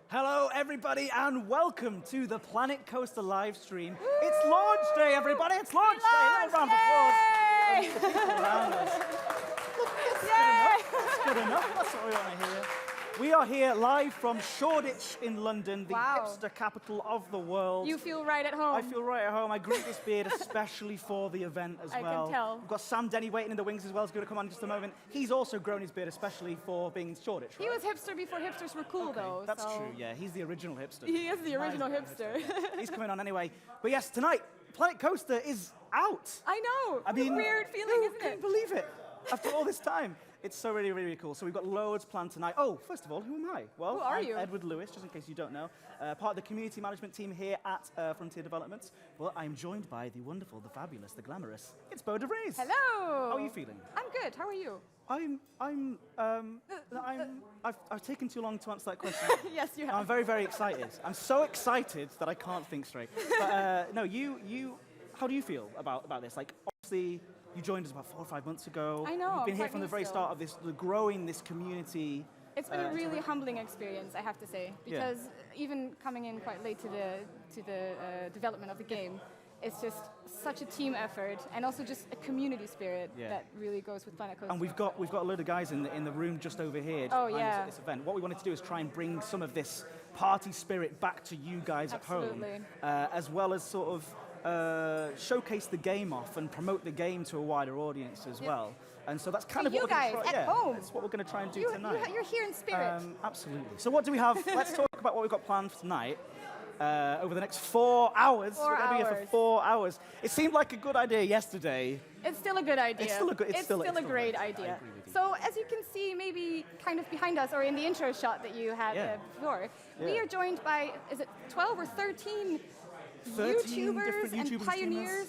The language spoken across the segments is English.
Hello, everybody, and welcome to the Planet Coaster live stream. It's launch day, everybody. It's launch day. A little round of applause. Around us. That's good enough. That's what we want to hear. We are here live from Shoreditch in London, the hipster capital of the world. You feel right at home. I feel right at home. I grew this beard especially for the event as well. I can tell. We've got Sam Denny waiting in the wings as well. He's going to come on in just a moment. He's also grown his beard especially for being in Shoreditch, right? He was hipster before hipsters were cool, though. That's true, yeah. He's the original hipster. He is the original hipster. He's coming on anyway. But yes, tonight, Planet Coaster is out. I know. I mean, weird feeling, who isn't can it? believe it? After all this time. It's so really, really cool. So we've got loads planned tonight. Oh, first of all, who am I? Well, who are I'm you? Edward Lewis, just in case you don't know. Part of the community management team here at Frontier Developments. Well, I'm joined by the wonderful, the fabulous, the glamorous. It's Beau DeVries. Hello. How are you feeling? I'm good. How are you? I've taken too long to answer that question. Yes, you have. I'm very, very excited. I'm so excited that I can't think straight. But no, how do you feel about this? Like, obviously, you joined us about 4 or 5 months ago. I know. You've been here quite from the new very still. start of this, growing this community. It's been a really humbling experience, I have to say, because even coming in quite late to the development of the game, it's just such a team effort and also just a community spirit that really goes with Planet Coaster. And we've got a load of guys in the room just over here at this event. What we wanted to do is try and bring some of this party spirit back to you guys at home, as well as sort of showcase the game off and promote the game to a wider audience as well. And so that's kind of what you guys at home. That's what we're going to try and do tonight. You're here in spirit. Absolutely. So what do we have? Let's talk about what we've got planned for tonight. Over the next 4 hours. We're going to be here for 4 hours. It seemed like a good idea yesterday. It's still a good idea. It's still a great idea. So as you can see, maybe kind of behind us, or in the intro shot that you had before, we are joined by, is it 12 or 13 YouTubers and pioneers,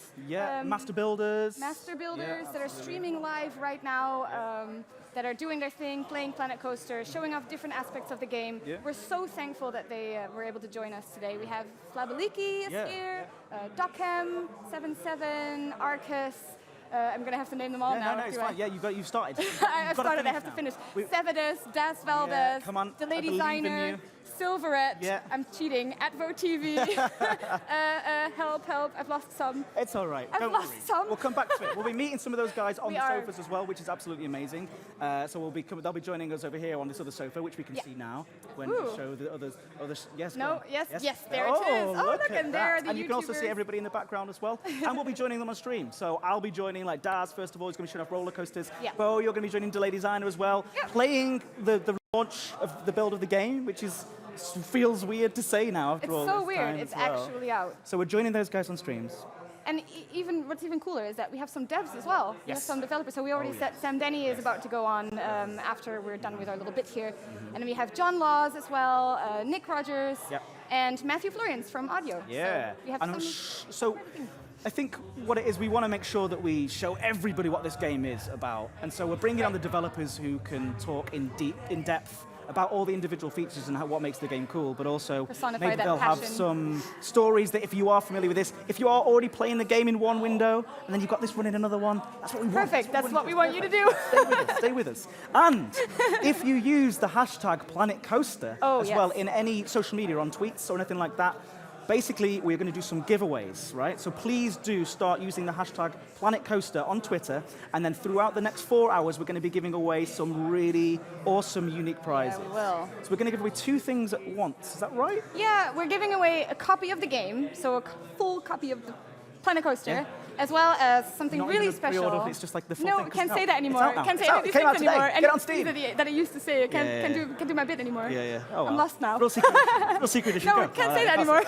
master builders that are streaming live right now, that are doing their thing, playing Planet Coaster, showing off different aspects of the game. We're so thankful that they were able to join us today. We have Flabaliki is here, Dochem, 77, Arcus. I'm going to have to name them all now. No, it's fine. Yeah, you've started. I've started, I have to finish. Sevedus, Das Valdez, come on, The Lady Designer, Silverette, I'm cheating, at VoteTV, help, I've lost some. It's all right, I've lost some. We'll come back to it. We'll be meeting some of those guys on the sofas as well, which is absolutely amazing. So they'll be joining us over here on this other sofa, which we can see now when we show the others. Yes, there it is. Oh, look, and there are the YouTubers. And you can also see everybody in the background as well. And we'll be joining them on stream. So I'll be joining, like Daz, first of all, he's going to be showing off roller coasters. Beau, you're going to be joining Delay Designer as well, playing the launch of the build of the game, which feels weird to say now after all this time. It's so weird. It's actually out. So we're joining those guys on streams. And what's even cooler is that we have some devs as well. We have some developers. So we already said Sam Denny is about to go on after we're done with our little bit here. And then we have John Laws as well, Nick Rogers, and Matthew Florians from Audio. Yeah. So we have so I think what it is, we want to make sure that we show everybody what this game is about. And so we're bringing on the developers who can talk in depth about all the individual features and what makes the game cool, but also maybe they'll have some stories that if you are familiar with this, if you are already playing the game in one window, and then you've got this running another one, that's what we want. Perfect, that's what we want you to do. Stay with us. And if you use the hashtag Planet Coaster as well in any social media, on tweets or anything like that, basically, we're going to do some giveaways, right? So please do start using the hashtag Planet Coaster on Twitter, and then throughout the next 4 hours, we're going to be giving away some really awesome, unique prizes. Yeah, we will. So we're going to give away 2 things at once. Is that right? Yeah, we're giving away a copy of the game, so a full copy of the Planet Coaster, as well as something Not really even a special. pre-order, it's just like the full no, thing. Can't say that anymore. Can't say any of these things anymore. Get on Steam. That I used to say. Can't do my bit anymore. Yeah. Oh, well. I'm lost now. Real secret issue. No, can't say that anymore.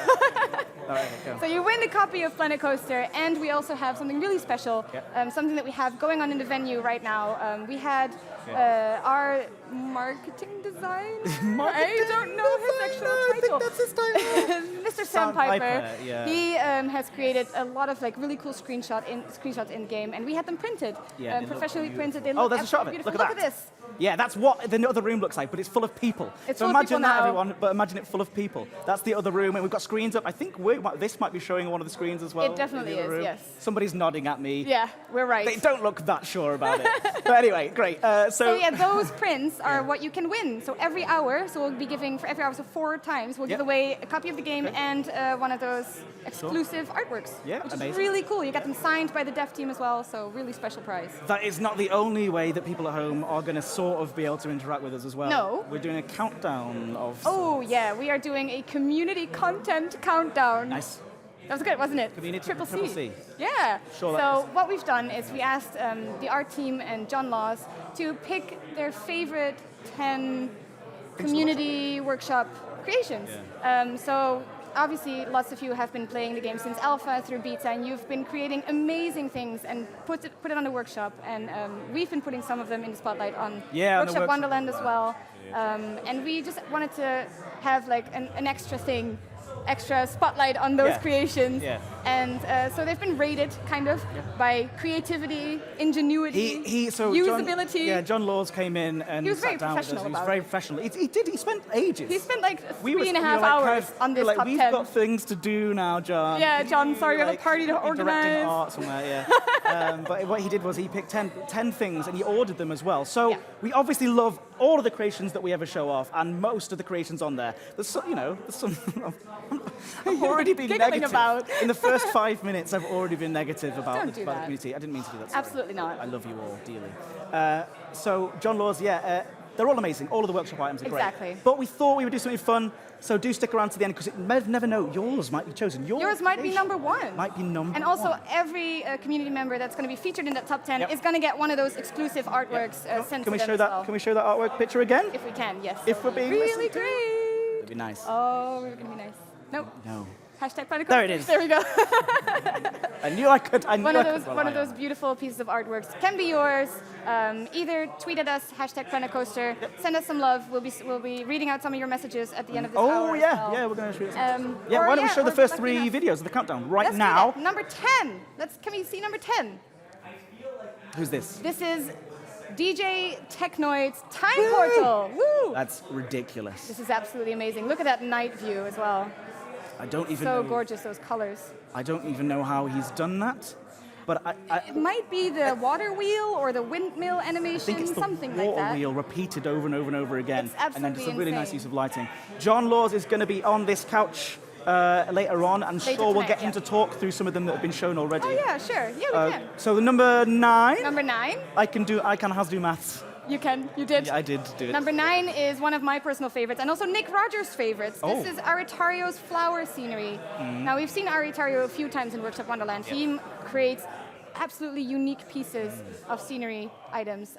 All right, go. So you win a copy of Planet Coaster, and we also have something really special, something that we have going on in the venue right now. We had our marketing design. I don't know his actual title. I think that's his title. Mr. Sam Piper. Yeah. He has created a lot of like really cool screenshots in game, and we had them printed, professionally printed. They Oh, look there's a shot of it. beautiful. Look at that. this. Yeah, that's what the other room looks like, but it's full of people. It's so full of imagine people that, now. everyone, but imagine it full of people. That's the other room, and we've got screens up. I think this might be showing on one of the screens as well. It definitely is, yes. Somebody's nodding at me. Yeah, we're right. They don't look that sure about it. But anyway, great. So yeah, those prints are what you can win. So every hour, so we'll be giving, for every hour, so 4 times, we'll give away a copy of the game and one of those exclusive artworks. Yeah, which amazing. is really cool. You get them signed by the dev team as well, so really special prize. That is not the only way that people at home are going to sort of be able to interact with us as well. No. We're doing a countdown of... Oh yeah, we are doing a community content countdown. Nice. That was good, wasn't it? Community Triple C. Yeah. Sure, So what we've done is we asked the art team and John Laws to pick their favorite 10 community workshop creations. Yeah. So obviously lots of you have been playing the game since alpha through beta, and you've been creating amazing things and put it on the workshop. And we've been putting some of them in the spotlight on Workshop Wonderland as well. And we just wanted to have like an extra spotlight on those creations. Yeah. And so they've been rated kind of by creativity, ingenuity, usability. John Laws came in and He was very sat down with us. professional He was about very it. professional. He spent ages. He spent like We were 3.5 like, hours on this top we've 10. got things to do now, John. Yeah, John, sorry, we have a party to Directing organize. art somewhere, yeah. But what he did was he picked 10 things and he ordered them as well. So we obviously love all of the creations that we ever show off, and most of the creations on there. There's some I've already been negative. About. In the first 5 minutes, I've already been negative about Don't the do that. community. I didn't mean to do that. Sorry. Absolutely not. I love you all dearly. So John Laws, they're all amazing. All of the workshop items are Exactly. great. But we thought we would do something fun, so do stick around to the end, because you never know. Yours might be chosen. Yours might be number 1. Might be number 1. And also, every community member that's going to be featured in that top 10 is going to get one of those exclusive artworks sent Can we to them show as that? well. Can we show that artwork picture again? If we can, yes. If we're being really listened to? great. It'd be nice. Oh, we're going to be nice. Nope. No. Hashtag Planet There Coaster. it is. There we go. I knew I could. One of those beautiful pieces of artworks can be yours. Either tweet at us #Planet Coaster. Send us some love. We'll be reading out some of your messages at the end of this hour. Oh as yeah, well. we're going to shoot. Why don't we show the first 3 videos of the countdown right Let's now? do that. Number 10. Can we see number 10? Who's this? This is DJ Technoid's Time Portal. Woo! That's ridiculous. This is absolutely amazing. Look at that night view as well. I don't even So know. gorgeous, those colors. I don't even know how he's done that, but It might be the water wheel or the windmill animation, I think it's the something water like that. wheel repeated over and over and over again, It's and then just a really nice insane. use of lighting. John Laws is going to be on this couch later on, and Later sure we'll tonight, get him to talk through some of them that have been shown already. Oh yeah, sure. Yeah, we can. So the number 9. Number 9. I can has do maths. You can. You did. Yeah, I did do it. Number 9 is one of my personal favorites, and also Nick Rogers' favorites. Oh. This is Aritario's flower scenery. Now, we've seen Aritario a few times in Workshop Wonderland. He creates absolutely unique pieces of scenery items,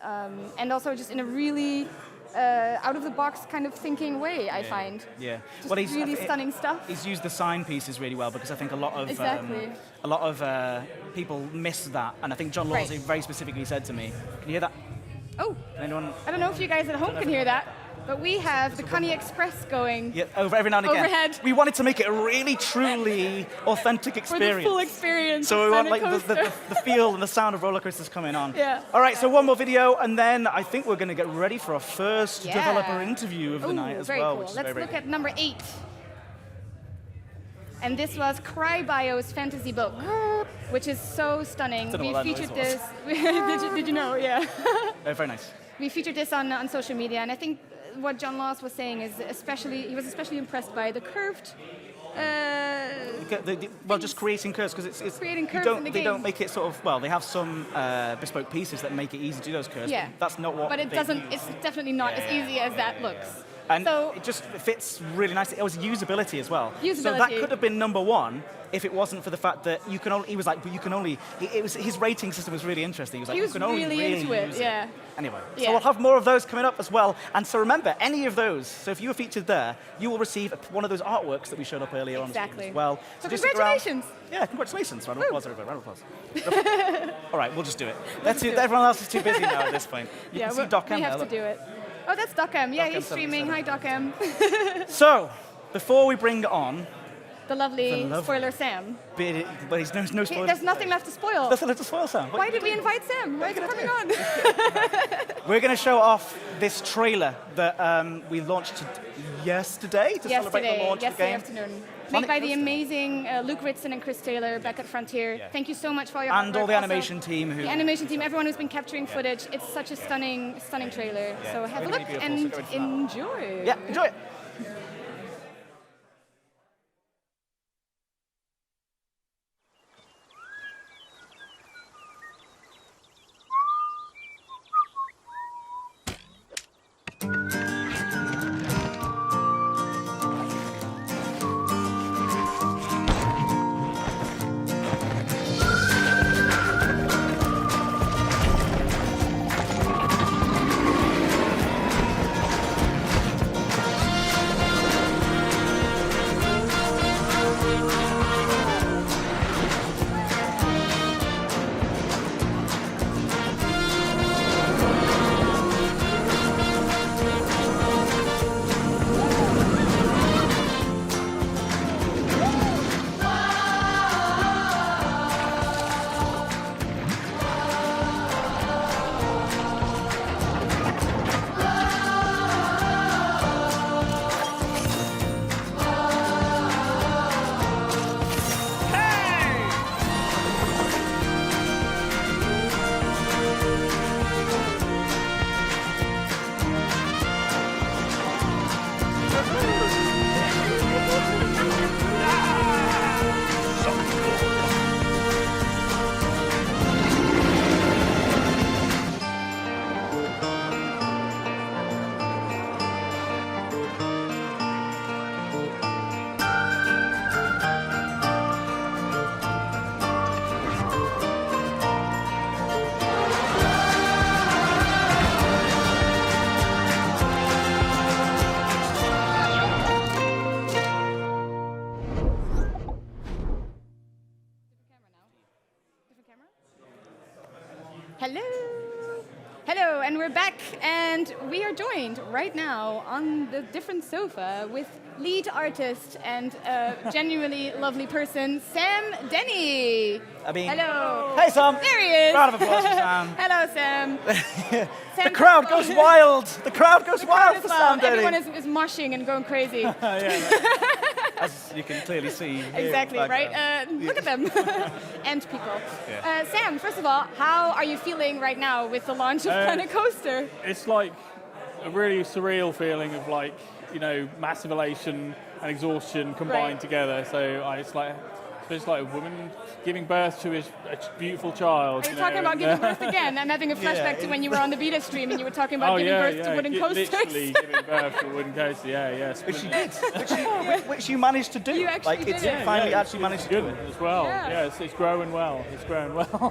and also just in a really out-of-the-box kind of thinking way, I find. Yeah. Just really stunning stuff. He's used the sign pieces really well, because I think a lot of people miss that, and I think John Laws very specifically said to me, "Can you hear that? Oh, Anyone?" I don't know if you guys at home can hear that, but we have the Connie Express going. Yeah, over every now and again. Overhead. We wanted to make it a really, truly authentic experience. For the full experience. So we want Planet like the feel and the sound of roller coasters coming on. Yeah. All right, so one more video, and then I think we're going to get ready for our first developer interview of the night as very well. Cool. Which is Let's very look at number 8. And this was Crybio's fantasy book, which is so stunning. Don't know We what that featured noise this. did you know? Yeah. very nice. We featured this on social media, and I think what John Laws was saying is he was especially impressed by the curved. Just creating curves, because it's Creating curves in the they game. don't make it sort of, well, they have some bespoke pieces that make it easy to do those curves. Yeah. But that's not what But they doesn't. use. It's definitely not as easy as that looks. And So- it just fits really nicely. It was usability as well. So that Usability. could have been number one if it wasn't for the fact that you can only, he was like, but you can only, it was, his rating system was really interesting. He was like, He was you can only really into it, use yeah. Anyway, so Yeah. we'll have more of those coming up as well. And so remember, any of those, so if you were featured there, you will receive one of those artworks that we showed up earlier on the Exactly. screen as well. So do stick around. congratulations. Yeah, congratulations. Round of applause, everybody. Round of applause. All right, we'll just do it. Everyone else is too busy now at this point. You can see Doc we M have there, to look. do it. Oh, that's Docem. Yeah, Docem he's streaming. Hi, 77. Docem. So, before we bring on, The lovely The lovely- spoiler Sam. but he's no spoilers. There's nothing left to spoil. Nothing left to spoil, Sam. What Why are you did we doing? invite Sam? Why is he coming on? We're going to show off this trailer that we launched yesterday to celebrate the launch of the yesterday game. afternoon. Planet Made by the Coaster. amazing Luke Ritson and Chris Taylor back at Frontier. Yeah. Thank you so much for all your hard And all work. the Also, animation team who... the animation team, everyone who's been capturing footage. It's such a stunning trailer. Yeah, So it's have a really, look really and beautiful, so go into that. enjoy. Yeah, enjoy it. Hello. Hello, and we're back, and we are joined right now on the different sofa with lead artist and genuinely lovely person, Sam Denny. Hello. Hey, Sam. There he is. Round of applause for Sam. Hello, Sam. The crowd goes wild. The crowd goes wild for Sam Denny. Everyone is moshing and going crazy. As you can clearly see. here Exactly, in the right? background. Look at them. And people. Yeah. Sam, first of all, how are you feeling right now with the launch of Planet Coaster? It's like a really surreal feeling of like, you know, massive elation and exhaustion combined Right. together. So it's like a woman giving birth to a beautiful child. Are you talking about giving birth again? I'm having a flashback to when you were on the beta stream and you were talking about giving birth to wooden coasters. Literally giving birth to a wooden coaster. Yeah. Which you did. Which you managed to do. You actually like, it's did it. finally Yeah, actually managed to do good it. as well. Yeah. Yeah, it's growing well. It's growing well.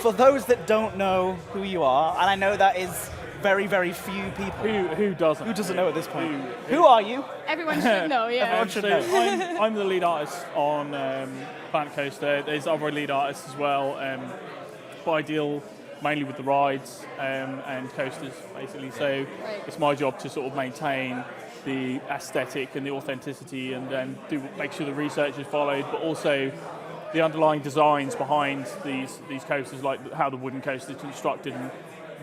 For those that don't know who you are, and I know that is very, very few people. Who doesn't? Who doesn't know at this point? Who are you? Everyone should know, yeah. Everyone should So know. I'm the lead artist on Planet Coaster. There's other lead artists as well, but I deal mainly with the rides and coasters, basically. So Right. it's my job to sort of maintain the aesthetic and the authenticity, and then make sure the research is followed, but also the underlying designs behind these coasters, like how the wooden coaster is constructed, and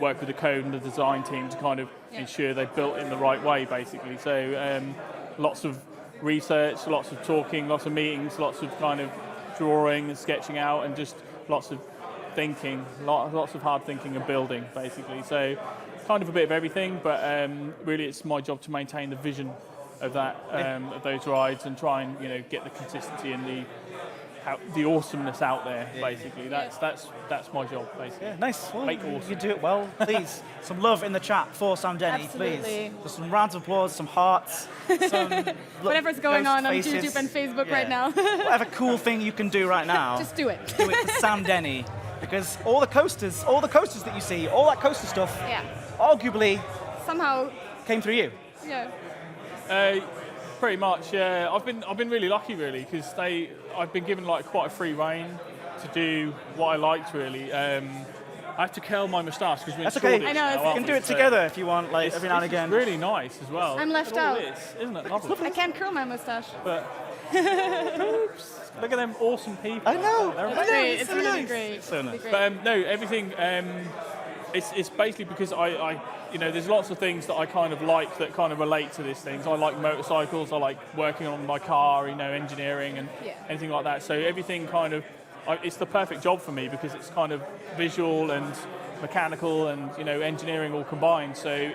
work with the code and the design team to kind of ensure they're built in the right way, basically. So lots of research, lots of talking, lots of meetings, lots of kind of drawing and sketching out, and just lots of thinking, lots of hard thinking and building, basically. So kind of a bit of everything, but really it's my job to maintain the vision of that of those rides and try and get the consistency and the the awesomeness out there. Basically, that's my job. Basically, Yeah, nice. Well, Make awesome. You do it well. Please, some love in the chat for Sam Denny, Absolutely. please. Just some rounds of applause, some hearts, some Whatever's going ghost on faces. YouTube and Facebook Yeah. right now. Whatever cool thing you can do right now, Just do it. do it for Sam Denny. Because all the coasters that you see, all that coaster stuff, Yeah. arguably Somehow, came through you. yeah. Pretty much, yeah. I've been really lucky, really, because I've been given like quite a free rein to do what I liked, really. I have to curl my moustache because we're That's installed okay. it I know, now, it's- You aren't can do we? it So together if you want, like it's- every now and it's again. really nice as well. I'm left Look at all out. this, isn't it lovely? I can't curl my mustache. But oops, look at them awesome people. I know. They're It's amazing. great. it's It's so really nice. great. So nice. Really great. But no, everything. It's basically because I there's lots of things that I kind of like that kind of relate to these things. I like motorcycles. I like working on my car. Engineering and Yeah. anything like that. So everything kind of, it's the perfect job for me because it's kind of visual and mechanical and engineering all combined. So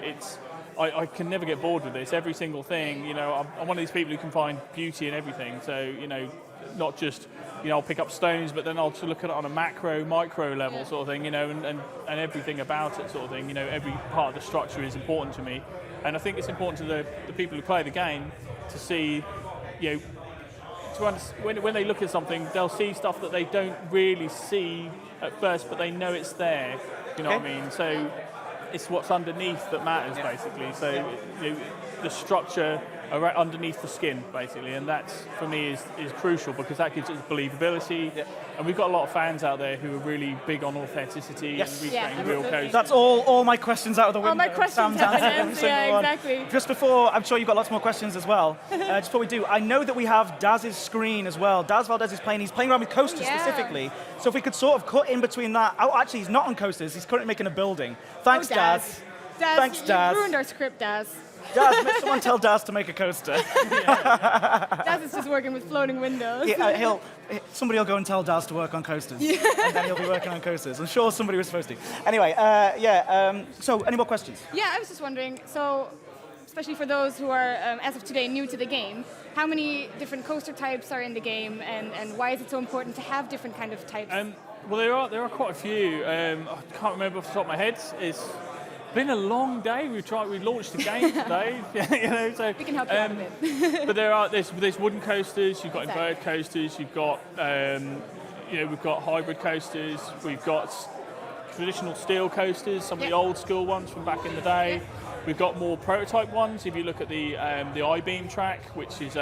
I can never get bored with this. Every single thing. I'm one of these people who can find beauty in everything. So not just I'll pick up stones, but then I'll look at it on a micro level sort of thing, and everything about it sort of thing. Every part of the structure is important to me, and I think it's important to the people who play the game to see, when they look at something, they'll see stuff that they don't really see at first, but they know it's there. You know what I mean? So it's what's underneath that matters, basically. So the structure underneath the skin, basically, and that's for me is crucial because that gives it believability. And we've got a lot of fans out there who are really big on authenticity Yes. and Yeah, recreating real absolutely. coasters. That's all my questions out of the window. All my questions Sam's have been answered every answered, single yeah, one. exactly. Just before, I'm sure you've got lots more questions as well. Just before we do, I know that we have Daz's screen as well. Daz Valdez is playing. He's playing around with coasters Yeah. specifically. So if we could sort of cut in between that. Oh, actually, he's not on coasters. He's currently making a building. Thanks, Oh, Daz. Daz, Thanks, Daz. You ruined our script, Daz. Daz, make someone tell Daz to make a coaster. Daz is just working with floating windows. Somebody will go and tell Daz to work on coasters, and then he'll be working on coasters. I'm sure somebody was supposed to. Anyway, so any more questions? Yeah, I was just wondering, so especially for those who are, as of today, new to the game, how many different coaster types are in the game, and why is it so important to have different kind of types? Well, there are quite a few. I can't remember off the top of my head. It's been a long day. We launched the game today. So We can help you out a bit. but there's wooden coasters. You've got Exactly. inverted coasters. You've got we've got hybrid coasters. We've got traditional steel coasters. Some of the Yeah. old school ones from back in the day. Yeah. We've got more prototype ones. If you look at the I-beam track, which is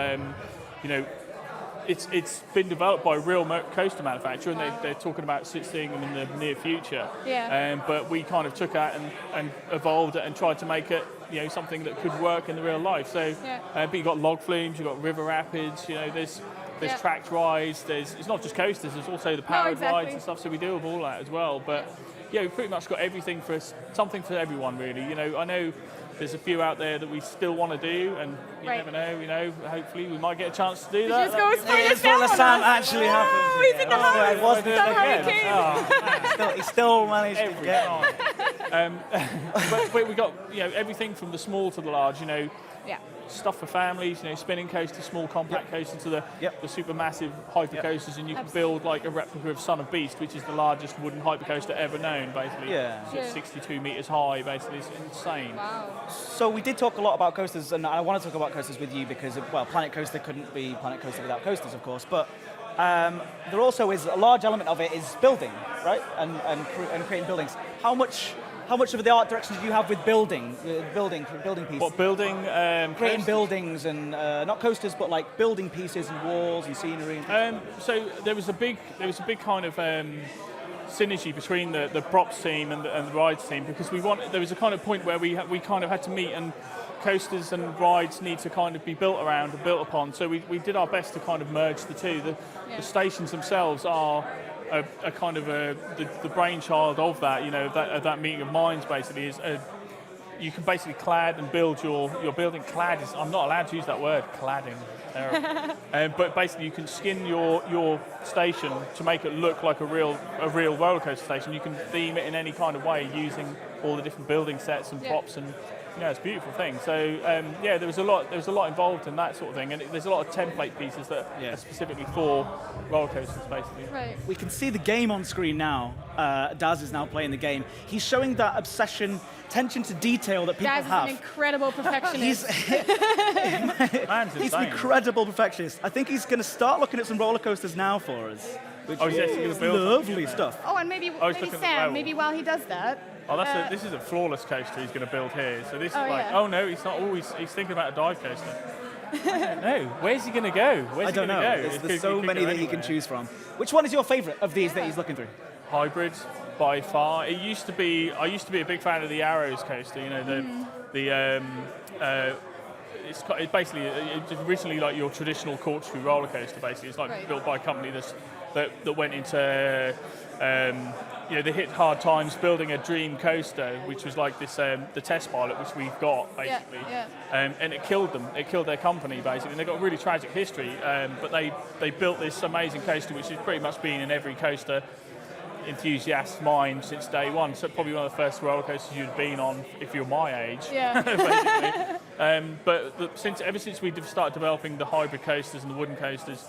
it's been developed by a real coaster manufacturer, and they're talking about seeing them in the near future. Yeah. But we kind of took that and evolved it and tried to make it something that could work in the real life. So, Yeah. but you've got log flumes, you've got river rapids. There's Yeah. tracked rides. It's not just coasters. There's also the powered exactly. rides and stuff. So we do have all that as well. But we've pretty much got everything for us, something for everyone really. I know there's a few out there that we still want to do, and you Right. never know. Hopefully, we might get a chance to do Did that. you just go spring It's us down what on Sam us? actually happened. Oh, he's in the house. it was Somehow he came. He still managed to Every get. time. But we got everything from the small to the large. Yeah. Stuff for families. Spinning coaster, small compact coaster to the super massive hyper coasters, and you can build like a replica of Son of Beast, which is the largest wooden hyper coaster ever known. Basically, Yeah. So it's 62 meters high. Basically, it's insane. Wow. So we did talk a lot about coasters, and I want to talk about coasters with you because, Planet Coaster couldn't be Planet Coaster without coasters, of course. But there also is a large element of it is building, right, and creating buildings. How much of the art direction did you have with building pieces? What building? Creating coasters? buildings and not coasters, but like building pieces and walls and scenery. So there was a big kind of synergy between the props team and the rides team because there was a kind of point where we kind of had to meet, and coasters and rides need to kind of be built around and built upon. So we did our best to kind of merge the two. The stations themselves are a kind of the brainchild of that. Of that meeting of minds basically is. You can basically clad and build your building. Clad is, I'm not allowed to use that word, cladding. Terrible. But basically you can skin your station to make it look like a real roller coaster station. You can theme it in any kind of way using all the different building sets and props, and it's a beautiful thing. So there was a lot involved in that sort of thing, and there's a lot of template pieces that are specifically for roller coasters, basically. Right. We can see the game on screen now. Daz is now playing the game. He's showing that obsession, attention to detail that people Daz have. is an incredible perfectionist. He's an incredible perfectionist. I think he's going to start looking at some roller coasters now for us. Which he's actually going to build lovely stuff. Oh, and maybe Sam, maybe while he does that. Oh, this is a flawless coaster he's going to build here. So this is yeah. no, he's not always. He's thinking about a dive coaster. I don't know. Where's he going to go? I don't know. There's so many that he can choose from. Which one is your favourite of these that he's looking through? Hybrid, by far. I used to be a big fan of the Arrows coaster. It's basically it's originally like your traditional corkscrew roller coaster. Basically, it's like built by a company that went into they hit hard times building a dream coaster, which was like this the test pilot, which we've got basically, and it killed them. It killed their company basically, and they got a really tragic history. But they built this amazing coaster, which has pretty much been in every coaster enthusiast's mind since day one. So probably one of the first roller coasters you'd been on if you're my age. Yeah. Basically. But ever since we started developing the hybrid coasters and the wooden coasters,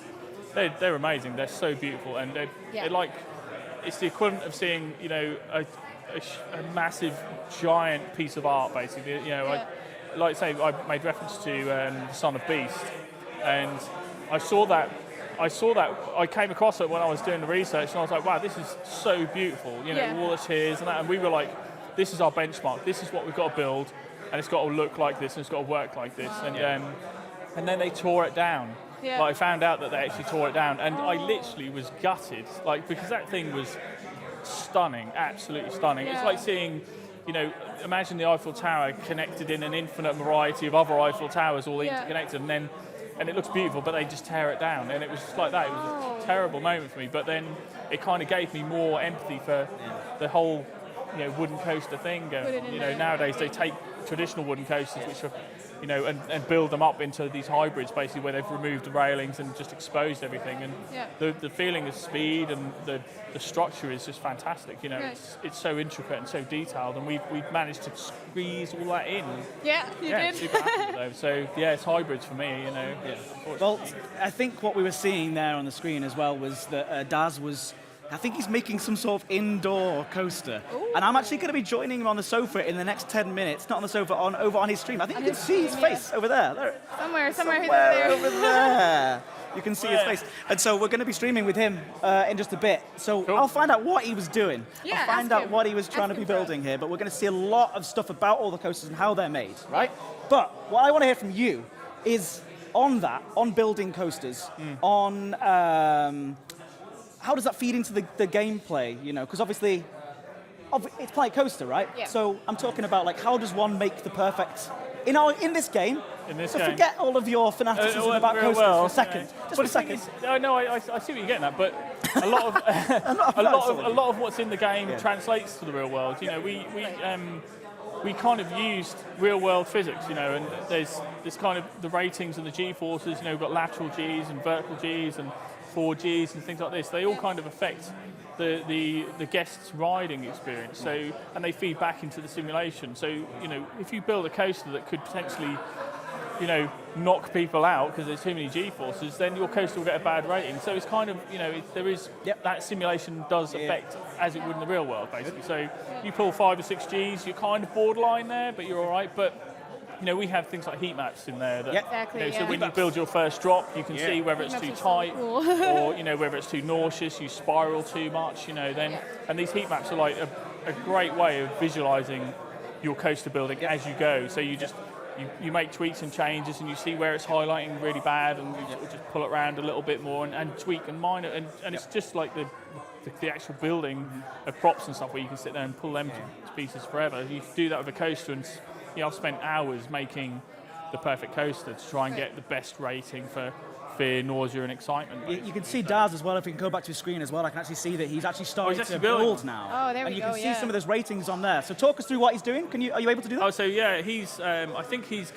they're amazing. They're so beautiful, and they're like, it's the equivalent of seeing a massive giant piece of art basically. I made reference to Son of Beast, and I saw that. I came across it when I was doing the research, and I was like, wow, this is so beautiful. All the tiers and that, and we were like, this is our benchmark. This is what we've got to build, and it's got to look like this, and it's got to work like this. And then they tore it down. Yeah. Like, I found out that they actually tore it down, and I literally was gutted, because that thing was stunning, absolutely stunning. Yeah. It's like seeing, imagine the Eiffel Tower connected in an infinite variety of other Eiffel Towers, all interconnected, and it looks beautiful, but they just tear it down, and it was just like that. It was a terrible moment for me, but then it kind of gave me more empathy for the whole, wooden coaster thing going. Nowadays they take traditional wooden coasters, which are, and build them up into these hybrids, basically, where they've removed the railings and just exposed everything. And the feeling of speed and the structure is just fantastic. It's so intricate and so detailed, and we've managed to squeeze all that in. Yeah, you did. Super happy with those. So it's hybrids for me. Well, I think what we were seeing there on the screen as well was that Daz was. I think he's making some sort of indoor coaster. Ooh. And I'm actually going to be joining him on the sofa in the next 10 minutes. Not on the sofa, over on his stream. I think you can see his face over there. Somewhere there. Over there. You can see his face. And so we're going to be streaming with him in just a bit. So I'll find out what he was doing. Yeah, I'll find out what he was trying to be building here. But we're going to see a lot of stuff about all the coasters and how they're made, right? But what I want to hear from you is on building coasters, on... how does that feed into the gameplay? Because obviously, it's Planet Coaster, right? Yeah. So I'm talking about how does one make the perfect in this game? So forget all of your fanaticism about coasters for a second. Just for a second. I see what you're getting at, but a lot of a lot of what's in the game translates to the real world. We kind of used real world physics, and there's kind of the ratings and the G forces. We've got lateral Gs and vertical Gs and 4Gs and things like this. They all kind of affect the guest's riding experience. So, and they feed back into the simulation. So, if you build a coaster that could potentially, knock people out because there's too many G-forces, then your coaster will get a bad rating. So it's kind of, there is that simulation does affect as it would in the real world, basically. So you pull 5 or 6 Gs, you're kind of borderline there, but you're all right. But we have things like heat maps in there. That, so when you build your first drop, you can see whether it's too tight or whether it's too nauseous, you spiral too much. And these heat maps are like a great way of visualizing your coaster building as you go. So you make tweaks and changes, and you see where it's highlighting really bad, and you just pull it around a little bit more and tweak and mine it. And it's just like the actual building of props and stuff where you can sit there and pull them to pieces forever. You do that with a coaster, and I've spent hours making the perfect coaster to try and get the best rating for fear, nausea, and excitement. You can see Daz as well. If we can go back to his screen as well, I can actually see that he's actually starting to build now. Oh, there we go. And you can see some of those ratings on there. So talk us through what he's doing. Are you able to do that? Oh, so he's. I think he's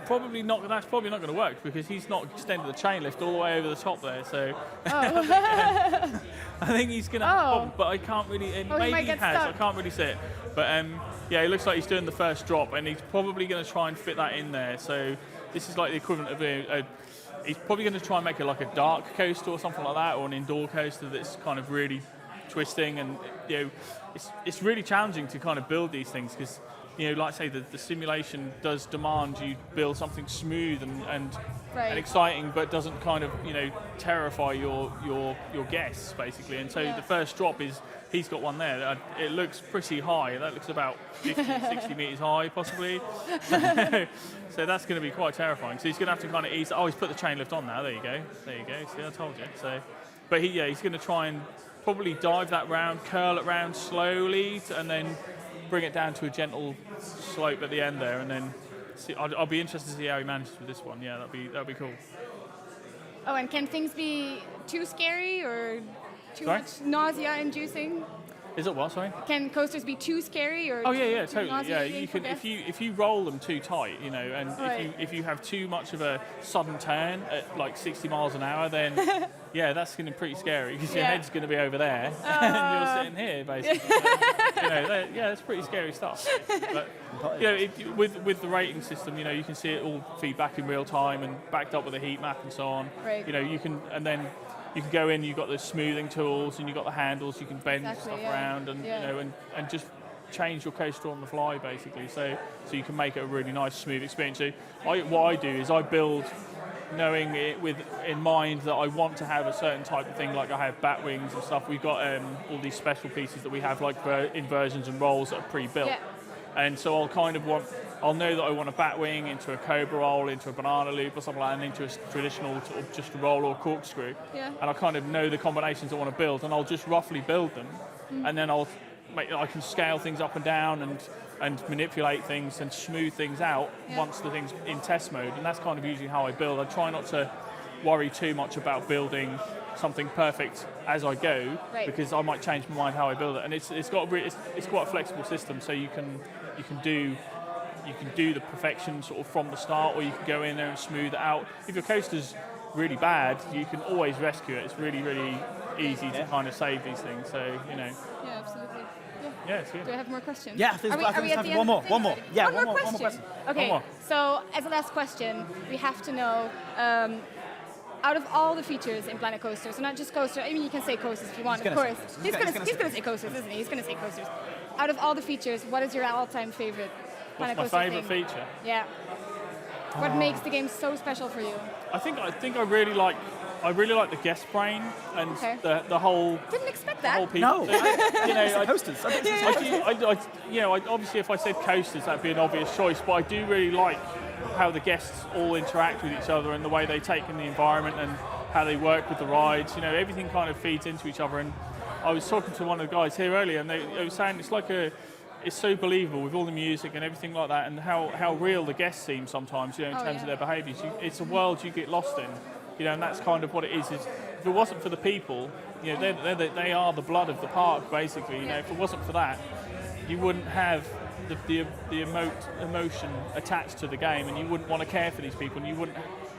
probably not. That's probably not going to work because he's not extended the chain lift all the way over the top there. So I think he's going to have a problem, but I can't really. Maybe he has. I can't really see it. But yeah, it looks like he's doing the first drop, and he's probably going to try and fit that in there. So this is like the equivalent of he's probably going to try and make it like a dark coaster or something like that, or an indoor coaster that's kind of really twisting, and it's really challenging to kind of build these things because like I say, the simulation does demand you build something smooth and exciting, but doesn't kind of terrify your guests basically. And so the first drop is he's got one there. It looks pretty high. That looks about 50, 60 meters high possibly. So that's going to be quite terrifying. So he's going to have to kind of ease. Oh, he's put the chain lift on now. There you go. See, I told you. So, but he's going to try and probably dive that round, curl it round slowly, and then bring it down to a gentle slope at the end there, and then see. I'll be interested to see how he manages with this one. Yeah, that'd be cool. Oh, and can things be too scary or too much nausea-inducing? Is it what? Sorry. Can coasters be too scary or? Oh yeah, too totally. Yeah, you can if you roll them too tight, and if you have too much of a sudden turn at like 60 miles an hour, then that's going to be pretty scary because your head's going to be over there and you're sitting here basically. So, that's pretty scary stuff. But with the rating system, you can see it all feed back in real time and backed up with a heat map and so on. Right. You can you can go in. You've got the smoothing tools, and you've got the handles. You can bend stuff around, and and just change your coaster on the fly, basically. So you can make it a really nice, smooth experience. So what I do is I build, knowing it in mind that I want to have a certain type of thing. Like I have bat wings and stuff. We've got all these special pieces that we have, like inversions and rolls that are pre-built. Yeah. And so I'll know that I want a bat wing into a cobra roll, into a banana loop or something like that, and into a traditional sort of just a roll or corkscrew. Yeah. And I kind of know the combinations I want to build, and I'll just roughly build them, and then I can scale things up and down and manipulate things and smooth things out once the thing's in test mode. And that's kind of usually how I build. I try not to worry too much about building something perfect as I go, because I might change my mind how I build it. And it's quite a flexible system, so you can do the perfection sort of from the start, or you can go in there and smooth it out. If your coaster's really bad, you can always rescue it. It's really, really easy to kind of save these things. So Yeah, absolutely. Yeah, it's good. Do I have more questions? Yeah, are we at the one more. Yeah, one more question. Okay, one more. So as a last question, we have to know, out of all the features in Planet Coaster, so not just coaster, I mean you can say coasters if you want, of course. He's going to say coasters, isn't he? He's going to say coasters. Out of all the features, what is your all-time favorite Planet Coaster thing? What's my favorite feature? Yeah. What makes the game so special for you? I think I really like the guest brain and the whole. Didn't expect that. The whole people. Coasters. Obviously, if I said coasters, that'd be an obvious choice. But I do really like how the guests all interact with each other and the way they take in the environment and how they work with the rides. Everything kind of feeds into each other. And I was talking to one of the guys here earlier, and they were saying it's so believable with all the music and everything like that, and how real the guests seem sometimes, in terms of their behaviours. It's a world you get lost in, and that's kind of what it is. If it wasn't for the people, they are the blood of the park, basically. If it wasn't for that, you wouldn't have the emotion attached to the game, and you wouldn't want to care for these people, and you wouldn't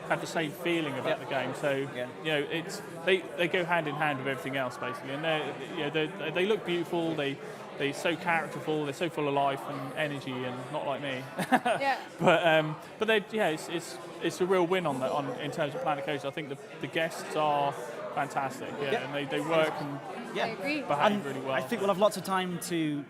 have the same feeling about the game. So it's they go hand in hand with everything else, basically, and they look beautiful. They're so characterful. They're so full of life and energy, and not like me. But it's a real win in terms of Planet Coaster. I think the guests are fantastic. And they work and behave really well. I think we'll have lots of time to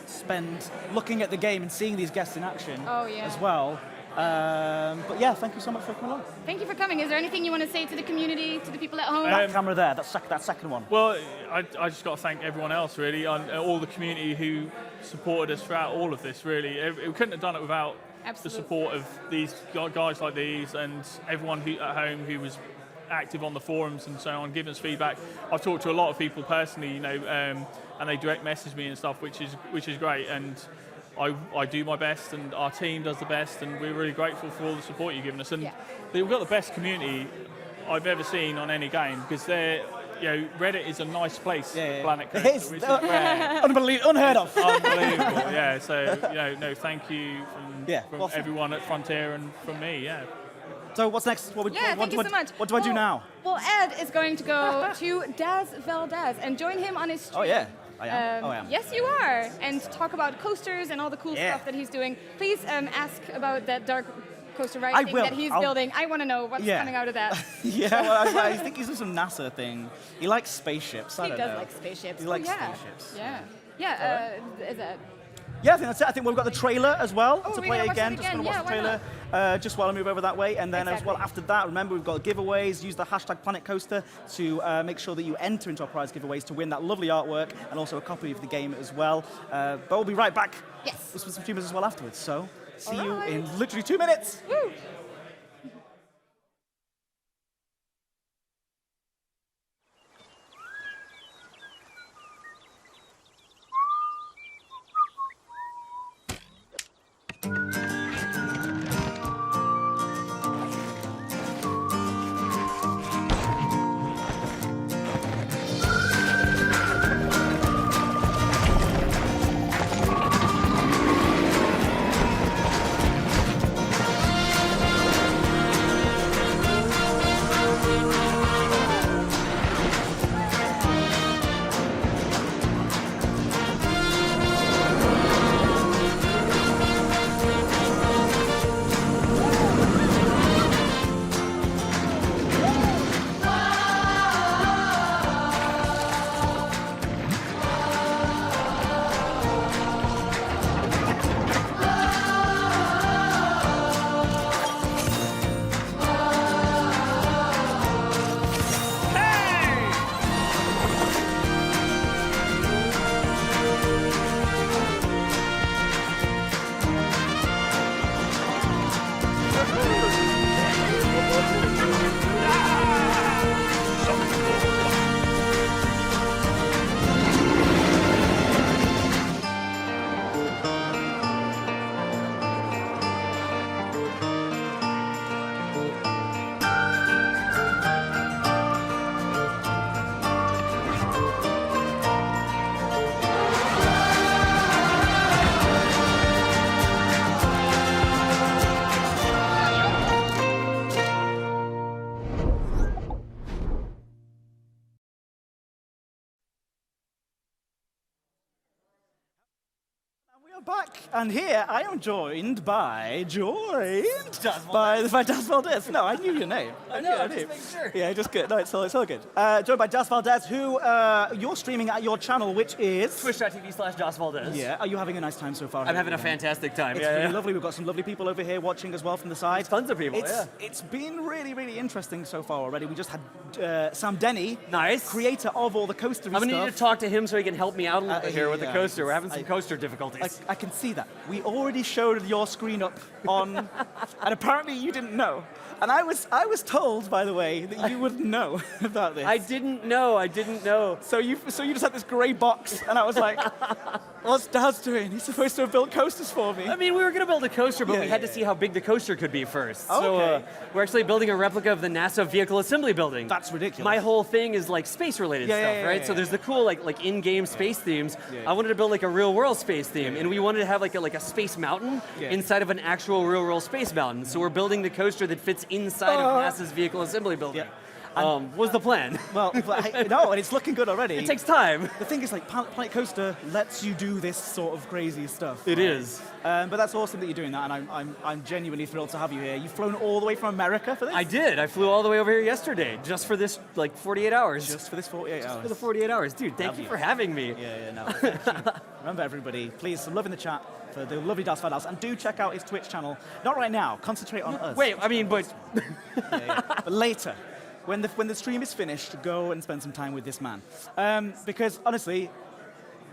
spend looking at the game and seeing these guests in action as well. But thank you so much for coming on. Thank you for coming. Is there anything you want to say to the community, to the people at home? That camera there, that second one. Well, I just got to thank everyone else, really, and all the community who supported us throughout all of this, really. We couldn't have done it without the support of these guys like these, and everyone at home who was active on the forums and so on, giving us feedback. I've talked to a lot of people personally, and they direct message me and stuff, which is great. And I do my best, and our team does the best, and we're really grateful for all the support you've given us. And we've got the best community I've ever seen on any game, because Reddit is a nice place for yeah. Planet It Coaster, is. which is rare. Unheard of. Unbelievable, yeah. So, no, thank you from Well, everyone at Frontier and from me, yeah. So what's next? Thank you so much. What do I do now? Well, Ed is going to go to Daz Valdez and join him on his stream. Oh yeah, I am. I am. Yes, you are. And talk about coasters and all the cool stuff that he's doing. Please ask about that dark coaster ride thing that he's building. I want to know what's coming out of that. Well, I think he's doing some NASA thing. He likes spaceships. He does like spaceships. He likes spaceships. Is that? Yeah, I think that's it. I think we've got the trailer as well to we're play gonna watch again. that Just again. going to watch the trailer just while I move over that way. And then as well after that, remember we've got giveaways. Use the hashtag PlanetCoaster to make sure that you enter into our prize giveaways to win that lovely artwork and also a copy of the game as well. But we'll be right back. Yes. With some streamers as well afterwards. So see you right. in literally 2 minutes. Woo. Back, and here I am joined by Daz Valdez. No, I knew your name. I knew your name. Sure. Yeah, just good. No, it's all good. Joined by Daz Valdez, who you're streaming at your channel, which is Twitch.tv/Daz Valdez. Yeah. Are you having a nice time so far? I'm having a fantastic time. It's really lovely. We've got some lovely people over here watching as well from the side. Tons of people. It's been really, really interesting so far already. We just had Sam Denny, nice, creator of all the coaster stuff. I'm gonna need to talk to him so he can help me out a little bit here with the yeah. coaster. We're having some coaster difficulties. I can see that. We already showed your screen up on, and apparently you didn't know. And I was told, by the way, that you would know about this. I didn't know. So you just had this grey box, and I was like, what's Daz doing? He's supposed to have built coasters for me. I mean, we were going to build a coaster, but we had to see how big the coaster could be first. Okay. So we're actually building a replica of the NASA Vehicle Assembly Building. That's ridiculous. My whole thing is like space-related stuff, right? So there's the cool like in-game space themes. I wanted to build like a real-world space theme, and we wanted to have like a space mountain inside of an actual real-world space mountain. So we're building the coaster that fits inside of NASA's Vehicle Assembly Building. Was the plan. Well, no, and it's looking good already. It takes time. The thing is, like, Planet Coaster lets you do this sort of crazy stuff. It is. But that's awesome that you're doing that, and I'm genuinely thrilled to have you here. You've flown all the way from America for this? I did. I flew all the way over here yesterday, just for this, 48 hours. Just for this 48 hours. For the 48 hours. Dude, thank you for having me. No, thank you. Remember, everybody, please, some love in the chat for the lovely Daz Valdez, and do check out his Twitch channel. Not right now. Concentrate on us. Wait, I mean, but... But later. When the stream is finished, go and spend some time with this man. Because, honestly,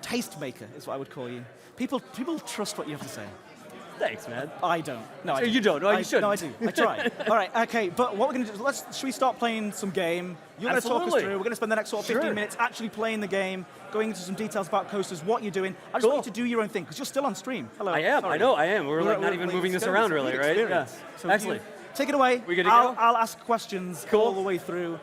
tastemaker is what I would call you. People trust what you have to say. Thanks, man. I don't. No, I don't. You don't. No, you shouldn't. No, I do. I try. All right, okay, but what we're going to do, should we start playing some game? You're going to talk us through. We're going to spend the next sort of 15 minutes actually playing the game, going into some details about coasters, what you're doing. I just want you to do your own thing, because you're still on stream. Hello. I am. Sorry. I know, I am. We're not even moving this around, really, right? Yeah. So Excellent. Take it away. We good to go? I'll ask questions all the way through.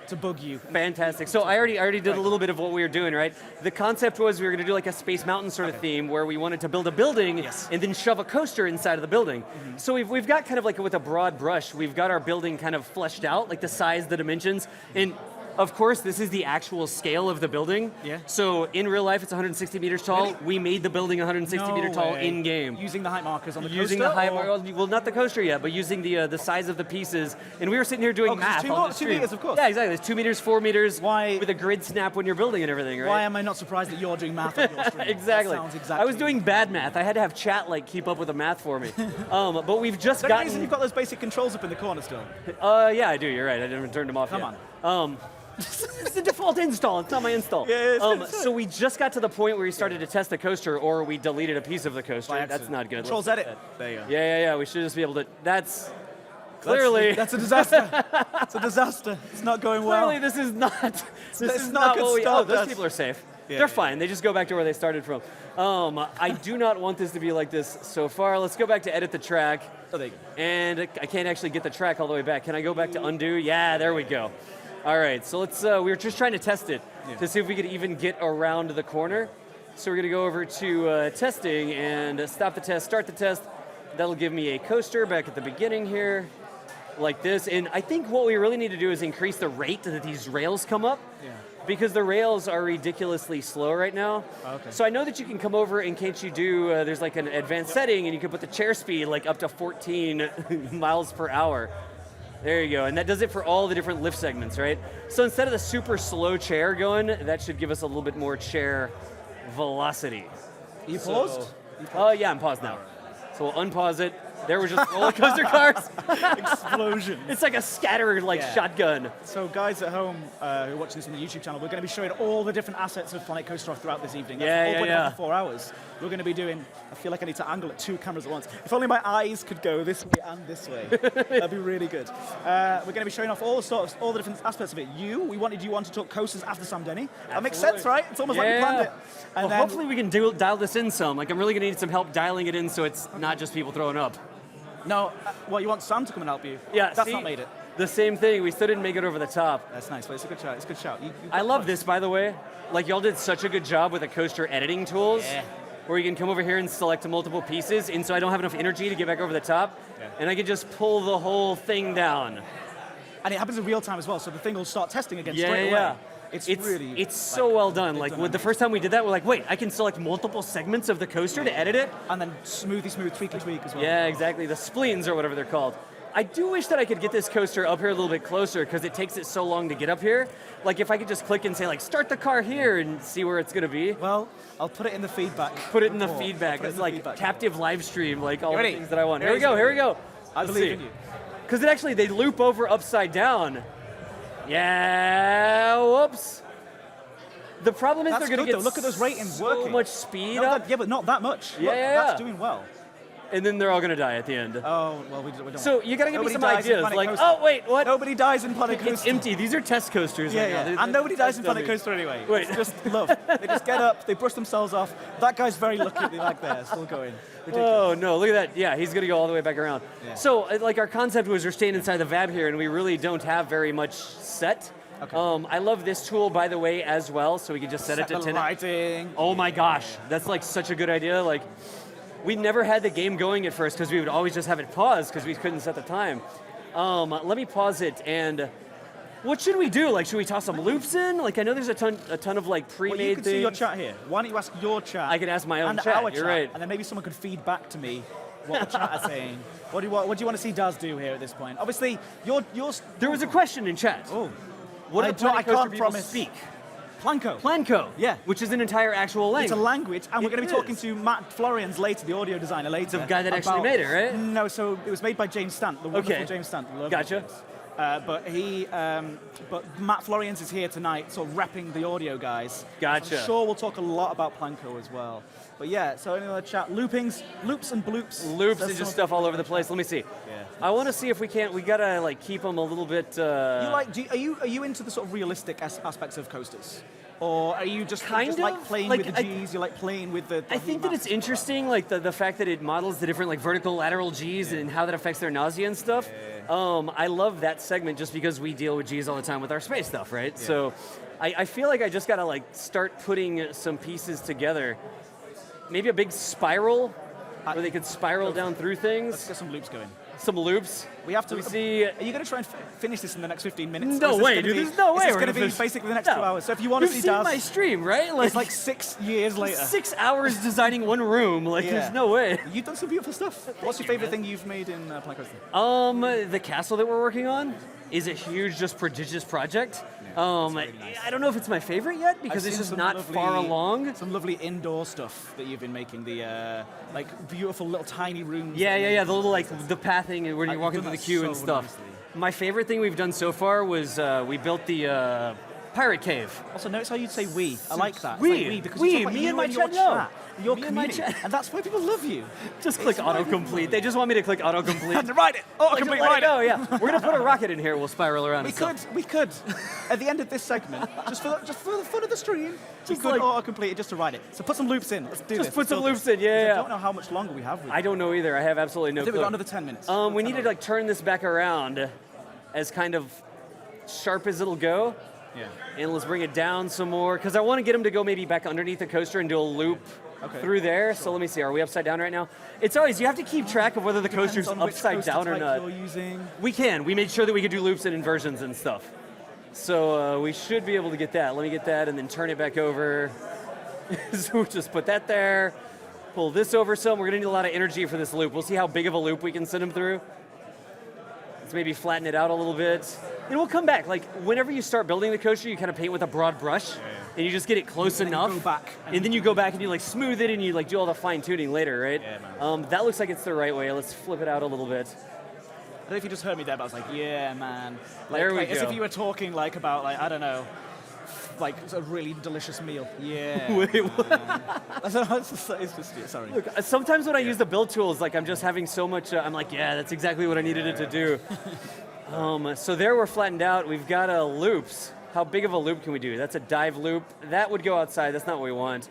to bug you. Fantastic. So I already did a little bit of what we were doing, right? The concept was we were going to do like a Space Mountain sort of theme where we wanted to build a building and then shove a coaster inside of the building. So we've got kind of like with a broad brush, we've got our building kind of fleshed out, like the size, the dimensions, and of course, this is the actual scale of the building. Yeah. So in real life, it's 160 meters tall. Really? We made the building 160 meter tall in game. Using the height markers on the Using coaster? the height markers, well, not the coaster yet, but using the size of the pieces. And we were sitting here doing math on the Two stream. meters, of course. Yeah, exactly. It's 2 meters, 4 meters, Why- with a grid snap when you're building and everything, right? Why am I not surprised that you're doing math on your stream? Exactly. That sounds exactly. I was doing bad math. I had to have chat like keep up with the math for me. But we've just Is there any gotten. reason you've got those basic controls up in the corner still? Yeah, I do. You're right. I didn't turn them off Come yet. on. It's the default install. It's not my install. Yeah, it's so we just got to the point where we started to test the coaster, or we deleted a piece of the coaster. By That's accident. not good. Controls Let's edit. There you go. Yeah. We should just be able to. That's clearly. That's a disaster. It's a disaster. It's not going well. Clearly, this is not. This It's is not not good what we. stuff, Oh, those that's- people are safe. Yeah, They're yeah. fine. They just go back to where they started from. I do not want this to be like this so far. Let's go back to edit the track. Oh, there you go. And I can't actually get the track all the way back. Can I go back to undo? Yeah, there we go. All right, so let's. We were just trying to test it to see if we could even get around the corner. So we're gonna go over to testing and stop the test, start the test. That'll give me a coaster back at the beginning here, like this. And I think what we really need to do is increase the rate that these rails come up. Yeah. Because the rails are ridiculously slow right now. Oh, okay. So I know that you can come over and can't you do, there's like an advanced setting and you can put the chair speed like up to 14 miles per hour. There you go, and that does it for all the different lift segments, right? So instead of the super slow chair going, that should give us a little bit more chair velocity. You paused? Oh yeah, I'm paused now. So we'll unpause it. There were just roller coaster cars. Explosion. It's like a scatter like shotgun. So guys at home who are watching this on the YouTube channel, we're going to be showing all the different assets of Planet Coaster throughout this evening. That's the whole point of the 4 hours. We're going to be doing, I feel like I need to angle at 2 cameras at once. If only my eyes could go this way and this way. That'd be really good. We're going to be showing off all the different aspects of it. We wanted you on to talk coasters after Sam Denny. That makes sense, right? It's almost like we planned it. And Well, hopefully we can dial this in some. Like I'm really going to need some help dialing it in so it's not just people throwing up. No, well, you want Sam to come and help you? Yeah, That's see, not made it. The same thing. We still didn't make it over the top. That's nice, but it's a good shout. It's a good shout. I love this, by the way. Like y'all did such a good job with the coaster editing tools. Yeah. Where you can come over here and select multiple pieces, and so I don't have enough energy to get back over the top, and I can just pull the whole thing down. And it happens in real time as well, so the thing will start testing again Yeah, straight yeah. away. It's so well done. they've Like done with the first time we did that, we're like, wait, I can select multiple segments of the coaster to edit it? And then smooth, tweaky tweak as well. Yeah, exactly. The spleens or whatever they're called. I do wish that I could get this coaster up here a little bit closer because it takes it so long to get up here. Like if I could just click and say like, start the car here and see where it's gonna be. Well, I'll put it in the feedback. Put it in the report. feedback. I'll put it It's in the like feedback. captive live stream, like all the ready? things that I want. Here Here we go. I Let's believe see. in you. Because it actually, they loop over upside down. Yeah, whoops. The problem is That's they're going good to though. get Look at those ratings so working. much speed Not up, that- yeah, but not that much. Yeah, Look, yeah, That's yeah. doing well. and then they're all going to die at the end. Oh, well, we don't. So you got to give me Nobody some dies in ideas. Planet Like, Coaster. oh, wait, what? Nobody dies in Planet It's Coaster. empty. These are test coasters Yeah, right yeah. now. They're And nobody dies in test Planet dummies. Coaster anyway. Wait. It's just love. They just get up, they brush themselves off. That guy's very lucky they like there, still going. Ridiculous. Oh no, look at that. Yeah, he's gonna go all the way back around. Yeah. So like our concept was we're staying inside the VAB here and we really don't have very much set. Okay. I love this tool by the way as well, so we can just set it to the 10. lighting. Oh my gosh, that's like such a good idea. Like we never had the game going at first because we would always just have it paused because we couldn't set the time. Let me pause it and what should we do? Like, should we toss some loops in? Like, I know there's a ton of like pre-made Well, you can things. see your chat here. Why don't you ask your chat? I can ask my own and chat, our you're chat, right. And then maybe someone could feed back to me what the chat are saying. What do you want to see Daz do here at this point? Obviously, you're. There was a question in chat. Oh, What I do don't- I Planet Coaster can't people promise. speak? Planko. Planko. Yeah. Which is an entire actual language. It's a language, and we're It going to be talking is. to Matt Florians later, the audio designer later. the guy that actually about- made it, right? No, so it was made by James Stant, the wonderful Okay. James Stant. the lovely Gotcha. James. But Matt Florians is here tonight, sort of repping the audio guys. Gotcha. I'm sure we'll talk a lot about Planko as well. But yeah, so in the chat, loops and bloops. Loops There's and just some- stuff all over the place. Let me see. Yeah. I want to see if we can't. We gotta like keep them a little bit. Are you into the sort of realistic aspects of coasters? Or are you just like playing with the Gs, you like playing with the I think that it's interesting, like the fact that it models the different like vertical, lateral Gs and how that affects their nausea and stuff. I love that segment just because we deal with Gs all the time with our space stuff, right? Yeah. So I feel like I just gotta like start putting some pieces together. Maybe a big spiral where they could spiral down through things. Let's get some loops going. Some loops. We have to see. Are you going to try and finish this in the next 15 minutes? No way, dude. There's no way. It's going to be basically the next 2 hours. So if you want to see You've seen my stream, right? Like, it's like 6 years later. 6 hours designing one room. Like, there's no way. You've done some beautiful stuff. What's your favorite thing you've made in Planet Coaster? The castle that we're working on is a huge, just prodigious project. Really nice. I don't know if it's my favorite yet because it's just not far along. Some lovely indoor stuff that you've been making. The like beautiful little tiny rooms. Yeah. The little like the pathing and when you're walking through the queue and stuff. Nicely. My favorite thing we've done so far was we built the pirate cave. Also, notice how you'd say we. I like that. We, because me and my chat. Your community, and that's why people love you. Just click autocomplete. They just want me to click autocomplete. Write it. Autocomplete. Write it. Oh yeah. We're gonna put a rocket in here. We'll spiral around. We could. At the end of this segment, just for the fun of the stream, we could like, autocomplete it just to write it. So put some loops in. Let's do this. Just put some loops in. Yeah. I don't know how much longer we have. I don't know either. I have absolutely no clue. We've got another 10 minutes. We need to like turn this back around, as kind of sharp as it'll go. Yeah. And let's bring it down some more because I want to get him to go maybe back underneath the coaster and do a loop. Through there, so let me see. Are we upside down right now? It's always you have to keep track of whether the coaster's upside down or not. We can. We made sure that we could do loops and inversions and stuff. So we should be able to get that. Let me get that and then turn it back over. So we'll just put that there. Pull this over some. We're gonna need a lot of energy for this loop. We'll see how big of a loop we can send him through. Let's maybe flatten it out a little bit. And we'll come back. Like whenever you start building the coaster, you kind of paint with a broad brush. And you just get it close enough, and then you go back and you like smooth it and you like do all the fine tuning later, right? Yeah, man. That looks like it's the right way. Let's flip it out a little bit. I don't know if you just heard me there, but I was like, yeah, man. Like, there we go. As if you were talking like about like I don't know, like a really delicious meal. Yeah. Wait, what? It's just sorry. Look, sometimes when I use the build tools, like I'm just having so much. I'm like, yeah, that's exactly what I needed it to do. So there we're flattened out. We've got loops. How big of a loop can we do? That's a dive loop. That would go outside. That's not what we want.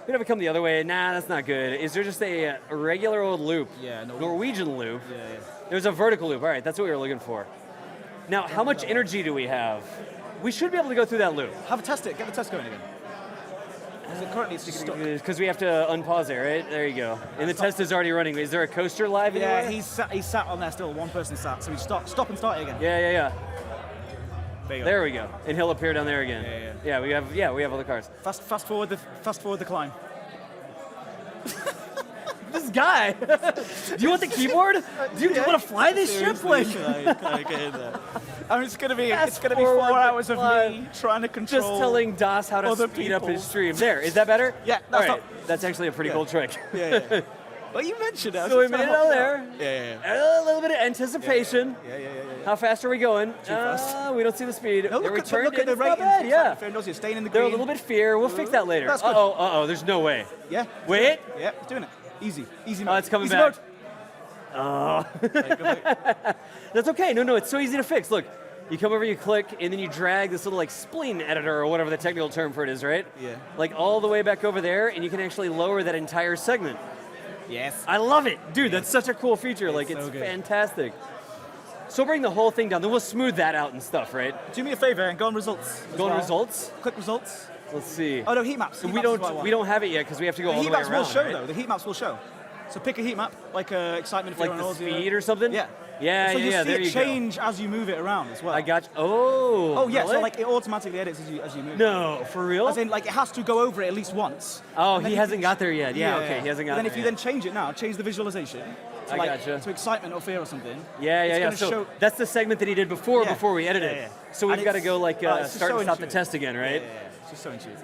We'd have it come the other way. Nah, that's not good. Is there just a regular old loop? Yeah, Norwegian loop. Yeah. There's a vertical loop. All right, that's what we were looking for. Now, how much energy do we have? We should be able to go through that loop. Have a test it. Get the test going again. Currently it's stuck. Because we have to unpause it, right? There you go. And the test is already running. Is there a coaster live anywhere? Yeah, he's sat on there still. One person sat. So we stop and start it again. Yeah. There we go. And he'll appear down there again. Yeah. We have other cars. Fast forward the climb. This guy. Do you want the keyboard? Do you want to fly this ship? Like, I mean, it's gonna be 4 hours of me trying to control. Just telling Das how to speed up his stream. There, is that better? Yeah. All right. That's actually a pretty cool trick. Yeah. Well, you mentioned it. So we made it out there. Yeah. A little bit of anticipation. Yeah. How fast are we going? Too fast. We don't see the speed. No, look at the ratings. Bad, yeah. You're staying in the green. They're a little bit fear. We'll fix that later. That's good. Uh-oh. There's no way. Yeah. Wait. Yeah, it's doing it. Easy mode. Oh, it's coming easy back. Mode. That's okay. No, it's so easy to fix. Look, you come over, you click, and then you drag this little like spleen editor or whatever the technical term for it is, right? Yeah. Like all the way back over there, and you can actually lower that entire segment. Yes. I love it. Dude, that's such a cool feature. It's fantastic. So bring the whole thing down, then we'll smooth that out and stuff, right? Do me a favor and go on results. Results? Click results. Let's see. Oh no, heat maps. We don't have it yet because we have to go all the way around. The heat maps will show right? though. The heat maps will show. So pick a heat map, like excitement, fear, like and the nausea. speed or something. Yeah. Yeah. So you see there it you change as you move it around as well. I got you. Oh. Yeah. Really? So like it automatically edits as you move. No, for real? As in, like it has to go over it at least once. Oh, he hasn't got there yet. Yeah. Okay, he hasn't got. Then if you then change it now, change the visualization. To I gotcha. To excitement or fear or something. Yeah. So that's the segment that he did before we edited it. So we've got to go like start and stop the test again, right? Yeah. It's just so intuitive.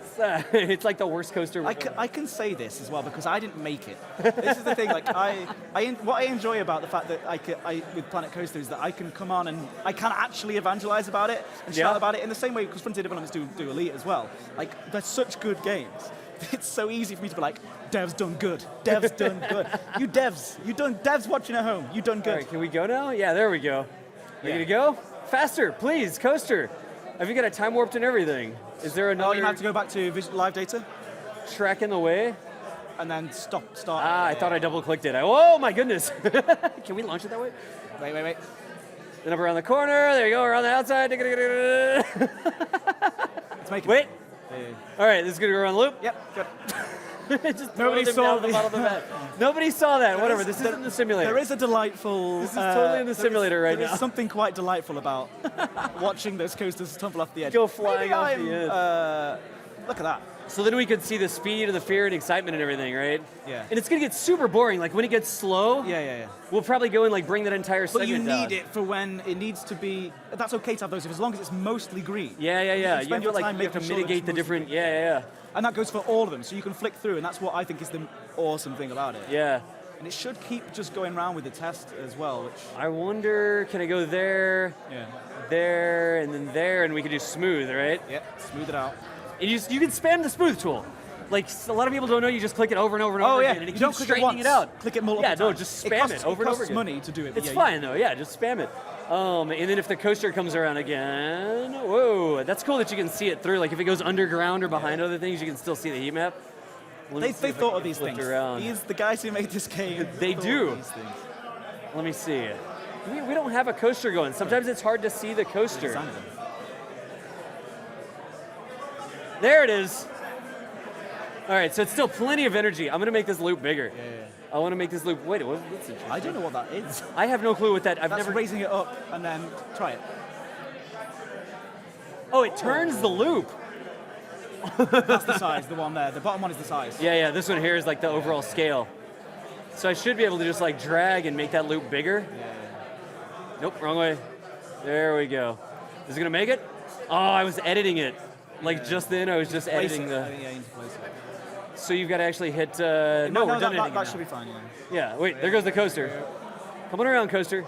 It's like the worst coaster. I can say this as well because I didn't make it. This is the thing. Like what I enjoy about the fact that I with Planet Coaster is that I can come on and I can actually evangelize about it and shout about it in the same way because Frontier Developments do Elite as well. Like they're such good games. It's so easy for me to be like, devs done good. Devs done good. You devs watching at home. You done good. All right, can we go now? Yeah, there we go. Are you gonna go? Faster, please, coaster. Have you got it time warped and everything? Is there Oh, another you have to go back to live data track in the way? and then start. Ah, I thought I double-clicked it. Oh, my goodness. Can we launch it that way? Wait. Then up around the corner. There you go, around the outside. Let's make it. Wait. All right, this is going to go around the loop. Yep, good. Just Nobody throw them saw down the the- bottom of the map. Nobody saw that. Whatever, this isn't the simulator. There is a delightful... This is totally in the simulator right There now. is something quite delightful about watching those coasters tumble off the edge. Go flying Maybe off I'm, the edge. Look at that. So then we could see the speed and the fear and excitement and everything, right? Yeah. And it's going to get super boring. Like when it gets slow, Yeah. we'll probably go and like bring that entire But segment you down. need it for when it needs to be... That's okay to have those, as long as it's mostly green. Yeah. You You can have spend to your like time you have to making sure mitigate the it's different. mostly Yeah. And that goes for all of them, so you can flick through, and that's what I think is the awesome thing about it. Yeah. And it should keep just going around with the test as well, which... I wonder, can I go there, Yeah. there, and then there, and we can do smooth, right? Yep, smooth it out. And you can spam the smooth tool. Like a lot of people don't know, you just click it over and over and over again, and it you don't keeps click it straightening once. it out. Click it multiple Yeah, no, times. just spam it over and over costs again. money to do it. But It's yeah, fine though, yeah, just spam it. And then if the coaster comes around again, whoa, that's cool that you can see it through. Like if it goes underground or behind other things, you can still see the heat map. Let me They see if I thought can of these flip things. around. The guys who made this game. They thought do. of these things. Let me see. We don't have a coaster going. Sometimes it's hard to see the coaster. Designed them. There it is. All right, so it's still plenty of energy. I'm gonna make this loop bigger. Yeah. I want to make this loop. Wait, what's interesting? I don't know what that is. I have no clue what that. I've That's never. raising it up and then try it. Oh, it turns the loop. That's the size, the one there. The bottom one is the size. Yeah. This one here is like the overall scale. So I should be able to just like drag and make that loop bigger. Yeah. Nope, wrong way. There we go. Is it gonna make it? Oh, I was editing it. Like just then, I was just Place editing it. the. I think, yeah, you need to place it. So you've got to actually hit. No, we're done editing that it should now. be fine. Yeah. Yeah. Wait, there goes the coaster. Come on around, coaster.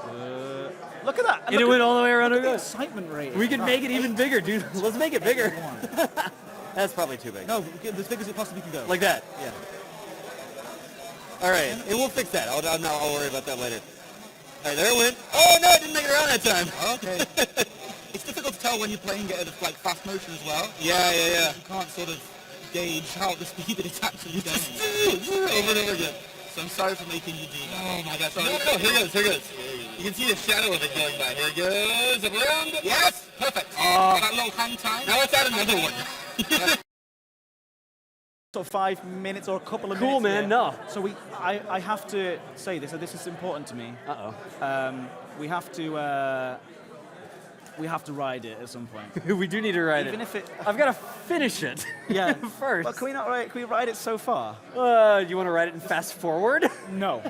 Look at that. And it went all the way around. Look at the excitement rate. We can make it even bigger, dude. Let's make it bigger. That's probably too big. No, as big as it possibly can go. Like that. Yeah. All right, and we'll fix that. I'll worry about that later. All right, there it went. Oh no, I didn't make it around that time. Okay. It's difficult to tell when you're playing it at like fast motion as well. Yeah. You can't sort of gauge how the speed that it's actually going. Over and over again. So I'm sorry for making you do that. Oh my gosh. No, here it goes. You can see the shadow of it going by. Here it goes, around. Yes, perfect. That little hang time. Now let's add another one. So 5 minutes or a couple of Cool, minutes. man, here. no. So I have to say this. So this is important to me. We have to ride it at some point. We do need to ride Even it. if it. I've got to finish it. Yeah. First. Well, can we not ride? Can we ride it so far? Do you want to ride it in fast forward? No.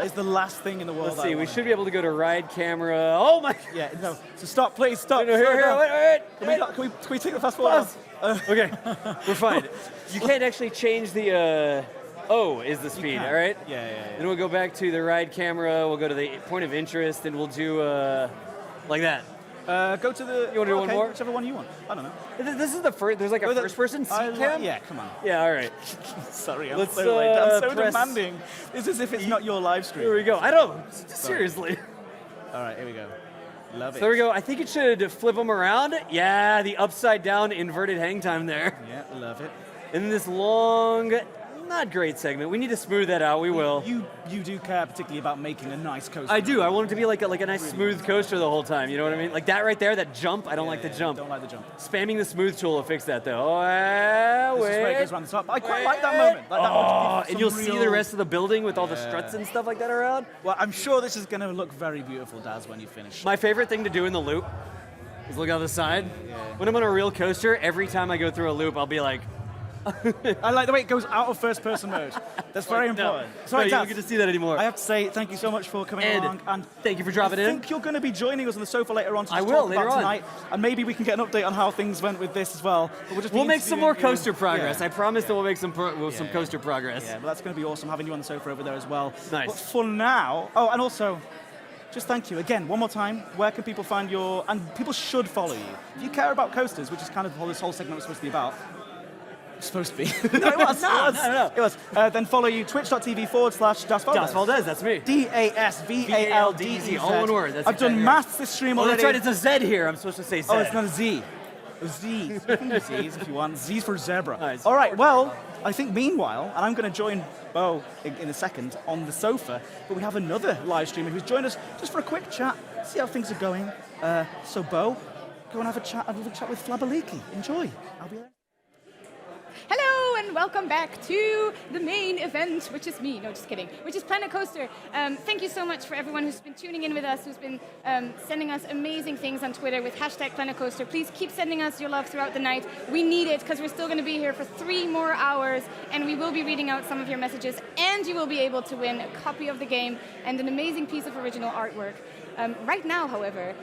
It's the last thing in the world. Let's I see. We want. should be able to go to ride camera. Oh my. Yeah. No. So stop, please. Stop. No, here. Slow down. Wait. Can we take the fast forward? Pause. Okay, we're fine. You can't actually change the. O is the speed. can. All right. Yeah. Then we'll go back to the ride camera. We'll go to the point of interest, and we'll do like that. Go to the. You wanna do one more? Whichever one you want. I don't know. This is the first. There's like a first-person seat cam. Yeah. Come on. Yeah. All right. Sorry, I'm Let's, so late. I'm so press- demanding. It's as if it's not your live stream. Here we go. I don't. Seriously. All right, here we go. Love it. So there we go. I think it should flip them around. Yeah, the upside down inverted hang time there. Yeah, love it. And then this long, not great segment. We need to smooth that out. We will. You do care particularly about making a nice coaster. I do. I want it to be like a nice smooth coaster the whole time. You know what I mean? Like that right there, that jump. I don't like the jump. Don't like the jump. Spamming the smooth tool will fix that though. Oh, This is where it goes around the top. I quite like that moment. Like, that would give and you'll some see real- the rest of the building with all the struts and stuff like that around. Well, I'm sure this is going to look very beautiful, Daz, when you finish. My favorite thing to do in the loop is look on the side. When I'm on a real coaster, every time I go through a loop, I'll be like, I like the way it goes out of first-person mode. That's very important. No, you Daz, don't get to see that anymore. I have to say thank you so much for coming Ed, along. And thank you for dropping I in. think you're going to be joining us on the sofa later on to I just will, talk later about on. tonight. And maybe we can get an update on how things went with this as well. But We'll make some more coaster progress. Yeah. I promise that we'll make some coaster progress. Yeah, but that's going to be awesome having you on the sofa over there as well. Nice. But for now, oh, and also, just thank you again, one more time. Where can people find your, and people should follow you. If you care about coasters, which is kind of what this whole segment was supposed to be about. It's supposed to be. No, it was. No. It was. Then follow you, twitch.tv/Das Valdez. Das Valdez, that's me. DASVALDEZ. all one word, that's I've done exactly right. maths this stream Oh, already. that's right, it's a Z here. I'm supposed to say Z. Oh, it's not a Z. Z. Z's if you want. Z's for zebra. Nice. All right, well, I think meanwhile, and I'm going to join Bo in a second on the sofa, but we have another live streamer who's joined us just for a quick chat, see how things are going. So Bo, go and have a chat with Flabaliki. Enjoy. I'll be there. Hello and welcome back to the main event, which is me. No, just kidding. Which is Planet Coaster. Thank you so much for everyone who's been tuning in with us, who's been sending us amazing things on Twitter with hashtag Planet Coaster. Please keep sending us your love throughout the night. We need it because we're still going to be here for 3 more hours, and we will be reading out some of your messages, and you will be able to win a copy of the game and an amazing piece of original artwork. Right now, however,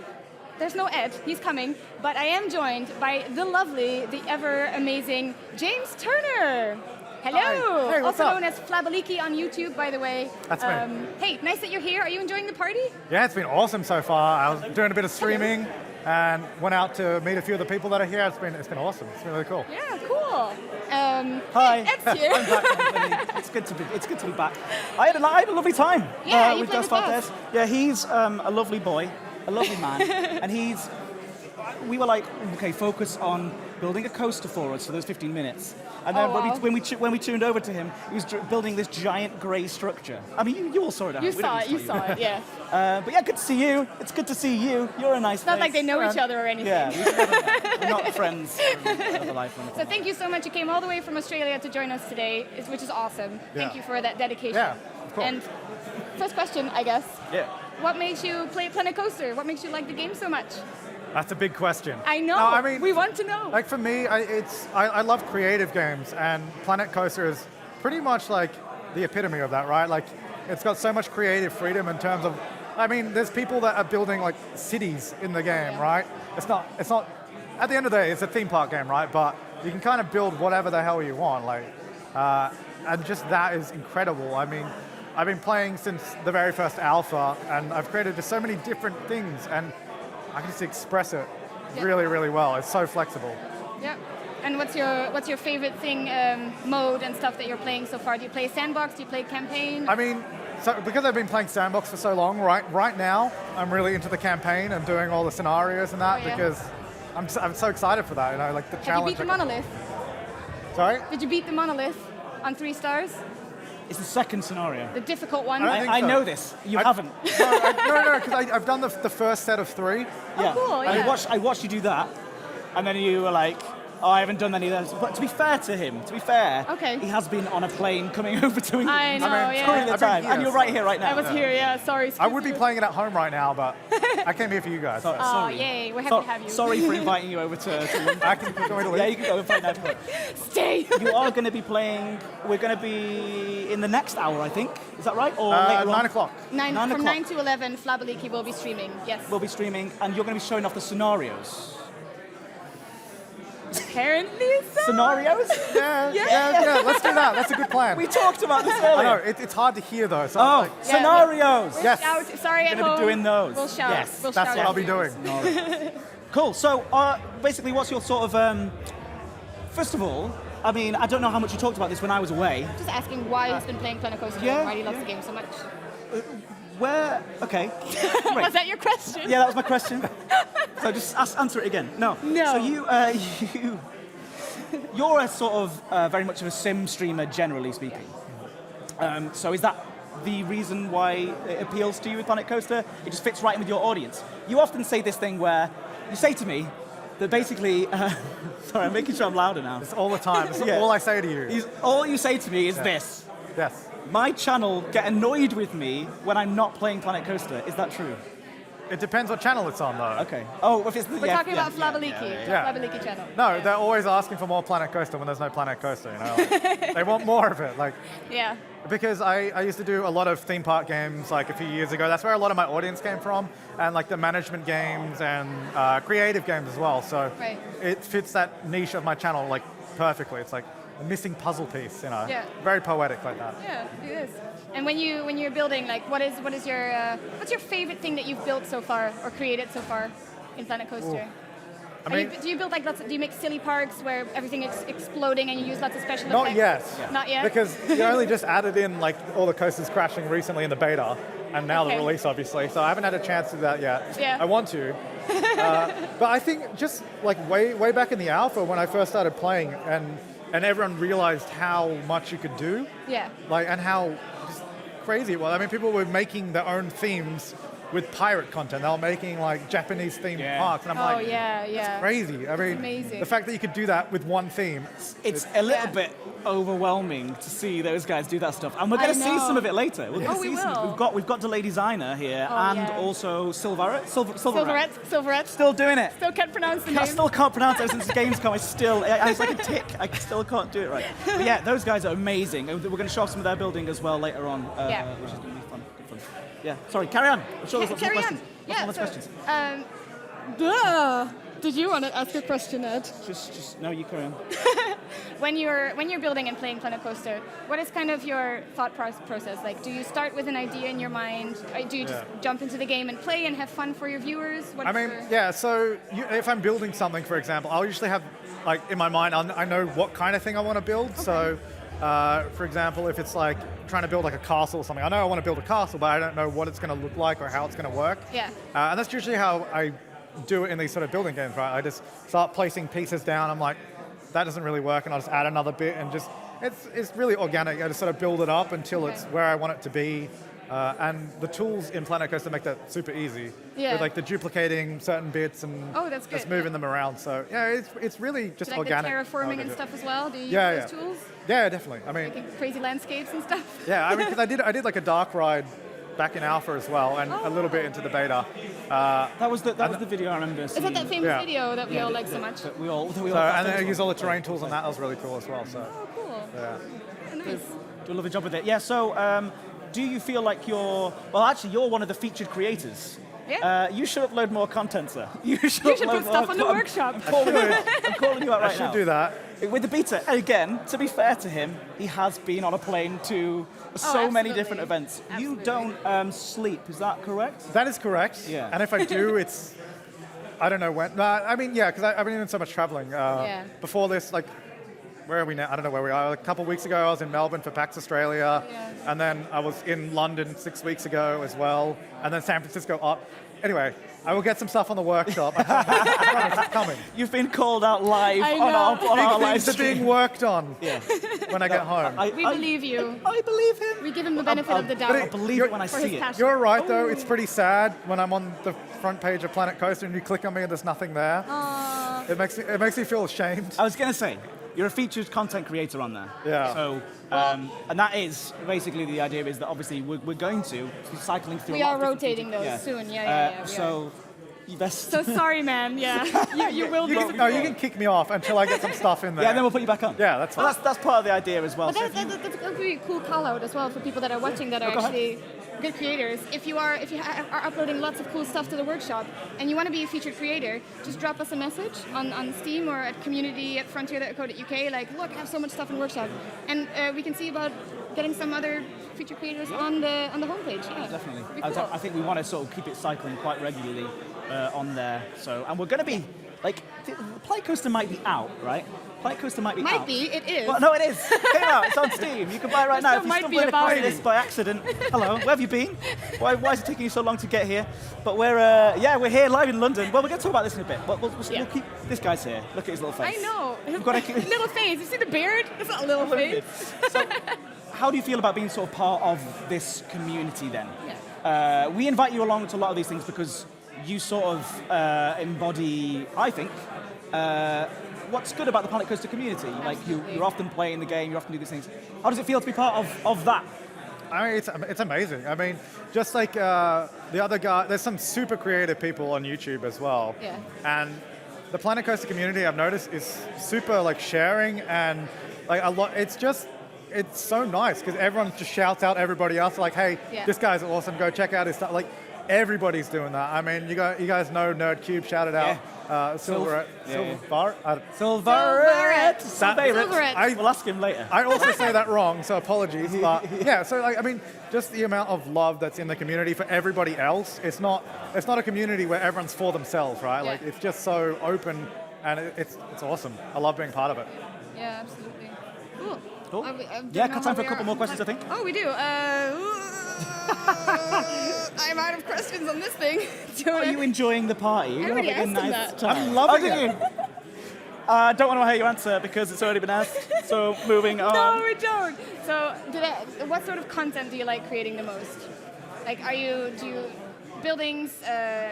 there's no Ed, he's coming, but I am joined by the lovely, the ever amazing James Turner. Hello! Hey, what's also up? known as Flabaliki on YouTube, by the way. That's me. Hey, nice that you're here. Are you enjoying the party? Yeah, it's been awesome so far. I was doing a bit of streaming and went out to meet a few of the people that are here. It's been awesome. It's been really cool. Yeah, cool. Hi. Ed's here. It's good to be back. I had a lovely time Yeah, you with played Dos with Valdes. us. Yeah, he's a lovely boy, a lovely man, and we were like, okay, focus on building a coaster for us for those 15 minutes. And then Oh, wow. when we tuned over to him, he was building this giant grey structure. I mean, you all saw it. You saw it, yeah. But yeah, good to see you. It's good to see you. You're a nice It's not like they know each and- other or anything. Yeah, we're not friends for another life or anything. So thank you so much. You came all the way from Australia to join us today, which is awesome. Thank Yeah. you for that dedication. Yeah, of course. And first question, I guess. Yeah. What makes you play Planet Coaster? What makes you like the game so much? That's a big question. I know. No, I mean, we want to know. like for me, I love creative games, and Planet Coaster is pretty much like the epitome of that, right? Like, it's got so much creative freedom in terms of, I mean, there's people that are building like cities in the game, Yeah. right? It's not. At the end of the day, it's a theme park game, right? But you can kind of build whatever the hell you want, like, and just that is incredible. I mean, I've been playing since the very first alpha, and I've created just so many different things, and I can just express it really, really well. It's so flexible. Yeah. And what's your favorite thing, mode and stuff that you're playing so far? Do you play sandbox? Do you play campaign? I mean, so because I've been playing sandbox for so long, right now I'm really into the campaign and doing all the scenarios and that, Oh, yeah. because I'm so excited for that. You know, like the Have you challenge. beat the monolith? Sorry. Did you beat the monolith on 3 stars? It's the second scenario. The difficult one? I don't think I so. know this. You haven't. No, because I've done the first set of 3. Yeah. cool, And yeah. I watched you do that, and then you were like, oh, I haven't done any of those. But to be fair to him, Okay. he has been on a plane coming over to England. I know, yeah. During the I've been time, here, and you're right here, right now. I was here, yeah. Sorry. I would be playing it at home right now, but I came here for you guys. Sorry. Oh, yay. We're happy to have you. Sorry for inviting you over to London. I can go to Yeah, you can go and find out. Stay. You are going to be playing. We're going to be in the next hour, I think. Is that right? Or later on? 9 o'clock. From o'clock. 9 to 11, Flabaliki will be streaming. Yes. We'll be streaming, and you're going to be showing off the scenarios. Apparently so. Scenarios? Yeah. Let's do that. That's a good plan. We talked about this I know earlier. it's hard to hear though. So Oh, like, Yeah, scenarios. We'll Yes. shout. Sorry, at We're gonna be home. doing those. We'll shout. Yes, We'll that's shout what I'll be afterwards. doing. Cool. So, basically, what's your sort of? First of all, I mean, I don't know how much you talked about this when I was away. Just asking why he's been playing Planet Coaster yeah, and why he loves yeah. the game so much. Where? Okay. Was that your question? Yeah, that was my question. So just answer it again. No. No. So you're a sort of very much of a sim streamer, generally speaking. So is that the reason why it appeals to you with Planet Coaster? It just fits right in with your audience. You often say this thing where you say to me that basically, sorry, I'm making sure I'm louder now. It's all the time. It's Yeah. all I say to you. All you say to me is this. Yes. My channel get annoyed with me when I'm not playing Planet Coaster. Is that true? It depends what channel it's on though. Okay. Oh, if it's the, We're talking about Flabaliki, yeah. Flabaliki channel. No, they're always asking for more Planet Coaster when there's no Planet Coaster, you know? Like, they want more of it, like, Yeah. because I used to do a lot of theme park games like a few years ago. That's where a lot of my audience came from, and like the management games and creative games as well. So Right. it fits that niche of my channel like perfectly. It's like a missing puzzle piece, you know? Yeah. Very poetic like that. Yeah, it is. And when you're building, like, what's your favorite thing that you've built so far or created so far in Planet Coaster? Do you build like lots? Do you make silly parks where everything is exploding and you use lots of special Not effects? yet. Not yet. Because you only just added in like all the coasters crashing recently in the beta, and now Okay. the release, obviously. So I haven't had a chance to do that yet. Yeah. I want to. But I think just like way back in the alpha when I first started playing, and everyone realized how much you could do, Yeah. like, and how just crazy it was. I mean, people were making their own themes with pirate content. They were making like Japanese themed parks, and I'm Oh like, yeah. crazy. I mean, amazing. the fact that you could do that with one theme. It's a little bit overwhelming to see those guys do that stuff, and we're going to see some of it later. We're gonna Oh, we see some. will. We've got Delay Designer here, Oh, and yeah. also Silverette. Silverette. Still doing it. Still can't pronounce the I name. still can't pronounce it since Gamescom. It's like a tick. I still can't do it right. But yeah, those guys are amazing. And we're going to show off some of their building as well later on, Yeah. which is going to be fun. Good fun. Yeah. Sorry, carry on. I'm sure there's lots more Carry on. questions. Lots more questions. Duh. Did you want to ask a question, Ed? Just no, you carry on. When you're building and playing Planet Coaster, what is kind of your thought process? Like, do you start with an idea in your mind? Or do you just jump into the game and play and have fun for your viewers? So if I'm building something, for example, I'll usually have, like, in my mind, I know what kind of thing I want to build. Okay. So, for example, if it's like trying to build like a castle or something, I know I want to build a castle, but I don't know what it's going to look like or how it's going to work. Yeah. And that's usually how I do it in these sort of building games, right? I just start placing pieces down. I'm like, that doesn't really work, and I'll just add another bit, and just it's really organic. I just sort of build it up until it's where I want it to be. And the tools in Planet Coaster make that super easy. Yeah. With like the duplicating certain bits and that's just good. moving them around. So yeah, it's really just like organic. the terraforming and stuff as well. Do you use those tools? Yeah, definitely. I mean, Making crazy landscapes and stuff. yeah, I mean, because I did like a dark ride back in alpha as well, and a little bit into the beta. That was the video I remember seeing. Is that famous video that we all like so much? We all And then I use all the terrain tools, and that was really cool as well. So. Oh, cool. Yeah. Oh, nice. Do a lovely job with it. Yeah. So, do you feel like you're one of the featured creators? Yeah. You should upload more content, sir. You should put upload stuff more on the workshop. I'm calling you out right now. I should do that. With the beta, and again, to be fair to him, he has been on a plane to so many different events. Absolutely. You don't sleep, is that correct? That is correct. Yeah. And if I do, it's, I don't know when. No, I mean, yeah, because I've been doing so much traveling. Before this, like, where are we now? I don't know where we are. A couple of weeks ago, I was in Melbourne for PAX Australia. Yeah. And then I was in London 6 weeks ago as well. And then San Francisco up. Anyway, I will get some stuff on the workshop. I promise it's coming. You've been called out live I on our know. live Things are stream. being worked on when I get home. We believe you. I believe him. We give him the benefit of the doubt. I believe it when I for see his it. passion. You're right, though. It's pretty sad when I'm on the front page of Planet Coaster and you click on me and there's nothing there. Aww. It makes me feel ashamed. I was going to say, you're a featured content creator on there. Yeah. So, and that is basically the idea is that obviously we're going to be cycling through. We a lot are of different rotating features. those soon. Yeah. we So, you best. are. So sorry, man. Yeah. You will be. You can kick me off until I get some stuff in there. yeah, then we'll put you back on. Yeah, that's Well, fine. that's part of the idea as well. But So that's a really cool call out as well for people that are watching that are go ahead. actually good creators. If you are uploading lots of cool stuff to the workshop and you want to be a featured creator, just drop us a message on Steam or at community@frontier.co.uk. Like, look, I have so much stuff in workshop, and we can see about getting some other featured creators on the homepage. Yeah, Definitely. It'd be cool. I think we want to sort of keep it cycling quite regularly on there. So, and we're going to be like, the Planet Coaster might be out, right? Planet Coaster might be out. Might be. It is. Well, no, it is. It came out. It's on Steam. You can buy it right now. There If you might stumble be across about this it. by accident, hello, where have you been? Why is it taking you so long to get here? But we're here live in London. Well, we're going to talk about this in a bit. But we'll keep this guy's here. Look at his little face. I know. We've got to Little face. You see the beard? It's not a little face. So, how do you feel about being sort of part of this community then? Yeah. We invite you along to a lot of these things because you sort of embody, I think, what's good about the Planet Coaster community. Like you're often playing the game, you often do these things. How does it feel to be part of that? I mean, it's amazing. I mean, just like the other guy, there's some super creative people on YouTube as well. Yeah. And the Planet Coaster community, I've noticed, is super like sharing and like a lot. It's so nice because everyone just shouts out everybody else like, hey, Yeah. this guy's awesome. Go check out his stuff. Like everybody's doing that. I mean, you guys know NerdCube, shout it out. Silverette. Silverette. We'll ask him later. I also say that wrong, so apologies. But yeah, so like, I mean, just the amount of love that's in the community for everybody else. It's not a community where everyone's for themselves, right? Yeah. Like, it's just so open, and it's awesome. I love being part of it. Yeah, absolutely. Cool. Cool. Got Got time for a couple more questions, I think. Oh, we do. I'm out of questions on this thing. Are you enjoying the party? I already asked him that. I'm loving it. I don't want to hear your answer because it's already been asked. So moving on. No, we don't. So, what sort of content do you like creating the most? Like, do you buildings?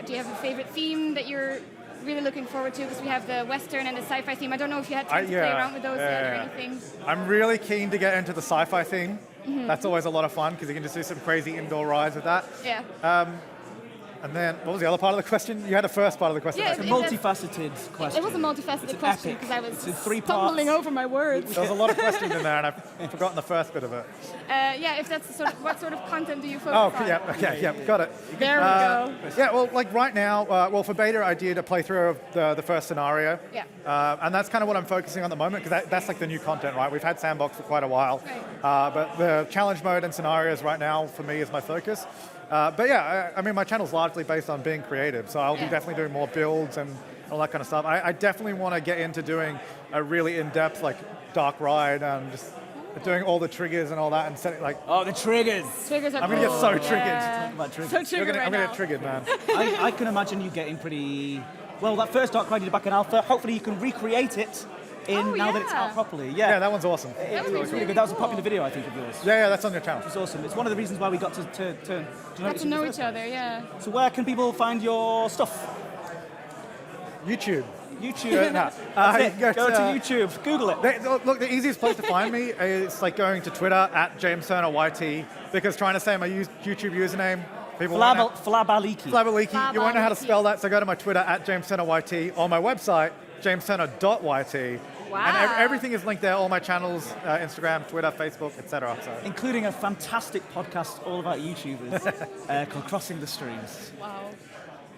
Do you have a favorite theme that you're really looking forward to? Because we have the Western and the sci-fi theme. I don't know if you had time to play around with those yet or anything. I'm really keen to get into the sci-fi theme. That's always a lot of fun because you can just do some crazy indoor rides with that. Yeah. And then, what was the other part of the question? You had the first part of the question. Yeah, It's a multifaceted question. It was a multifaceted question because I was stumbling over my words. There was a lot of questions in there, and I've forgotten the first bit of it. Yeah, if that's what sort of content do you focus on? Yeah, got it. There we go. Yeah, well, like right now, for beta, I did a playthrough of the first scenario. Yeah. And that's kind of what I'm focusing on at the moment, because that's like the new content, right? We've had Sandbox for quite a while. Right. But the challenge mode and scenarios right now, for me, is my focus. But yeah, I mean, my channel's largely based on being creative, so I'll be definitely doing more builds and all that kind of stuff. I definitely want to get into doing a really in-depth, like, dark ride and just doing all the triggers and all that and setting, like... Oh, the triggers! Triggers are I'm going to get so triggered. Yeah. Talk about triggers. So triggered I'm right going to now. get triggered, man. I can imagine you getting pretty... Well, that first dark ride you did back in alpha, hopefully you can recreate it now that it's out properly. Yeah, that one's awesome. It's really good. That was a popular video, I think, of yours. Yeah, that's on your channel. It's awesome. It's one of the reasons why we got to Got to know each other, yeah. So where can people find your stuff? YouTube. YouTube. Go to YouTube. Google it. Look, the easiest place to find me is like going to Twitter at JamesTurnerYT, because trying to say my YouTube username, people Flabaliki. You won't know how to spell that, so go to my Twitter at JamesTurnerYT, or my website, JamesTurner.yt. Wow. And everything is linked there, all my channels, Instagram, Twitter, Facebook, etc. So. Including a fantastic podcast all about YouTubers called Crossing the Streams. Wow.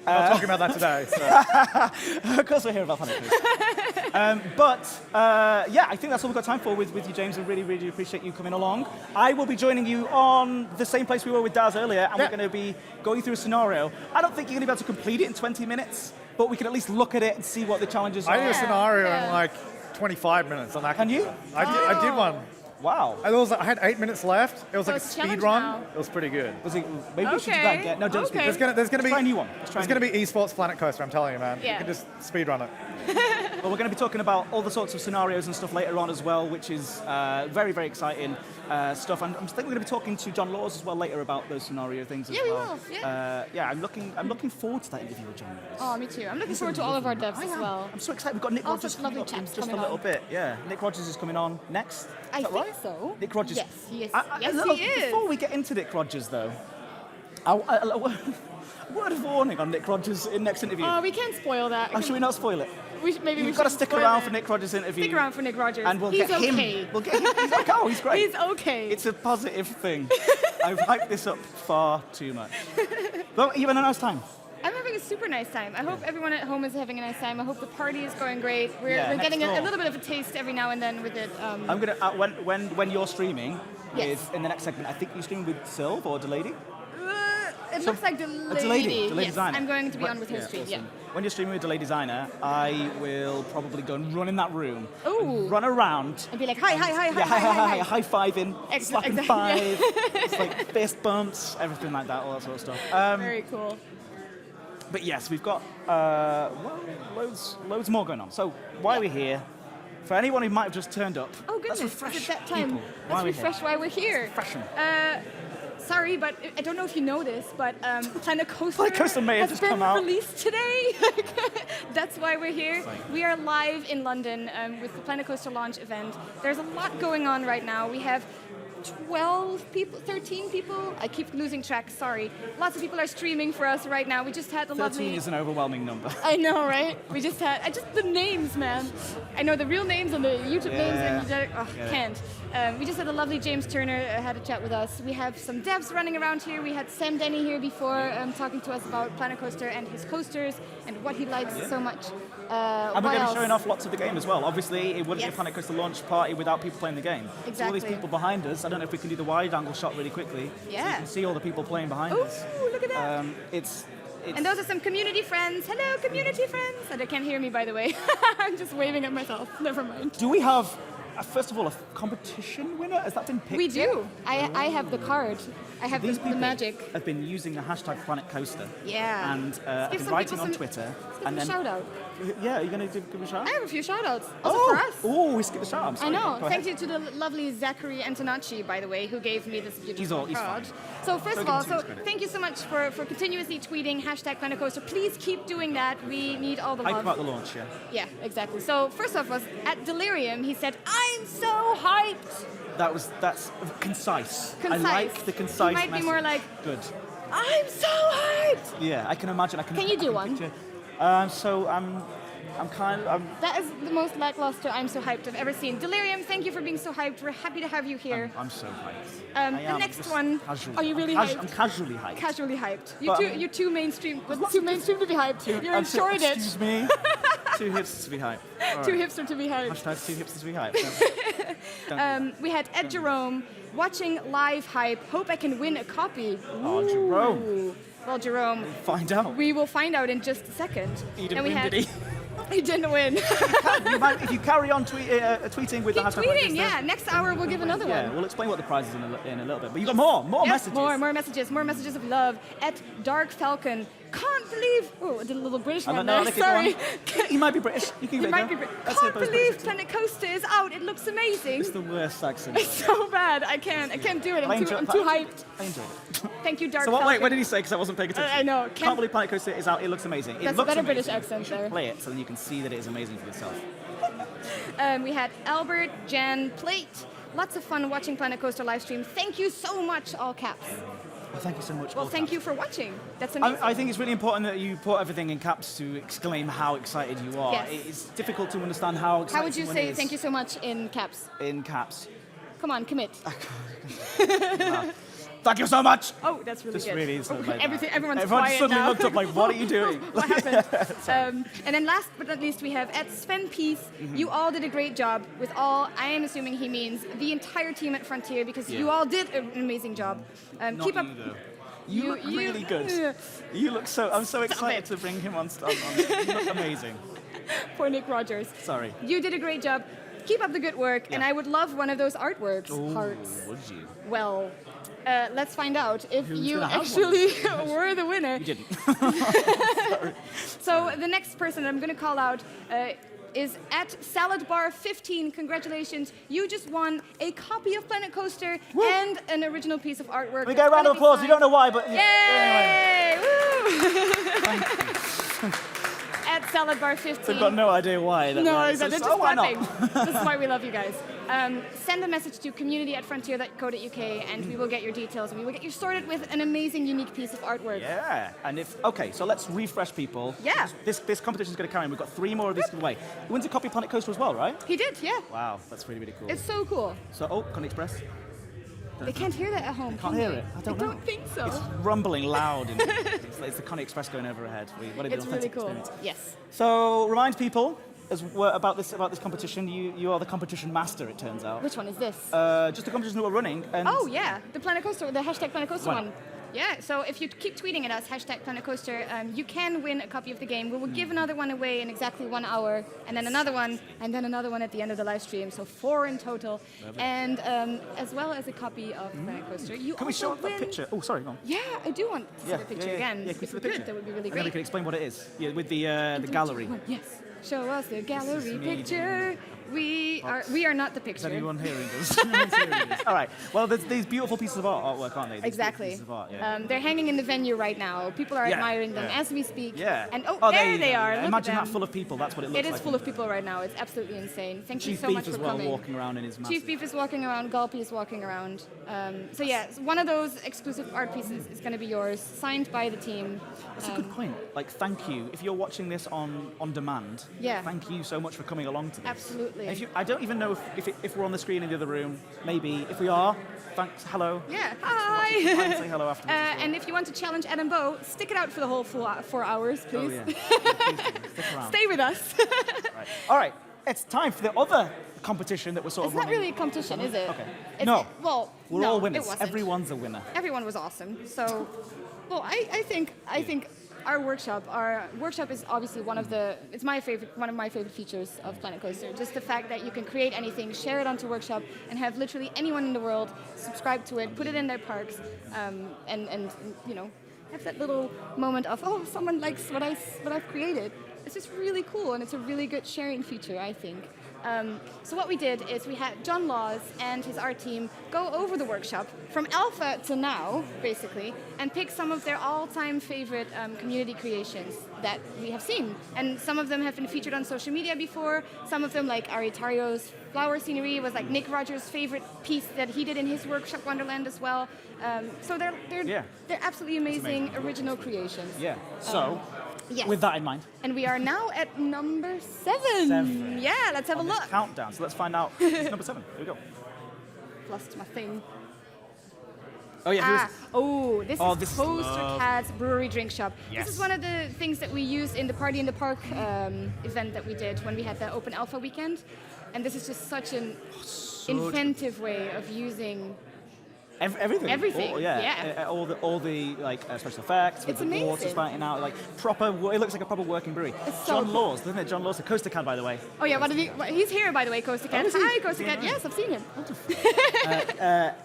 I'm not talking about that today. So. Of course we're here about Planet Coaster. I think that's all we've got time for with you, James. I really, really appreciate you coming along. I will be joining you on the same place we were with Daz earlier, and we're going to be going through a scenario. I don't think you're going to be able to complete it in 20 minutes, but we can at least look at it and see what the challenges are. I did a scenario in like 25 minutes on that. Can you? I did one. Wow. I had 8 minutes left. It was like a speed run. now. It was pretty good. Maybe we should do that again. No, don't speed. There's gonna be try a new one. There's gonna be esports Planet Coaster. I'm telling you, man. Yeah. You can just speed run it. Well, we're going to be talking about all the sorts of scenarios and stuff later on as well, which is very, very exciting stuff. And I think we're going to be talking to John Laws as well later about those scenario things as well. We will. Yeah. I'm looking forward to that interview with John Laws. Oh, me too. I'm looking forward to all of our devs as well. I'm so excited. We've got Nick All Rogers such lovely coming up in chaps just a coming little on. bit. Yeah, Nick Rogers is coming on next. I Is that think right? so. Nick Rogers. Yes, yes, He is. Before we get into Nick Rogers, though, word of warning on Nick Rogers in next interview. Oh, we can't spoil that. Should we not spoil it? We've got to stick around for Nick Rogers' interview. Stick around for Nick Rogers. And He's get him. okay. We'll get him. He's like, oh, he's great. He's okay. It's a positive thing. I've hyped this up far too much. Well, you had a nice time. I'm having a super nice time. I hope everyone at home is having a nice time. I hope the party is going great. We're next getting a door. little bit of a taste every now and then with it. I'm gonna when you're streaming, Yes. in the next segment, I think you stream with Sylv or Delady. It looks like Delady yes, Designer. I'm going to be on with her Yeah, stream. awesome. Yeah. When you're streaming with Delay Designer, I will probably go and run in that room, Ooh. run around, And be like, hi, high fiving, slapping exactly, five, it's like fist bumps, everything like that, all that sort of stuff. Very cool. But yes, we've got loads more going on. So why are we here? For anyone who might have just turned up, Oh goodness, let's refresh is it that time? people. Let's Why refresh why we're here. Refresh 'em. Sorry, but I don't know if you know this, but Planet Coaster, Planet Coaster may have has just been come out. released today. That's why we're here. We are live in London with the Planet Coaster launch event. There's a lot going on right now. We have 12 people, 13 people. I keep losing track, sorry. Lots of people are streaming for us right now. We just had the 13 lovely... is an overwhelming number. I know, right? We just had, the names, man. I know the real names and the YouTube names, and can't. We just had a lovely James Turner had a chat with us. We have some devs running around here. We had Sam Denny here before talking to us about Planet Coaster and his coasters and what he likes so much. And we're going to be showing off lots of the game as well. Obviously, it wouldn't be a Planet Coaster launch party without people playing the game. Exactly. So all these people behind us, I don't know if we can do the wide angle shot really quickly. Yeah. So you can see all the people playing behind us. Oh, look at that. It's And those are some community friends. Hello, community friends. And they can't hear me, by the way. I'm just waving at myself. Never mind. Do we have, first of all, a competition winner? Has that been picked? We do. I have the card. I have These the people magic. have been using the hashtag Planet Coaster. Yeah. And have give been some writing people on some- Twitter. Let's give And them a then, shout out. yeah, are you going to give a shout? I have a few shout outs. Also for us. Oh, we skipped the shout out. I'm I sorry. know. Go Thank ahead. you to the lovely Zachary Antonacci, by the way, who gave me this beautiful he's card. fine. So first Don't of all, give him too much credit. thank you so much for continuously tweeting hashtag Planet Coaster. Please keep doing that. We need all the Hype love. about the launch, yeah. Yeah, exactly. So first off was at Delirium, he said, "I'm so hyped." That's concise. Concise. I like the concise He might be message. more like, Good. "I'm so hyped." Yeah, I can imagine. Can you do one? So I'm kind of. That is the most lackluster "I'm so hyped" I've ever seen. Delirium, thank you for being so hyped. We're happy to have you here. I'm so hyped. I The am next just one, casually- are you really I'm hyped? I'm casually hyped. Casually hyped. But, You're too mainstream. Too mainstream to be hyped. You're in Shoreditch. Excuse me. Too hipsters to be hyped. All Too right. hipster to be hyped. Hashtag too hipsters to be hyped. Don't do that. We had Ed Jerome watching live hype. Hope I can win a copy. Oh, Jerome. Ooh. Well, Jerome, Find out. we will find out in just a second. He didn't And we win, had, did he? He didn't win. If you carry on tweeting with Keep the hashtag. tweeting, yeah. Next hour we'll give another Yeah, one. we'll explain what the prize is in a little bit. But you got more Yes, messages. more messages of love. At Dark Falcon, can't believe. Oh, I did a little British I one don't know, there. look at Sorry. He might be British. You can He give it a might go. be British. That's it, Can't but it's believe British. Planet Coaster is out. It looks amazing. It's the worst accent. It's so bad. I can't do it. I'm too hyped. I enjoyed it. Thank you, Dark So Falcon. what did he say? Because I wasn't paying attention. I know. Can't believe Planet Coaster is out. It looks amazing. That's it a looks better amazing. British accent You should there. play it so then you can see that it is amazing for yourself. We had Albert, Jan, Plate. Lots of fun watching Planet Coaster live stream. Thank you so much, all caps. Well, thank you so much. Well, thank you for watching. That's amazing. I think it's really important that you put everything in caps to exclaim how excited you are. Yes. It's difficult to understand how excited How would you someone say is thank you so much in caps? in caps. Come on, commit. Thank you so much. Oh, that's really Just good. really sort of like that. Everyone's Everyone quiet suddenly now. looked up like, what are you doing? What happened? And then last but not least, we have at Sven Peace. Mm-hmm. You all did a great job with all, I am assuming he means the entire team at Frontier, because you all did an amazing job. Not keep up. you, though. You look really good. You look so. I'm so excited to bring him on. You look amazing. Poor Nick Rogers. Sorry. You did a great job. Keep up the good work, and I would love one of those artworks. Hearts. Would you? Well, let's find out if Who's you gonna have actually were the winner. You didn't. So the next person I'm going to call out is at SaladBar15. Congratulations, you just won a copy of Planet Coaster and an original piece of artwork. We get a round of applause. You don't know why, but Yay! Woo! Anyway. At SaladBar15. They've got no idea why. No, exactly. They're So just why clapping. not? This is why we love you guys. Send a message to community@frontier.co.uk and we will get your details and we will get you sorted with an amazing, unique piece of artwork. Yeah, and okay, so let's refresh people. Yeah. This competition is going to carry on. We've got 3 more of these to give away. He wins a copy of Planet Coaster as well, right? He did, yeah. Wow, that's really, really cool. It's so cool. So, Coney Express. They can't hear that at home. Can't can hear they? it. I don't know. think so. It's rumbling loud. It's the Coney Express going overhead. What It's really authentic cool. experience. Yes. So, remind people about this competition. You are the competition master, it turns out. Which one is this? Just a competition that we're running. And Oh yeah, the Planet Coaster, the hashtag Planet Coaster Wow. one. Yeah, so if you keep tweeting at us, hashtag Planet Coaster, you can win a copy of the game. We will give another one away in exactly 1 hour, and then another one, and then another one at the end of the live stream. So 4 in total, and as well as a copy of Planet Coaster. You Can we also show that win- picture? Oh, sorry, go on. Yeah, I do want to see the picture again. Yeah, can we If see we the could, picture? that would be really And then we great. can explain what it is. Yeah, with the gallery. Yes. Show us the gallery me picture. We are not the Is picture. anyone hearing this? Anyone's hearing this? All right. Well, there's these beautiful pieces of artwork, aren't they? These Exactly. Pieces of art, yeah. They're hanging in the venue right now. People are Yeah, admiring them yeah. as we speak. Yeah. And there there you they go. are. Look Imagine at that them. full of people. That's what it looks It like. is full of people right now. It's absolutely insane. Thank you Chief so Beef much as for well, coming. walking around in his massive. Chief Beef is walking around. Gulpy is walking around. So yeah, one of those exclusive art pieces is going to be yours, signed by the team. That's a good point. Like, thank you. If you're watching this on demand, Yeah. Thank you so much for coming along to this. Absolutely. I don't even know if we're on the screen in the other room. Maybe. If we are, thanks. Hello. Yeah, Try and hi! say hello afterwards as well. And if you want to challenge Ed and Bo, stick it out for the whole 4 hours, please. Oh, yeah. Stick around. Stay with us. Right. All right, it's time for the other competition that we're sort It's of not running. really a competition, is it? Okay. It's, No. Well, We're no, all it winners. wasn't. Everyone's a winner. Everyone was awesome. So, well, I think our workshop is obviously one of my favorite features of Planet Coaster. Just the fact that you can create anything, share it onto Workshop, and have literally anyone in the world subscribe to it, put it in their parks, and you know, have that little moment of, oh, someone likes what I've created. It's just really cool, and it's a really good sharing feature, I think. So what we did is we had John Laws and his art team go over the workshop from alpha to now, basically, and pick some of their all-time favorite community creations that we have seen. And some of them have been featured on social media before. Some of them, like Aritario's flower scenery, was like Nick Rogers' favorite piece that he did in his workshop Wonderland as well. So they're absolutely amazing original creations. Yeah. So, yes. with that in mind, And we are now at number 7. Yeah, let's have a on this look. countdown. So let's find out who's number 7. Here we go. Lost my thing. Oh yeah. This Oh, is this is Coaster love. Cat's Brewery Drink Shop. Yes. This is one of the things that we used in the Party in the Park event that we did when we had the Open Alpha weekend. And this is just such an inventive way of using Everything. Everything, All, yeah. All the like special effects with It's the water amazing. spouting out, like proper. It looks like a proper working brewery. It's so John cool. Laws, doesn't it? John Laws, the Coaster Cat, by the way. Oh yeah, he's here by the way, Coaster Cat. is he? Hi, Coaster Yeah, Cat. right. Yes, I've seen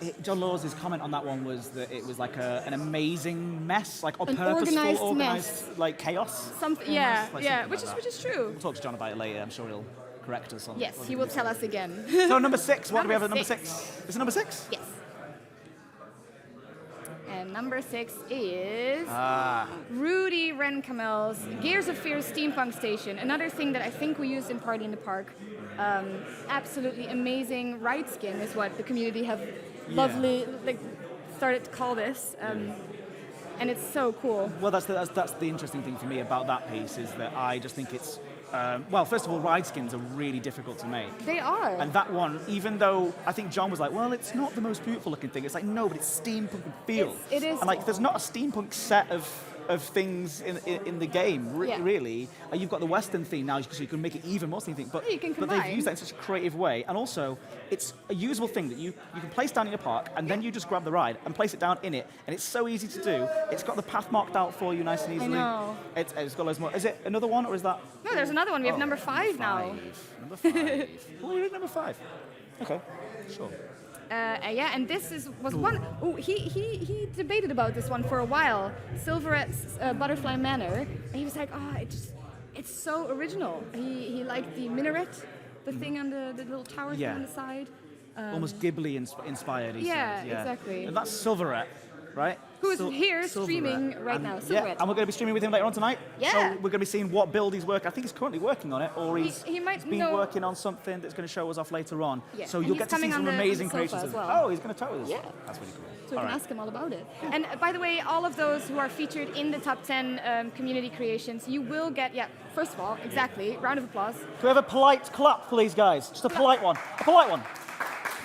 him. John Laws' comment on that one was that it was like an amazing mess, like An purposeful, organized mess. like chaos. Something, Yeah, yeah, like yeah, something which like is that. which is true. We'll talk to John about it later. I'm sure he'll correct us on. Yes, on he the will mistake. tell us again. So number 6. What do we have at Number number 6? Is it number 6? Yes. And number 6 is Rudy Renkamel's Gears of Fear Steampunk Station. Another thing that I think we used in Party in the Park. Absolutely amazing ride skin is what the community have lovely started to call this. And it's so cool. Well, that's the interesting thing for me about that piece is that I just think it's well, first of all, ride skins are really difficult to make. They are. And that one, even though I think John was like, well, it's not the most beautiful looking thing. It's like, no, but it's steampunk feel. It is. And like, there's not a steampunk set of things in the game, really. You've got the Western theme now, so you can make it even more steampunk. But, Yeah, you can but they've combine. used that in such a creative way. And also, it's a usable thing that you can place down in your park, and then you just grab the ride and place it down in it. And it's so easy to do. It's got the path marked out for you nice and easily. know. It's got loads more. Is it another one, or is that... No, there's another one. We have number 5 now. Number 5. Oh, you're at number 5. Okay, sure. Yeah, and this was one. Oh, he debated about this one for a while. Silverette's Butterfly Manor, and he was like, it's so original. He liked the minaret, the thing on the little tower thing Yeah. on the side. Almost Ghibli inspired. He Yeah, said. Yeah, exactly. And that's Silverette, right? Who is here Silverette. streaming right now, Yeah, Silverette. and we're going to be streaming with him later on tonight. Yeah. So we're going to be seeing what build he's working. I think he's currently working on it, or he's He might been know- working on something that's going to show us off later on. Yeah, So and you'll he's get to see coming some on the amazing sofa creations. as well. Oh, he's going to tell us. Yeah. That's really cool. So we can ask him all about it. And by the way, all of those who are featured in the top 10 community creations, you will get, first of all, exactly, round of applause. Can we have a polite clap, please, guys? Just a polite one. A polite one.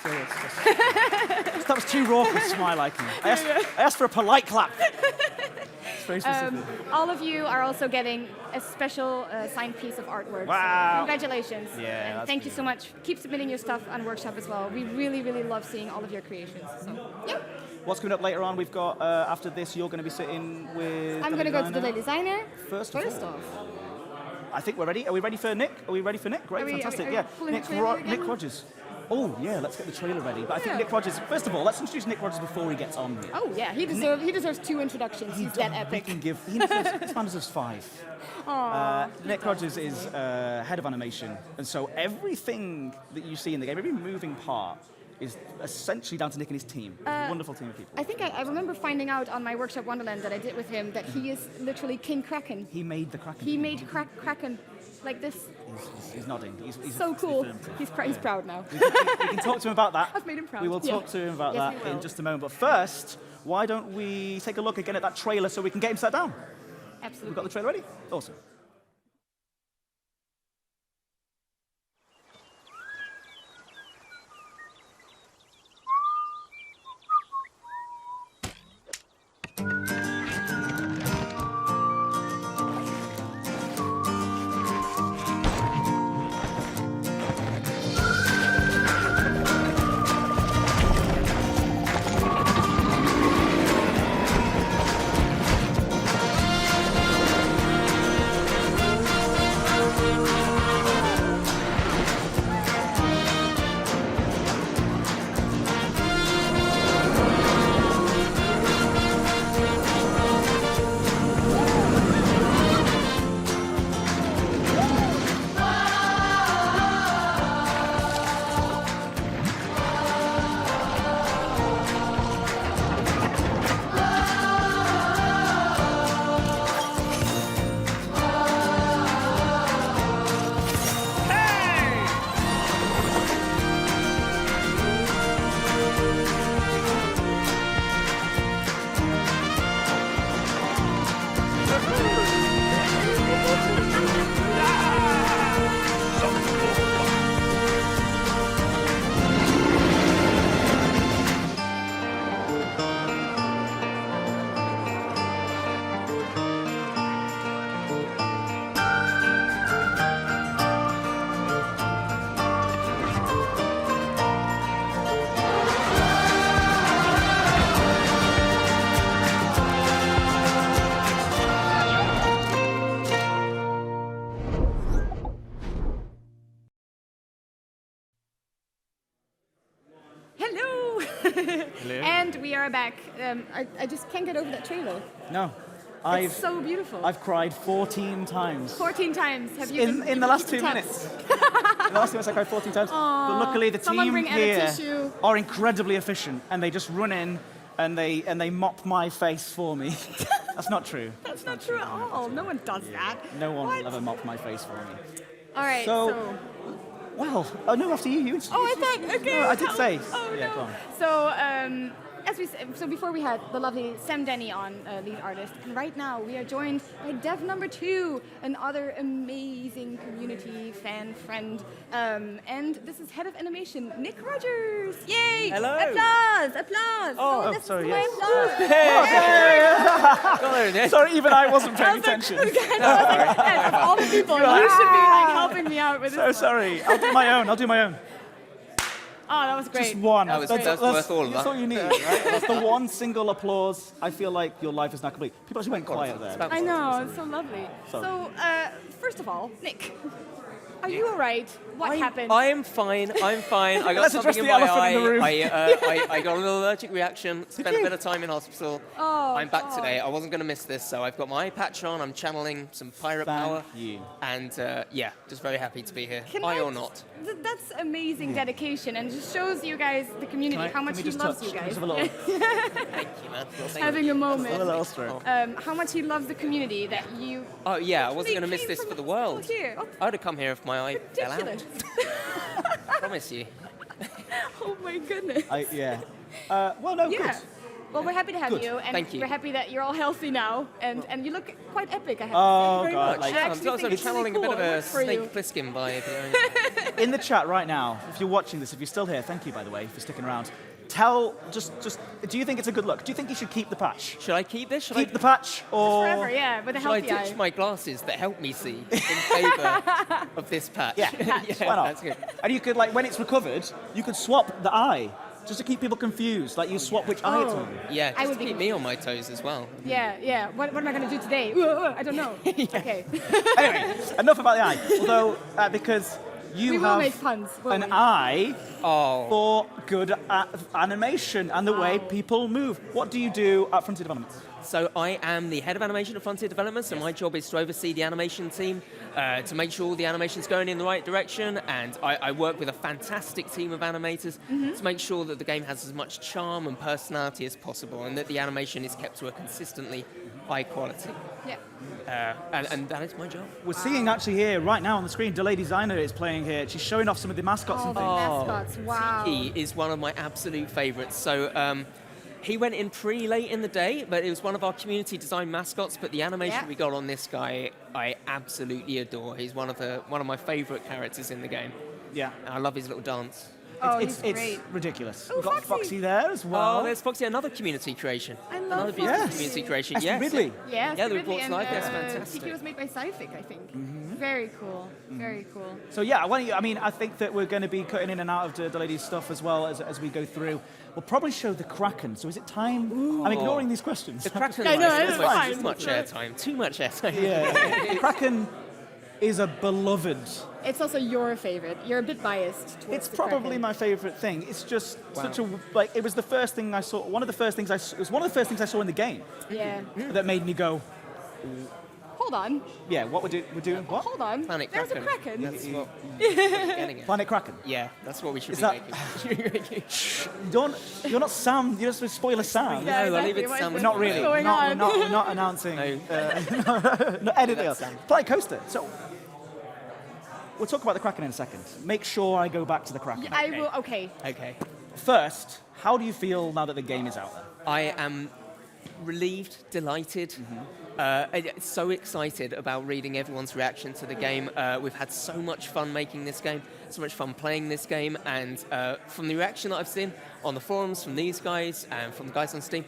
Sorry, that was too raucous for my liking. I asked for a polite clap. It's very specific. All of you are also getting a special signed piece of artwork. Wow. So congratulations. Yeah, And that's thank you so much. Keep submitting your stuff on Workshop as well. We really, really love seeing all of your creations. So, yep. What's coming up later on? We've got, after this, you're going to be sitting with... I'm going to go to the Lady Designer. First off. I think we're ready. Are we ready for Nick? Are we ready for Nick? Great, Are we fantastic. pulling the trailer again? Nick Rogers. Oh, yeah, let's get the trailer ready. But I think Yeah. Nick Rogers, first of all, let's introduce Nick Rogers before he gets on here. Oh, yeah. He deserves 2 introductions. He's that epic. This man deserves 5. Nick Rogers is head of animation, and so everything that you see in the game, every moving part, is essentially down to Nick and his team. Wonderful team of people. I think I remember finding out on my Workshop Wonderland that I did with him that he is literally King Kraken. He made the Kraken. He made Kraken like this. He's nodding. He's So cool. confirmed it. He's proud now. We can talk to him about that. I've made him proud. We will Yeah. talk to him about Yes, we that in will. just a moment. But first, why don't we take a look again at that trailer so we can get him sat down? Absolutely. We've got the trailer ready? Awesome. And we are back. I just can't get over that trailer. No. It's so beautiful. I've cried 14 times. 14 times. Have you In the last 2 keep minutes. In the last 2 minutes I cried 14 times. But luckily the someone team bring Edit here tissue. are incredibly efficient and they just run in and they mop my face for me. That's not true. That's not true at all. No one does that. No one What? will ever mop my face for me. All right, So- Well, no, after you. You Oh, I thought, okay. No, I did say. Oh, Yeah, no. go on. So, so before we had the lovely Sam Denny on, lead artist, and right now we are joined by Dev number 2, another amazing community fan friend, and this is head of animation, Nick Rogers. Yay! Hello. Applause! Oh, this sorry, is my yes. applause. Go there, Nick. Sorry, even I wasn't paying attention. Of all the people, you should be like helping me out with So this. sorry. I'll do my own. Oh, that was great. Just one. That was- that's worth all of That's that. all you need, right? That's the one single applause. I feel like your life is now complete. People actually went quiet there. I know, it's so lovely. Sorry. So, first of all, Nick, are you all right? What happened? I am fine. I'm fine. I got Let's something address in the my elephant eye. in the room. I got a little allergic reaction. Spent a you? bit of time in hospital. Oh, I'm back God. today. I wasn't going to miss this, so I've got my eye patch on. I'm channeling some pirate Thank power. you. And yeah, just very happy to be here. Can Eye I or just- not. That's amazing dedication, and just shows you guys, the community, how much Can he we just loves touch? you guys. Just have a little, Thank you, man. Well, thank Having you. a moment. a little stroke. How much he loves the community that you. Oh yeah, I wasn't They going to miss came this from for the hospital world. Here. Oh, I would have come here if my eye fell out. ridiculous. Promise you. Oh my goodness. Yeah. Well, no, Yeah. good. Well, we're happy to have Good. you, and Thank you. we're happy that you're all healthy now, and you look quite epic. I have Oh, to say. God. Much. Like, I I'm actually sort think of it's really channeling a bit cool. of It a works for you. Snake Plissken vibe. in the chat right now, if you're watching this, if you're still here, thank you, by the way, for sticking around. Just, do you think it's a good look? Do you think you should keep the patch? Should I keep this? Should Keep I the patch, or Forever, yeah, with a Should I healthy ditch eye. my glasses that help me see in favour of this patch? Yeah, why not? That's good. And you could, like, when it's recovered, you could swap the eye, just to keep people confused. Like, you swap which eye it's on. Yeah, I just would to be keep me on my toes as well. Yeah. What am I going to do today? I don't know. Okay. Anyway, enough about the eye. Although, because you We will have make puns, won't an we? eye Oh, for good animation and the way people move. What do you do at Frontier Developments? so I am the head of animation at Frontier Development, so my job is to oversee the animation team, to make sure all the animation's going in the right direction, and I work with a fantastic team of animators to make sure that the game has as much charm and personality as possible, and that the animation is kept to a consistently high quality. Yeah. And that is my job. We're seeing actually here, right now on the screen, Delay Designer is playing here. She's showing off some of the mascots All and the things. mascots. Wow. He is one of my absolute favourites. So he went in pretty late in the day, but it was one of our community design mascots. But the animation Yeah. we got on this guy, I absolutely adore. He's one of my favourite characters in the game. Yeah. And I love his little dance. Oh, it's he's great. ridiculous. Oh, We've got Foxy. Foxy there as well. Oh, there's Foxy, another community creation. I love Another beautiful Foxy. community creation. Esther Yes. Ridley. Yeah, Yeah, the Ridley report's and, live. That's fantastic. TP was made by Sci-Fic, I think. Very cool. Very cool. So yeah, I think that we're going to be cutting in and out of the lady's stuff as well as we go through. We'll probably show the Kraken. So is it time? I'm ignoring these questions. The Kraken I know, life it's is fine. too much airtime. Too much airtime. Yeah. The Kraken is a beloved. It's also your favorite. You're a bit biased towards It's the probably Kraken. my favorite thing. It's just such a it was the first thing I saw. It was one of the first things I saw in the game Yeah. that made me go, Hold on. yeah, what we're doing? What? Hold on. Planet There's Kraken. a Kraken. That's what we're getting at. Planet Kraken. Yeah, that's what we should Is be that- making. You're not Sam. You're just a spoiler Sam. Yeah, No, I'll leave exactly. it to What Sam. is Not really. What's going on? We're not announcing. No. No, edit That's it. Sam. Planet Coaster. So we'll talk about the Kraken in a second. Make sure I go back to the Kraken. I will. Okay. Okay. First, how do you feel now that the game is out there? I am relieved, delighted, so excited about reading everyone's reaction to the game. We've had so much fun making this game, so much fun playing this game, and from the reaction that I've seen on the forums from these guys and from the guys on Steam,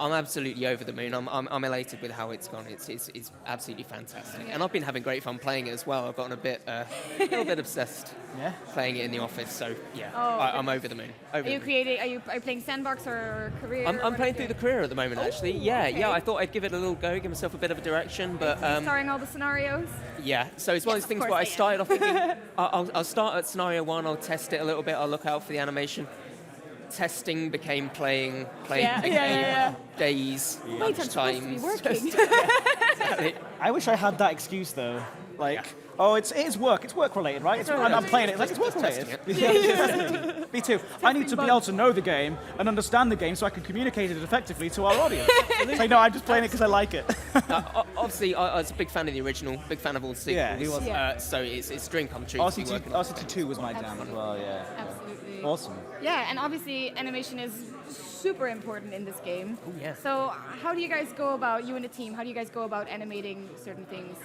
I'm absolutely over the moon. I'm elated with how it's gone. It's absolutely fantastic, and I've been having great fun playing it as well. I've gotten a little bit obsessed Yeah. playing it in the office. So yeah, Oh, I'm over the moon. Over Are the you moon. creating? Are you playing sandbox or career? I'm What playing are you through the doing? career at the moment, actually. Yeah, okay. yeah. I thought I'd give it a little go, give myself a bit of a direction, but Starring all the scenarios. yeah. So it's one Yes, of those things of where I course I started off thinking I'll start at scenario 1, I'll test it a little bit, I'll look out for the animation. testing became playing Yeah, became yeah. days, Wait, I'm supposed to be times. working. I wish I had that excuse though. Like, oh, it is work. It's work related, right? I'm playing it. Like, it's work related. Me too. I need to be able to know the game and understand the game so I can communicate it effectively to our audience. So, no, I'm just playing it because I like it. Obviously, I was a big fan of the original, big fan of all the sequels. Yeah, he was. So it's a dream come true. to be working on. RCT 2 was my jam as well, yeah. Absolutely. Awesome. Yeah, and obviously animation is super important in this game. Oh, yeah. So how do you guys go about, you and the team, how do you guys go about animating certain things?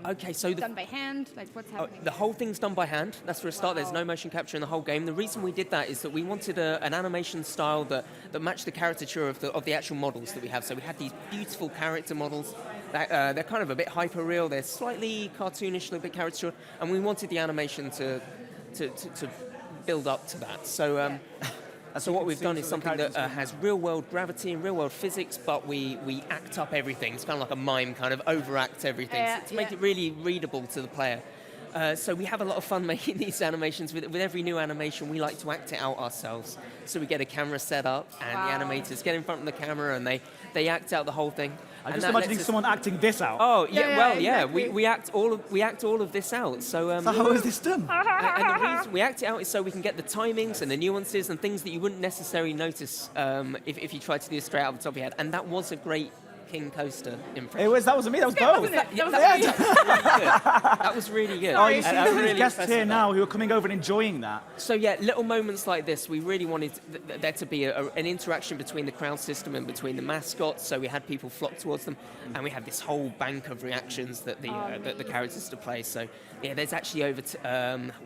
Okay, so done by hand? Like what's happening? the whole thing's done by hand. That's for a start. There's no motion capture in the whole game. The reason we did that is that we wanted an animation style that matched the caricature of the actual models that we have. So we had these beautiful character models. That, they're kind of a bit hyper real. They're slightly cartoonish, a little bit caricature, and we wanted the animation to build up to that. So. So what we've done is something that has real-world gravity and real-world physics, but we act up everything. It's kind of like a mime, kind of overact everything to make it really readable to the player. So we have a lot of fun making these animations. With every new animation, we like to act it out ourselves. So we get a camera set up, and the animators get in front of the camera, and they act out the whole thing. I'm just imagining someone acting this out. Oh yeah, exactly. we act all of this out. So, So how is this done? and the reason we act it out is so we can get the timings and the nuances and things that you wouldn't necessarily notice if you tried to do it straight out of the top of your head. And that was a great King Coaster impression. That wasn't me, that was both. That was really good. Oh, you see, I'm there's really guests impressed here with now who are coming over and enjoying that. So yeah, little moments like this, we really wanted there to be an interaction between the crowd system and between the mascots. So we had people flock towards them, and we had this whole bank of reactions that the characters to play. So yeah, there's actually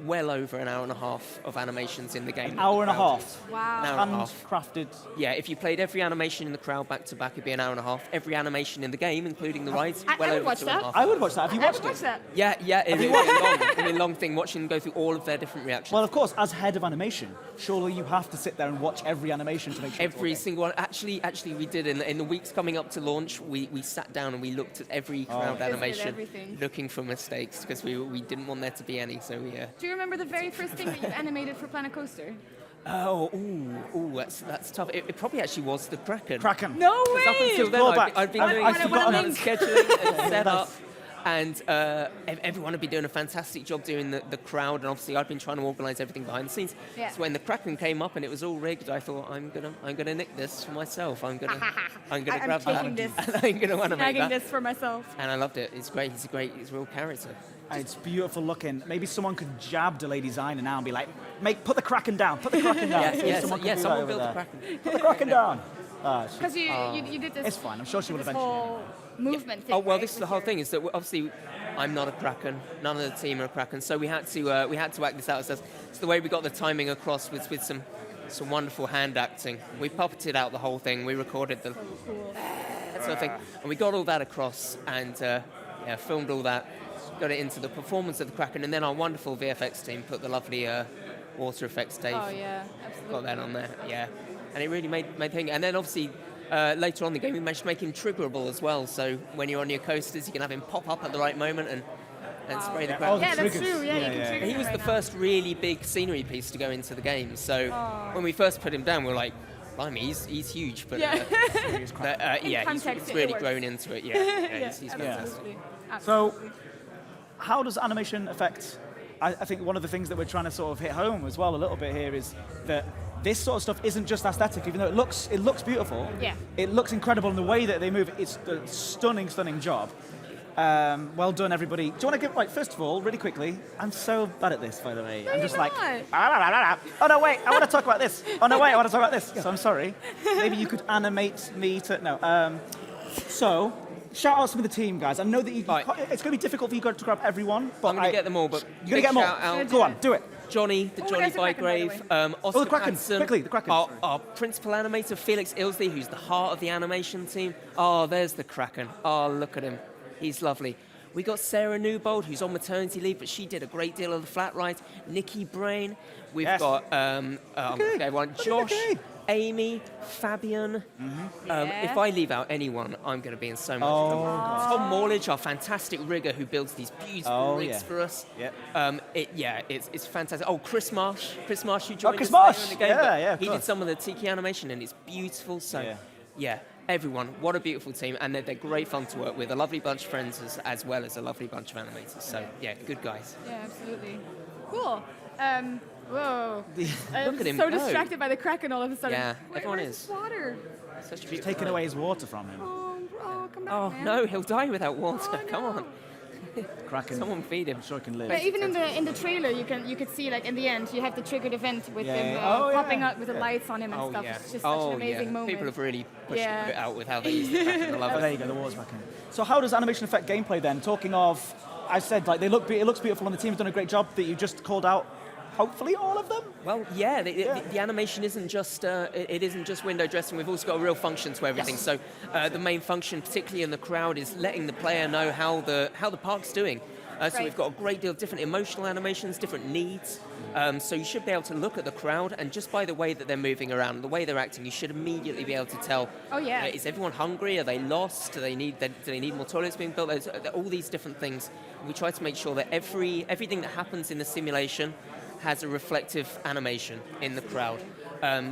well over an hour and a half of animations in the game. An hour and a half. Wow. An hour and a half. Handcrafted. Yeah, if you played every animation in the crowd back to back, it'd be an hour and a half. Every animation in the game, including the rides, I well would over watch 2.5 that. hours. I would watch that. Have you watched Watch it? that. Yeah, it'd be long. It'd be a long thing watching them go through all of their different reactions. Well, of course, as head of animation, surely you have to sit there and watch every animation to make sure Every it's single one. Actually, we did in the weeks coming up to launch. We sat down and we looked at every crowd animation, everything. looking for mistakes because we didn't want there to be any. So we. Do you remember the very first thing that you animated for Planet Coaster? That's tough. It probably actually was the Kraken. Kraken. No 'Cause up way! until then, Callback. I'd been I doing forgot about scheduling and setup. And everyone had been doing a fantastic job doing the crowd, and obviously I'd been trying to organise everything behind the scenes. Yeah. So when the Kraken came up and it was all rigged, I thought I'm gonna nick this for myself. I'm gonna grab taking that. this. And I'm gonna animate Snagging that. this for myself. And I loved it. It's great. He's a real character. And it's beautiful looking. Maybe someone could jab Delay Designer now and be like, put the Kraken down. Put the Kraken down. Someone could do that someone over built the there. Kraken. Put the Kraken down. Because you did this. It's fine. I'm sure she will this eventually. whole movement thing. Oh well, right, this is the with whole your- thing. Is that obviously I'm not a Kraken. None of the team are a Kraken. So we had to act this out. So the way we got the timing across was with some wonderful hand acting. We puppeted out the whole thing. We recorded the that sort of thing, and we got all that across and filmed all that. Got it into the performance of the Kraken, and then our wonderful VFX team put the lovely water effects Dave. Oh yeah, absolutely. Got that on there. Yeah, and it really made thing. And then obviously. Later on in the game, we managed to make him triggerable as well. So when you're on your coasters, you can have him pop up at the right moment and spray the crowd. Yeah, that's triggers. true. Yeah, you Yeah, can yeah. trigger He it was right the now. first really big scenery piece to go into the game. So when we first put him down, we were like, blimey, he's huge. But Yeah. he's context, it really works. grown into it. Yeah, he's fantastic. Absolutely. So, how does animation affect? I think one of the things that we're trying to sort of hit home as well a little bit here is that this sort of stuff isn't just aesthetic, even though it looks beautiful. Yeah. It looks incredible in the way that they move. It's a stunning job. Well done, everybody. Do you want to give, first of all, really quickly, I'm so bad at this, by the way. I'm just you're like, not. oh no, wait, I want to talk about this. Oh no, wait, I want to talk about this. So I'm sorry. Maybe you could animate me to, no. So, shout outs to the team, guys. I know that it's going to be difficult for you guys to grab everyone, but I'm going to get them all, but you're going to get them all. shout out. Go on, do it. Johnny, there's a Kraken, by the way. Oscar the Kraken, Patterson, quickly, the Kraken. Our principal animator, Felix Ilsley, who's the heart of the animation team. Oh, there's the Kraken. Oh, look at him. He's lovely. We got Sarah Newbold, who's on maternity leave, but she did a great deal of the flat rides. Nikki Brain. We've Yes. got everyone. Josh. Amy, Fabian. If I leave out anyone, I'm going to be in so much trouble. Tom Morledge, our fantastic rigger who builds these beautiful rigs for us. It's fantastic. Oh, Chris Marsh who joined us later in the game. He did some of the Tiki animation and it's beautiful. So everyone, what a beautiful team, and they're great fun to work with. A lovely bunch of friends as well as a lovely bunch of animators. So yeah, good guys. Yeah, absolutely. Cool. Whoa. Look at him so go. distracted by the Kraken all of a sudden. Yeah, everyone where's is. his water? Such a beautiful Taking ride. away his water from him. Oh, come back, Oh man. no, he'll die without water. Oh, Come no. on, Kraken. someone feed him. I'm sure he can live. But even in the trailer, you could see like in the end, you have the triggered event with him yeah. popping up with the lights on him and Oh stuff. yeah. It's just such an amazing moment. People have really pushed Yeah. it out with how they use the Kraken. I love Oh, it. there you go, the water's back in. So how does animation affect gameplay then? Talking of, I said like it looks beautiful and the team's done a great job that you just called out. Hopefully all of them? Well, yeah, the animation isn't just it isn't just window dressing. We've also got a real function to everything. Yes. So the main function, particularly in the crowd, is letting the player know how the park's doing. So Right. we've got a great deal of different emotional animations, different needs. So you should be able to look at the crowd, and just by the way that they're moving around, the way they're acting, you should immediately be able to tell. Oh, yeah. Is everyone hungry? Are they lost? Do they need more toilets being built? There's all these different things. We try to make sure that everything that happens in the simulation has a reflective animation in the crowd,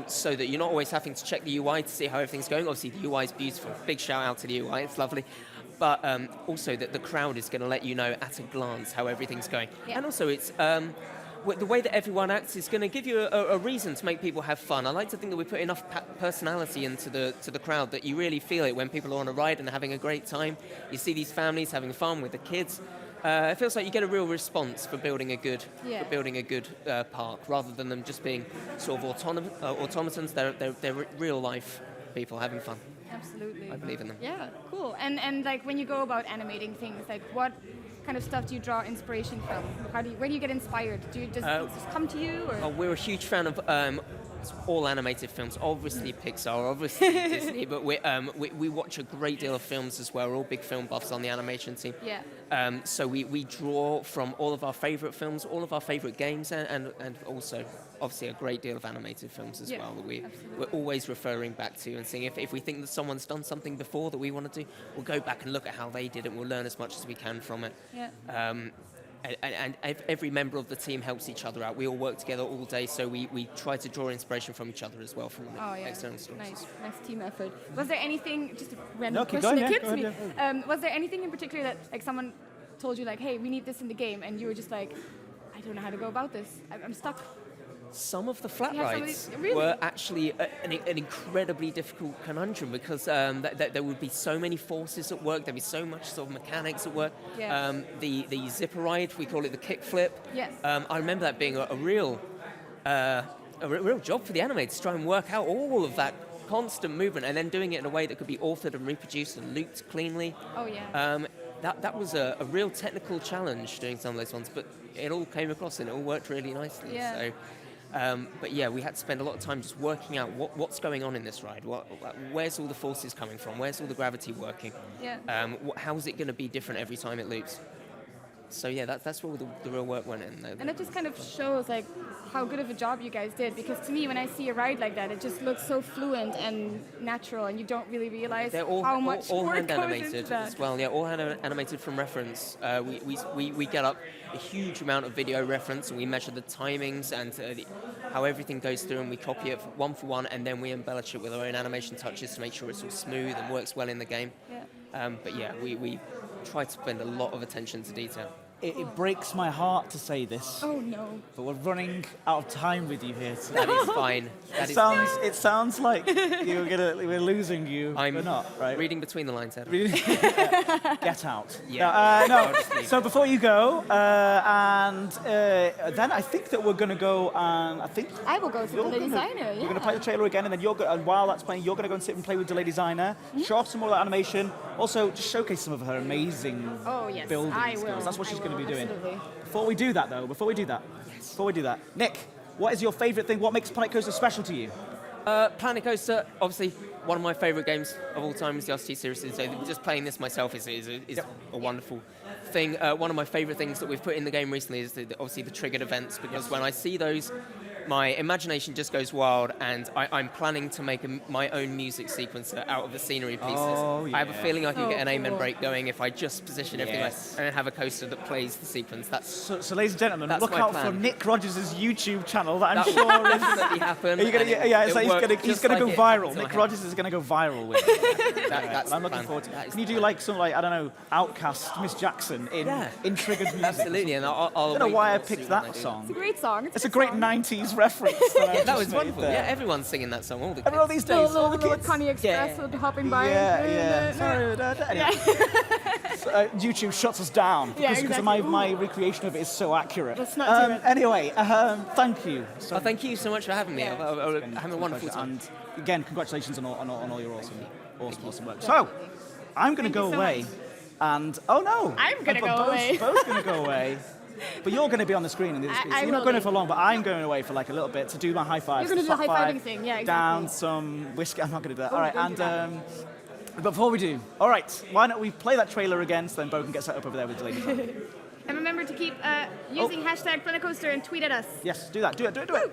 so that you're not always having to check the UI to see how everything's going. Obviously, the UI is beautiful. Big shout out to the UI, it's lovely. But also that the crowd is going to let you know at a glance how everything's going. Yeah. And also it's the way that everyone acts is going to give you a reason to make people have fun. I like to think that we put enough personality into the crowd that you really feel it when people are on a ride and having a great time. You see these families having fun with the kids. It feels like you get a real response for building a good park, rather than them just being sort of automatons. They're real life people having fun. Absolutely. I believe in them. Yeah, cool. And like when you go about animating things, like what kind of stuff do you draw inspiration from? Where do you get inspired? Does it just come to you? Or? We're a huge fan of all animated films. Obviously Pixar, obviously Disney, but we watch a great deal of films as well. We're all big film buffs on the animation team. Yeah. So we draw from all of our favourite films, all of our favourite games, and also obviously a great deal of animated films as well that we're always referring back to and seeing if we think that someone's done something before that we want to do, we'll go back and look at how they did it and we'll learn as much as we can from it. Yeah. And every member of the team helps each other out. We all work together all day, so we try to draw inspiration from each other as well, from external sources. Nice team effort. Was there anything, just a random keep question going, that came to go me, ahead. was there anything in particular that like someone told you like, hey, we need this in the game, and you were just like, I don't know how to go about this. I'm stuck. Some of the flat You have some of rides these- really? were actually an incredibly difficult conundrum because there would be so many forces at work. There'd be so much sort of mechanics at work. Yeah. The zipper ride, we call it the kick flip. Yes. I remember that being a real job for the animators to try and work out all of that constant movement and then doing it in a way that could be authored and reproduced and looped cleanly. Oh yeah. That was a real technical challenge doing some of those ones, but it all came across and it all worked really nicely. Yeah. So, but yeah, we had to spend a lot of time just working out what's going on in this ride. Where's all the forces coming from? Where's all the gravity working? Yeah. How is it going to be different every time it loops? So yeah, that's where the real work went in. And it just kind of shows like how good of a job you guys did, because to me when I see a ride like that, it just looks so fluent and natural, and you don't really realize They're all, how much all work hand goes animated into that. as well. Yeah, all hand animated from reference. We get up a huge amount of video reference, and we measure the timings and how everything goes through, and we copy it one for one, and then we embellish it with our own animation touches to make sure it's all smooth and works well in the game. Yeah. But yeah, we try to spend a lot of attention to detail. It breaks my heart to say this, Oh no. but we're running out of time with you here today. That is fine. That is It sounds like we're losing you. I'm We're not, right? reading between the lines, Adam. Get out. Yeah. No. Just leave. So before you go, and then I think that we're going to go and I think I will go to the you're Lady gonna- Designer. You're going to play the trailer again, and then and while that's playing, you're going to go and sit and play with Delay Designer, show off some more of that animation. Also, just showcase some of her amazing Oh yes, building I will. skills. That's what I she's going to will, be doing. Absolutely. Before we do that, Nick, what is your favourite thing? What makes Planet Coaster special to you? Planet Coaster, obviously, one of my favourite games of all time is the RCT series. So just playing this myself is a wonderful thing. One of my favourite things that we've put in the game recently is obviously the triggered events, because when I see those my imagination just goes wild, and I'm planning to make my own music sequencer out of the scenery pieces. Oh, yeah. I have a feeling I can get an amen cool. break going if I just position everything Yes. and then have a coaster that plays the sequence. So, ladies and gentlemen, That's look my out plan. for Nick Rogers' YouTube channel that I'm That will sure is... definitely happen. Are you gonna, and yeah, it's it like worked he's just gonna like go it viral. happened to Nick my Rogers is gonna go viral with it. That's I'm the looking plan. forward to That it. is Can you the do like some, like, I don't know, Outcast, Miss Jackson in triggered music? Absolutely, and I'll I don't know wait why I till picked soon when I that do song. It's a great song. It's a great 90s reference. That was wonderful. Yeah, everyone's singing that song. All the And all kids. these days, all the Little kids. Connie Express hopping by. Yeah. Sorry. Anyway. So, YouTube shuts us down because exactly. my recreation of it is so accurate. Let's not do it. Anyway, thank you. So Thank you so much for having me. Yeah. I'm having a wonderful pleasure. time. And again, congratulations on all your awesome work. So, I'm going to go you so away, much. and oh no, I'm gonna go away. Bo's going to go away. But you're going to be on the screen, and I you're not will going be. for long. But I'm going away for like a little bit to do my high fives. You're gonna do the top high-fiving five, thing, yeah, exactly. Down some whiskey. I'm not going to do that. All right, don't and do but before we do, all right, why don't we play that trailer again, so then Bo can get set up over there with the ladies. And remember to keep using hashtag Planet and tweet at us. Yes, do that. Do it.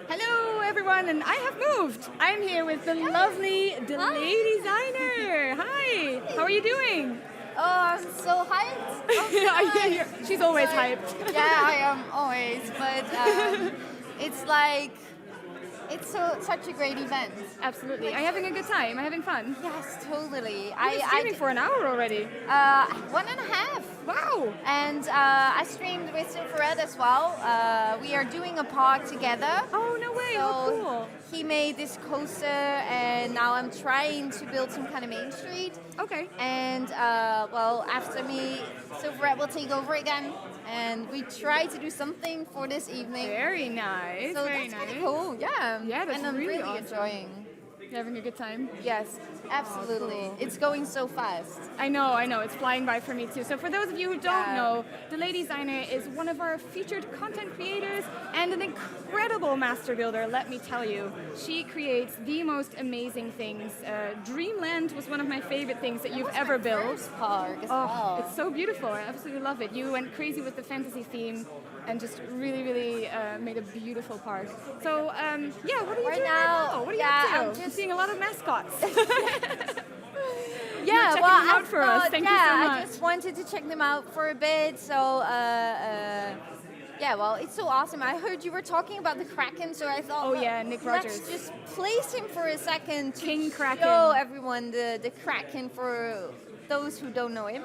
Hello, everyone, and I have moved. I'm here with the lovely Delay Designer. Hi, how are you doing? Oh, I'm so hyped. Oh, She's always hyped. Yeah, I am always, but it's such a great event. Absolutely. Are you having a good time? Are you having fun? Yes, totally. You've been streaming for an hour already. 1.5. Wow. And I streamed with Silverred as well. We are doing a pod together. Oh, no way. So How cool. he made this coaster, and now I'm trying to build some kind of main street. Okay. And after me, Silverred will take over again, and we try to do something for this evening. Very nice. So very that's nice. pretty cool. Yeah. Yeah, that's and I'm really really awesome. enjoying. You having a good time? Yes, absolutely. cool. It's going so fast. I know. It's flying by for me too. So for those of you who don't Yeah. know, Delay Designer is one of our featured content creators and an incredible master builder, let me tell you. She creates the most amazing things. Dreamland was one of my favorite things that you've ever built. First park as Oh, well. it's so beautiful. I absolutely love it. You went crazy with the fantasy theme and just really made a beautiful park. So, what are you Right doing now, right now? What are you yeah, up to? I'm I'm just- seeing a lot of mascots. Yeah, checking well, them out I for us. thought, Thank you so I much. just wanted to check them out for a bit. So, it's so awesome. I heard you were talking about the Kraken, so I thought, Oh, yeah, Nick Rogers. let's just place him for a second to King Kraken. show everyone the Kraken for those who don't know him.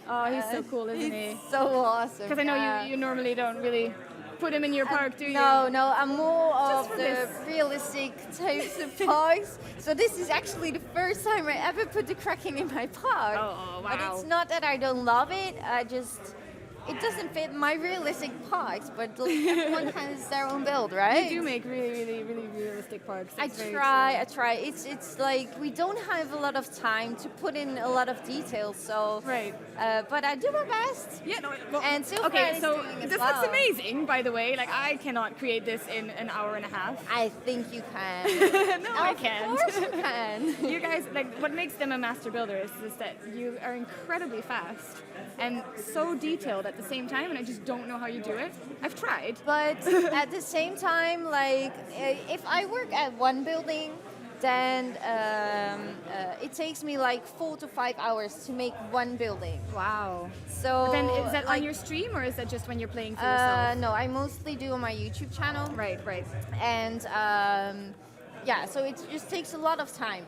Oh, he's so cool, isn't he? So awesome. Because I know yeah. you normally don't really put him in your park, do you? No, I'm more of for the this. realistic types of parks. So this is actually the first time I ever put the Kraken in my park. Oh, But wow. it's not that I don't love it. It doesn't fit my realistic parks. But like, everyone has their own build, right? You do make really realistic parks. I That's very try. It's like we don't have a lot of time to put in a lot of details. So Right. but I do my best. Yeah, no, well, And Silver okay, is so doing as this well. looks amazing, by the way. Like, I cannot create this in an hour and a half. I think you can. No, I can't. Of course you can. You guys, like, what makes them a master builder is that you are incredibly fast and so detailed at the same time, and I just don't know how you do it. I've tried. But at the same time, like if I work at one building, then it takes me like 4 to 5 hours to make one building. Wow. So Then is that like, on your stream, or is that just when you're playing for yourself? No, I mostly do on my YouTube channel. Right. And yeah, so it just takes a lot of time.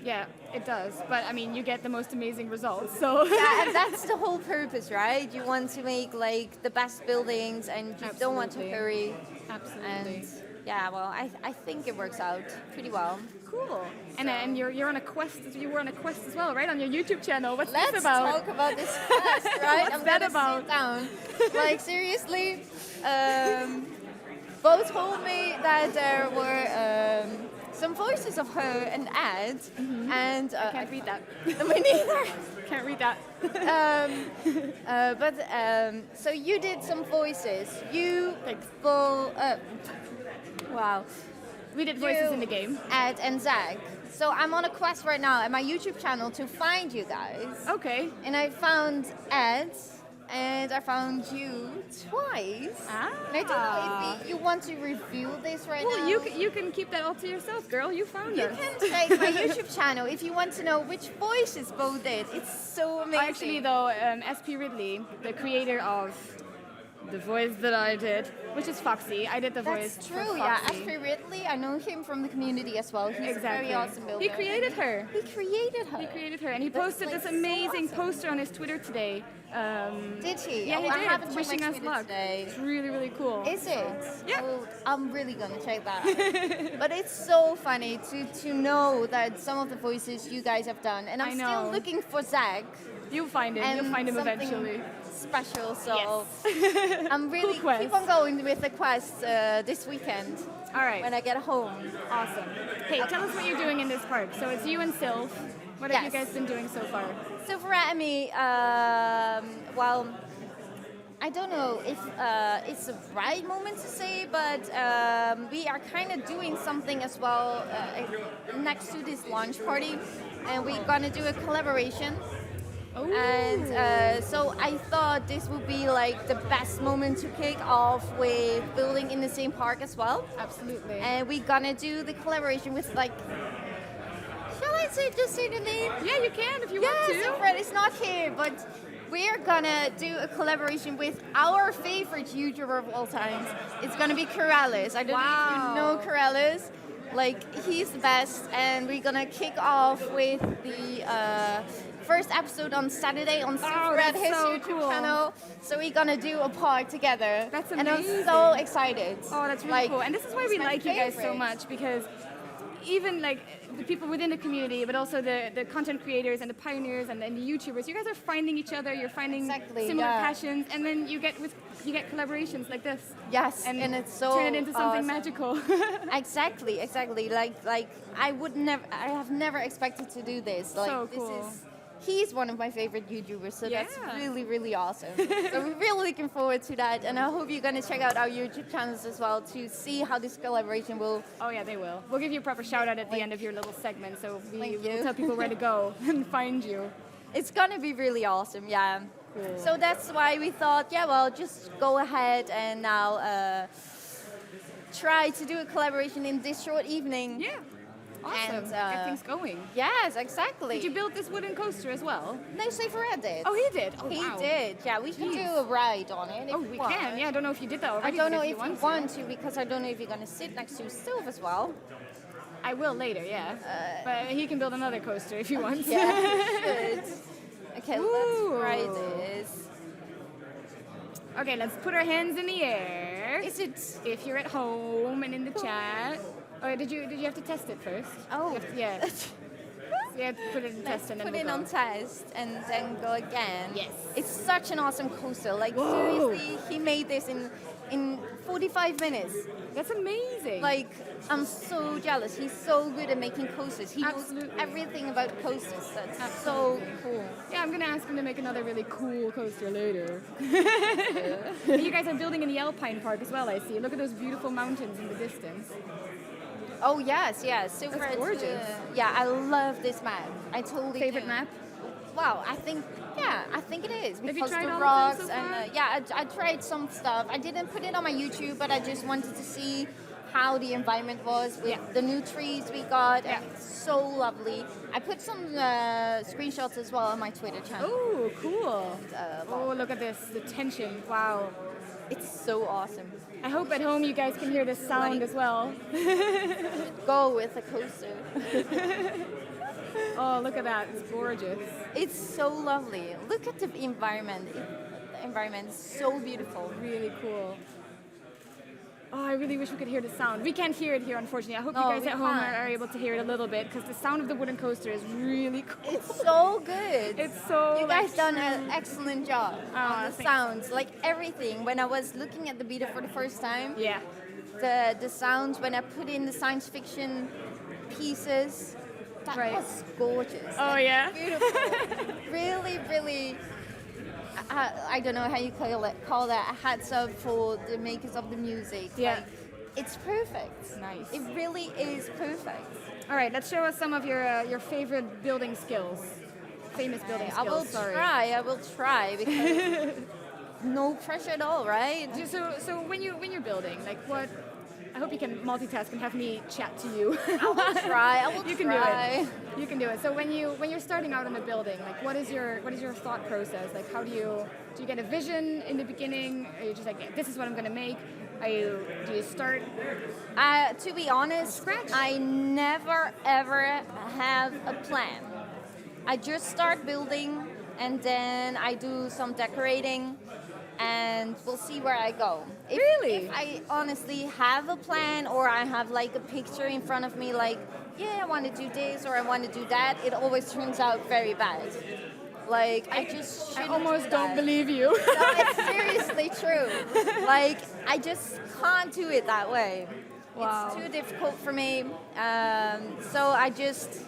Yeah, it does. But I mean, you get the most amazing results. So Yeah, and that's the whole purpose, right? You want to make like the best buildings, and you don't want to Absolutely. hurry. absolutely. And yeah, well, I think it works out pretty well. Cool. And you're on a quest. You were on a quest as well, right? On your YouTube channel. What's Let's this about? talk about this quest, right? What's I'm that gonna about? sit down. Like seriously, Bo told me that there were some voices of her and Ed, and I can't read that. me neither. Can't read that. But so you did some voices. You full. Wow. We did voices in the game. Ed and Zach. So I'm on a quest right now at my YouTube channel to find you guys. Okay. And I found Ed, and I found you twice. And I don't know if you want to reveal this right now. Well, you can keep that all to yourself, girl. You found You us. can check my YouTube channel if you want to know which voices Bo did. It's so amazing. Actually, though, SP Ridley, the creator of the voice that I did, which is Foxy. I did the voice. That's for true, yeah. Foxy. Ashley Ridley, I know him from the community as well. He's Exactly. a very awesome builder. He created her. He created her. He created her, and he That's, posted like, this so amazing awesome. poster on his Twitter today. Did he? Yeah, Oh, he I did. haven't checked Wishing my us Twitter luck. today. It's really cool. Is it? Yeah. Oh, I'm really gonna check that. But it's so funny to know that some of the voices you guys have done, and I I'm know. still looking for Zach. You'll find him. And You'll find him something eventually. Special, so Yes. I'm really quest. keep on going with the quest this weekend All right. when I get home. Awesome. Hey, tell us what you're doing in this park. So it's you and Sylph. What have you Yes. guys been doing so far? So for me, well, I don't know if it's the right moment to say, but we are kind of doing something as well next to this launch party, and we're gonna do a collaboration. And so I thought this would be like the best moment to kick off with building in the same park as well. Absolutely. And we're gonna do the collaboration with like, shall I say the name? Yeah, you can if you want to. So Fred is not here, but we're gonna do a collaboration with our favorite YouTuber of all times. It's gonna be Corrales. I don't know if you know Corrales. Like, he's the best, and we're gonna kick off with the first episode on Saturday on Super Red, his so YouTube cool. channel. So we're gonna do a part together. That's And I'm amazing. so excited. Oh, that's really Like, cool. And this is why we it's my like you guys so favorite. much, because even like the people within the community, but also the content creators and the pioneers and the YouTubers, you guys are finding each other, you're finding Exactly, similar yeah. passions, and then you get collaborations like this. Yes, And, and it's so turn it into something awesome. magical. Exactly. Like I have never expected to do this. Like So cool. this is. He's one of my favorite YouTubers, so that's Yeah. really, really awesome. So we're really looking forward to that, and I hope you're gonna check out our YouTube channels as well to see how this collaboration will. Oh yeah, they will. We'll give you a proper shout out at the end of your little segment, so we Thank will you. tell people where to go and find you. It's gonna be really awesome, yeah. Cool. So that's why we thought, yeah, well, just go ahead and now try to do a collaboration in this short evening. Yeah. Awesome. And, Get things going. Yes, exactly. Did you build this wooden coaster as well? No, Safer did. Oh, he did. Oh, He wow. did. Yeah, we can do a ride on it. If Oh, you we want. can. Yeah, I don't know if you did that I already. don't but know if if you want want to, because I don't know if you're gonna sit next to Sylph as well. I will later, yeah. But he can build another coaster if he wants. Yeah, good. Okay, let's Ooh. try this. Okay, let's put our hands in the air. there. Is it? If you're at home and in the chat. Oh, did you have to test it first? Oh. Yeah. So you have to put it in test and then Put we'll it go. on test and then go again. Yes. It's such an awesome coaster. Like Whoa. seriously, he made this in 45 minutes. That's amazing. Like, I'm so jealous. He's so good at making coasters. He Absolutely. knows everything about coasters. That's so cool. Yeah, I'm gonna ask him to make another really cool coaster later. You guys are building in the Alpine Park as well, I see. Look at those beautiful mountains in the distance. Oh yes. Super. That's gorgeous. Yeah, I love this map. I totally Favorite do. map? Wow, I think it is Have you because tried the all of them rocks so and far? I tried some stuff. I didn't put it on my YouTube, but I just wanted to see how the environment was with the new trees we got. And it's so lovely. I put some screenshots as well on my Twitter channel. Oh, cool. Oh, look at this, the tension. Wow. It's so awesome. I hope at home you guys can hear this sound as well. Go with the coaster. Oh, look at that. It's gorgeous. It's so lovely. Look at the environment. The environment is so beautiful. Really cool. Oh, I really wish we could hear the sound. We can't hear it here, unfortunately. I hope No, you guys we at home can't. are able to hear it a little bit, because the sound of the wooden coaster is really cool. It's so good. It's so You guys like, done an excellent job on the thanks. sounds, like everything. When I was looking at the beta for the first time, Yeah. the sounds when I put in the science fiction pieces, that Right. was gorgeous. Oh, and yeah? beautiful. Really. I don't know how you call that. A hats up for the makers of the music. Yeah. Like, it's perfect. Nice. It really is perfect. All right, let's show us some of your favorite building skills. Famous building I will skills, sorry. try. I will try because no pressure at all, right? So when you're building, like what? I hope you can multitask and have me chat to you. I will try. I will You can try. do it. You can do it. So when you're starting out in a building, like what is your thought process? Like how do you get a vision in the beginning? Are you just like, this is what I'm gonna make? Do you start? To be honest, Scratch? I never ever have a plan. I just start building and then I do some decorating and we'll see where I go. Really? If I honestly have a plan or I have like a picture in front of me like, yeah, I want to do this or I want to do that, it always turns out very bad. Like, I just I shouldn't almost do don't that. believe you. No, it's seriously true. Like, I just can't do it that way. Wow. It's too difficult for me. So I just,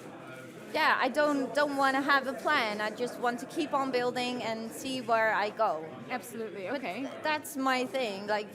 I don't want to have a plan. I just want to keep on building and see where I go. Absolutely. Okay. But that's my thing. Like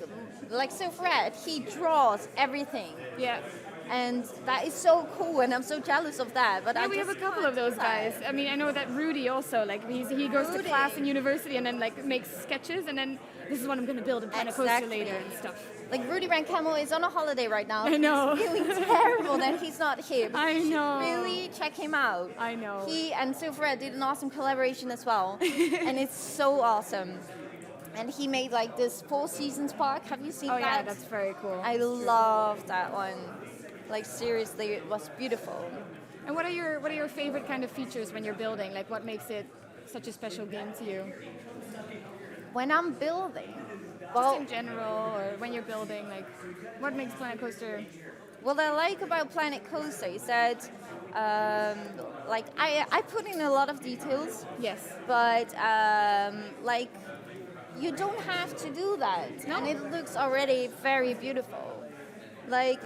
Silverad, he draws everything. Yeah. And that is so cool, and I'm so jealous of that. But Yeah, I we have a just couple can't of those do that. guys. I mean, I know that Rudy also, like, he goes to Rudy. class in university and then, like, makes sketches, and then this is what I'm going to build and plan a coaster Exactly. later and stuff. Like Rudy Rancamo is on a holiday right now. I know. It's feeling terrible that he's not here. I know. Really check him out. I know. He and Silverad did an awesome collaboration as well, and it's so awesome. And he made like this Four Seasons park. Have you seen Oh, that? yeah, that's very cool. I love that one. Like seriously, it was beautiful. And what are your favorite kind of features when you're building? Like, what makes it such a special game to you? When I'm building, Just well, in general, or when you're building, like, what makes Planet Coaster? what I like about Planet Coaster is that, like, I put in a lot of details, Yes. but like, you don't have to do that, No. and it looks already very beautiful. Like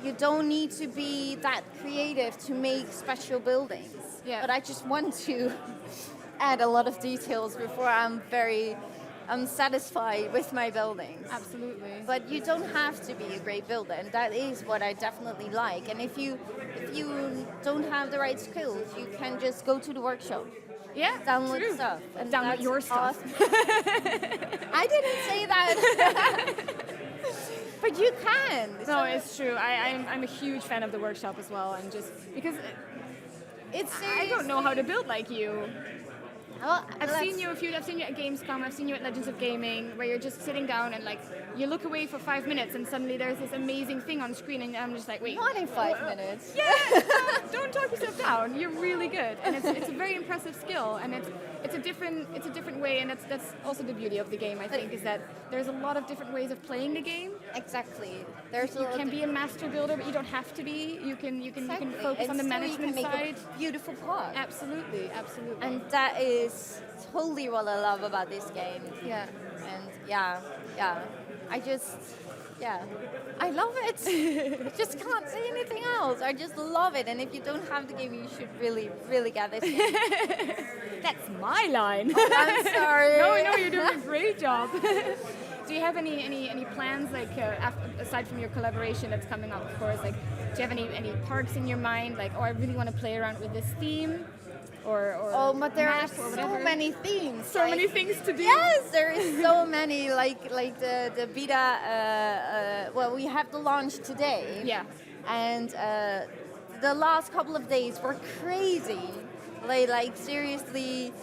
you don't need to be that creative to make special buildings. Yeah. But I just want to add a lot of details before I'm satisfied with my buildings. Absolutely. But you don't have to be a great builder, and that is what I definitely like. And if you don't have the right skills, you can just go to the workshop, Yeah. download true. stuff, and Download that's your stuff. awesome. I didn't say that. But you can. No, So it's true. I'm a huge fan of the workshop as well, and just because it's I don't know how to build like you. Well, I've seen you at Gamescom. I've seen you at Legends of Gaming, where you're just sitting down and like you look away for 5 minutes and suddenly there's this amazing thing on screen and I'm just like, wait. Not in 5 minutes. Yeah, don't talk yourself down. You're really good, and it's a very impressive skill, and it's a different way, and that's also the beauty of the game. I think is that there's a lot of different ways of playing the game. Exactly. There's You can be a master builder, but you don't have to be. You can focus and on the still management you can side. make a beautiful part. Absolutely. And that is totally what I love about this game. Yeah. And yeah. I love it. I just can't say anything else. I just love it. And if you don't have the game, you should really, really get this game. That's my line. Oh, I'm sorry. No, you're doing a great job. Do you have any plans, like aside from your collaboration that's coming up, of course? Like, do you have any parks in your mind? Like, I really want to play around with this theme, or but there are map or so whatever? many themes. So many things to do. Yes, there is so many. Like the beta. Well, we have the launch today. Yeah. And the last couple of days were crazy. Like seriously,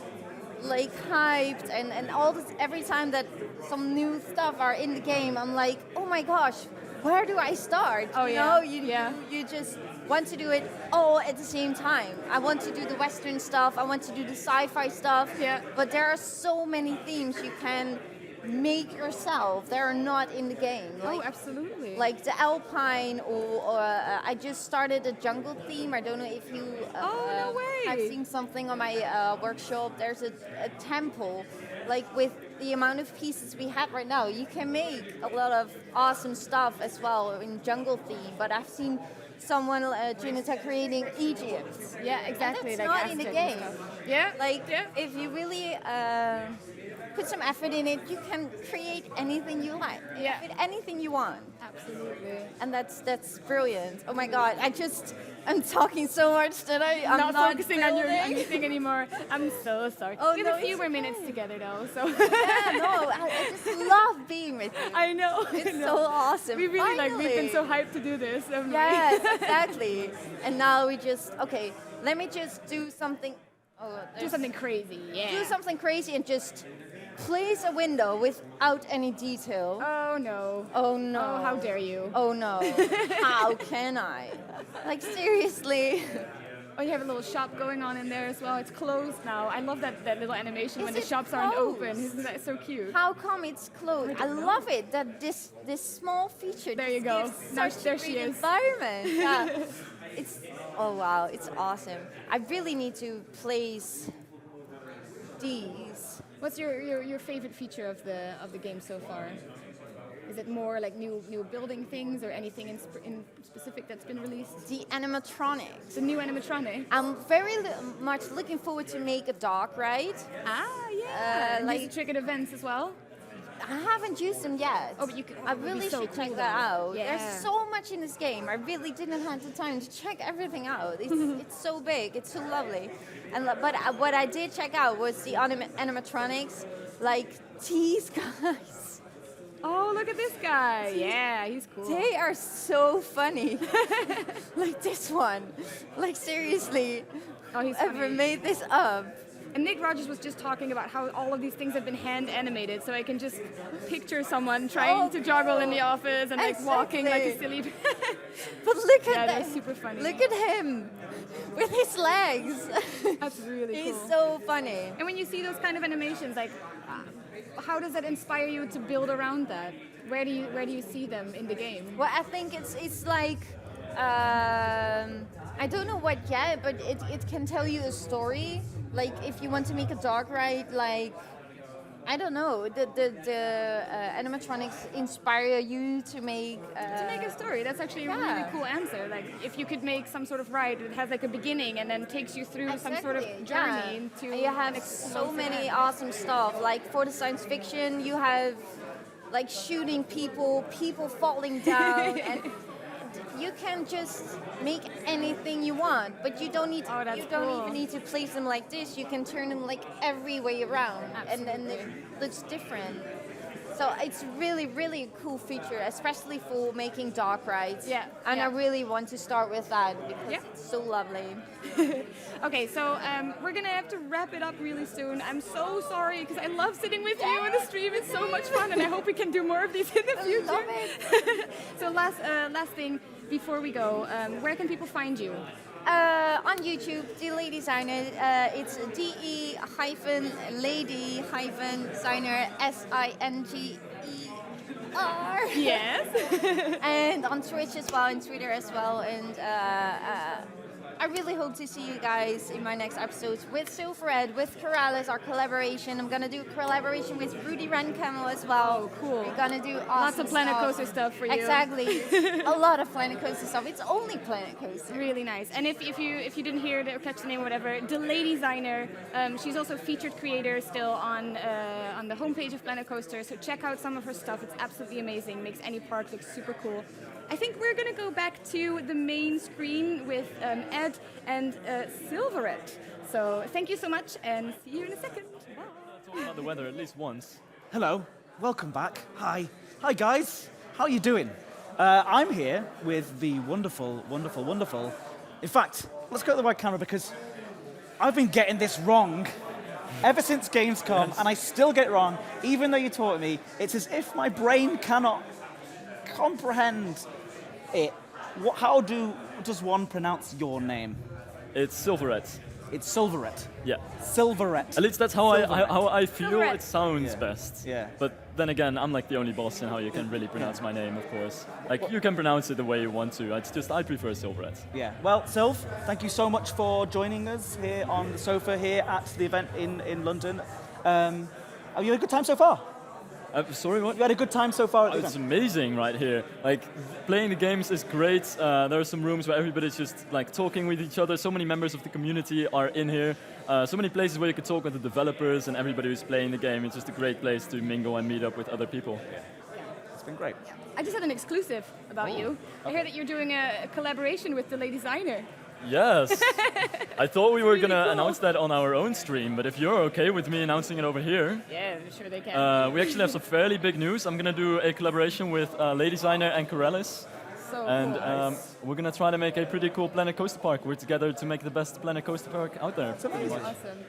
like hyped and all this. Every time that some new stuff are in the game, I'm like, oh my gosh, where do I start? Oh, you yeah. know, Yeah. you just want to do it all at the same time. I want to do the Western stuff. I want to do the sci-fi stuff. Yeah. But there are so many themes you can make yourself. They're not in the game. Oh, absolutely. Like the Alpine, or I just started a jungle theme. I don't know if you no way. have seen something on my workshop. There's a temple, like with the amount of pieces we have right now, you can make a lot of awesome stuff as well in jungle theme. But I've seen someone, Junita, creating Egypt. Yeah, exactly. And that's like not in the Aztec and game. stuff. Yeah. Like, yeah. if you really put some effort in it, you can create anything you like. Yeah. With anything you want. Absolutely. And that's brilliant. Oh my God, I'm talking so much that I'm not focusing on your building. anything anymore. I'm so sorry. Oh, we have no, a few it's more okay. minutes together though, so. Yeah, no, I just love being with you. I know. It's so awesome. We really Finally. we've been so hyped to do this. haven't we? Yes, exactly. And now okay, let me just do something. Oh, Do there's- something crazy, yeah. Do something crazy and just place a window without any detail. Oh no. Oh no. Oh, how dare you. Oh no. How can I? Like seriously. Oh, you have a little shop going on in there as well. It's closed now. I love that little animation when Is the it shops aren't closed? open. Isn't that so cute? How come it's closed? I love it that this small feature There you just go. gives Now such there a she great is. environment. Yeah. Oh wow, it's awesome. I really need to place these. What's your favorite feature of the game so far? Is it more like new building things or anything in specific that's been released? The animatronics. The new animatronic. I'm very much looking forward to make a dog ride. Ah, yeah. like- Use the trick at events as well. I haven't used them yet. Oh, but you could. I it would be really so should check cool that though. out. Yeah. There's so much in this game. I really didn't have the time to check everything out. It's so big. It's so lovely. But what I did check out was the animatronics, like these guys. Oh, look at this guy. Yeah, he's cool. They are so funny. Like this one. Like seriously. Oh, he's Ever funny. made this up? And Nick Rogers was just talking about how all of these things have been hand animated, so I can just picture someone trying to joggle in the office and like walking like a Exactly. silly. But look Yeah, at they're that. super funny. Look at him with his legs. That's really cool. He's so funny. And when you see those kind of animations, like, how does that inspire you to build around that? Where do you see them in the game? Well, I think it's like I don't know what yet, but it can tell you a story. Like if you want to make a dog ride, like I don't know, the animatronics inspire you to make A story. That's actually a really cool answer. Like if you could make some sort of ride that has like a beginning and then takes you through some sort of journey into. And you have so many awesome stuff. Like for the science fiction, you have like shooting people falling down, and you can just make anything you want. But you don't need even need to place them like this. You can turn them like every way around, and then it looks different. So it's really, really a cool feature, especially for making dark rides. Yeah, And yeah. I really want to start with that because Yeah. it's so lovely. Okay, so we're gonna have to wrap it up really soon. I'm so sorry because I love sitting with you on the stream. It's so much fun, and I hope we can do more of these in the future. Love it. So last thing before we go, where can people find you? On YouTube, Delay Designer. It's DE-lady-designer SINGER. Yes. And on Twitch as well, and Twitter as well. And I really hope to see you guys in my next episodes with Silverhead, with Corrales, our collaboration. I'm gonna do a collaboration with Rudy Rencamel as well. Oh, cool. We're gonna do awesome Lots of Planet stuff. Coaster stuff for you. Exactly. A lot of Planet Coaster stuff. It's only Planet Coaster. Really nice. And if you didn't hear it or catch the name or whatever, Delay Designer, she's also featured creator still on the homepage of Planet Coaster. So check out some of her stuff. It's absolutely amazing. Makes any park look super cool. I think we're gonna go back to the main screen with Ed and Silverette. So thank you so much, and see you in a second. Bye. Talk about the weather at least once. Hello, welcome back. Hi. Hi, guys. How are you doing? I'm here with the wonderful, wonderful, wonderful. In fact, let's go to the right camera because I've been getting this wrong ever since Gamescom, and I still get it wrong, even though you taught me. It's as if my brain cannot comprehend it. How does one pronounce your name? It's Silverette. It's Silverette. Yeah. Silverette. At least that's how I feel Silverette. it sounds Yeah. best. Yeah. But then again, I'm like the only boss in how you can really pronounce my name, of course. Like you can pronounce it the way you want to. I prefer Silverette. Yeah. Well, Sylv, thank you so much for joining us here on the sofa here at the event in London. Have you had a good time so far? Sorry, what? You had a good time so far at the It's event? amazing right here. Like playing the games is great. There are some rooms where everybody's just like talking with each other. So many members of the community are in here. So many places where you could talk with the developers and everybody who's playing the game. It's just a great place to mingle and meet up with other people. It's been great. I just had an exclusive about you. I heard that you're doing a collaboration with Delay Designer. Yes. I thought we were really gonna cool. announce that on our own stream, but if you're okay with me announcing it over here, Yeah, I'm sure they can. we actually have some fairly big news. I'm gonna do a collaboration with Lady Designer and Corrales. So And cool. we're gonna try to make a pretty cool Planet Coaster Park. We're together to make the best Planet Coaster Park out there. Awesome.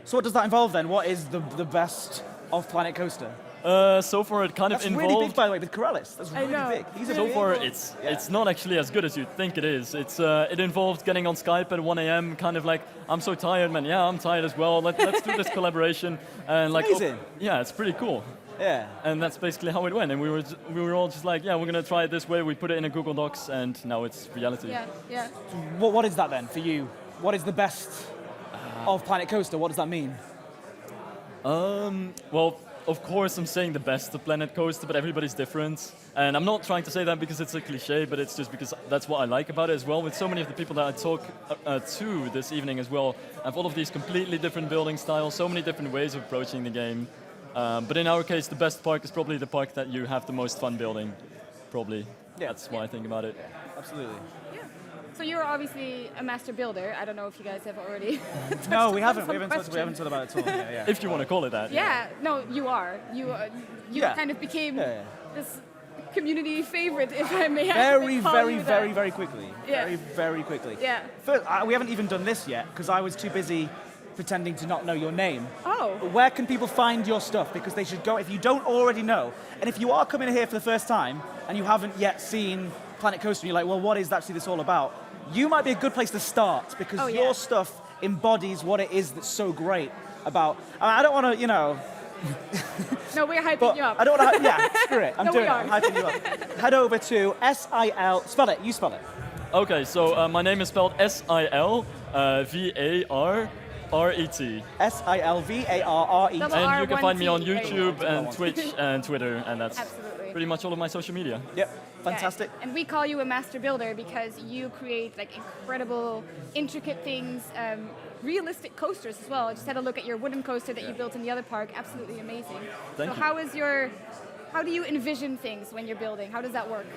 So what does that involve then? What is the best of Planet Coaster? So far it kind That's of really big, involved. by the way, with Corrales. That's really know. big. He's a So big far one. it's not actually as good as you think it is. It involved getting on Skype at 1 a.m. kind of like, I'm so tired, man. Yeah, I'm tired as well. Let's do this collaboration. And like, amazing. yeah, it's pretty cool. Yeah. And that's basically how it went. And we were all just like, yeah, we're gonna try it this way. We put it in a Google Docs, and now it's reality. Yeah, yeah. What is that then for you? What is the best of Planet Coaster? What does that mean? Well, of course, I'm saying the best of Planet Coaster, but everybody's different. And I'm not trying to say that because it's a cliche, but it's just because that's what I like about it as well. With so many of the people that I talk to this evening as well, I have all of these completely different building styles, so many different ways of approaching the game. But in our case, the best park is probably the park that you have the most fun building. Probably. Yeah. That's what I think about it. Absolutely. So you're obviously a master builder. I don't know if you guys have already. No, we touched haven't. upon We haven't some talked about it at all. Yeah, yeah. If you want to call it that. Yeah, no, you are. You Yeah. kind of became Yeah, yeah. this community favorite, if I may Very, call very, you very, that. very quickly. Yeah. Very, very quickly. Yeah. First, we haven't even done this yet because I was too busy pretending to not know your name. Oh. Where can people find your stuff? Because they should go, if you don't already know, and if you are coming here for the first time and you haven't yet seen Planet Coaster and you're like, well, what is actually this all about? You might be a good place to start because Oh, yeah. your stuff embodies what it is that's so great about, I don't want to, No, we're hyping but you up. I don't want to, yeah, screw it, I'm No, we doing it, are. I'm hyping you up. Head over to SIL, spell it, you spell it. Okay, so my name is spelled SILVARRET. SILVARRET. Double And R, you can one find me on T, A. YouTube and Twitch and Twitter, and that's Absolutely. pretty much all of my social media. Yep, fantastic. Yeah, and we call you a master builder because you create like incredible, intricate things, realistic coasters as well. I just had a look at your wooden coaster that you built in the other park. Absolutely amazing. Thank so you. how do you envision things when you're building? How does that work?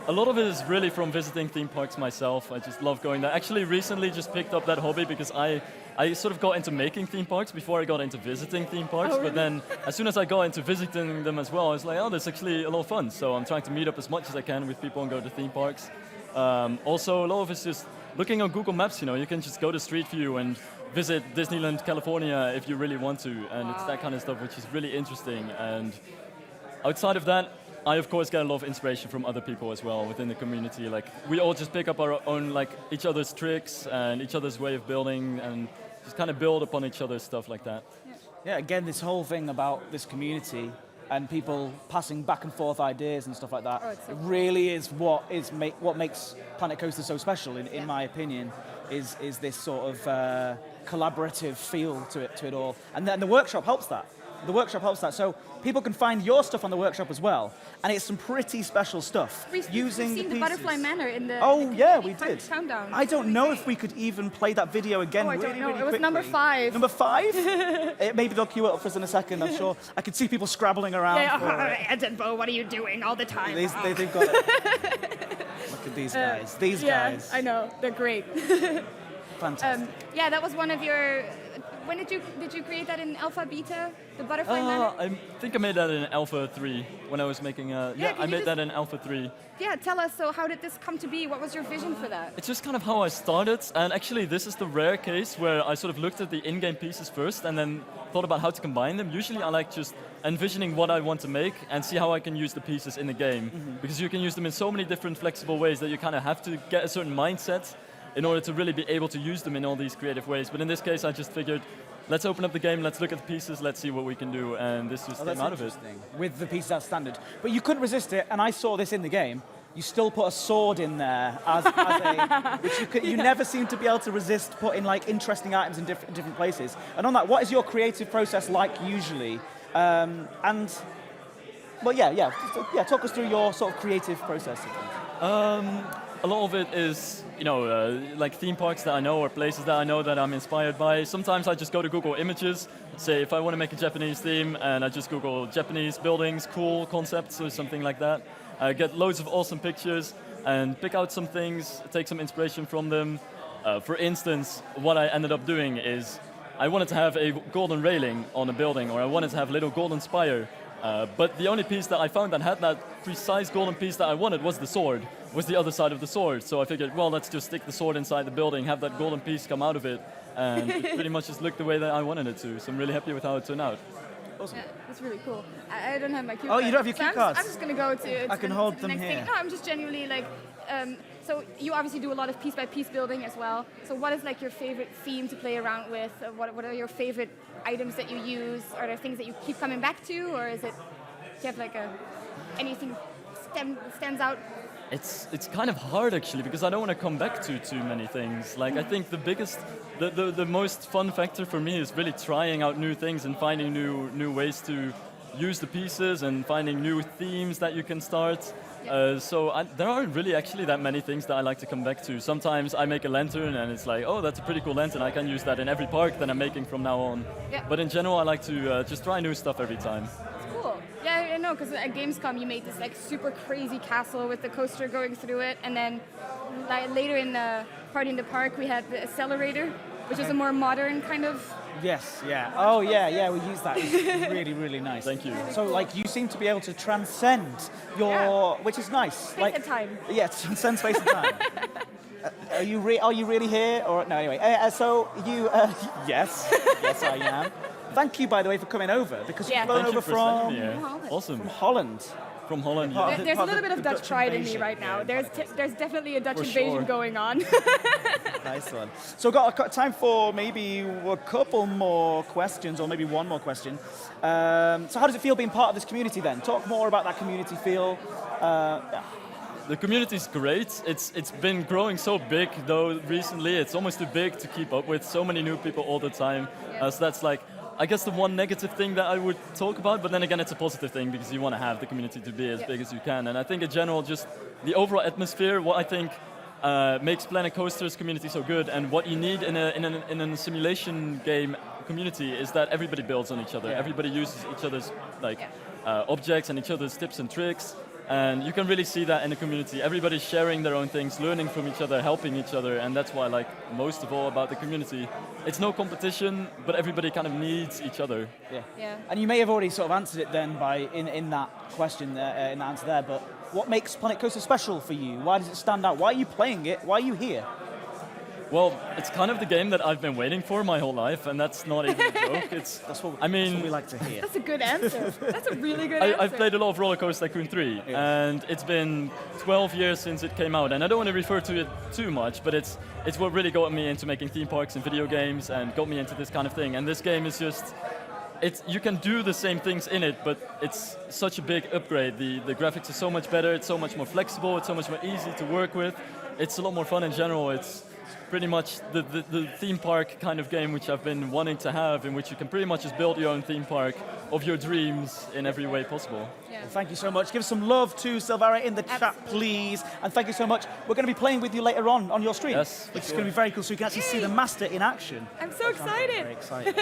A lot of it is really from visiting theme parks myself. I just love going there. Actually, recently just picked up that hobby because I sort of got into making theme parks before I got into visiting theme parks. Oh, really? But then as soon as I got into visiting them as well, I was like, oh, that's actually a lot of fun. So I'm trying to meet up as much as I can with people and go to theme parks. Also, a lot of it's just looking on Google Maps. You can just go to Street View and visit Disneyland, California if you really want to. And it's that kind of stuff which is really interesting. And outside of that, I of course get a lot of inspiration from other people as well within the community. Like we all just pick up our own, like each other's tricks and each other's way of building, and just kind of build upon each other's stuff like that. Yeah, again, this whole thing about this community and people passing back and forth ideas and stuff like that, it really is what makes Planet Coaster so special, in my opinion, is this sort of collaborative feel to it all. And then the workshop helps that. The workshop helps that. So people can find your stuff on the workshop as well, and it's some pretty special stuff. We've using seen the Butterfly Manor in the we did. countdown. I don't know if we could even play that video again. Oh, I don't know. Really It was number quickly. 5. Number 5? Maybe they'll queue it up for us in a second. I'm sure. I could see people scrabbling around. Edinburgh, what are you doing all the time? They've got it. Look at these guys. These guys. I know. They're great. Fantastic. That was one of your. When did you create that in Alpha Beta, the Butterfly Manor? I think I made that in Alpha 3 when I was making I made that in Alpha 3. Yeah, tell us, so how did this come to be? What was your vision for that? It's just kind of how I started, and actually this is the rare case where I sort of looked at the in-game pieces first and then thought about how to combine them. Usually I like just envisioning what I want to make and see how I can use the pieces in the game, because you can use them in so many different flexible ways that you kind of have to get a certain mindset in order to really be able to use them in all these creative ways. But in this case, I just figured, let's open up the game, let's look at the pieces, let's see what we can do, and this just came out of it. With the pieces as standard. But you couldn't resist it, and I saw this in the game. You still put a sword in there as a, which you never seem to be able to resist putting like interesting items in different places. And on that, what is your creative process like usually? Talk us through your sort of creative process. A lot of it is, like theme parks that I know or places that I know that I'm inspired by. Sometimes I just go to Google Images, say if I want to make a Japanese theme, and I just Google Japanese buildings, cool concepts or something like that. I get loads of awesome pictures and pick out some things, take some inspiration from them. For instance, what I ended up doing is I wanted to have a golden railing on a building, or I wanted to have a little golden spire. But the only piece that I found that had that precise golden piece that I wanted was the sword, was the other side of the sword. So I figured, well, let's just stick the sword inside the building, have that golden piece come out of it, and it pretty much just looked the way that I wanted it to. So I'm really happy with how it turned out. Awesome. Yeah, that's really cool. I don't have my cue cards. you don't have your cue cards? I'm just going to go to I can hold them next here. thing. No, I'm just genuinely like, so you obviously do a lot of piece-by-piece building as well. So what is like your favorite theme to play around with? What are your favorite items that you use? Are there things that you keep coming back to, or is it, do you have like anything stands out? It's kind of hard actually, because I don't want to come back to too many things. Like I think the most fun factor for me is really trying out new things and finding new ways to use the pieces and finding new themes that you can start. There aren't really actually that many things that I like to come back to. Sometimes I make a lantern and it's like, oh, that's a pretty cool lantern. I can use that in every park that I'm making from now on. Yeah. But in general, I like to just try new stuff every time. Cool. Yeah, I know, because at Gamescom you made this like super crazy castle with the coaster going through it, and then like, later in the Party in the Park we had the accelerator, which is a more modern kind of. Yes, yeah. Oh, yeah, we use that. It's really, really nice. Thank you. So, like, you seem to be able to transcend which is nice. Space and time. Yeah, transcend space and time. Are you really here? Or no? Anyway, yes, I am. Thank you, by the way, for coming over, because you've flown over from Awesome. Holland. From Holland, yeah. There's a little bit of Dutch pride in me right now. There's definitely a Dutch invasion going on. Nice one. So got time for maybe a couple more questions, or maybe one more question. So how does it feel being part of this community then? Talk more about that community feel. The community's great. It's been growing so big, though, recently. It's almost too big to keep up with. So many new people all the time. So that's like, I guess the one negative thing that I would talk about, but then again, it's a positive thing because you want to have the community to be as big as you can. And I think in general, just the overall atmosphere, what I think makes Planet Coaster's community so good, and what you need in a simulation game community is that everybody builds on each other. Everybody uses each other's objects and each other's tips and tricks. And you can really see that in the community. Everybody's sharing their own things, learning from each other, helping each other, and that's what I like most of all about the community. It's no competition, but everybody kind of needs each other. Yeah. And you may have already sort of answered it then by in that question, in the answer there, but what makes Planet Coaster special for you? Why does it stand out? Why are you playing it? Why are you here? Well, it's kind of the game that I've been waiting for my whole life, and that's not even a joke. That's what we like to hear. That's a good answer. That's a really good answer. I've played a lot of Roller Coaster Tycoon 3, and it's been 12 years since it came out, and I don't want to refer to it too much, but it's what really got me into making theme parks and video games and got me into this kind of thing. And this game is just, you can do the same things in it, but it's such a big upgrade. The graphics are so much better, it's so much more flexible, it's so much more easy to work with. It's a lot more fun in general. It's pretty much the theme park kind of game which I've been wanting to have, in which you can pretty much just build your own theme park of your dreams in every way possible. Yeah. Well, thank you so much. Give some love to Silvera in the chat, please. And thank you so much. We're going to be playing with you later on your stream. Yes, which is going to be very cool, so you can actually see the master in action. I'm so excited. I'm very excited.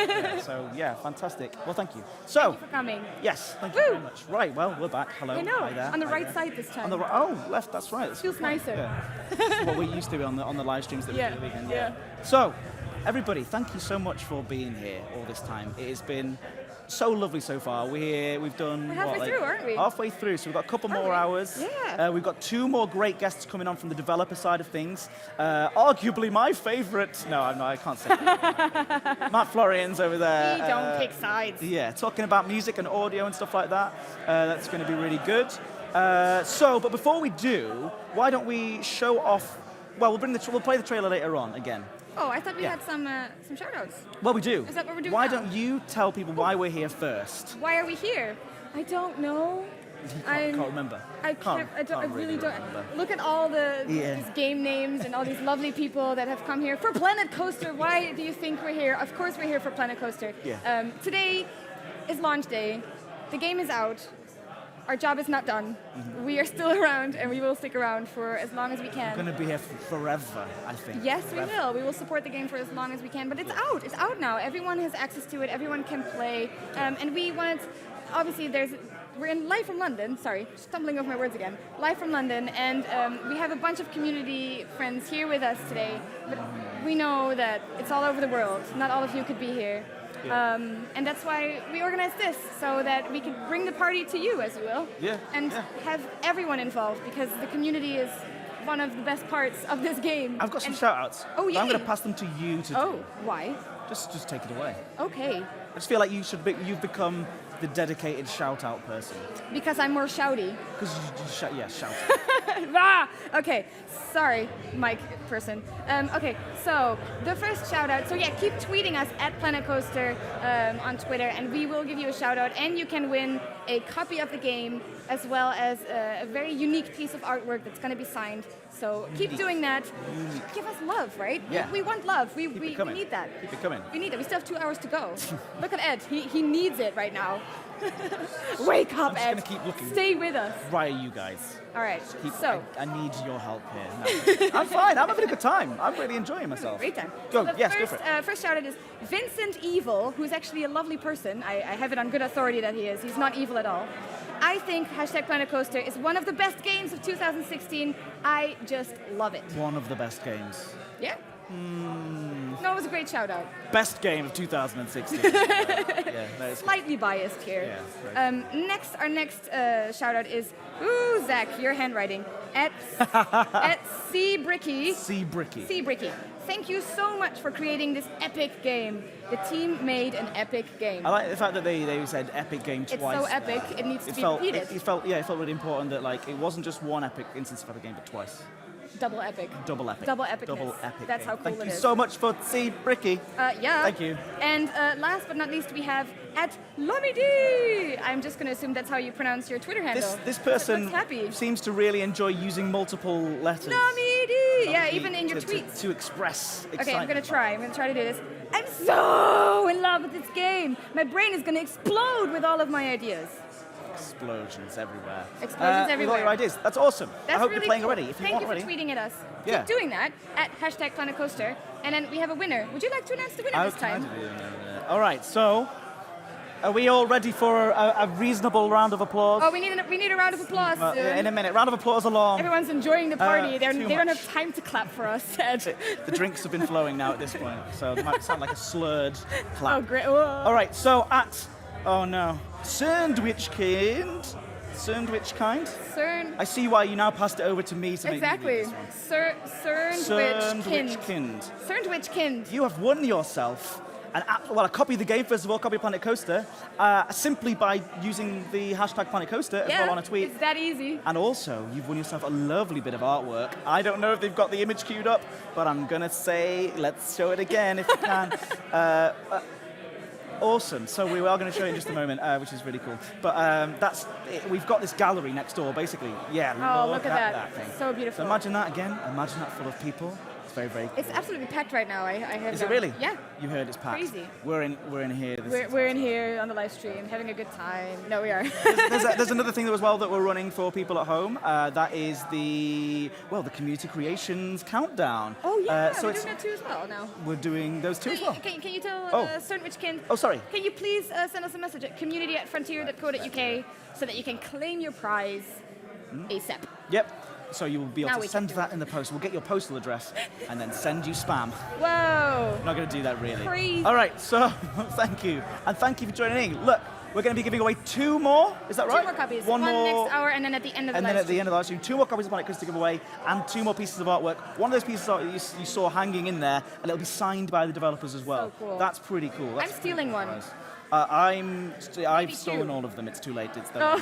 Yeah, fantastic. Well, thank you. So, thank you for coming. Yes, thank you very much. Right, well, we're back. Hello. I know. Hi there. On the Hi right there. side this time. On the oh, left. That's right. That's feels nicer. Yeah. This is what we're used to on the live streams that we do the weekend. Yeah. So, everybody, thank you so much for being here all this time. It has been so lovely so far. We're here, we've done... We're halfway through, aren't we? Halfway through, so we've got a couple more hours. Yeah. We've got 2 more great guests coming on from the developer side of things. Arguably my favourite... No, I can't say that. Matt Florian's over there. We don't pick sides. Yeah, talking about music and audio and stuff like that. That's going to be really good. But before we do, why don't we show off... Well, we'll play the trailer later on again. Oh, I thought we had some shout-outs. Well, we do. Is that what we're doing Why now? don't you tell people why we're here first? Why are we here? I don't know. I can't remember. I really don't. Remember. Look at all these game names and all these lovely people that have come here for Planet Coaster. Why do you think we're here? Of course we're here for Planet Coaster. Yeah. Today is launch day. The game is out. Our job is not done. Mm-hmm. We are still around, and we will stick around for as long as we can. We're going to be here forever, I think. Yes, we will. We will support the game for as long as we can. But it's out. It's out now. Everyone has access to it. Everyone can play. And we want, obviously, we're live from London. Sorry, stumbling over my words again. Live from London, and we have a bunch of community friends here with us today. But we know that it's all over the world. Not all of you could be here. Yeah. And that's why we organized this, so that we could bring the party to you, as you will, and have everyone involved, because the community is one of the best parts of this game. I've got some shout-outs. Oh, yeah. I'm going to pass them to you to do. Why? Just take it away. Okay. I just feel like you've become the dedicated shout-out person. Because I'm more shouty. Because you shout. Okay, sorry, mic person. Okay, so the first shout out. So keep tweeting us at Planet Coaster on Twitter, and we will give you a shout out, and you can win a copy of the game as well as a very unique piece of artwork that's going to be signed. So keep doing that. Give us love, right? Yeah. We want love. We need that. Keep it coming. We need it. We still have 2 hours to go. Look at Ed. He needs it right now. Wake up, Ed. I'm just going to keep looking. Stay with us. Right, you guys. All right. I need your help here. No, I'm fine. I'm having a good time. I'm really enjoying myself. Great time. Go. So Go for it. First shout out is Vincent Evil, who's actually a lovely person. I have it on good authority that he is. He's not evil at all. I think Planet Coaster is one of the best games of 2016. I just love it. One of the best games. Yeah. No, it was a great shout out. Best game of 2016. Slightly biased here. Yeah, our next shout out is Zach, your handwriting at C Bricky. Thank you so much for creating this epic game. The team made an epic game. I like the fact that they said epic game twice. It's so epic, it needs to be repeated. It felt really important that it wasn't just one epic instance of the game, but twice. Double epic. Double epic. Double epic. That's how cool it is. Thank you so much for C Bricky. Thank you. And last but not least, we have at Lomidi. I'm just going to assume that's how you pronounce your Twitter handle. This person seems to really enjoy using multiple letters. Lomidi. Yeah, even in your tweets. To express excitement. Okay, I'm going to try to do this. I'm so in love with this game. My brain is going to explode with all of my ideas. Explosions everywhere. Explosions everywhere. With all your ideas. That's awesome. That's I hope really you're playing cool. already. If you Thank want you already. for tweeting at us. Yeah. Keep doing that at Planet Coaster. And then we have a winner. Would you like to announce the winner this time? All right, so Are we all ready for a reasonable round of applause? Oh, we need a round of applause soon. In a minute. Round of applause along. Everyone's enjoying the party. They too don't much. have time to clap for us, Ed. The drinks have been flowing now at this point, so they might sound like a slurred clap. Oh, great. Whoa. All right, so oh no, Sandwich Kind. Cern. I see why you now passed it over to me to Exactly. make me read this one. Cernwich Kind. You have won yourself a copy of the game, first of all, copy of Planet Coaster, simply by using the hashtag Planet Coaster as well on a tweet. It's that easy. And also, you've won yourself a lovely bit of artwork. I don't know if they've got the image queued up, but I'm gonna say, let's show it again if you can. Awesome. So we are going to show you in just a moment, which is really cool. But we've got this gallery next door, basically. Yeah. Oh, look at that thing. So beautiful. So imagine that again. Imagine that full of people. It's very, very cool. It's absolutely packed right now. I heard. Is it really? Yeah. You heard it's packed. Crazy. We're in here. We're in here on the live stream, having a good time. No, we are. There's another thing as well that we're running for people at home. That is the Community Creations Countdown. Oh yeah, so we're doing that too as well now. We're doing those two as well. Can you tell Sandwich Kind? Oh, sorry. Can you please send us a message at community@frontier.co.uk so that you can claim your prize ASAP. Yep. So you will be able Now to we send can do that in the post. We'll get your postal address and then send you spam. Whoa. I'm not going to do that really. Crazy. All right, so thank you. And thank you for joining in. Look, we're going to be giving away 2 more. Is that right? 2 more copies. One more next hour and then at the end of the and live then at the stream. end of the live stream, 2 more copies of Planet Coaster to give away and 2 more pieces of artwork. One of those pieces of art you saw hanging in there, and it'll be signed by the developers as well. So cool. That's pretty cool. That's I'm stealing one. nice. I've stolen too. all of them. It's too late. It's Oh.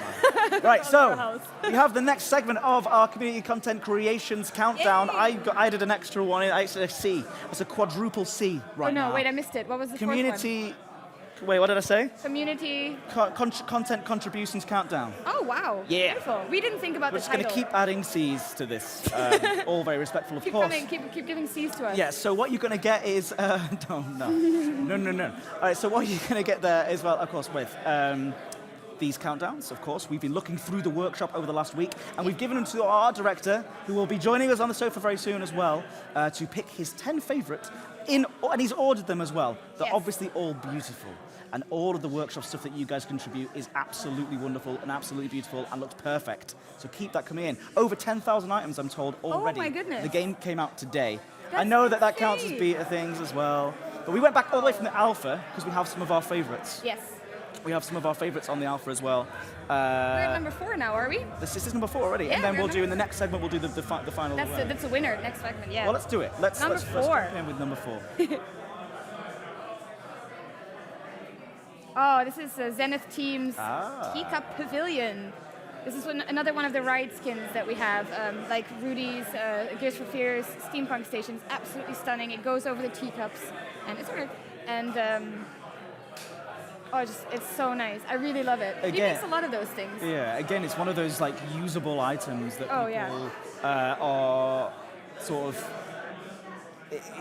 done. Right, so house. we have the next segment of our community content creations countdown. Yay. I did an extra one. It's a C. It's a quadruple C right Oh no, now. wait, I missed it. What was the Community. Wait, what did I say? fourth one? Community. Content contributions countdown. Oh wow. Yeah. Beautiful. We didn't think about We're the just going title. to keep adding C's to this. All very respectful, of Keep course. coming, keep giving C's to us. Yeah, so what you're going to get is... No. All right, so what you're going to get there is, well, of course, with these countdowns, of course. We've been looking through the workshop over the last week, and we've given them to our art director, who will be joining us on the sofa very soon as well, to pick his 10 favourite, and he's ordered them as well. They're Yes. obviously all beautiful. And all of the workshop stuff that you guys contribute is absolutely wonderful and absolutely beautiful and looks perfect. So keep that coming in. Over 10,000 items, I'm told, already. my goodness. The game came out today. I That's know that counts as insane. beta things as well. But we went back all the way from the alpha because we have some of our favorites. Yes. We have some of our favorites on the alpha as well. We're at number 4 now, are we? This is number 4 already. Yeah, And then we're we'll do, number in the next segment, we'll do the final. That's a winner. Next segment, yeah. Well, let's do it. Let's Number first 4. jump in with number 4. Oh, this is Zenith Team's Ah. Teacup Pavilion. This is another one of the ride skins that we have, like Rudy's Gears for Fears steampunk stations. Absolutely stunning. It goes over the teacups, and it's alright. And it's so nice. I really love it. He Again- makes a lot of those things. Yeah, again, it's one of those like usable items that Oh, people yeah. are sort of.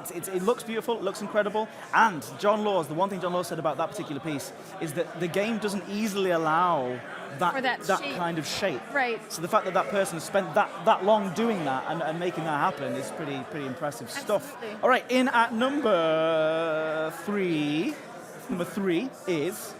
It looks beautiful, it looks incredible, and the one thing John Laws said about that particular piece is that the game doesn't easily allow that shape. kind of shape. Right. So the fact that person spent that long doing that and making that happen is pretty impressive stuff. Absolutely. All right, in at number 3. Number 3 is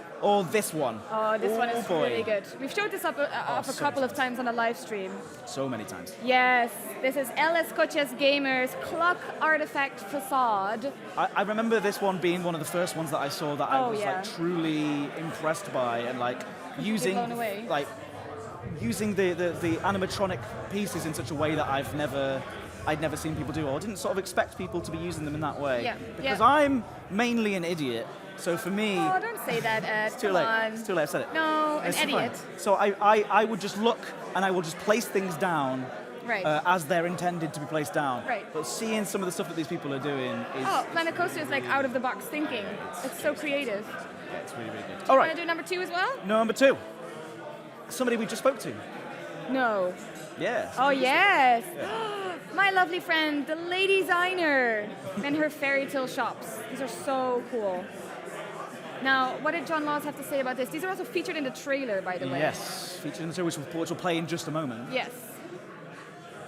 this one. Oh, this one is boy. really good. We've showed this up a so couple of times on the live stream. So many times. Yes, this is LS Coches Gamers Clock Artifact Facade. I remember this one being one of the first ones that I saw that I Oh, was yeah. like truly impressed by, and like using blown away. the animatronic pieces in such a way that I'd never seen people do, or didn't sort of expect people to be using them in that way. Yeah, Because yeah. I'm mainly an idiot, so for me, Oh, don't say that, Ed. it's too Come late. on. It's too late. I've said it. No, an It's fine. idiot. So I would just look and I will just place things down. Right. As they're intended to be placed down. Right. But seeing some of the stuff that these people are doing is Oh, Planet Coaster is like out of the box thinking. It's so creative. yeah, it's really, really good. Do All you right. want to do number 2 as well? Number 2. Somebody we just spoke to. No. Yeah. Oh, yes. My lovely friend, the Lady Designer, and her fairy tale shops. These are so cool. Now, what did John Laws have to say about this? These are also featured in the trailer, by the way. Yes. Featured in the show, which will play in just a moment. Yes.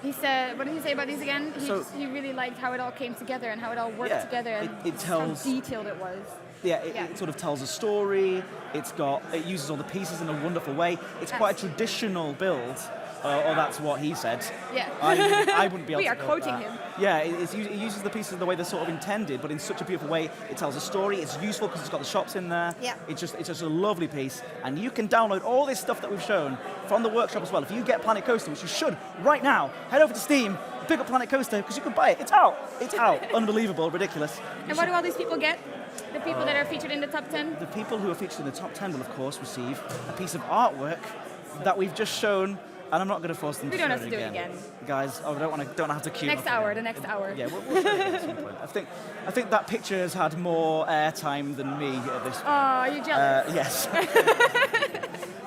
He said, what did he say about these again? So- He really liked how it all came together and how it all worked Yeah, together and it tells- how detailed it was. Yeah, it sort of tells a story. It uses all the pieces in a wonderful way. It's quite a traditional build, or that's what he said. Yeah. I wouldn't be able We to are build quoting that. him. Yeah, it uses the pieces the way they're sort of intended, but in such a beautiful way. It tells a story. It's useful because it's got the shops in there. Yeah. It's just a lovely piece, and you can download all this stuff that we've shown from the workshop as well. If you get Planet Coaster, which you should right now, head over to Steam, pick up Planet Coaster because you can buy it. It's out. It's out. Unbelievable, ridiculous. And what do all these people get? The people that are featured in the top 10? The people who are featured in the top 10 will, of course, receive a piece of artwork that we've just shown, and I'm not going to force them We to don't show have to do it again. Guys, I don't have to queue Next up hour, again. the next hour. Yeah, we'll show it again at some point. I think that picture has had more airtime than me at this point. Oh, are you jealous? Yes.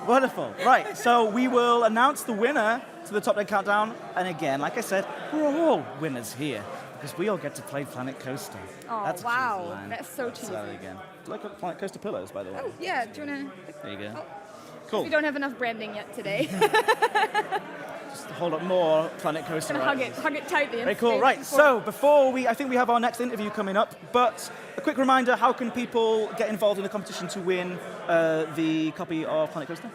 Wonderful. Right, so we will announce the winner to the top 10 countdown, and again, like I said, we're all winners here. Because we all get to play Planet Coaster. Oh, That's a wow. cheesy line. That's so cheesy. Say that again. Look at Planet Coaster pillows, by the way. Oh, yeah. Do you want to... There you go. Oh. Cool. We don't have enough branding yet today. Just hold up more Planet Coaster. And hug it tightly. Very cool. Right. So I think we have our next interview coming up. But a quick reminder: how can people get involved in the competition to win the copy of Planet Coaster?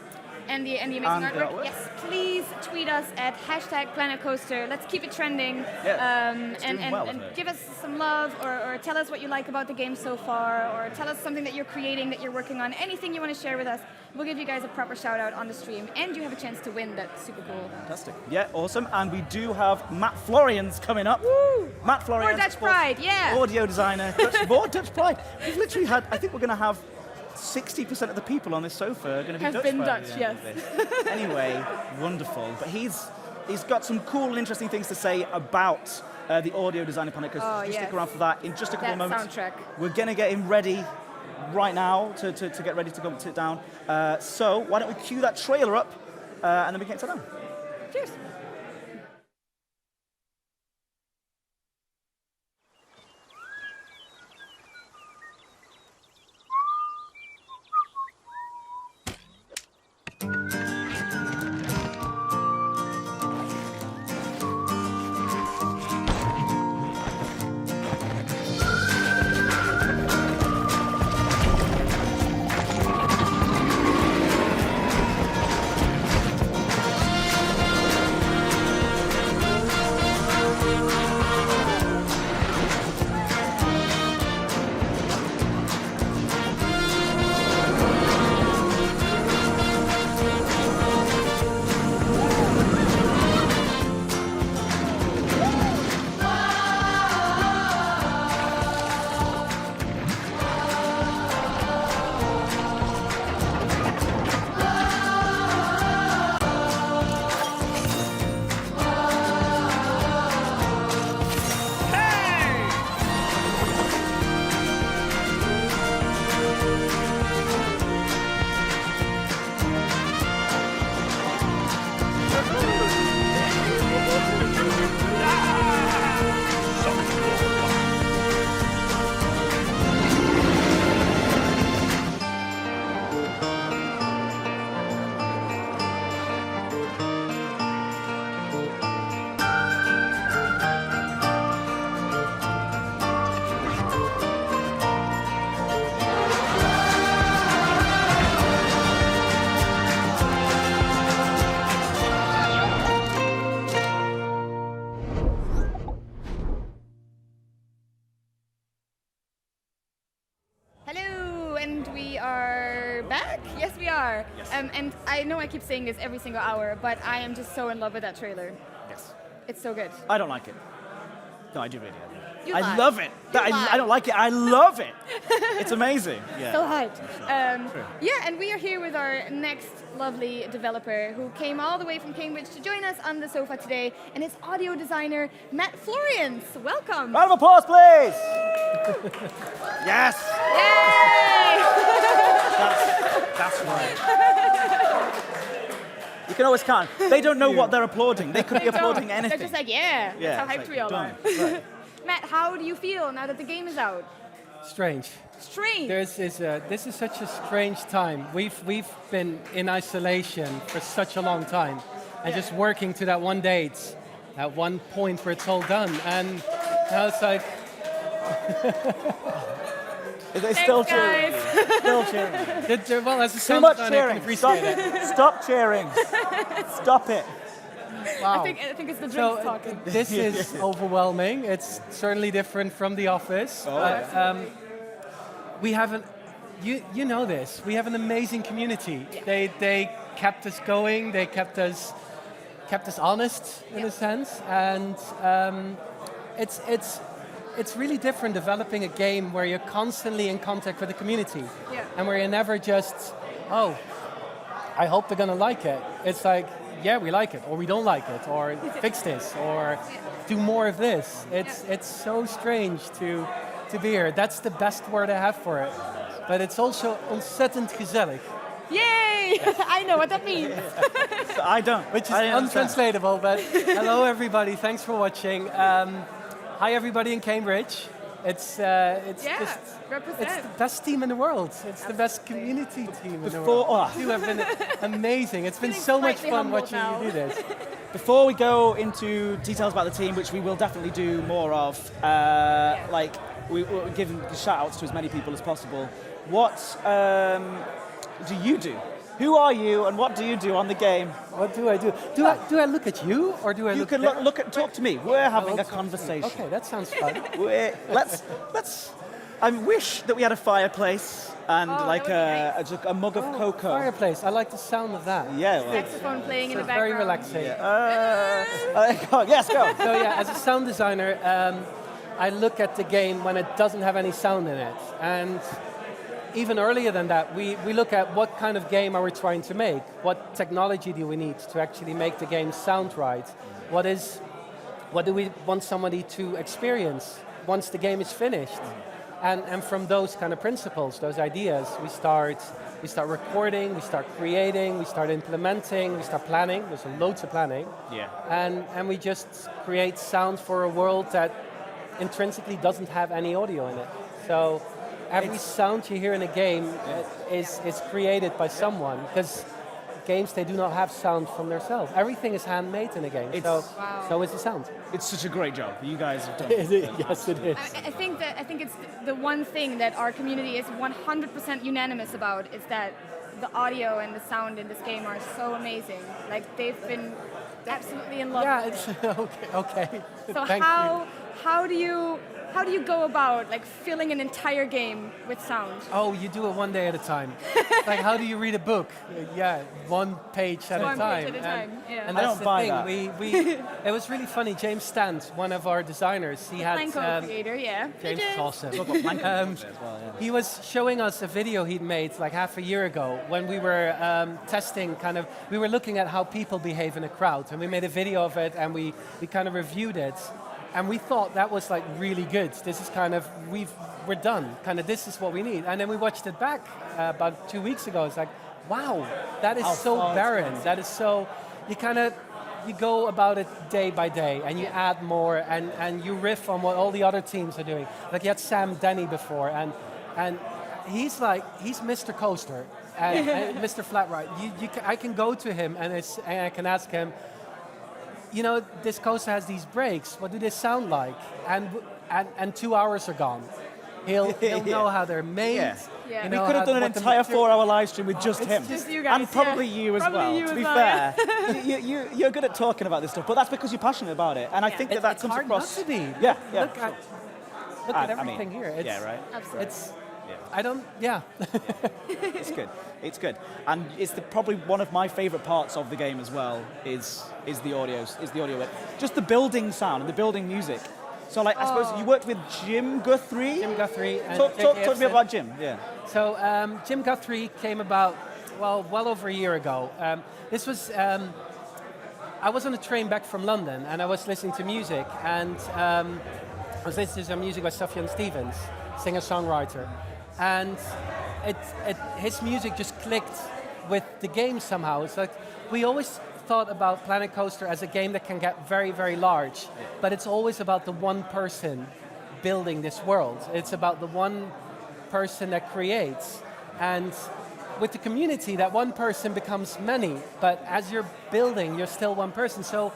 And the amazing And the artwork. artwork. Yes, please tweet us at #PlanetCoaster. Let's keep it trending. Yeah, it's and doing well, and isn't it? give us some love, or tell us what you like about the game so far, or tell us something that you're creating, that you're working on. Anything you want to share with us, we'll give you guys a proper shout out on the stream, and you have a chance to win. That's super cool. Fantastic. Yeah, awesome. And we do have Matt Florian's coming up. Woo! Matt Florian. More Dutch pride, yeah. Audio designer. More Dutch pride. We've literally had. I think we're going to have 60% of the people on this sofa are going to be Have Dutch. been by Dutch, the end of this. Anyway, wonderful. But he's got some cool and interesting things to say about the audio design of Planet Coaster. Oh, Just yes. stick around for that in just a couple That of moments. soundtrack. We're going to get him ready right now to get ready to go and sit down. So why don't we cue that trailer up and then we can sit down. Cheers. Hello, and we are back? Yes, we are. Yes. And I know I keep saying this every single hour, but I am just so in love with that trailer. Yes. It's so good. I don't like it. No, I do really. You I lie. love it. You I lie. don't like it. I love it. It's amazing. Yeah. So hyped. Yeah, and we are here with our next lovely developer who came all the way from Cambridge to join us on the sofa today, and it's audio designer Matt Florians. Welcome. Round of applause, please. Yes. Yay! That's right. You can always count. They don't know what they're applauding. They could be They don't. applauding anything. They're just like, yeah, Yeah, that's how it's hyped like, we all are. done. Right. Matt, how do you feel now that the game is out? Strange. Strange. This is such a strange time. We've been in isolation for such a long time, and just working to that one date at one point where it's all done. And now it's like, It's still cheering. guys. Still cheering. well, as a Too sound much designer, I can cheering. Stop, appreciate it. stop cheering. Stop it. Wow. I think it's the drinks So talking. this is overwhelming. It's certainly different from The Office. But, we have an, you know this. We have an amazing community. Yeah. They kept us going. They kept us honest in a sense, and it's really different developing a game where you're constantly in contact with the community, and where you're never just, oh, I hope they're gonna like it. It's like, yeah, we like it, or we don't like it, or fix this, or do more of this. It's so strange to be here. That's the best word I have for it. But it's also ontzettend gezellig. Yay! I know what that means. I don't. Which is untranslatable, but hello everybody, thanks for watching. Hi everybody in Cambridge. It's just, represent. it's the best team in the world. It's the best community team in the Before- world. You have been amazing. It's been so much slightly fun humbled watching now. you do this. Before we go into details about the team, which we will definitely do more of, like we're giving shout outs to as many people as possible. What do you do? Who are you and what do you do on the game? What do I do? Do I look at you or do I You look can there? talk to me. We're having a talk to me. conversation. Okay, that sounds fun. Let's. I wish that we had a fireplace and like that would be a mug of cocoa. Fireplace. I like the sound of that. Yeah. Well, Saxophone playing in the Very background. relaxing. yes, go. So yeah, as a sound designer, I look at the game when it doesn't have any sound in it. And even earlier than that, we look at what kind of game are we trying to make? What technology do we need to actually make the game sound right? What do we want somebody to experience once the game is finished? And from those kind of principles, those ideas, we start recording, we start creating, we start implementing, we start planning. There's loads of planning. Yeah. And we just create sound for a world that intrinsically doesn't have any audio in it. So every sound you hear in a game is created by someone, because games, they do not have sound from themselves. Everything is handmade in a game, so is the sound. It's such a great job you guys have done. Yes, it is. I think it's the one thing that our community is 100% unanimous about is that the audio and the sound in this game are so amazing. Like they've been absolutely in love with it. Yeah, it's okay. So Thank you. how do you go about like filling an entire game with sound? Oh, you do it one day at a time. Like, how do you read a book? Yeah, one page at a time. One page at a time, yeah. And I that's don't the buy thing. that. It was really funny. James Stant, one of our designers, he had. Planko creator, yeah. James is awesome. He was showing us a video he'd made like half a year ago when we were testing we were looking at how people behave in a crowd, and we made a video of it and we kind of reviewed it. And we thought that was like really good. This is we're done. This is what we need. And then we watched it back about 2 weeks ago. It's like, wow, that is so barren. That is so, you go about it day by day and you add more and you riff on what all the other teams are doing. Like you had Sam Denny before and he's Mr. Coaster and Mr. Flatride. I can go to him and I can ask him, you know, this coaster has these brakes. What do they sound like? And 2 hours are gone. He'll know how they're made. Yeah. We could have done an entire 4-hour live stream with just him. Just you guys, and probably you as Probably well, you to as be well, fair. You're good at talking about this stuff, but that's because you're passionate about it. And I think that It's comes hard across. not to be. Yeah, yeah. Look at everything here. It's, yeah, right. Absolutely. It's good. It's good, and it's probably one of my favourite parts of the game as well. Is the audio? Just the building sound and the building music. So, like, I suppose you worked with Jim Guthrie. Jim Guthrie. And Talk to me about Jim. Yeah. So Jim Guthrie came about well over a year ago. This was I was on a train back from London, and I was listening to music, and I was listening to some music by Sufjan Stevens, singer-songwriter, and his music just clicked with the game somehow. It's like we always thought about Planet Coaster as a game that can get very, very large, but it's always about the one person building this world. It's about the one person that creates, and with the community, that one person becomes many, but as you're building, you're still one person. So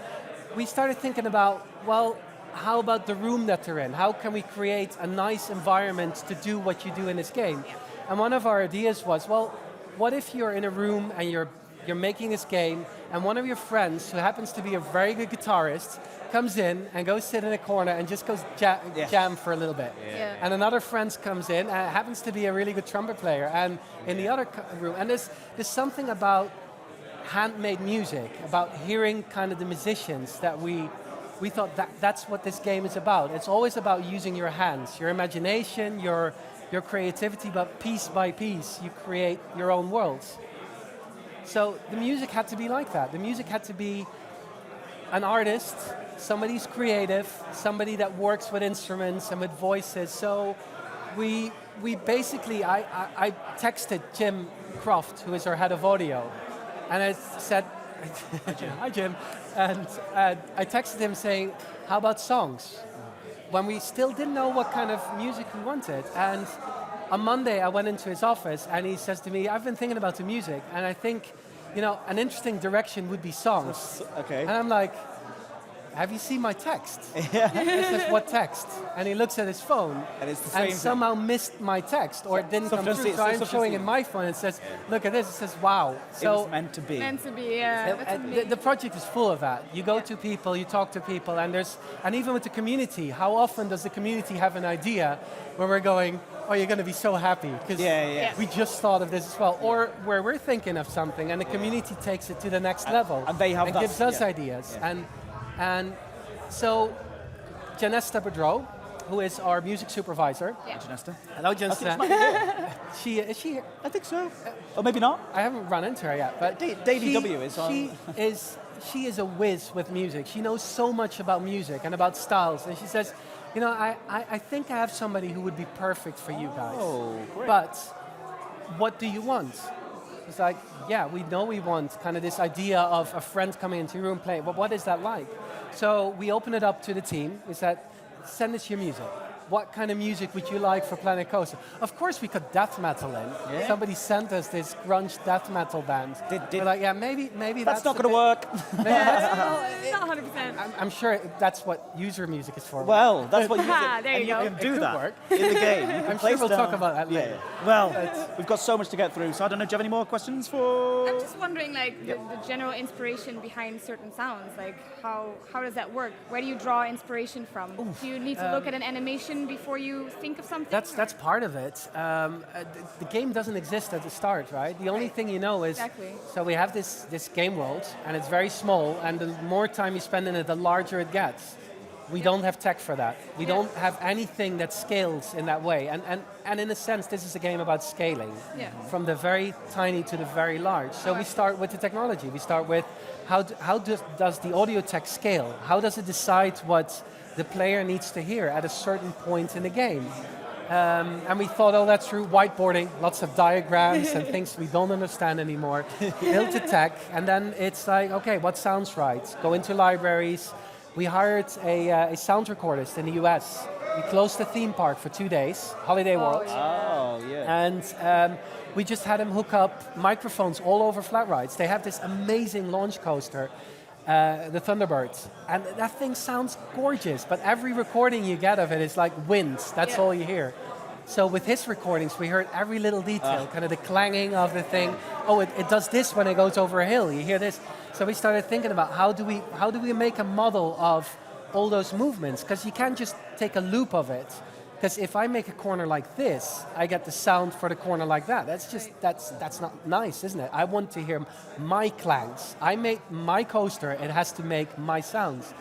we started thinking about, well, how about the room that they're in? How can we create a nice environment to do what you do in this game? Yeah. And one of our ideas was, well, what if you're in a room and you're making this game, and one of your friends, who happens to be a very good guitarist, comes in and goes sit in a corner and just goes jam for a little bit. Yeah. And another friend comes in and happens to be a really good trumpet player, and in the other room. And there's something about handmade music, about hearing kind of the musicians that we thought that's what this game is about. It's always about using your hands, your imagination, your creativity, but piece by piece you create your own worlds. So the music had to be like that. The music had to be an artist, somebody who's creative, somebody that works with instruments and with voices. So we basically, I texted Jim Croft, who is our head of audio, and I said, hi Jim, and I texted him saying, how about songs? When we still didn't know what kind of music we wanted. And on Monday, I went into his office and he says to me, I've been thinking about the music, and I think, an interesting direction would be songs. Okay. And I'm like, have you seen my text? Yeah. He says, what text? And he looks at his phone and it's the same somehow missed my text, or it didn't come through. So I'm showing him my phone and it says, look at this. It says, wow. So it was meant to be. Meant to be, yeah. The project is full of that. You go to people, you talk to people, and even with the community, how often does the community have an idea where we're going, oh, you're going to be so happy because we just thought of this as well. Or where we're thinking of something and the community takes it to the next level and they have gives us ideas. Yeah. And so Janesta Bedreau, who is our music supervisor. Yeah. Janesta. Hello, Janesta. Is she here? I think so. Or maybe not. I haven't run into her yet. But Davey W is on. She is a whiz with music. She knows so much about music and about styles. And she says, I think I have somebody who would be perfect for you guys. Oh, great. But what do you want? It's like, yeah, we know we want kind of this idea of a friend coming into your room playing, but what is that like? So we open it up to the team. We said, send us your music. What kind of music would you like for Planet Coaster? Of course we could death metal in. Yeah. Somebody sent us this grunge death metal band. We're like, yeah, maybe that's not going to work. It's not 100%. I'm sure that's what user music is for. Well, that's what there you go. You can do that work. in the game. I'm sure we'll talk about that later. Yeah. Well, we've got so much to get through, so I don't know, do you have any more questions for... I'm just wondering, the general inspiration behind certain sounds. Like, how does that work? Where do you draw inspiration from? Oof. Do you need to look at an animation before you think of something? That's part of it. The game doesn't exist at the start, right? The only thing you know is... Exactly. So we have this game world, and it's very small, and the more time you spend in it, the larger it gets. We don't have tech for that. We don't have anything that scales in that way. And in a sense, this is a game about scaling. Yeah. From the very tiny to the very large. So we start with the technology. We start with how does the audio tech scale? How does it decide what the player needs to hear at a certain point in the game? And we thought all that through whiteboarding, lots of diagrams and things we don't understand anymore. Built the tech, and then it's like, okay, what sounds right? Go into libraries. We hired a sound recordist in the US. We closed the theme park for 2 days, Holiday World. Oh, yeah. And we just had him hook up microphones all over flat rides. They have this amazing launch coaster, the Thunderbird. And that thing sounds gorgeous, but every recording you get of it is like wind. That's all you hear. So with his recordings, we heard every little detail, kind of the clanging of the thing. Oh, it does this when it goes over a hill. You hear this. So we started thinking about how do we make a model of all those movements? Because you can't just take a loop of it. Because if I make a corner like this, I get the sound for the corner like that. That's not nice, isn't it? I want to hear my clangs. I make my coaster. It has to make my sounds.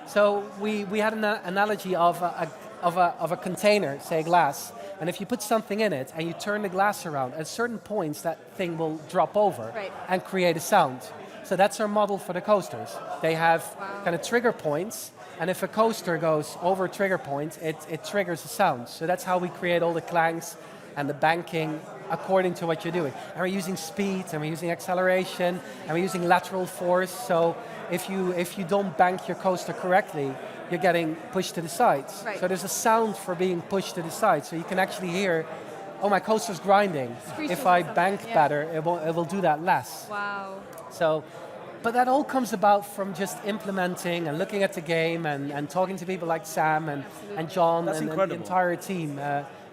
So we had an analogy of a container, say glass. And if you put something in it and you turn the glass around, at certain points that thing will drop over and create a sound. So that's our model for the coasters. They have kind of trigger points, and if a coaster goes over a trigger point, it triggers a sound. So that's how we create all the clangs and the banking according to what you're doing. And we're using speed, and we're using acceleration, and we're using lateral force. So if you don't bank your coaster correctly, you're getting pushed to the sides. Right. So there's a sound for being pushed to the side. So you can actually hear, oh, my coaster's grinding. If I bank better, it will do that less. Wow. So but that all comes about from just implementing and looking at the game and talking to people like Sam and John That's and incredible. the entire team.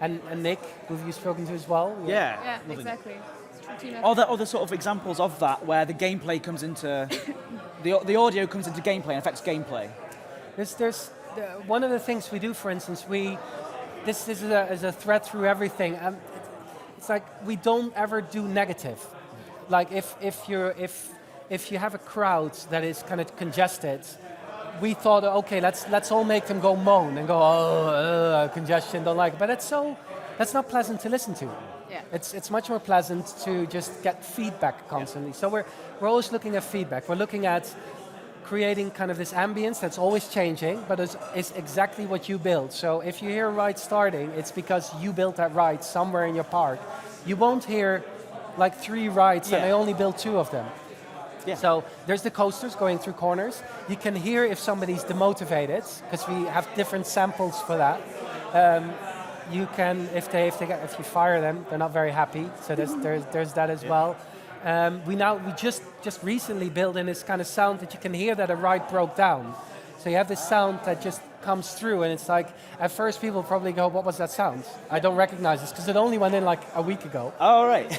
And Nick, who you've spoken to as well. Yeah. Yeah, exactly. It's true team effort. Other sort of examples of that where the gameplay comes into the audio comes into gameplay and affects gameplay. One of the things we do, for instance, this is a thread through everything. It's like we don't ever do negative. Like if you have a crowd that is kind of congested, we thought, okay, let's all make them go moan and go, congestion, don't like it. But that's not pleasant to listen to. Yeah. It's much more pleasant to just get feedback constantly. So we're always looking at feedback. We're looking at creating kind of this ambience that's always changing, but is exactly what you build. So if you hear a ride starting, it's because you built that ride somewhere in your park. You won't hear like 3 rides and I only built 2 of them. Yeah. So there's the coasters going through corners. You can hear if somebody's demotivated, because we have different samples for that. You can, if you fire them, they're not very happy. So there's that as well. We just recently built in this kind of sound that you can hear that a ride broke down. So you have this sound that just comes through, and it's like, at first people probably go, what was that sound? I don't recognize this, because it only went in like a week ago. Oh, right.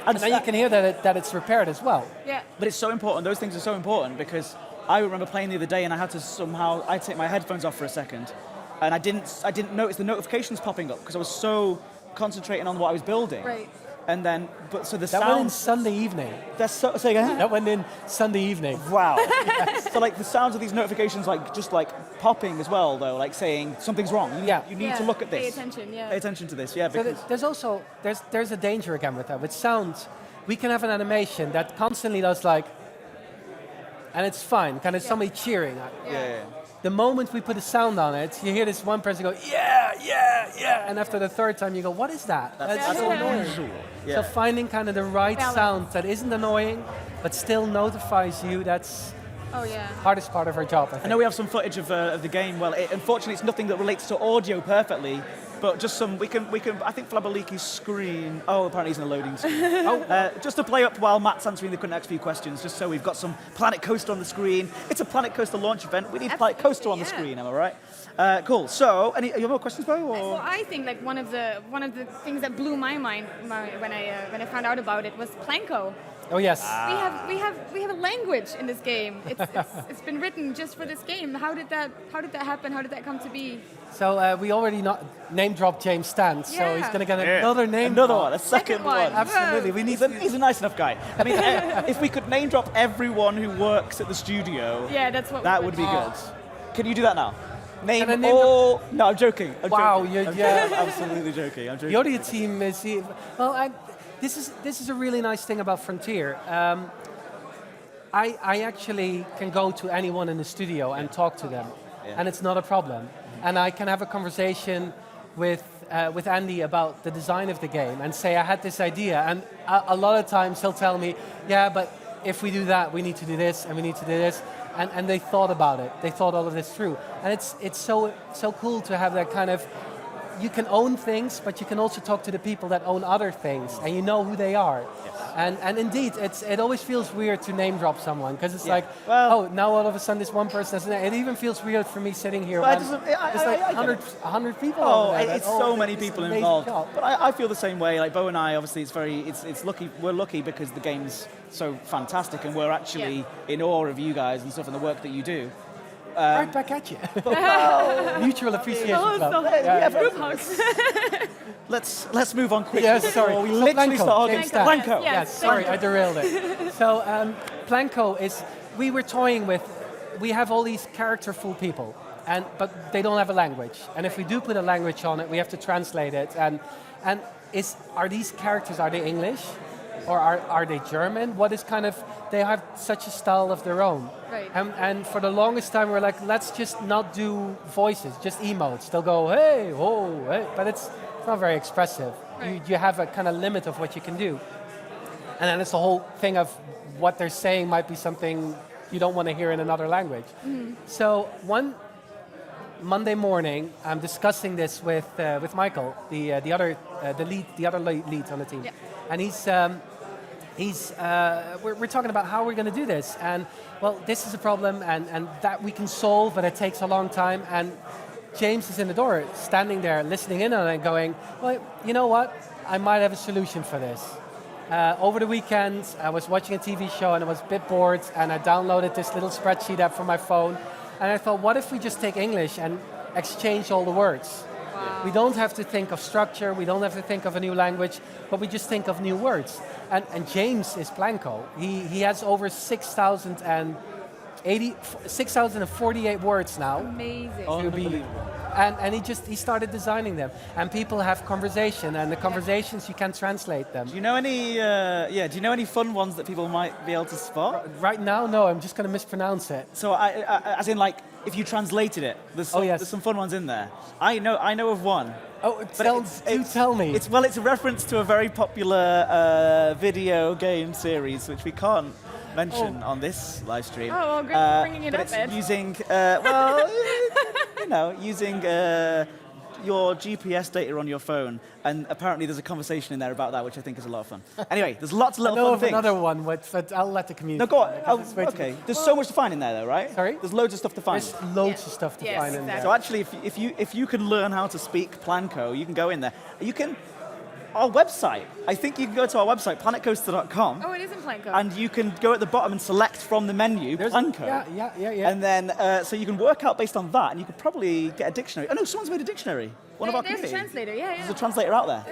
And then you can hear that it's repaired as well. Yeah. But it's so important. Those things are so important because I remember playing the other day and I had to I take my headphones off for a second, and I didn't notice the notifications popping up because I was so concentrating on what I was building. Right. And then, the That went in Sunday evening. Say again? That went in Sunday evening. Wow. So like the sounds of these notifications, like just like popping as well, though, like saying something's wrong. You need to look at this. Pay attention. Yeah. Pay attention to this. Yeah. So Because there's a danger again with that. With sound, we can have an animation that constantly does like, and it's fine, kind of somebody cheering. yeah. The moment we put a sound on it, you hear this one person go, yeah, yeah, yeah, and after the 3rd time you go, what is that? That's so annoying. Yeah. So finding kind of the right Balance. sound that isn't annoying, but still notifies you, that's hardest part of our job, I think. I know we have some footage of the game. Well, unfortunately, it's nothing that relates to audio perfectly, but just some. We can. I think Flabaliki's screen. Oh, apparently he's in a loading screen. Just to play up while Matt's answering the next few questions, just so we've got some Planet Coaster on the screen. It's a Planet Coaster launch event. We need Planet Coaster on the screen. Am I right? Cool. So, you have more questions, Bo? Well, I think like one of the things that blew my mind when I found out about it was Planko. Oh yes. We have a language in this game. It's been written just for this game. How did that happen? How did that come to be? So we already name dropped James Stant, so he's going to get another name. Another one, a second one. Absolutely. We need. He's a nice enough guy. I mean, if we could name drop everyone who works at the studio, that would be good. Can you do that now? Name all. No, I'm joking. I'm absolutely joking. I'm joking. The audio team is. Well, this is a really nice thing about Frontier. I actually can go to anyone in the studio and talk to them, and it's not a problem. And I can have a conversation with Andy about the design of the game and say I had this idea, and a lot of times he'll tell me, yeah, but if we do that, we need to do this and we need to do this, and they thought about it. They thought all of this through, and it's so cool to have that kind of. You can own things, but you can also talk to the people that own other things, and you know who they are. Yes. And indeed, it always feels weird to name drop someone, because it's like, now all of a sudden this one person has it even feels weird for me sitting here. There's like 100 people. It's so many people involved. But I feel the same way. Like Bo and I, obviously, it's lucky. We're lucky because the game's so fantastic, and we're actually in awe of you guys and stuff and the work that you do. Right back at you. Mutual appreciation. Group hugs. Let's move on quickly. Yes, sorry. We literally start Planko. Yes, sorry, I derailed it. So Planko is, we were toying with, we have all these characterful people, but they don't have a language. And if we do put a language on it, we have to translate it. And are these characters, are they English? Or are they German? What is kind of, they have such a style of their own. Right. And for the longest time, we're like, let's just not do voices, just emotes. They'll go, hey, oh, hey, but it's not very expressive. Right. You have a kind of limit of what you can do. And then it's the whole thing of what they're saying might be something you don't want to hear in another language. Mm-hmm. So one Monday morning, I'm discussing this with Michael, the other lead on the team, and we're talking about how we're going to do this. And, well, this is a problem, and that we can solve, but it takes a long time. And James is in the door, standing there, listening in on it, going, well, you know what? I might have a solution for this. Over the weekend, I was watching a TV show, and I was a bit bored, and I downloaded this little spreadsheet app for my phone. And I thought, what if we just take English and exchange all the words? Wow. We don't have to think of structure, we don't have to think of a new language, but we just think of new words. And James is Planko. He has over 6,048 words now. Amazing. And he started designing them. And people have conversation, and the conversations, you can translate them. Do you know any fun ones that people might be able to spot? Right now, no, I'm just going to mispronounce it. So as in like, if you translated it, there's some fun ones in there. I know of one. Oh, tell me. It's a reference to a very popular video game series, which we can't mention on this live stream. Oh, well, great for bringing it but up, it's Ed. using, using your GPS data on your phone, and apparently there's a conversation in there about that, which I think is a lot of fun. Anyway, there's lots of little fun things. Another one, but I'll let the community. No, go on. Okay. There's so much to find in there, though, right? Sorry? There's loads of stuff to find. There's loads of stuff to find in there. So actually, if you can learn how to speak Planko, you can go in there. You can. Our website. I think you can go to our website, planetcoaster.com. Oh, it is in Planko. And you can go at the bottom and select from the menu Planko. Yeah. And then, so you can work out based on that, and you could probably get a dictionary. Oh no, someone's made a dictionary. One of our There's a community. translator, There's a translator out there.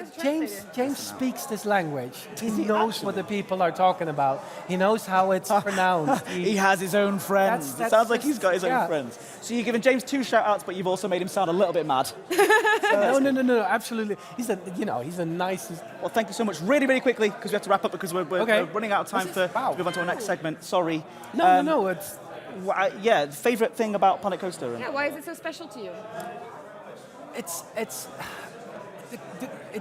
James speaks this language. He knows what the people are talking about. He knows how it's pronounced. He has his own friends. It sounds like he's got his own friends. So you've given James 2 shout-outs, but you've also made him sound a little bit mad. No, absolutely. He's the nicest. Well, thank you so much. Really, really quickly, because we have to wrap up because we're running out of time to move on to our next segment. Sorry. No. It's favorite thing about Planet Coaster. Yeah, why is it so special to you? It's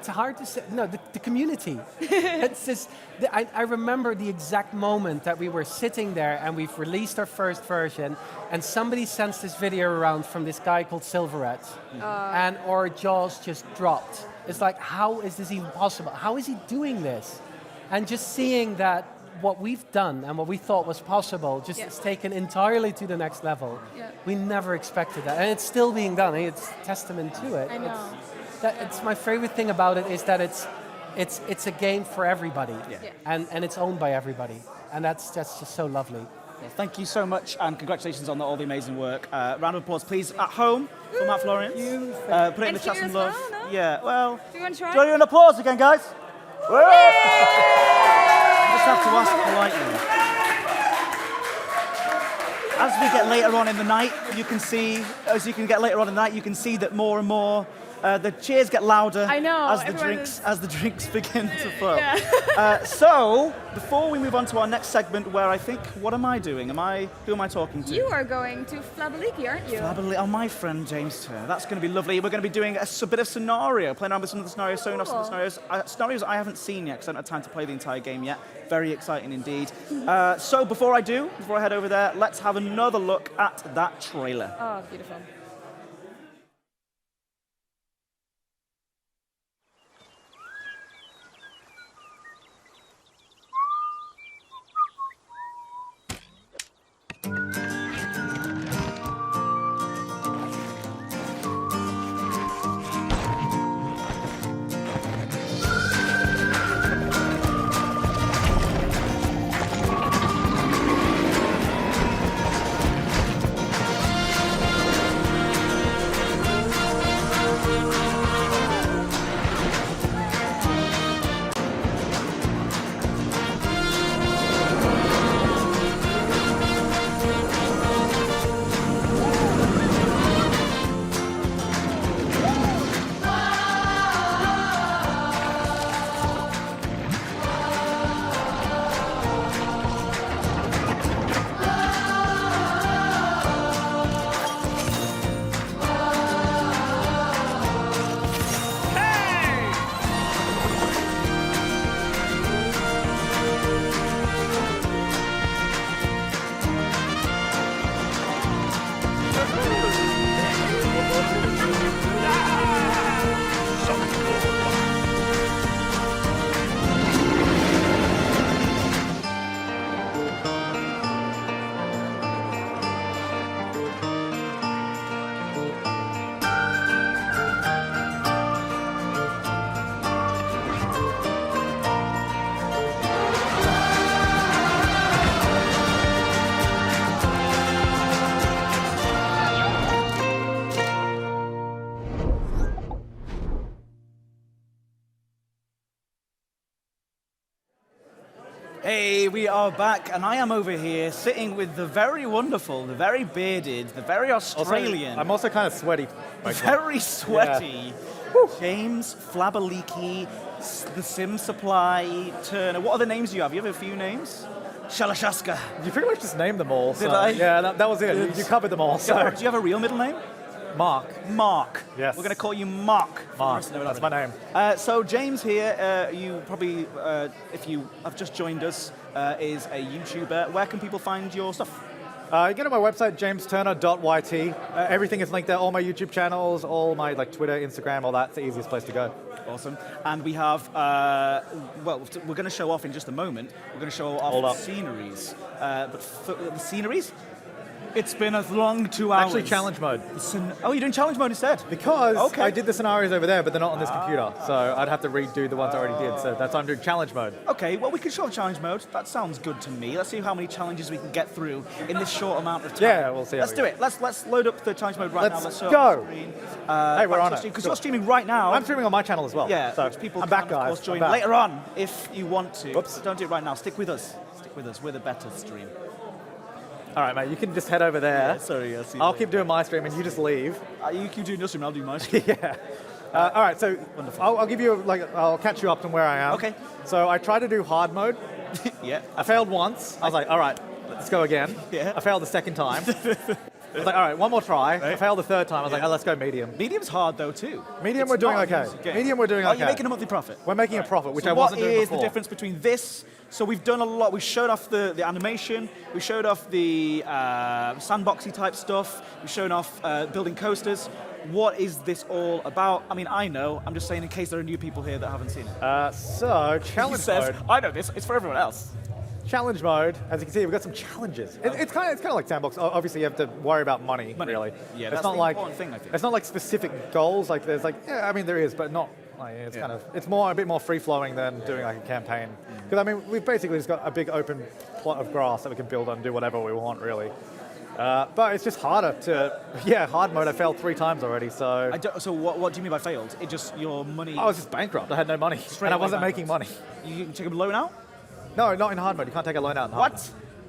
hard to say. No, the community. It's just, I remember the exact moment that we were sitting there and we've released our first version, and somebody sends this video around from this guy called Silverette, and our jaws just dropped. It's like, how is this even possible? How is he doing this? And just seeing that what we've done and what we thought was possible just is taken entirely to the next level. Yeah. We never expected that, and it's still being done. It's testament to it. I know. It's my favorite thing about it is that it's a game for everybody, and it's owned by everybody, and that's just so lovely. Well, thank you so much, and congratulations on all the amazing work. Round of applause, please, at home for Matt Florence. Put it in the chat some love. Well, no? Yeah, well. Do you want to try? Do you want an applause again, guys? I just have to ask politely. As we get later on in the night, you can see that more and more the cheers get louder as the drinks begin to flow. Yeah. So, before we move on to our next segment, where I think, what am I doing? Who am I talking to? You are going to Flabaliki, aren't you? My friend James Turner. That's going to be lovely. We're going to be doing a bit of scenario, playing around with some of the scenarios, showing off some of the scenarios. Scenarios I haven't seen yet because I haven't had time to play the entire game yet. Very exciting indeed. So before I head over there, let's have another look at that trailer. Oh, beautiful. Hey, we are back, and I am over here sitting with the very wonderful, the very bearded, the very Australian. I'm also kind of sweaty. Very sweaty. James Flabaliki, the Sim Supply Turner. What other names do you have? You have a few names? Shalashaska. You pretty much just named them all. Did I? Yeah, that was it. You covered them all. So. Do you have a real middle name? Mark. Mark. Yes. We're going to call you Mark. Mark. That's my name. So James here, you probably, if you have just joined us, is a YouTuber. Where can people find your stuff? You get on my website, jamesturner.yt. Everything is linked there. All my YouTube channels, all my Twitter, Instagram, all that. It's the easiest place to go. Awesome. And we have, well, we're going to show off in just a moment. We're going to show off the sceneries. But for the sceneries? It's been a long 2 hours. Actually, challenge mode. Oh, you're doing challenge mode instead? Because I did the scenarios over there, but they're not on this computer. So I'd have to redo the ones I already did. So that's why I'm doing challenge mode. Okay, well, we can show challenge mode. That sounds good to me. Let's see how many challenges we can get through in this short amount of time. Yeah, we'll see. Let's do it. Let's load up the challenge mode right now. Let's show go. up the screen. Hey, we're on it. Because you're streaming right now. I'm streaming on my channel as well. Yeah, so which people I'm can, back, guys. of course, join later on if you want to. Whoops. Don't do it right now. Stick with us. Stick with us. We're the better stream. All right, mate, you can just head over there. Yeah, sorry, I'll keep doing my stream and you just leave. You keep doing your stream, I'll do my stream. Yeah. All right, so I'll give you, I'll catch you up from where I am. Okay. So I tried to do hard mode. Yeah. I failed once. I was like, all right, let's go again. Yeah. I failed the second time. I was like, all right, one more try. Right. I failed the third time. I was like, oh, let's go medium. Medium's hard, though, too. Medium, we're doing okay. Medium, we're doing okay. Are you making a monthly profit? We're making a profit, which so I wasn't doing before. What is the difference between this? So we've done a lot. We showed off the animation. We showed off the sandboxy type stuff. We've shown off building coasters. What is this all about? I mean, I know. I'm just saying in case there are new people here that haven't seen it. So, challenge mode. I know this. It's for everyone else. Challenge mode, as you can see, we've got some challenges. It's kind of like Sandbox. Obviously, you have to worry about money. Really. Yeah, it's that's not the like, important thing, I think. It's not like specific goals. Like there's yeah, I mean there is, but not. Like, it's kind of it's a bit more free flowing than doing like a campaign. Because I mean, we've basically just got a big open plot of grass that we can build on and do whatever we want, really. But it's just harder to, hard mode. I failed 3 times already, so. So what do you mean by failed? It just your money. I was just bankrupt. I had no money, and I wasn't making money. You can take a loan out? No, not in hard mode. You can't take a loan out in hard mode.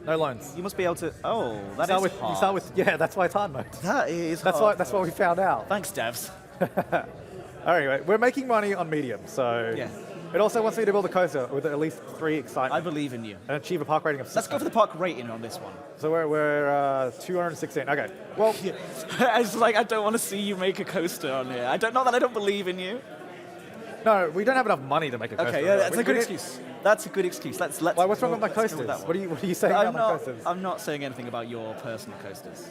No loans. You must be able to. Oh, that is hard. You start with that's why it's hard mode. That is. Hard. That's what we found out. Thanks, devs. Anyway, we're making money on medium, so. Yeah. It also wants me to build a coaster with at least 3 excitement. I believe in you. And achieve a park rating of 6. Let's go for the park rating on this one. So we're 216. Okay. Well, it's like I don't want to see you make a coaster on here. Not that I don't believe in you. No, we don't have enough money to make a coaster. Okay, yeah, that's a good excuse. That's a good excuse. Let's. Why, what's wrong with my coasters? What are you saying about my coasters? I'm not saying anything about your personal coasters.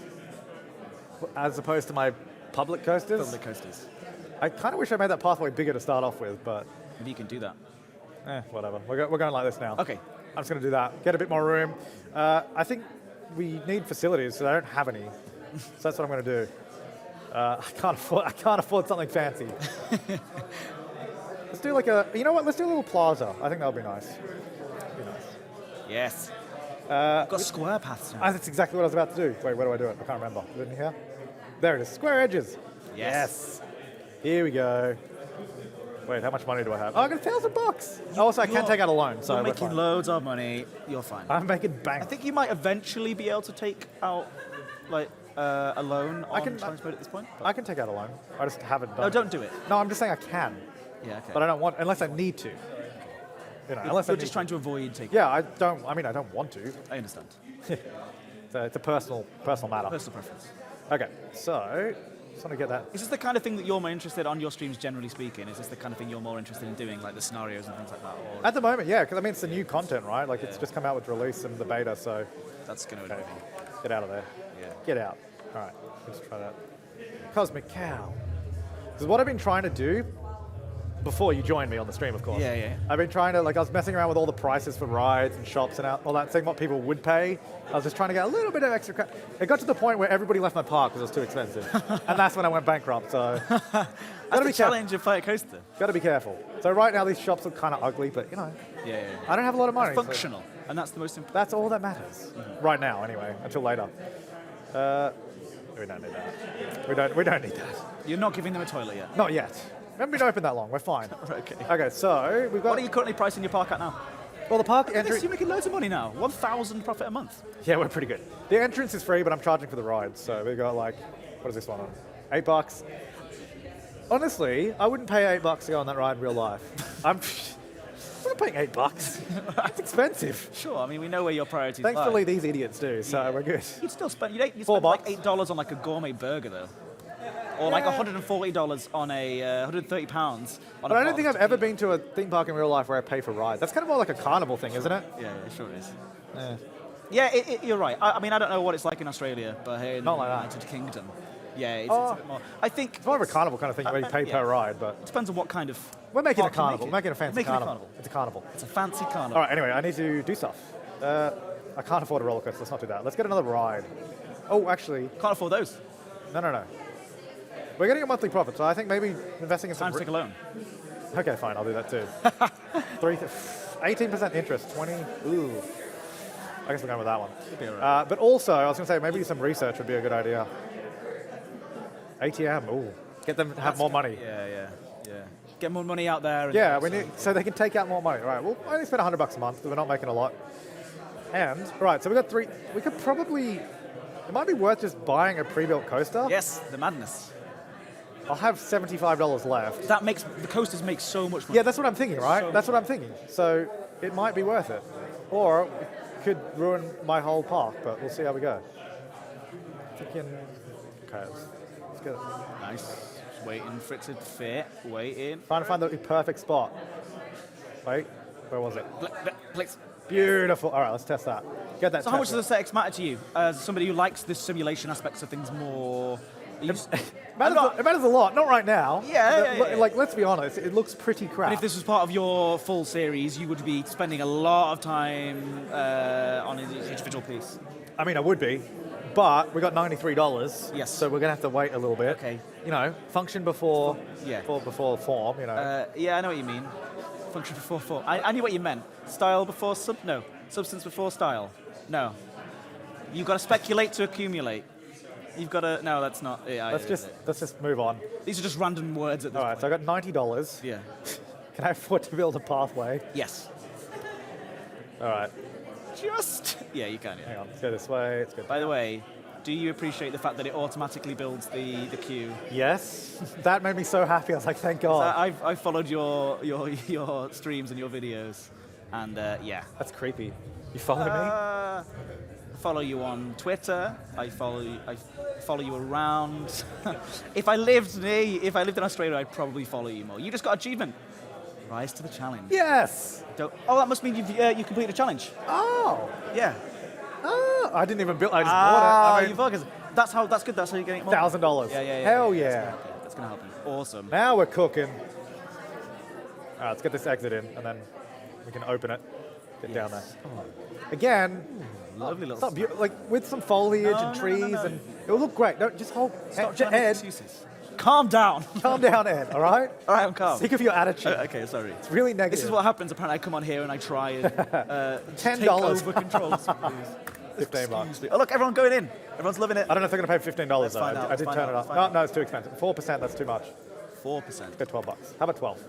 As opposed to my public coasters? Public coasters. I kind of wish I made that pathway bigger to start off with, but. Maybe you can do that. Whatever. We're going like this now. Okay. I'm just going to do that. Get a bit more room. I think we need facilities, so I don't have any. So that's what I'm going to do. I can't afford something fancy. Let's do you know what? Let's do a little plaza. I think that'll be nice. Yes. We've got square paths now. That's exactly what I was about to do. Wait, where do I do it? I can't remember. Is it in here? There it is. Square edges. Yes. Here we go. Wait, how much money do I have? Oh, I got $1,000. Also, I can't take out a loan, so you're making loads of money. You're fine. I'm making bank. I think you might eventually be able to take out a loan on challenge mode at this point. I can take out a loan. I just haven't done it. No, don't do it. No, I'm just saying I can. Yeah, okay. But I don't want, unless I need to. Unless you're just trying to avoid taking. Yeah, I don't want to. I understand. It's a personal matter. Personal preference. Okay, so just want to get that. Is this the kind of thing that you're more interested on your streams, generally speaking? Is this the kind of thing you're more interested in doing, like the scenarios and things like that? Or at the moment, yeah, because I mean it's the new content, right? Like it's just come out with release and the beta, so. That's going to get out of there. Yeah. Get out. All right, let's try that. Cosmic Cow. Because what I've been trying to do. Before you joined me on the stream, of course. Yeah. I've been trying to, I was messing around with all the prices for rides and shops and all that, seeing what people would pay. I was just trying to get a little bit of extra. It got to the point where everybody left my park because it was too expensive. And that's when I went bankrupt, so. That's the challenge of Fire Coaster. Got to be careful. So right now these shops look kind of ugly, but Yeah. I don't have a lot of money. It's functional, and that's the most important. That's all that matters. Mm-hmm. Right now, anyway, until later. We don't need that. We don't need that. You're not giving them a toilet yet? Not yet. We haven't been open that long. We're fine. Okay. Okay, so we've got. What are you currently pricing your park at now? Well, the park Look at this, entry. you're making loads of money now. 1,000 profit a month. Yeah, we're pretty good. The entrance is free, but I'm charging for the rides. So we got like, what is this one on? $8. Honestly, I wouldn't pay $8 to go on that ride in real life. I'm not paying $8. That's expensive. Sure, I mean, we know where your priorities Thankfully, these idiots do, so we're good. You'd still spend, you spend $4. like $8 on like a gourmet burger though. Or like $140 on a, £130 on But I don't think I've ever been to a theme park in real life where I pay for rides. That's kind of more like a carnival thing, isn't it? Yeah, sure it is. Yeah. Yeah, you're right. I mean, I don't know what it's like in Australia, but here in the Not like that. United Kingdom, yeah, it's a bit more. I think It's more of a carnival kind of thing where you pay per ride, but it depends on what kind of. we're making a park you carnival. make We're it. making a fancy Making a carnival. It's a carnival. It's a fancy carnival. All right, anyway, I need to do stuff. I can't afford a roller coaster. Let's not do that. Let's get another ride. Oh, actually, Can't afford those. no. We're getting a monthly profit, so I think maybe investing in some... Time to take a loan. Okay, fine, I'll do that too. 18% interest, 20. Ooh. I guess we're going with that one. Be all right. But also, I was going to say, maybe some research would be a good idea. ATM, ooh. Get them to have more money. Yeah. Get more money out there. And Yeah, so they can take out more money. Right, we'll only spend $100 a month, but we're not making a lot. And, right, so we got 3. We could probably... It might be worth just buying a pre-built coaster. Yes, the madness. I'll have $75 left. That makes the coasters make so much money. Yeah, that's what I'm thinking, right? That's what I'm thinking. So it might be worth it. Or it could ruin my whole park, but we'll see how we go. Thinking, okay, let's get it. Nice. Just waiting for it to fit. Waiting. Trying to find the perfect spot. Wait, where was it? Please. Beautiful. All right, let's test that. Get that. So how much does tested. aesthetics matter to you? As somebody who likes the simulation aspects of things more... It matters a lot. Not right now. Yeah. Like, let's be honest. It looks pretty crap. And if this was part of your full series, you would be spending a lot of time on each individual piece. I mean, I would be, but we got $93. Yes. So we're gonna have to wait a little bit. Okay. You know, function before. Yeah. Before form. You know. Yeah, I know what you mean. Function before form. I knew what you meant. Style before no. Substance before style. No. You've got to speculate to accumulate. You've got to... No, that's not... Yeah, let's just move on. These are just random words at this All right, point. so I got $90. Yeah. Can I afford to build a pathway? Yes. All right. Just... Yeah, you can. Yeah. Hang on. Let's go this way. It's good. By the way, do you appreciate the fact that it automatically builds the queue? Yes. That made me so happy. I was like, thank God. I've followed your streams and your videos, and yeah. That's creepy. You follow me? Follow you on Twitter. I follow you around. If I lived in Australia, I'd probably follow you more. You just got achievement. Rise to the challenge. Yes. Oh, that must mean you completed a challenge. Oh. Yeah. Oh. I didn't even build. I just bought it. You focus. That's good. That's how you're getting more. $1,000. Yeah. Hell yeah. That's gonna happen. Awesome. Now we're cooking. All right, let's get this exit in, and then we can open it. Get down there. Oh. Again. Lovely little. Like with some foliage and trees, and it will look great. Don't just hold. Stop trying to make excuses. Calm down. Calm down, Ed. All right. All right, I'm calm. Sick of your attitude. Okay, sorry. It's really negative. This is what happens. Apparently, I come on here and I try and $10 take over control. $15. Oh, look, everyone going in. Everyone's loving it. I don't know if they're going to pay $15 Let's though. find out, I let's did find turn out, it let's up. find No, it's too expensive. 4%. That's too much. 4%. Go $12. How about 12?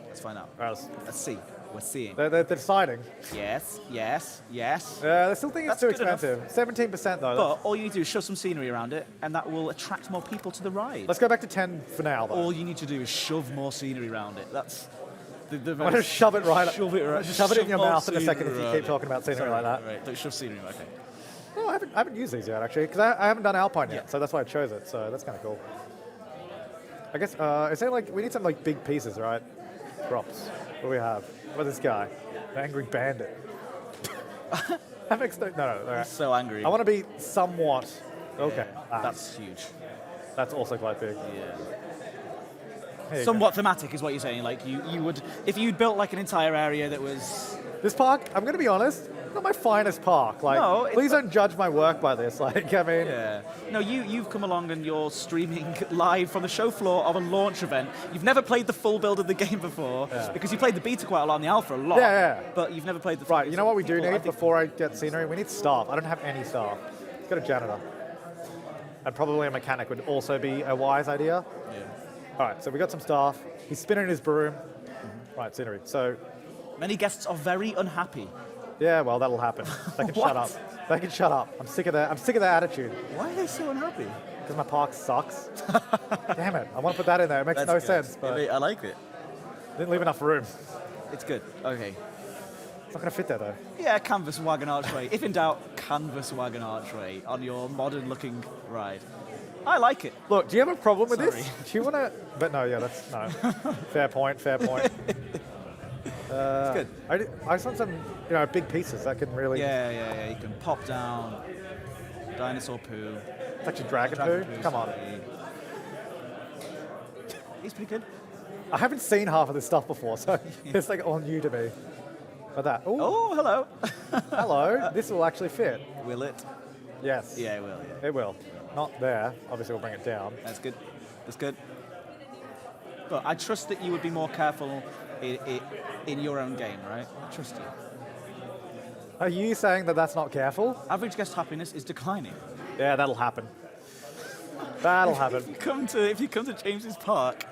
Let's find out. All right, Let's see. We're seeing. they're deciding. Yes. They still think it's That's too good enough. expensive. 17% though. But all you need to do is show some scenery around it, and that will attract more people to the ride. Let's go back to 10 for now, though. All you need to do is shove more scenery around it. That's the I'm going to shove it right. Shove it right. Shove it in your more mouth in a second if you scenery keep talking about scenery like that. Right, don't shove scenery. Okay. Oh, I haven't used these yet actually, because I haven't done Alpine yet, so that's why I chose it. So that's kind of cool. I guess is there like we need some like big pieces, right? Props. What do we have? What's this guy? The Angry Bandit. No. He's so angry. I want to be somewhat okay. That's huge. That's also quite big. Yeah. Somewhat thematic is what you're saying. Like you would, if you'd built like an entire area that was. This park, I'm going to be honest, not my finest park. Like, No, please don't judge my work by this. Like, I mean, Yeah. No, you've come along and you're streaming live from the show floor of a launch event. You've never played the full build of the game before because you played the beta quite a lot and the alpha a lot. Yeah. But you've never played the full Right, you know what we do People, I need think- before I get scenery? We need staff. I don't have any staff. Let's get a janitor. And probably a mechanic would also be a wise idea. Yeah. All right, so we got some staff. He's spinning his broom. Right, scenery. So Many guests are very unhappy. Yeah, well, that'll happen. They can shut up. They can shut up. I'm sick of their attitude. Why are they so unhappy? Because my park sucks. Damn it! I want to put that in there. It makes no sense. But I like it. didn't leave enough room. It's good. Okay. It's not going to fit there though. Yeah, canvas wagon archway. If in doubt, canvas wagon archway on your modern-looking ride. I like it. Look, do you have a problem with Sorry. this? Do you want to? But no, yeah, that's no. Fair point. Fair point. It's good. I just want some, big pieces that can really. Yeah. You can pop down. Dinosaur poo. It's actually dragon poo. Come on. He's pretty good. I haven't seen half of this stuff before, so it's like all new to me. But that. Ooh. Oh, hello. Hello. This will actually fit. Will it? Yes. Yeah, it will. Yeah. It will. Not there. Obviously, we'll bring it down. That's good. That's good. But I trust that you would be more careful in your own game, right? I trust you. Are you saying that that's not careful? Average guest happiness is declining. Yeah, that'll happen. That'll happen. If you come to James's Park,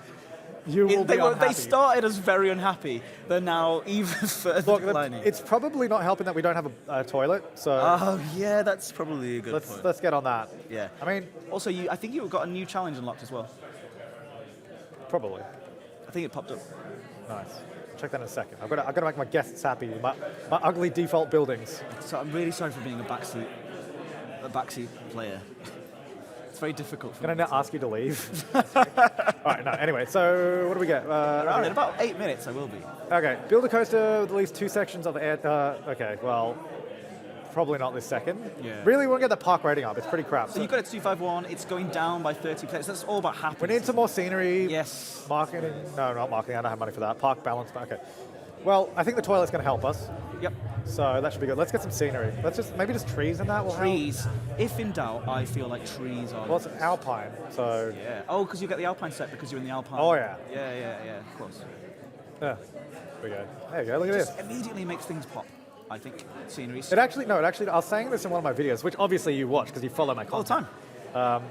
You will be unhappy. They started us very unhappy. They're now even further declining. It's probably not helping that we don't have a toilet. So. Oh yeah, that's probably a good point. Let's get on that. Yeah. I mean, also, I think you've got a new challenge unlocked as well. probably. I think it popped up. Nice. Check that in a second. I've got to make my guests happy. My ugly default buildings. So I'm really sorry for being a backseat player. It's very difficult for Can I me. now ask you to leave? All right. No. Anyway, so what do we get? Around in about 8 minutes, I will be. Okay. Build a coaster with at least 2 sections of air. Okay. Well, probably not this second. Yeah. Really, we want to get the park rating up. It's pretty crap. So you've got it 251. It's going down by 30%. That's all about happiness. We need some more scenery. Yes. Marketing. No, not marketing. I don't have money for that. Park balance. Okay. Well, I think the toilet's going to help us. Yep. So that should be good. Let's get some scenery. Maybe just trees and that will Trees. If in doubt, I feel like trees are. Well, it's alpine, so. Yeah. Oh, because you get the alpine set because you're in the alpine. Oh, yeah. Yeah. Of course. Yeah. There we go. There you go. Look at this. Just immediately makes things pop. I think scenery. It actually, I was saying this in one of my videos, which obviously you watch because you follow my content. All the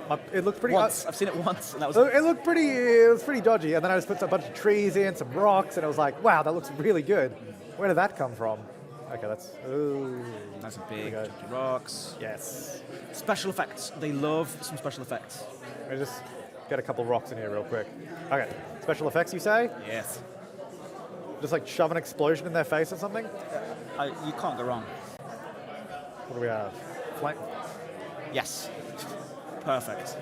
time. It looked pretty. Once. I've seen it once, and that was. It looked pretty. It was pretty dodgy, and then I just put a bunch of trees in, some rocks, and it was like, wow, that looks really good. Where did that come from? Okay, that's. Ooh. That's a big rocks. Yes. Special effects. They love some special effects. Let me just get a couple rocks in here real quick. Okay. Special effects, you say? Yes. Just like shove an explosion in their face or something? You can't go wrong. What do we have? Flame? Yes. Perfect.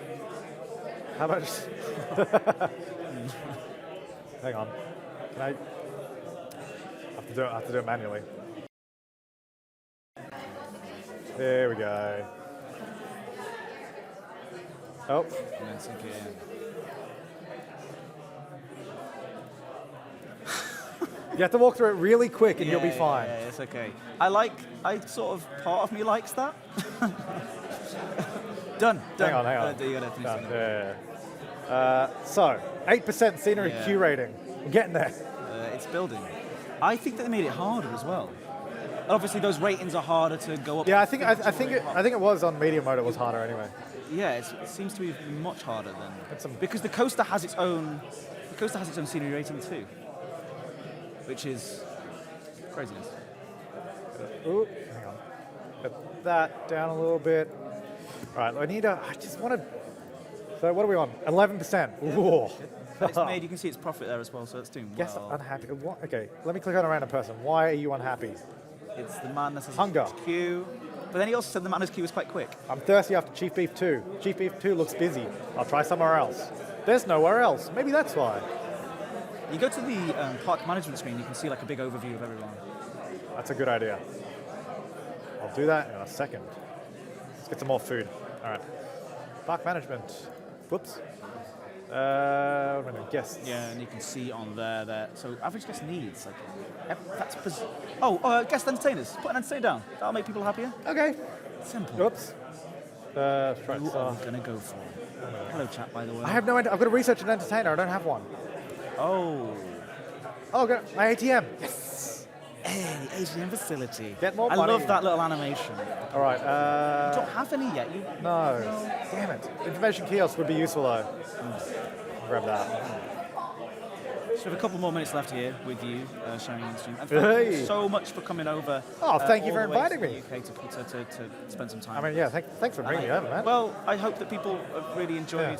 How about just... Hang on. Can I have to do it manually. There we go. Oh. And then sink it in. You have to walk through it really quick and you'll be fine. Yeah, it's okay. Part of me likes that. Done. Hang on. You gotta finish it. Yeah. So, 8% scenery Q rating. We're getting there. It's building. I think that they made it harder as well. Obviously, those ratings are harder to go up. Yeah, I think it was on medium mode. It was harder anyway. Yeah, it seems to be much harder than because the coaster has its own. The coaster has its own scenery rating too, which is craziness. Ooh, hang on. Put that down a little bit. All right, I just want to. So what are we on? 11%. Ooh. And it's made. You can see its profit there as well, so it's doing well. Yes, unhappy. What? Okay, let me click on a random person. Why are you unhappy? It's the man that says Hunger. queue. But then he also said the man's queue was quite quick. I'm thirsty after Chief Beef 2. Chief Beef 2 looks busy. I'll try somewhere else. There's nowhere else. Maybe that's why. You go to the park management screen, you can see like a big overview of everyone. That's a good idea. I'll do that in a second. Let's get some more food. All right. Park management. Whoops. Guests. Yeah, and you can see on there. So average guest needs guest entertainers. Put an entertainer down. That'll make people happier. Okay. Simple. Whoops. Who are we gonna go for? Hello, chat. By the way. I have no idea. I've got to research an entertainer. I don't have one. Oh. Oh, good. My ATM. Yes. Hey, ATM facility. Get more I money. love that little animation. All right. You don't have any yet. No. Damn it. Information kiosk would be useful though. Grab that. So we have a couple more minutes left here with you, sharing on the stream. And thank you so much for coming over. Oh, thank you all for the way inviting to me. the UK to spend some time. I mean, yeah, thanks for bringing me over, man. Well, I hope that people have really enjoyed.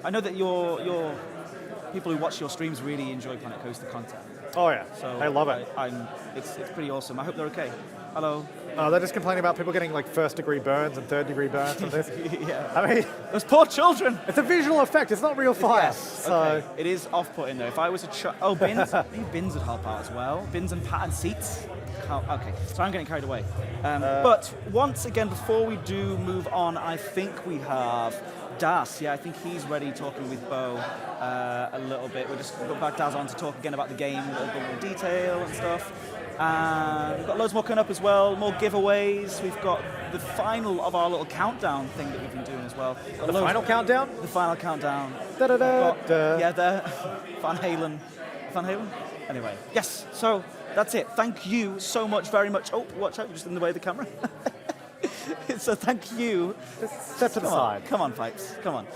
I know that your people who watch your streams really enjoy Planet Coaster content. Oh yeah, So I love it. It's pretty awesome. I hope they're okay. Hello. They're just complaining about people getting like first-degree burns and third-degree burns from this. Yeah. I mean, Those poor children. it's a visual effect. It's not real fire. Yes. So Okay. It is off-putting though. If I was bins. Maybe bins would help out as well. Bins and pattern seats. Okay. So I'm getting carried away. But once again, before we do move on, I think we have Das. Yeah, I think he's ready talking with Bo a little bit. We'll just put back Das on to talk again about the game, a little bit more detail and stuff. We've got loads more coming up as well, more giveaways. We've got the final of our little countdown thing that we've been doing as well. the final countdown. The final countdown. Da da da. da. Yeah, there. Van Halen. Anyway, yes. So that's it. Thank you so much, very much. Oh, watch out! You're just in the way of the camera. So thank you. Step to the side. Come on, Pipes. Come on.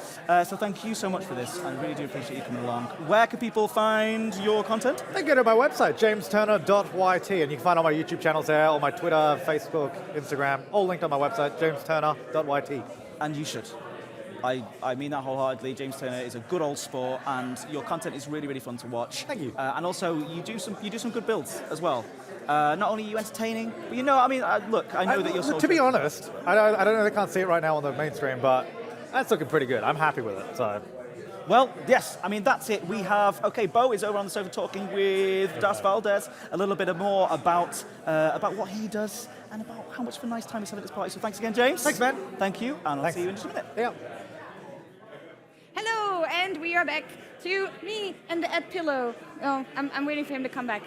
So thank you so much for this. I really do appreciate you coming along. Where can people find your content? They go to my website, jamesturner.yt, and you can find all my YouTube channels there, all my Twitter, Facebook, Instagram, all linked on my website, jamesturner.yt. And you should. I mean that wholeheartedly. James Turner is a good old sport, and your content is really, really fun to watch. Thank you. And also, you do some good builds as well. Not only are you entertaining, but look, I know that you're. To be honest, I don't know. They can't see it right now on the mainstream, but that's looking pretty good. I'm happy with it. So. Well, yes, I mean, that's it. We have, Bo is over on the sofa talking with Das Valdez a little bit more about what he does and about how much of a nice time he's having at this party. So thanks again, James. Thanks, man. Thank you, and I'll see you in just a minute. Yeah. Hello, and we are back to me and the Ed Pillow. Oh, I'm waiting for him to come back.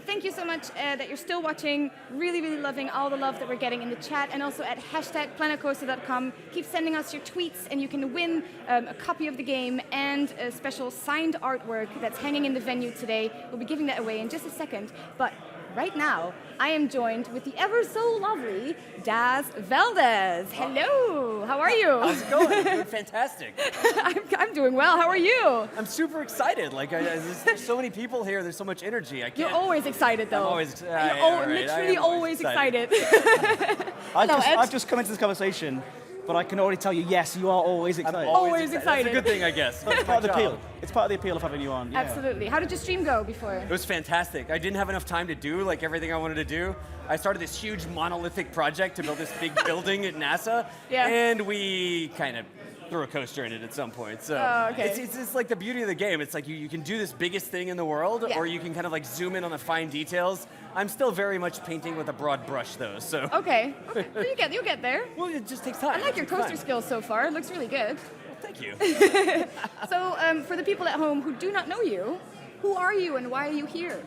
Thank you so much that you're still watching. Really, really loving all the love that we're getting in the chat, and also at #planetcoaster.com. Keep sending us your tweets, and you can win a copy of the game and a special signed artwork that's hanging in the venue today. We'll be giving that away in just a second, but right now, I am joined with the ever so lovely Das Valdez. Hello, how are you? How's it going? I'm doing fantastic. I'm doing well. How are you? I'm super excited. Like, there's so many people here. There's so much energy. I can't. You're always excited, though. I'm always. Literally always excited. I've just come into this conversation, but I can already tell you, yes, you are always excited. Always excited. That's a good thing, I guess. It's part of the appeal. It's part of the appeal of having you on. Yeah. Absolutely. How did your stream go before? It was fantastic. I didn't have enough time to do like everything I wanted to do. I started this huge monolithic project to build this big building at NASA, and we kind of threw a coaster in it at some point. So it's just like the beauty of the game. It's like you can do this biggest thing in the world, or you can kind of like zoom in on the fine details. I'm still very much painting with a broad brush, though. So okay. Well, you'll get there. Well, it just takes time. I like your coaster skills so far. It looks really good. Well, thank you. So for the people at home who do not know you, who are you and why are you here?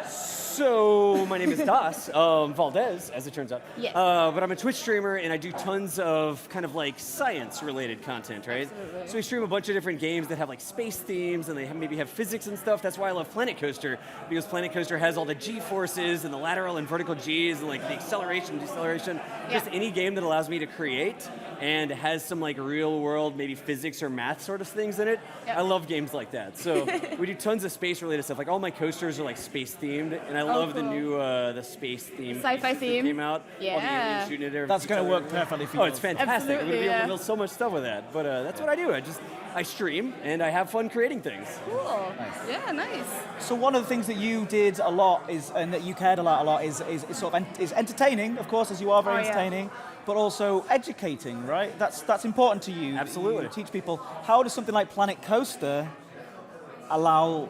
So, my name is Das Valdez, as it turns out. Yes. But I'm a Twitch streamer, and I do tons of kind of like science-related content, right? Absolutely. So we stream a bunch of different games that have like space themes, and they maybe have physics and stuff. That's why I love Planet Coaster, because Planet Coaster has all the G-forces and the lateral and vertical Gs, and like the acceleration, deceleration. Just any game that allows me to create and has some like real-world, maybe physics or math sort of things in it. I love games like that. So we do tons of space-related stuff. Like all my coasters are like space-themed, and I love the new the space theme. Sci-fi theme. That came out. Yeah. All the aliens shooting at everything. That's going to work perfectly for you. Oh, it's fantastic. Absolutely, We're going to be able to build so much stuff with that. But that's what I do. I stream, and I have fun creating things. Cool. Nice. Yeah, nice. So one of the things that you did a lot is, and that you cared a lot is sort of is entertaining, of course, as you are very entertaining, but also educating, right? That's important to you. Absolutely. You teach people. How does something like Planet Coaster allow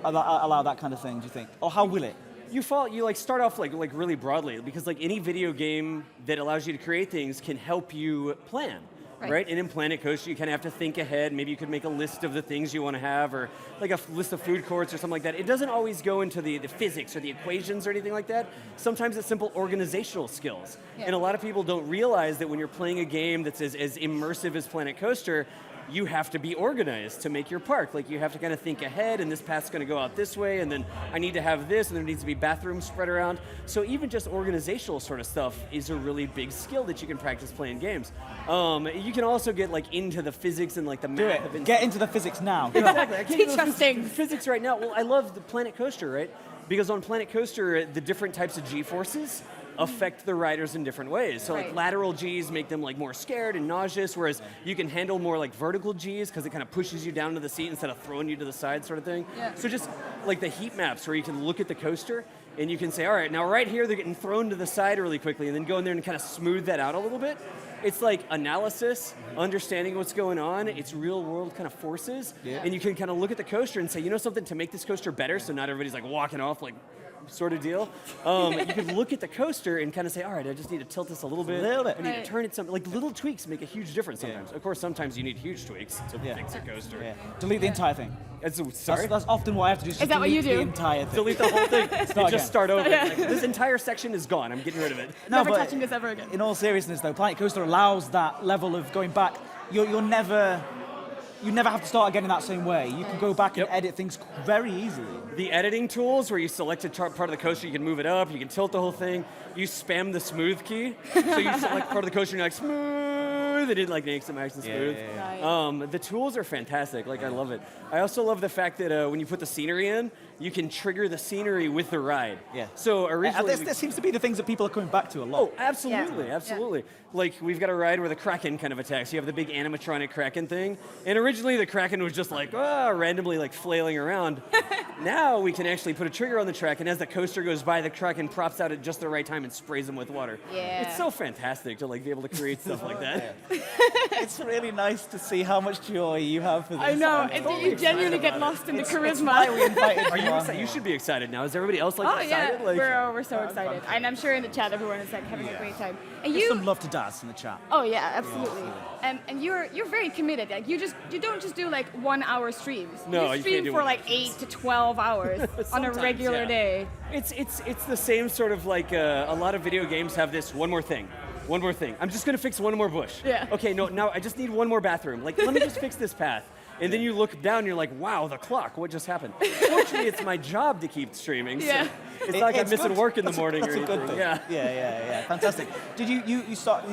that kind of thing? Do you think, or how will it? You start off like really broadly, because like any video game that allows you to create things can help you plan. Right? And in Planet Coaster, you kind of have to think ahead. Maybe you could make a list of the things you want to have, or like a list of food courts or something like that. It doesn't always go into the physics or the equations or anything like that. Sometimes it's simple organizational skills. And a lot of people don't realize that when you're playing a game that's as immersive as Planet Coaster, you have to be organized to make your park. Like, you have to kind of think ahead, and this path's going to go out this way, and then I need to have this, and there needs to be bathrooms spread around. So even just organizational sort of stuff is a really big skill that you can practice playing games. You can also get like into the physics and like the math of it. Get into the physics now. Exactly. I can't Teach go us through things. physics right now. Well, I love the Planet Coaster, right? Because on Planet Coaster, the different types of G-forces affect the riders in different ways. So like Right. lateral Gs make them like more scared and nauseous, whereas you can handle more like vertical Gs because it kind of pushes you down to the seat instead of throwing you to the side sort of thing. Yeah. So just like the heat maps where you can look at the coaster and you can say, all right, now right here they're getting thrown to the side really quickly, and then go in there and kind of smooth that out a little bit. It's like analysis, understanding what's going on. It's real world kind of forces. And you can kind of look at the coaster and say, you know something, to make this coaster better so not everybody's like walking off like sort of deal. You can look at the coaster and kind of say, all right, I just need to tilt this a little bit. I need to turn it something. Like little tweaks make a huge difference sometimes. Of course, sometimes you need huge tweaks to fix a coaster. Yeah. Delete the entire thing. Sorry? That's often what I have to do. Is that what you do? The entire thing. Delete the whole thing. Start Just start over. Like, this entire section is gone. I'm getting rid of it. Never but touching this ever again. In all seriousness, though, Planet Coaster allows that level of going back. You never have to start again in that same way. You can go back and edit things very easily. The editing tools, where you select a part of the coaster, you can move it up, you can tilt the whole thing. You spam the smooth key, so you select part of the coaster and you're like, smooth, and it like makes it nice and smooth. The tools are fantastic, like I love it. I also love the fact that when you put the scenery in, you can trigger the scenery with the ride. Yeah. So originally... This seems to be the things that people are coming back to a lot. Oh, absolutely, absolutely. Like, we've got a ride where the Kraken kind of attacks. You have the big animatronic Kraken thing. And originally the Kraken was just like, randomly like flailing around. Now we can actually put a trigger on the track, and as the coaster goes by, the Kraken props out at just the right time and sprays them with water. Yeah. It's so fantastic to like be able to create stuff like that. It's really nice to see how much joy you have for this. I know. I'm You genuinely get lost in the charisma. why we invited Are you you on excited? here. You should be excited now. Is everybody else like Oh excited? yeah, Like, we're so excited, and I'm sure in the chat everyone is like having a great time. And There's you, some love to Daz in the chat. oh yeah, absolutely. And you're very committed. Like you don't just do like 1 hour streams. No, you you stream can't do for 1 like 8 to 12 hours on a Sometimes, regular yeah. day. It's the same sort of like a lot of video games have this one more thing. One more thing. I'm just gonna fix one more bush. Yeah. Okay, no, now I just need one more bathroom. Like, let me just fix this path. And then you look down and you're like, wow, the clock, what just happened? Fortunately, it's my job to keep streaming. Yeah. So it's not like I'm missing good. work in the That's morning that's or a good anything. thing. Yeah. Yeah. Fantastic. Did you start,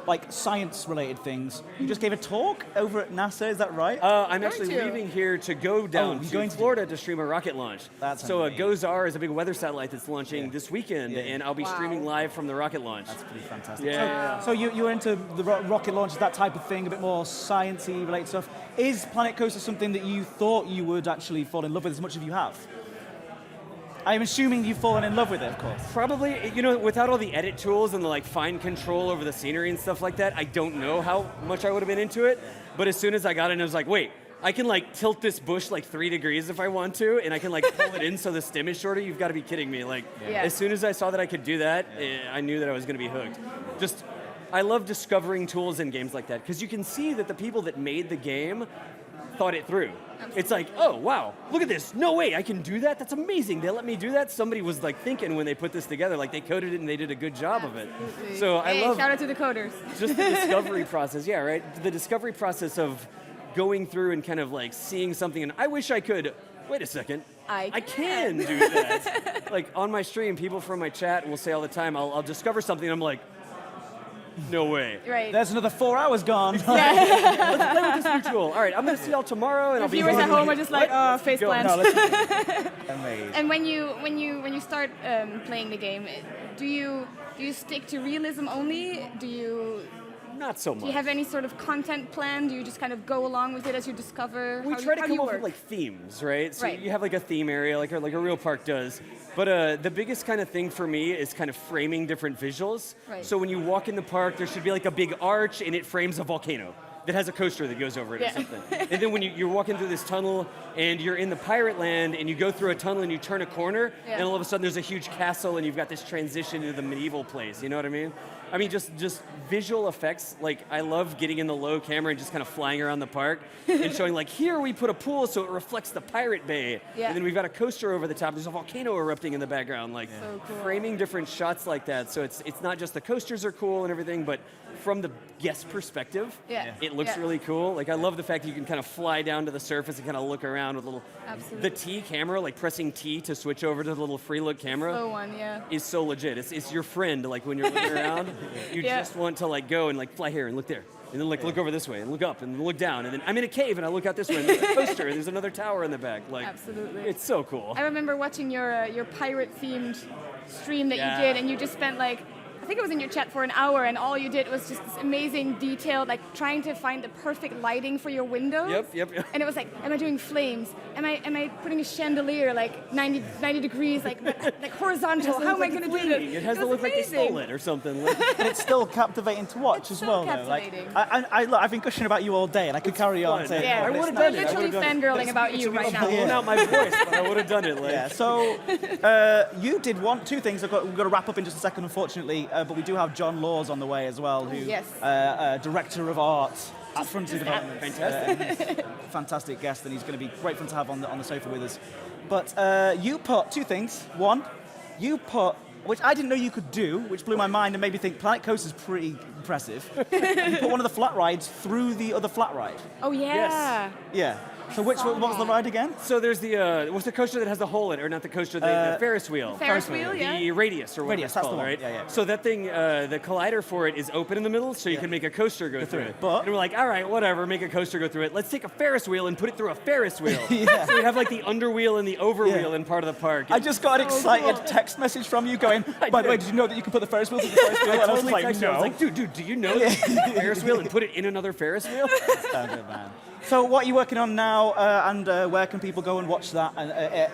like science-related things? You just gave a talk over at NASA, is that right? I'm actually to. leaving here to go down you're to going to Florida to stream a rocket launch. That's so amazing. GOES-R is a big weather satellite that's launching this weekend, and I'll be Wow. streaming live from the rocket launch. That's pretty fantastic. Yeah. So you were into the rocket launches, that type of thing, a bit more sciencey related stuff. Is Planet Coaster something that you thought you would actually fall in love with as much as you have? I'm assuming you've fallen in love with it, of course. Probably, without all the edit tools and the like fine control over the scenery and stuff like that, I don't know how much I would have been into it. But as soon as I got in, I was like, wait, I can like tilt this bush like 3 degrees if I want to, and I can like pull it in so the stem is shorter. You've got to be kidding me. Like, as soon as I saw that I could do that, I knew that I was going to be hooked. I love discovering tools in games like that, because you can see that the people that made the game thought it through. It's like, oh, wow, look at this. No way, I can do that? That's amazing. They let me do that? Somebody was like thinking when they put this together, like they coded it and they did a good job of it. So I love Shout out to the coders. just the discovery process. Yeah, right? The discovery process of going through and kind of like seeing something, and I wish I could, wait a second, I can do that. Like on my stream, people from my chat will say all the time, I'll discover something, and I'm like, no way. Right. There's another 4 hours gone. Let's play with this new tool. All right, I'm going to see y'all tomorrow, and I'll be Viewers at home are just like, oh, face plants. Amazing. And when you start playing the game, do you stick to realism only? Not so much. Do you have any sort of content plan? Do you just kind of go along with it as you discover? We How try to how do come you up work? with like themes, right? So Right. you have like a theme area, like a real park does. But the biggest kind of thing for me is kind of framing different visuals. Right. So when you walk in the park, there should be like a big arch, and it frames a volcano that has a coaster that goes over it or something. And then when you're walking through this tunnel, and you're in the pirate land, and you go through a tunnel and you turn a corner, and all of a sudden there's a huge castle, and you've got this transition into the medieval place. You know what I mean? I mean, just visual effects. Like, I love getting in the low camera and just kind of flying around the park and showing, like, here we put a pool so it reflects the Pirate Bay. Yeah. And then we've got a coaster over the top. There's a volcano erupting in the background. Like, So cool. framing different shots like that. So it's not just the coasters are cool and everything, but from the guest perspective, it looks really cool. Like, I love the fact that you can kind of fly down to the surface and kind of look around with Absolutely. the T camera, like pressing T to switch over to the little free look camera. Slow one, yeah. Is so legit. It's your friend. Like, when you're looking around, you just want to like go and like fly here and look there, and then like look over this way and look up and look down, and then I'm in a cave and I look out this way and there's a coaster and there's another tower in the back. Like, Absolutely. it's so cool. I remember watching your pirate-themed stream that you did, and you just spent like, I think it was in your chat for an hour, and all you did was just this amazing detail, like trying to find the perfect lighting for your windows. Yep. And it was like, am I doing flames? Am I putting a chandelier like 90 degrees, like horizontal? How am I going to do this? It has to look like they stole it or something. Like, But it's still captivating to watch as well. Though. Like, captivating. look, I've been gushing about you all day, and I could carry on saying, Yeah, I but would it's have not- done it. literally fangirling about you right now. blown out my voice, but I would have done it. Like. Yeah, so you did two things. We've got to wrap up in just a second, unfortunately, but we do have John Laws on the way as well, who Director of Art at Frontier Development. Fantastic. Fantastic guest, and he's going to be great fun to have on the sofa with us. But you put two things. One, you put, which I didn't know you could do, which blew my mind and made me think Planet Coaster is pretty impressive. You put one of the flat rides through the other flat ride. Oh yeah. Yes. Yeah. So what was the ride again? So there's what's the coaster that has the hole in it, or not the coaster, the Ferris wheel. Ferris wheel, yeah. The Radius, or whatever Radius, it's that's called, the one. right? Yeah. So that thing, the collider for it is open in the middle, so you can make a coaster go through it. But- and we're like, all right, whatever, make a coaster go through it. Let's take a Ferris wheel and put it through a Ferris wheel. Yeah. So we have like the underwheel and the overwheel in part of the park. I just got an excited text message from you going, by the way, did you know that you can put the Ferris wheel through the Ferris wheel? I And I was totally like, texted no. him. I was like, dude, do you know that Ferris wheel and put it in another Ferris wheel? Good, man. So what are you working on now, and where can people go and watch that? And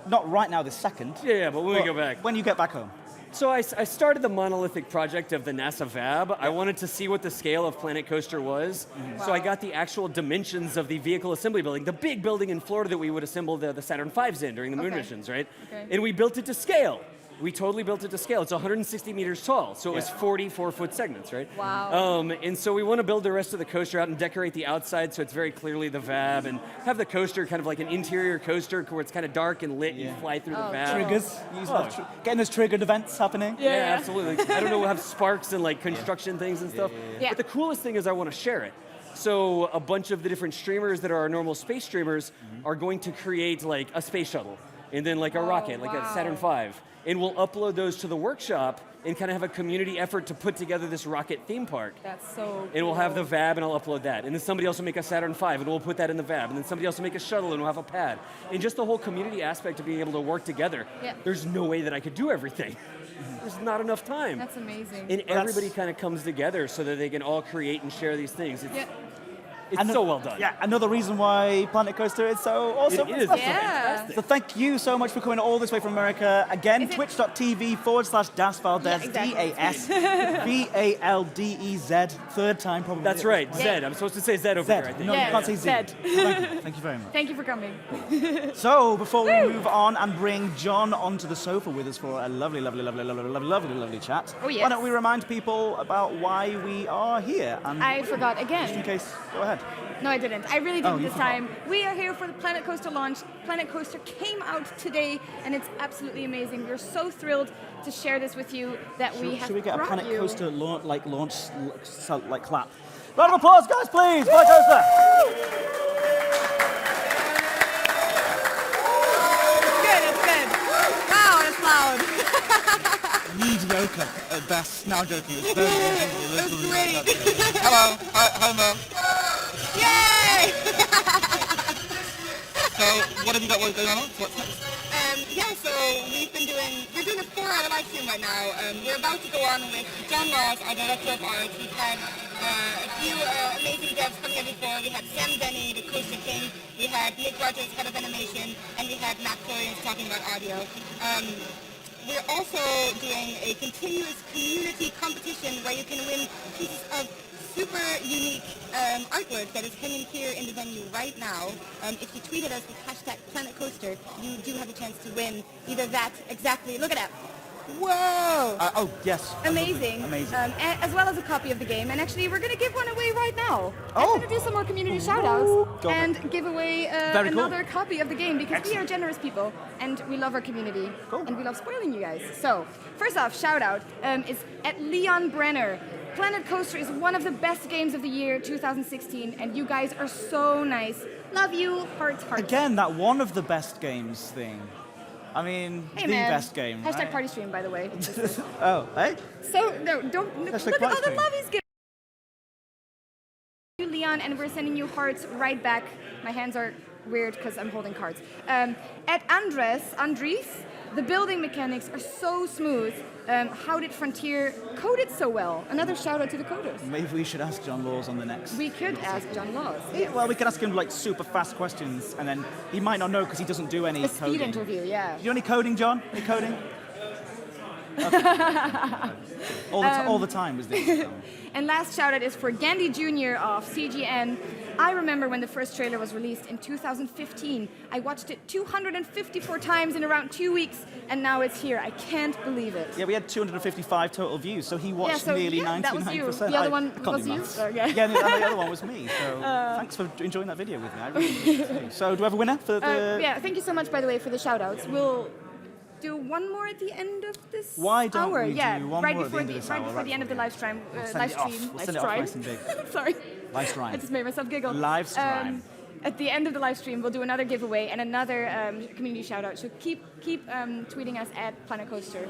not right now, this second. Yeah, but when we go back. When you get back home. So I started the monolithic project of the NASA VAB. I wanted to see what the scale of Planet Coaster was. So I got the actual dimensions of the vehicle assembly building, the big building in Florida that we would assemble the Saturn V's in during the moon missions, right? Okay. And we built it to scale. We totally built it to scale. It's 160 meters tall, so it was 44-foot segments, right? Wow. And so we want to build the rest of the coaster out and decorate the outside so it's very clearly the VAB, and have the coaster kind of like an interior coaster where it's kind of dark and lit. You fly through the VAB. Triggers. Getting those triggered events happening. Yeah, absolutely. I don't know, we'll have sparks and like construction things and stuff. Yeah. But the coolest thing is I want to share it. So a bunch of the different streamers that are our normal space streamers are going to create like a space shuttle, and then like a rocket, like a Saturn V. And we'll upload those to the workshop and kind of have a community effort to put together this rocket theme park. That's so cool. And we'll have the VAB and I'll upload that. And then somebody else will make a Saturn V and we'll put that in the VAB. And then somebody else will make a shuttle and we'll have a pad. And just the whole community aspect of being able to work together. Yeah. There's no way that I could do everything. There's not enough time. That's amazing. And everybody kind of comes together so that they can all create and share these things. It's so well done. Yeah, another reason why Planet Coaster is so awesome. It is. It's Yeah. So thank you so much for coming all this way from America. Again, twitch.tv/Das Valdez, DASVALDEZ. Third time probably. That's right, Zed. I'm supposed to say Zed over there, I think. No, you can't say Z. Zed. Thank you very much. Thank you for coming. So, before we move on and bring John onto the sofa with us for a lovely chat, Oh, yes. why don't we remind people about why we are here? And I forgot just in again. case, go ahead. No, I didn't. I really didn't you this forgot. time. We are here for the Planet Coaster launch. Planet Coaster came out today, and it's absolutely amazing. We're so thrilled to share this with you that we have Should we get a brought Planet you. Coaster launch clap? Round of applause, guys, please. Planet Coaster. It's good. Wow, it's loud. Mediocre at best. Now I'm joking. It's very That's great. Hello. Hi, Mom. Yay! So, what have you got going on? What's next? So we're doing a 4-hour live stream right now. We're about to go on with John Laws, our director of art. We've had a few amazing devs coming in before. We had Sam Denny, the Coaster King. We had Nick Rogers, head of animation, and we had Matt Florians talking about audio. We're also doing a continuous community competition where you can win pieces of super unique artwork that is hanging here in the venue right now. If you tweet at us with #PlanetCoaster, you do have a chance to win either that exactly. Look at that. Whoa! Oh, yes. Amazing. Amazing. As well as a copy of the game. And actually, we're going to give one away right now. Oh. I'm going to do some more community shout-outs Go and give away Very cool. another copy of the game because we are generous people and we love our community. Cool. And we love spoiling you guys. So, first off, shout-out is at Leon Brenner. Planet Coaster is one of the best games of the year, 2016, and you guys are so nice. Love you, hearts, hearts. Again, that one of the best games thing. I mean, Hey the man. best game. Hashtag right? party stream, by the way. Oh, hey? So, no, don't Hashtag look at party all the stream. love he's giving you, Leon, and we're sending you hearts right back. My hands are weird because I'm holding cards. At Andres, the building mechanics are so smooth. How did Frontier code it so well? Another shout out to the coders. Maybe we should ask John Laws on the next. We could ask John Laws. Yeah, well, we could ask him like super fast questions, and then he might not know because he doesn't do any A speed coding. interview, yeah. Do you do any coding, John? Any coding? All the time was this. And last shout out is for Gandhi Jr. of CGN. I remember when the first trailer was released in 2015. I watched it 254 times in around 2 weeks, and now it's here. I can't believe it. Yeah, we had 255 total views, so he watched so, nearly yeah, 99%. that was you. The other one I can't was do you? maths. Okay. Yeah, the other one was me. So thanks for enjoying that video with me. I really enjoyed it too. So do we have a winner for the? Yeah, thank you so much, by the way, for the shout outs. We'll do one more at the end of this Why don't hour. we yeah, do one right more at before the end of this right hour, before the end of the live stream. We'll send it off. We'll send it off nice and big. Sorry. Live stream. I just made myself giggle. Live stream. At the end of the live stream, we'll do another giveaway and another community shout out. So keep tweeting us at Planet Coaster.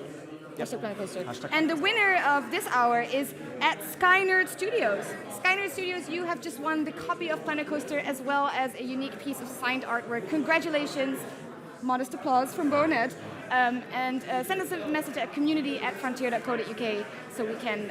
Yep. Planet Coaster. Hashtag. And the winner of this hour is at Skynerd Studios. Skynerd Studios, you have just won the copy of Planet Coaster as well as a unique piece of signed artwork. Congratulations. Modest applause from Bonet. And send us a message at community@frontier.co.uk so we can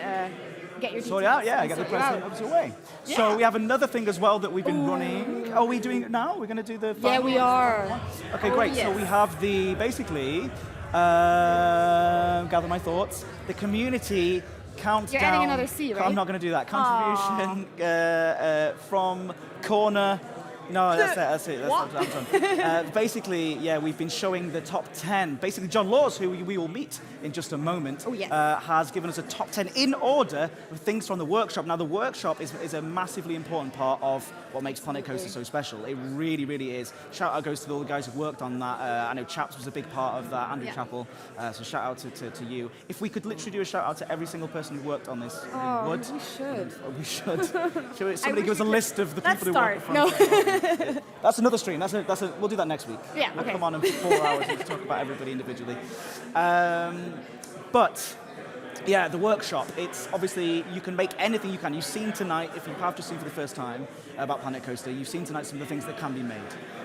get your details. Sort it out, yeah, and get the sort you present out. over away. Yeah. So we have another thing as well that we've been running. Are we doing it now? We're going to do the Yeah, we are. Okay, Oh, great. yes. So we have basically, gather my thoughts, the community countdown. You're adding another C, right? I'm not going to do that. Contribution from corner. No, that's it. What? I'm done. Basically, yeah, we've been showing the top 10. Basically, John Laws, who we will meet in just a moment, has given us a top 10 in order of things from the workshop. Now, the workshop is a massively important part of what makes Planet Coaster so special. It really, really is. Shout out goes to all the guys who've worked on that. I know Chaps was a big part of that, Andrew Chappell. So shout out to you. If we could literally do a shout out to every single person who worked on this, we would. We should. We should. Somebody give us a list of the people who worked on No. That's another stream. We'll do that next week. Yeah, We'll okay. come on in 4 hours and talk about everybody individually. But yeah, the workshop. It's obviously you can make anything you can. You've seen tonight, if you have just seen for the first time about Planet Coaster, you've seen tonight some of the things that can be made.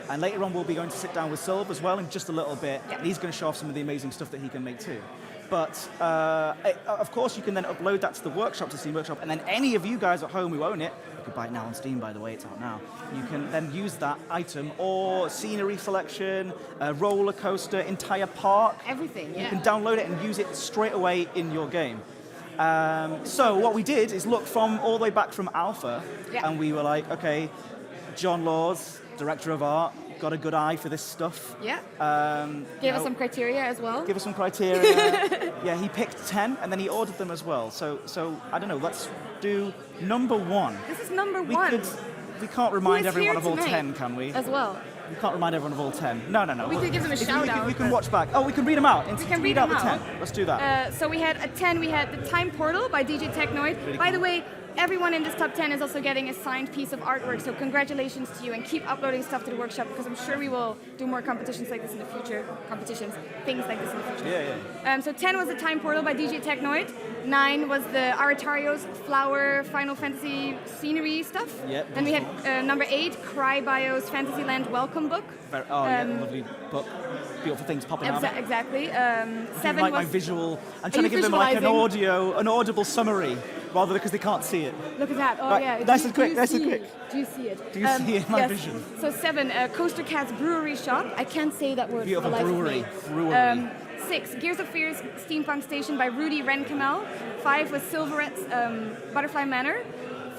And later on, we'll be going to sit down with Silv as well in just a little bit. Yeah. And he's going to show off some of the amazing stuff that he can make too. But of course, you can then upload that to the workshop, to Steam Workshop, and then any of you guys at home who own it, you can buy it now on Steam, by the way, it's out now. You can then use that item or scenery selection, roller coaster, entire park. Everything, You can download it and use it straight away in your game. So what we did is look from all the way back from Alpha, and we were like, okay, John Laws, director of art, got a good eye for this stuff. Yeah. Give us some criteria as well. Give us some criteria. Yeah, he picked 10 and then he ordered them as well. So I don't know, let's do number 1. This is number 1. We can't remind Who is everyone here of all tonight 10, can we? As well. We can't remind everyone of all 10. No. We could give them a shout out. We can watch back. Oh, we can read them out. We can read them the out. 10. Let's do that. So we had at 10, we had The Time Portal by DJ Technoid. Really By cool. the way, everyone in this top 10 is also getting a signed piece of artwork, so congratulations to you, and keep uploading stuff to the workshop because I'm sure we will do more competitions like this in the future. Things like this in the future. Yeah. So 10 was The Time Portal by DJ Technoid. 9 was the Aratario's Flower Final Fantasy scenery stuff. Yep. Then we had number 8, Crybio's Fantasyland Welcome Book. Lovely book. Beautiful things popping out. Exactly. 7 like was... my visual. I'm Are trying to you give them like visualizing? an audible summary, rather because they can't see it. Look at that. Oh, Right, yeah. nice and quick, nice and see quick. it? Do you see it? Do you see it in my yes. vision? So 7, Coaster Cat's Brewery Shop. I can't say that word Beautiful for the life brewery. of me. 6, Gears of Fear's Steampunk Station by Rudy Renkamel. 5 was Silverette's Butterfly Manor.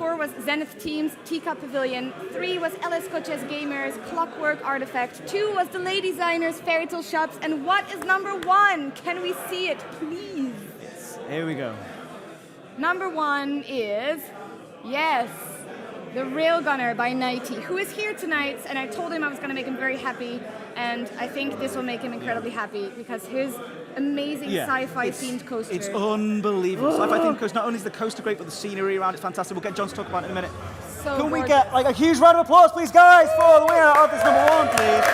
4 was Zenith Teams, Teacup Pavilion. 3 was LS Coches Gamers, Clockwork Artifact. 2 was the Lay Designers, Fairy Tale Shops. And what is number 1? Can we see it, please? Yes. Here we go. Number 1 is, yes, The Railgunner by Nighty, who is here tonight, and I told him I was going to make him very happy, and I think this will make him incredibly happy, because his amazing sci-fi themed coaster. It's unbelievable. Sci-fi themed coaster. Not only is the coaster great, but the scenery around it's fantastic. We'll get John to talk about it in a minute. So Can we gorgeous. get like a huge round of applause, please, guys, for the winner of this number 1, please?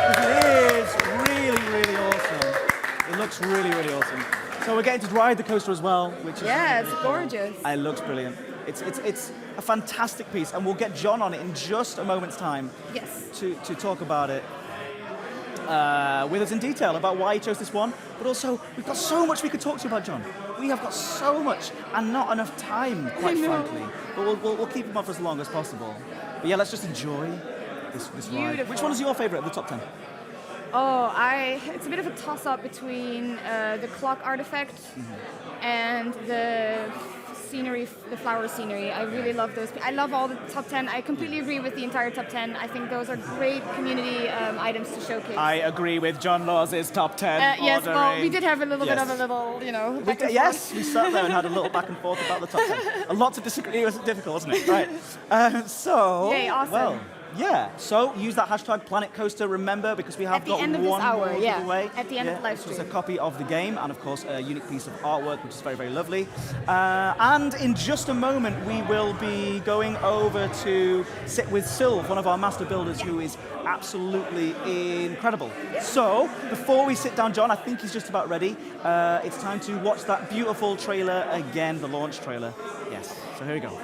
Because it is really, really awesome. It looks really, really awesome. So we're getting to ride the coaster as well, which is it's gorgeous. It looks brilliant. It's a fantastic piece, and we'll get John on it in just a moment's time. Yes. To talk about it with us in detail about why he chose this one. But also, we've got so much we could talk to you about, John. We have got so much and not enough time, quite frankly. But we'll keep him on for as long as possible. But yeah, let's just enjoy this ride. Which one is your favourite of the top 10? Oh, it's a bit of a toss-up between the Clock Artifact and the scenery, the flower scenery. I really love those. I love all the top 10. I completely agree with the entire top 10. I think those are great community items to showcase. I agree with John Law's top 10. Yes, well, we did have a little bit of a little, back and Yes, we sat there and had a little back and forth about the top 10. Lots of disagree. It was difficult, wasn't it? Right. Yay, awesome. Well, yeah, so use that hashtag PlanetCoaster, remember, because we have got one more giveaway. At the end of the live stream. It's a copy of the game, and of course a unique piece of artwork, which is very, very lovely. And in just a moment, we will be going over to sit with Sylv, one of our master builders, who is absolutely incredible. So, before we sit down, John, I think he's just about ready. It's time to watch that beautiful trailer again, the launch trailer. Yes, so here we go.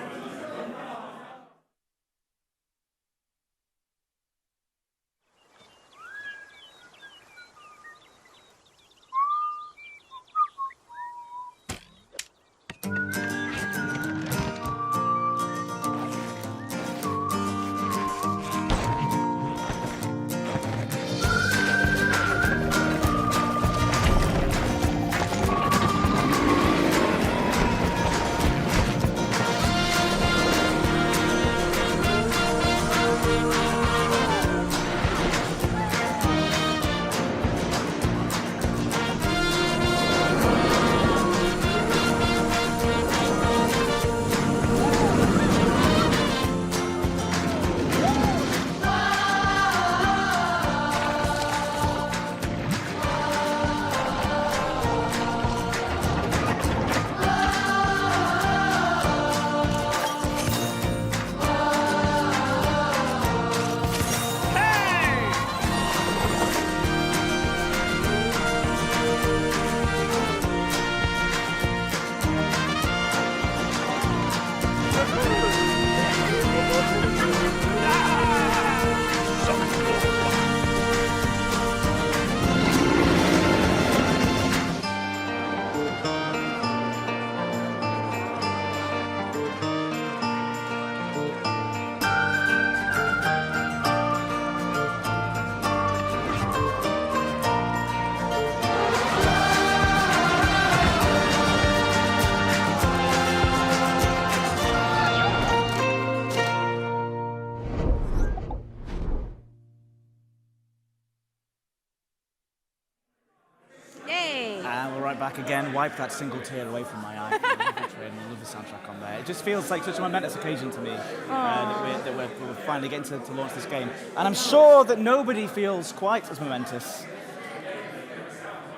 Back again, wipe that single tear away from my eye. I love the soundtrack on there. It just feels like such a momentous occasion to me that we're finally getting to launch this game. And I'm sure that nobody feels quite as momentous.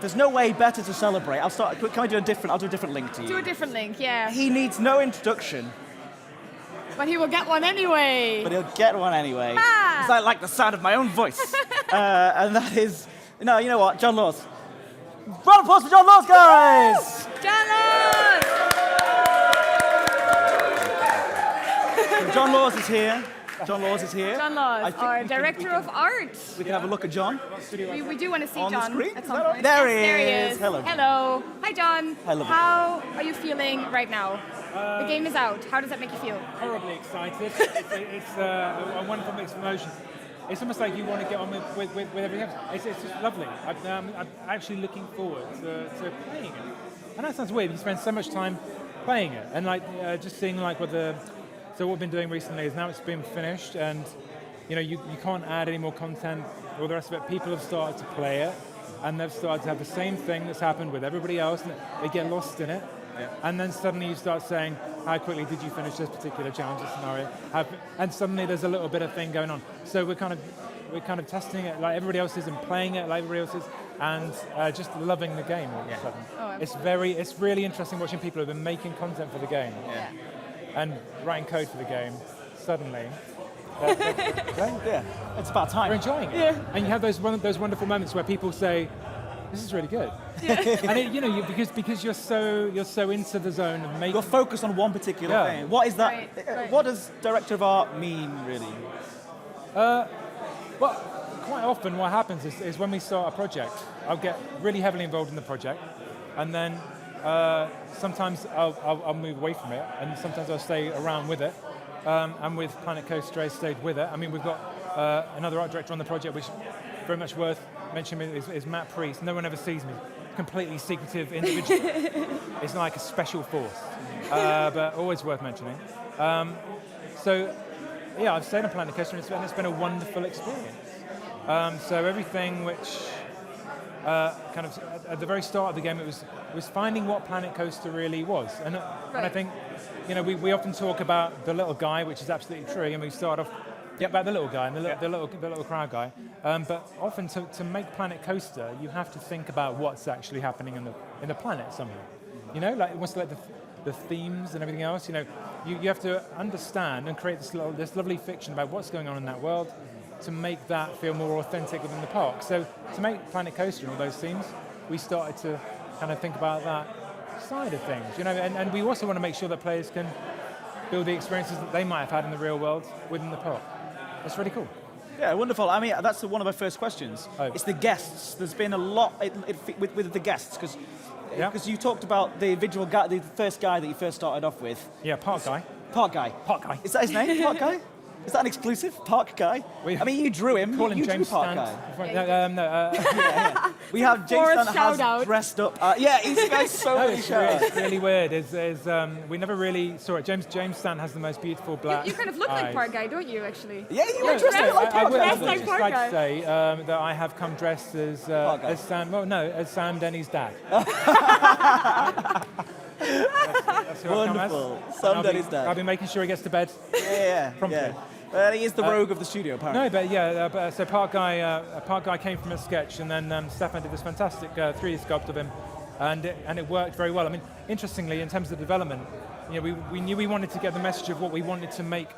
There's no way better to celebrate. Can I do a different? I'll do a different link to you. Do a different link, yeah. He needs no introduction. But he will get one anyway. But he'll get one anyway. Because I like the sound of my own voice. And that is, no, you know what, John Laws. Round of applause for John Laws, guys! John Laws! So John Laws is here. John Laws is here. John Laws, our director of art. We can have a look at John. We do want to see on John the screen. at some point. There yes, he there is. Hello. Hello. Hi, John. Hello. How are you feeling right now? The game is out. How does that make you feel? Horribly excited. It's a wonderful mix of emotions. It's almost like you want to get on with everything else. It's just lovely. I'm actually looking forward to playing it. And that sounds weird. You spend so much time playing it, and just seeing what the So what we've been doing recently is now it's been finished, and you can't add any more content or the rest of it. People have started to play it, and they've started to have the same thing that's happened with everybody else, and they get lost in it. Yeah. And then suddenly you start saying, how quickly did you finish this particular challenge or scenario? And suddenly there's a little bit of thing going on. So we're kind of testing it like everybody else is and playing it like everybody else is, and just loving the game all of a sudden. Oh, it's really interesting watching people who have been making content for the game and writing code for the game. Suddenly, it's about time. We're enjoying it. Yeah. And you have those wonderful moments where people say, "This is really good." Yeah. And because you're so into the zone of making. You're focused on one particular thing. What is that? Right. What does director of art mean, really? Well, quite often what happens is when we start a project, I'll get really heavily involved in the project, and then sometimes I'll move away from it, and sometimes I'll stay around with it. And with Planet Coaster, I stayed with it. I mean, we've got another art director on the project, which very much worth mentioning is Matt Priest. No one ever sees me. Completely secretive individual. It's like a special force, but always worth mentioning. So, yeah, I've stayed on Planet Coaster, and it's been a wonderful experience. So everything which kind of at the very start of the game, it was finding what Planet Coaster really was, and I think we often talk about the little guy, which is absolutely true, and we start off about the little guy and the little crowd guy, but often to make Planet Coaster, you have to think about what's actually happening in the planet somehow. Like almost like the themes and everything else. You have to understand and create this lovely fiction about what's going on in that world, to make that feel more authentic within the park. So to make Planet Coaster and all those themes, we started to kind of think about that side of things, and we also want to make sure that players can build the experiences that they might have had in the real world within the park. That's really cool. Yeah, wonderful. I mean, that's one of my first questions. Oh. It's the guests. There's been a lot with the guests, because you talked about the individual guy, the first guy that you first started off with. Yeah, Park Guy. Park Guy. Is that his name, Park Guy? Is that an exclusive? Park Guy? I mean, you drew him. Call him you James drew Park Stant. Guy. We have James Stant has dressed up. He's got so many shout-outs. It's really weird. We never really saw it. James Stant has the most beautiful black You kind of look like Park Guy, don't you, actually? Yeah, you look dressed like Park Guy. I would just like to say that I have come dressed as Sam. Well, no, as Sam Denny's dad. That's wonderful. Sam Denny's dad. I'll be making sure he gets to bed. Promptly. Yeah. He is the rogue of the studio, apparently. No, but so Park Guy came from a sketch, and then Stefan did this fantastic 3D sculpt of him, and it worked very well. I mean, interestingly, in terms of development, we knew we wanted to get the message of what we wanted to make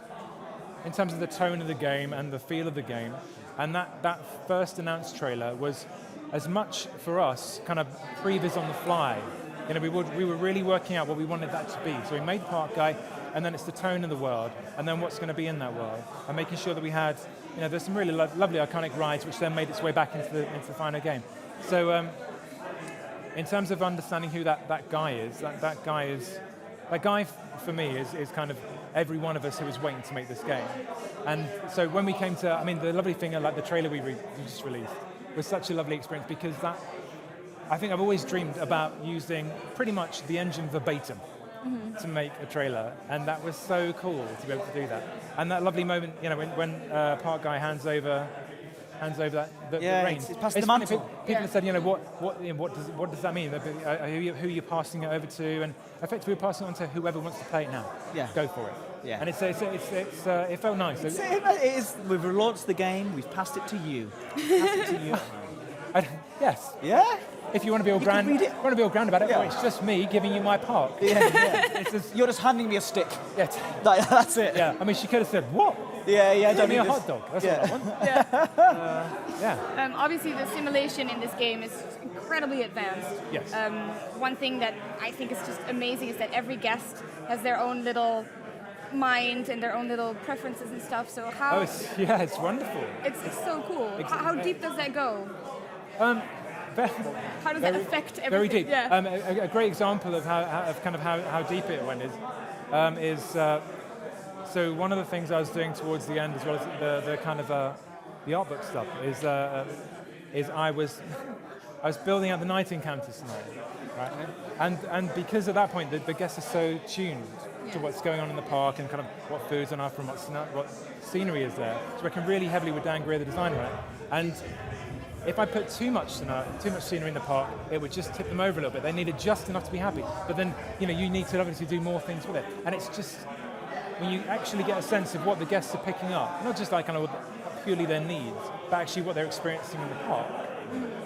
in terms of the tone of the game and the feel of the game, and that first announced trailer was as much for us kind of previs on the fly. We were really working out what we wanted that to be. So we made Park Guy, and then it's the tone of the world, and then what's going to be in that world, and making sure that we had, there's some really lovely iconic rides, which then made its way back into the final game. So in terms of understanding who that guy is, that guy for me is kind of every one of us who was waiting to make this game. And so when we came to, the lovely thing, like the trailer we just released, was such a lovely experience, because I think I've always dreamed about using pretty much the engine verbatim to make a trailer, and that was so cool to be able to do that. And that lovely moment, when Park Guy hands over the reins. It's past the mantle. People have said, what does that mean? Who are you passing it over to? And effectively, we're passing it on to whoever wants to play it now. Yeah. Go for it. Yeah. And it felt nice. We've relaunched the game. We've passed it to you. Yes. Yeah. If you want to be all grand, about it, it's just me giving you my park. Yeah. You're just handing me a stick. Yeah. That's it. Yeah. She could have said, what? Yeah. Give me a hot dog. That's what I want. Obviously, the simulation in this game is incredibly advanced. Yes. One thing that I think is just amazing is that every guest has their own little mind and their own little preferences and stuff. So how? It's wonderful. It's so cool. How deep does that go? How does that affect everything? Very deep. Yeah. A great example of how deep it went is so one of the things I was doing towards the end, as well as the kind of the art book stuff, is I was I was building out the night encounter scenario, right? And because at that point the guests are so tuned to what's going on in the park and kind of what food's on offer and what scenery is there, so I can really heavily with Dan Greer, the designer, on it. And if I put too much scenery in the park, it would just tip them over a little bit. They needed just enough to be happy. But then, you need to obviously do more things with it. And it's just, when you actually get a sense of what the guests are picking up, not just like kind of purely their needs, but actually what they're experiencing in the park,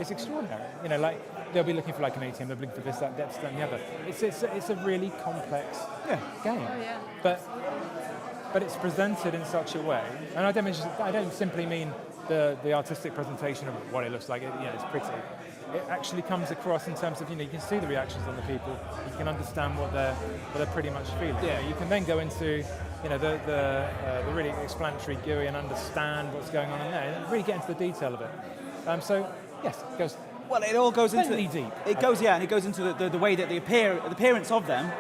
it's extraordinary. Like they'll be looking for like an ATM, they'll be looking for this, that, that, and the other. It's a really complex game. Oh, yeah. But it's presented in such a way, and I don't simply mean the artistic presentation of what it looks like. It's pretty. It actually comes across in terms of you can see the reactions on the people. You can understand what they're pretty much feeling. Yeah. You can then go into the really explanatory GUI and understand what's going on in there, and really get into the detail of it. So yes, it goes. Well, it all goes into deep. It goes, and it goes into the way that the appearance of them.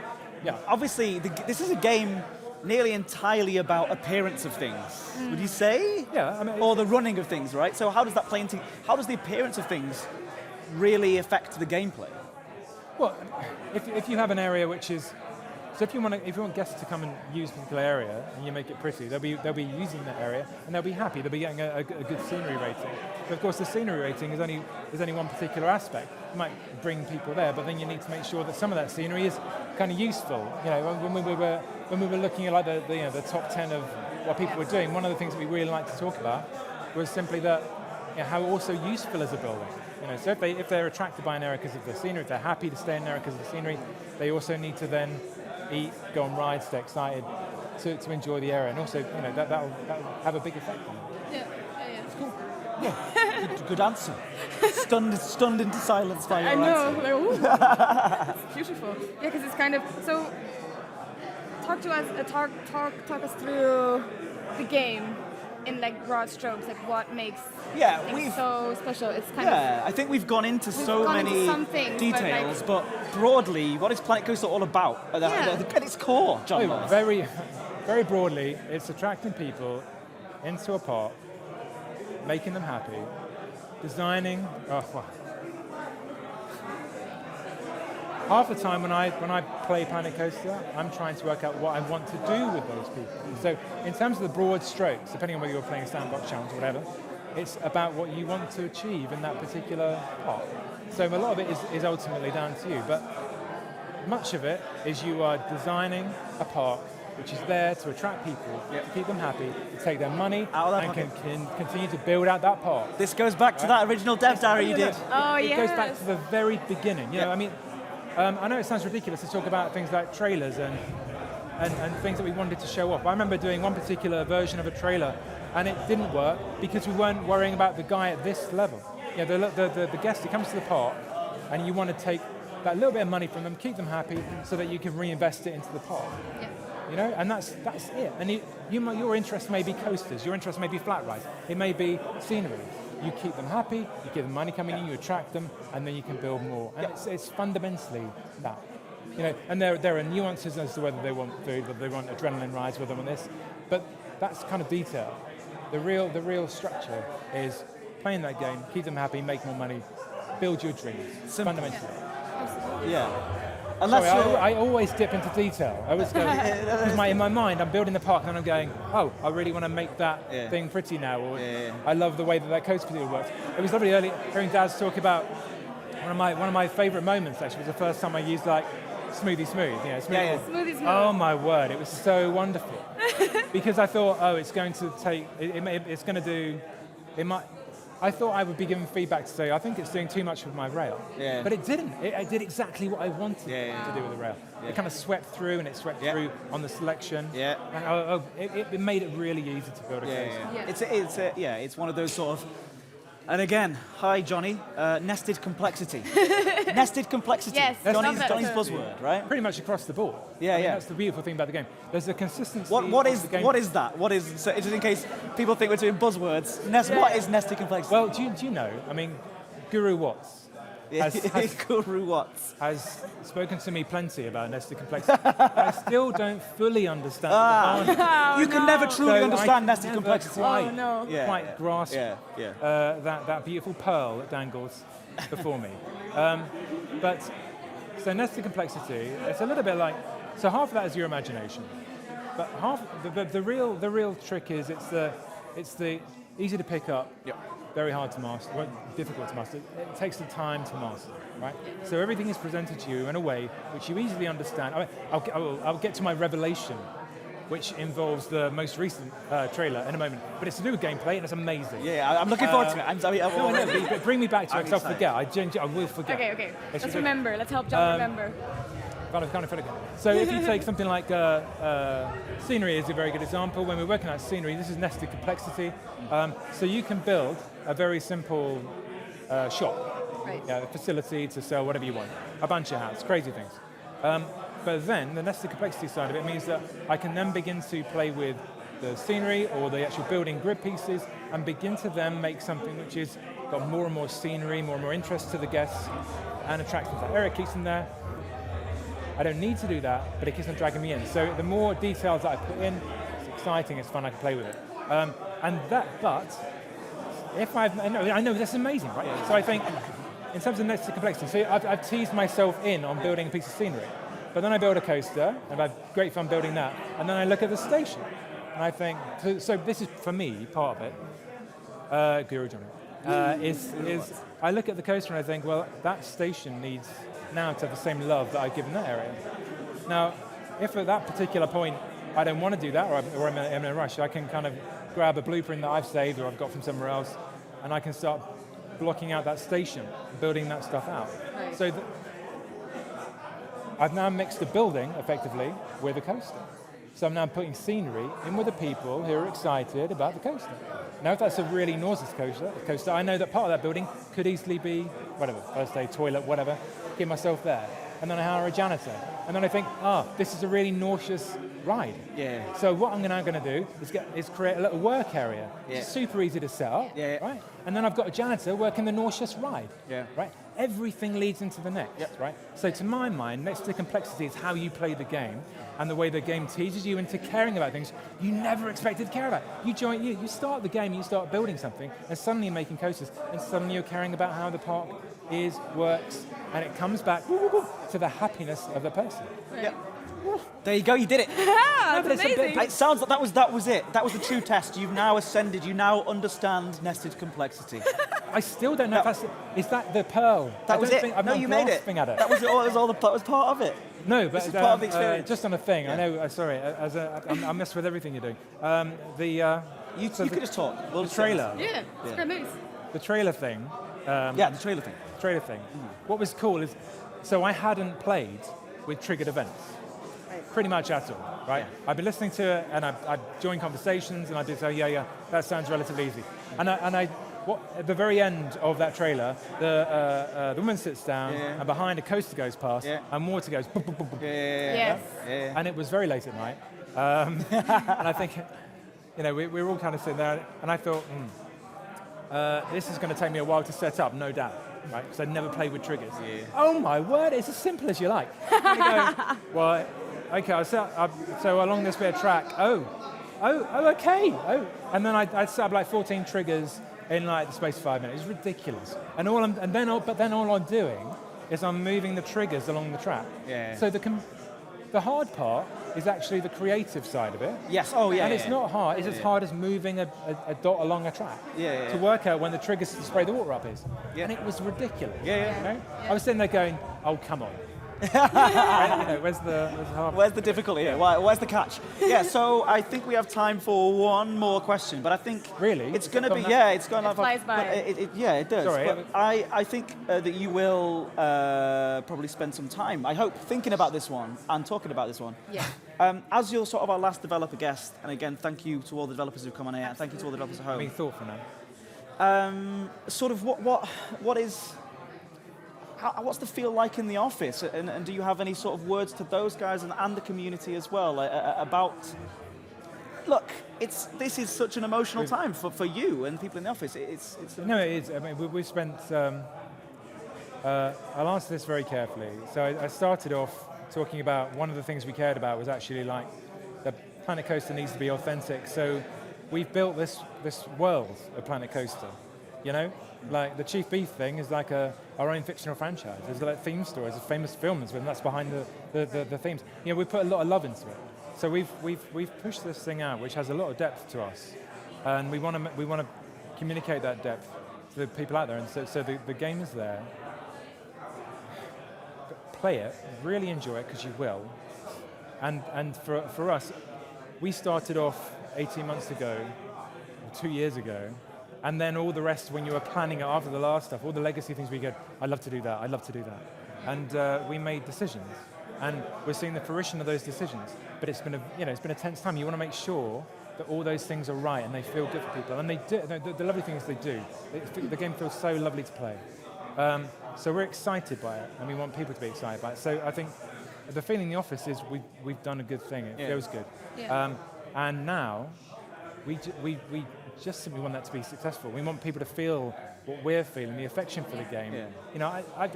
Yeah. Obviously, this is a game nearly entirely about appearance of things. Would you say? Yeah. Or the running of things, right? So how does that play into? How does the appearance of things really affect the gameplay? Well, if you have an area which is, so if you want guests to come and use a particular area and you make it pretty, they'll be using that area and they'll be happy. They'll be getting a good scenery rating. But of course, the scenery rating is only one particular aspect. You might bring people there, but then you need to make sure that some of that scenery is kind of useful. When we were looking at like the top 10 of what people were doing, one of the things that we really liked to talk about was simply that how also useful is a building. So if they're attracted by an area because of the scenery, if they're happy to stay in an area because of the scenery, they also need to then eat, go on rides, stay excited to enjoy the area, and also that'll have a big effect on them. Yeah. It's cool. Yeah. Good answer. Stunned into silence by your answer. I know. It's beautiful. Yeah, because it's kind of so. Talk us through the game in like broad strokes, like what makes things so special. It's kind of. I think we've gone into so many details, but broadly, what is Planet Coaster all about at its core, John? Very, very broadly, it's attracting people into a park, making them happy, designing. Half the time when I play Planet Coaster, I'm trying to work out what I want to do with those people. So in terms of the broad strokes, depending on whether you're playing a sandbox challenge or whatever, it's about what you want to achieve in that particular park. So a lot of it is ultimately down to you, but much of it is you are designing a park which is there to attract people, to keep them happy, to take their money, and can continue to build out that park. This goes back to that original dev diary you did. Oh, It goes back to the very beginning. I know it sounds ridiculous to talk about things like trailers and things that we wanted to show off. I remember doing one particular version of a trailer and it didn't work because we weren't worrying about the guy at this level. The guest who comes to the park and you want to take that little bit of money from them, keep them happy so that you can reinvest it into the park. Yeah. And that's it. And your interest may be coasters, your interest may be flat rides, it may be scenery. You keep them happy, you give them money coming in, you attract them, and then you can build more. And it's fundamentally that. And there are nuances as to whether they want food, whether they want adrenaline rides, whether they want this, but that's kind of detail. The real structure is playing that game, keep them happy, make more money, build your dreams. Fundamentally. Yeah. Sorry, I always dip into detail. I always go, in my mind, I'm building the park and I'm going, oh, I really want to make that thing pretty now, or I love the way that coaster particularly works. It was lovely earlier hearing Daz talk about one of my favourite moments. Actually, was the first time I used like Smoothie Smooth. Smoothie Smooth. Oh my word, it was so wonderful because I thought, it's going to take, it's going to do, it might. I thought I would be given feedback to say, I think it's doing too much with my rail. Yeah. But it didn't. It did exactly what I wanted to do with the rail. Yeah. It kind of swept through, and it swept through on the selection. Yeah. And it made it really easy to build a coaster. It's one of those sort of, and again, hi Johnny, nested complexity. Nested complexity. Yes, Johnny's buzzword, right? Pretty much across the board. Yeah. That's the beautiful thing about the game. There's a consistency. What is that? What is, so just in case people think we're doing buzzwords, what is nested complexity? Well, do you know? I mean, Guru Watts, Guru Watts has spoken to me plenty about nested complexity. I still don't fully understand the advantage. You can never truly understand nested never complexity. Quite grasp that beautiful pearl that dangles before me. So nested complexity, it's a little bit like, so half of that is your imagination, but half the real trick is it's the easy to pick up, very hard to master, well, difficult to master. It takes the time to master, right? So everything is presented to you in a way which you easily understand. I'll get to my revelation, which involves the most recent trailer in a moment. But it's to do with gameplay, and it's amazing. Yeah, I'm looking forward to it. I'm sorry. But bring me back to it, because I'll forget. I will forget. Okay. Let's remember. Let's help John remember. Kind of forget. So if you take something like scenery is a very good example. When we're working on scenery, this is nested complexity. So you can build a very simple shop, a facility to sell whatever you want, a bunch of hats, crazy things. But then the nested complexity side of it means that I can then begin to play with the scenery or the actual building grid pieces and begin to then make something which is got more and more scenery, more and more interest to the guests and attracts them. Eric keeps them there. I don't need to do that, but it keeps on dragging me in. So the more details that I put in, it's exciting, it's fun, I can play with it. But if I know this is amazing, right? So I think in terms of nested complexity, so I've teased myself in on building a piece of scenery. But then I build a coaster, and I have great fun building that. And then I look at the station, and I think, so this is, for me, part of it, Guru Johnny, is I look at the coaster and I think, well, that station needs now to have the same love that I've given that area. Now, if at that particular point I don't want to do that, or I'm in a rush, I can kind of grab a blueprint that I've saved or I've got from somewhere else, and I can start blocking out that station, building that stuff out. Right. So I've now mixed the building, effectively, with a coaster. So I'm now putting scenery in with the people who are excited about the coaster. Now, if that's a really nauseous coaster, I know that part of that building could easily be, whatever, first day, toilet, whatever, get myself there. And then I hire a janitor. And then I think, this is a really nauseous ride. Yeah. So what I'm now going to do is create a little work area. Yeah. It's super easy to set up, right? And then I've got a janitor working the nauseous ride, right? Everything leads into the next, right? So to my mind, next to complexity is how you play the game and the way the game teases you into caring about things you never expected to care about. You start the game, you start building something, and suddenly you're making coasters, and suddenly you're caring about how the park works, and it comes back to the happiness of the person. Right. Yep. There you go, you did it. Yeah, that's amazing. It sounds like that was it. That was the true test. You've now ascended. You now understand nested complexity. I still don't know if that's... Is that the pearl? That was it. You made it. At it. That was all. That was part of it. No, but this is part of the experience. Just on a thing. Yeah. I know. Sorry, I mess with everything you're doing. You could just talk. The trailer. Yeah, it's great moves. The trailer thing. The trailer thing. Trailer thing. What was cool is, so I hadn't played with triggered events. Pretty much at all, right? I've been listening to it, and I'd join conversations, and I'd say, yeah, that sounds relatively easy. And at the very end of that trailer, the woman sits down, and behind a coaster goes past, and water goes. Boop, boop, boop, boop. Yes. And it was very late at night, and I think, we were all kind of sitting there, and I thought, this is going to take me a while to set up, no doubt. Right, because I'd never played with triggers. Yeah. Oh my word, it's as simple as you like. And you go, well, okay, so along this bit of track, okay. And then I'd set up like 14 triggers in like the space of 5 minutes. It's ridiculous. And then all I'm doing is I'm moving the triggers along the track. Yeah. So the hard part is actually the creative side of it. Yes. Oh, yeah. And it's not hard. It's as hard as moving a dot along a track. Yeah. To work out when the triggers to spray the water up is. Yeah. And it was ridiculous. Yeah. I was sitting there going, oh, come on. Where's the hard? Where's the difficulty here? Where's the catch? Yeah, so I think we have time for one more question, but I think really it's going to be it's going to flies by. It does. Sorry, but I think that you will probably spend some time, I hope, thinking about this one and talking about this one. Yeah. As you're sort of our last developer guest, and again, thank you to all the developers who've come on here, and thank you to all the developers at home. Being thoughtful now. Sort of what is. What's the feel like in the office, and do you have any sort of words to those guys and the community as well about? Look, this is such an emotional time for you and people in the office. It's no, it is. I mean, we've spent I'll answer this very carefully. So I started off talking about one of the things we cared about was actually like the Planet Coaster needs to be authentic. So we've built this world of Planet Coaster. You know, like the Chief Beef thing is like our own fictional franchise. There's like theme stories, there's famous films, and that's behind the themes. You know, we put a lot of love into it. So we've pushed this thing out, which has a lot of depth to us, and we want to communicate that depth to the people out there. And so the game is there. Play it, really enjoy it, because you will. And for us, we started off 18 months ago, or 2 years ago, and then all the rest, when you were planning it after the last stuff, all the legacy things we go, I'd love to do that, I'd love to do that. And we made decisions, and we're seeing the fruition of those decisions. But it's been a tense time. You want to make sure that all those things are right and they feel good for people, and they do. The lovely thing is they do. The game feels so lovely to play. So we're excited by it, and we want people to be excited by it. So I think the feeling in the office is we've done a good thing. It feels good. Yeah. And now we just simply want that to be successful. We want people to feel what we're feeling, the affection for the game. Yeah. You know, I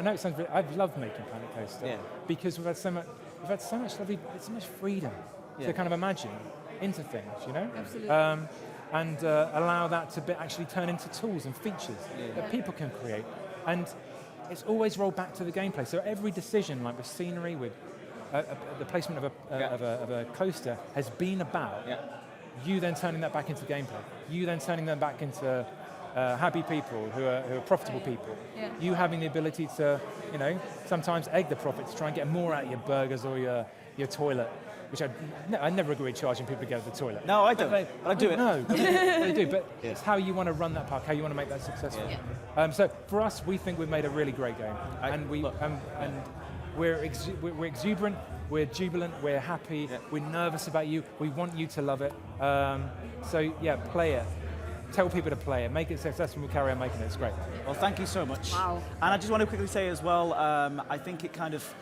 know it sounds. I've loved making Planet Coaster because we've had so much lovely, so much freedom to kind of imagine into things. You know. Absolutely. And allow that to actually turn into tools and features that people can create. And it's always rolled back to the gameplay. So every decision, like with scenery, with the placement of a coaster, has been about you then turning that back into gameplay. You then turning them back into happy people who are profitable people. Yeah. You having the ability to, you know, sometimes egg the profit to try and get more out of your burgers or your toilet. Which I never agree with charging people to go to the toilet. No, I don't. I do it. No, they do. But it's how you want to run that park, how you want to make that successful. Yeah. So for us, we think we've made a really great game, and we're exuberant, we're jubilant, we're happy, we're nervous about you. We want you to love it. So yeah, play it. Tell people to play it. Make it successful. We'll carry on making it. It's great. Well, thank you so much. Wow. And I just want to quickly say as well, I think it kind of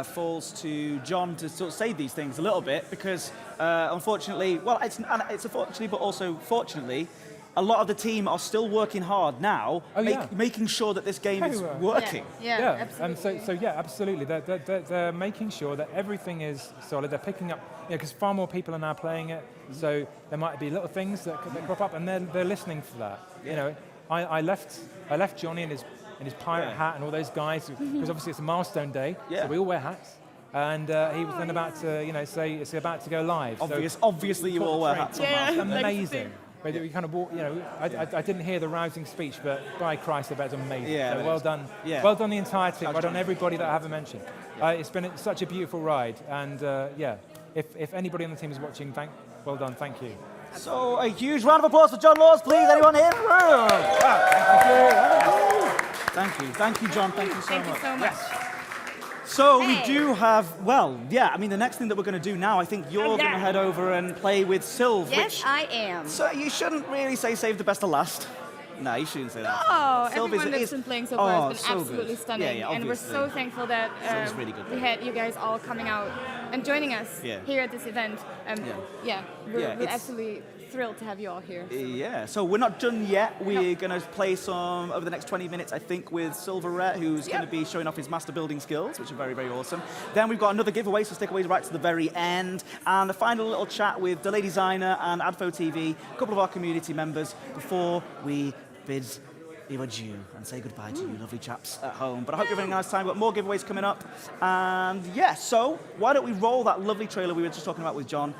falls to John to sort of say these things a little bit because, unfortunately, well, it's unfortunately, but also fortunately, a lot of the team are still working hard now, making sure that this game is working. Yeah, absolutely. And so absolutely. They're making sure that everything is solid. They're picking up, because far more people are now playing it. So there might be little things that crop up, and they're listening for that. You know, I left Johnny in his pirate hat and all those guys, because obviously it's a milestone day, so we all wear hats. And he was then about to, say it's about to go live. Obviously, you all wear hats. Amazing. But we kind of walk, I didn't hear the rousing speech, but by Christ, I bet it was amazing. Yeah, so well done. Yeah. Well done the entire team. Well done everybody that I haven't mentioned. It's been such a beautiful ride, and if anybody on the team is watching, well done. Thank you. So a huge round of applause for John Laws, please. Anyone here? Thank you, John. Thank you so much. Thank you so much. Yes. So we do have, the next thing that we're going to do now, I think you're going to head over and play with Sylv. Yes, I am. So you shouldn't really say save the best to last. No, you shouldn't say that. Oh, everyone that's been playing so far has been so absolutely stunning. Yeah, and we're so thankful that really good, we had you guys all coming out and joining us here at this event. We're absolutely thrilled to have you all here. Yeah, so we're not done yet. We're going to play some over the next 20 minutes, I think, with Silverette, who's going to be showing off his master building skills, which are very, very awesome. Then we've got another giveaway, so stick away right to the very end. And a final little chat with Delay Designer and Adfo TV, a couple of our community members, before we bid you adieu and say goodbye to you lovely chaps at home. But I hope you're having a nice time. We've got more giveaways coming up. And so why don't we roll that lovely trailer we were just talking about with John.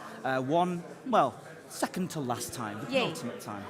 Second to last time, the penultimate time.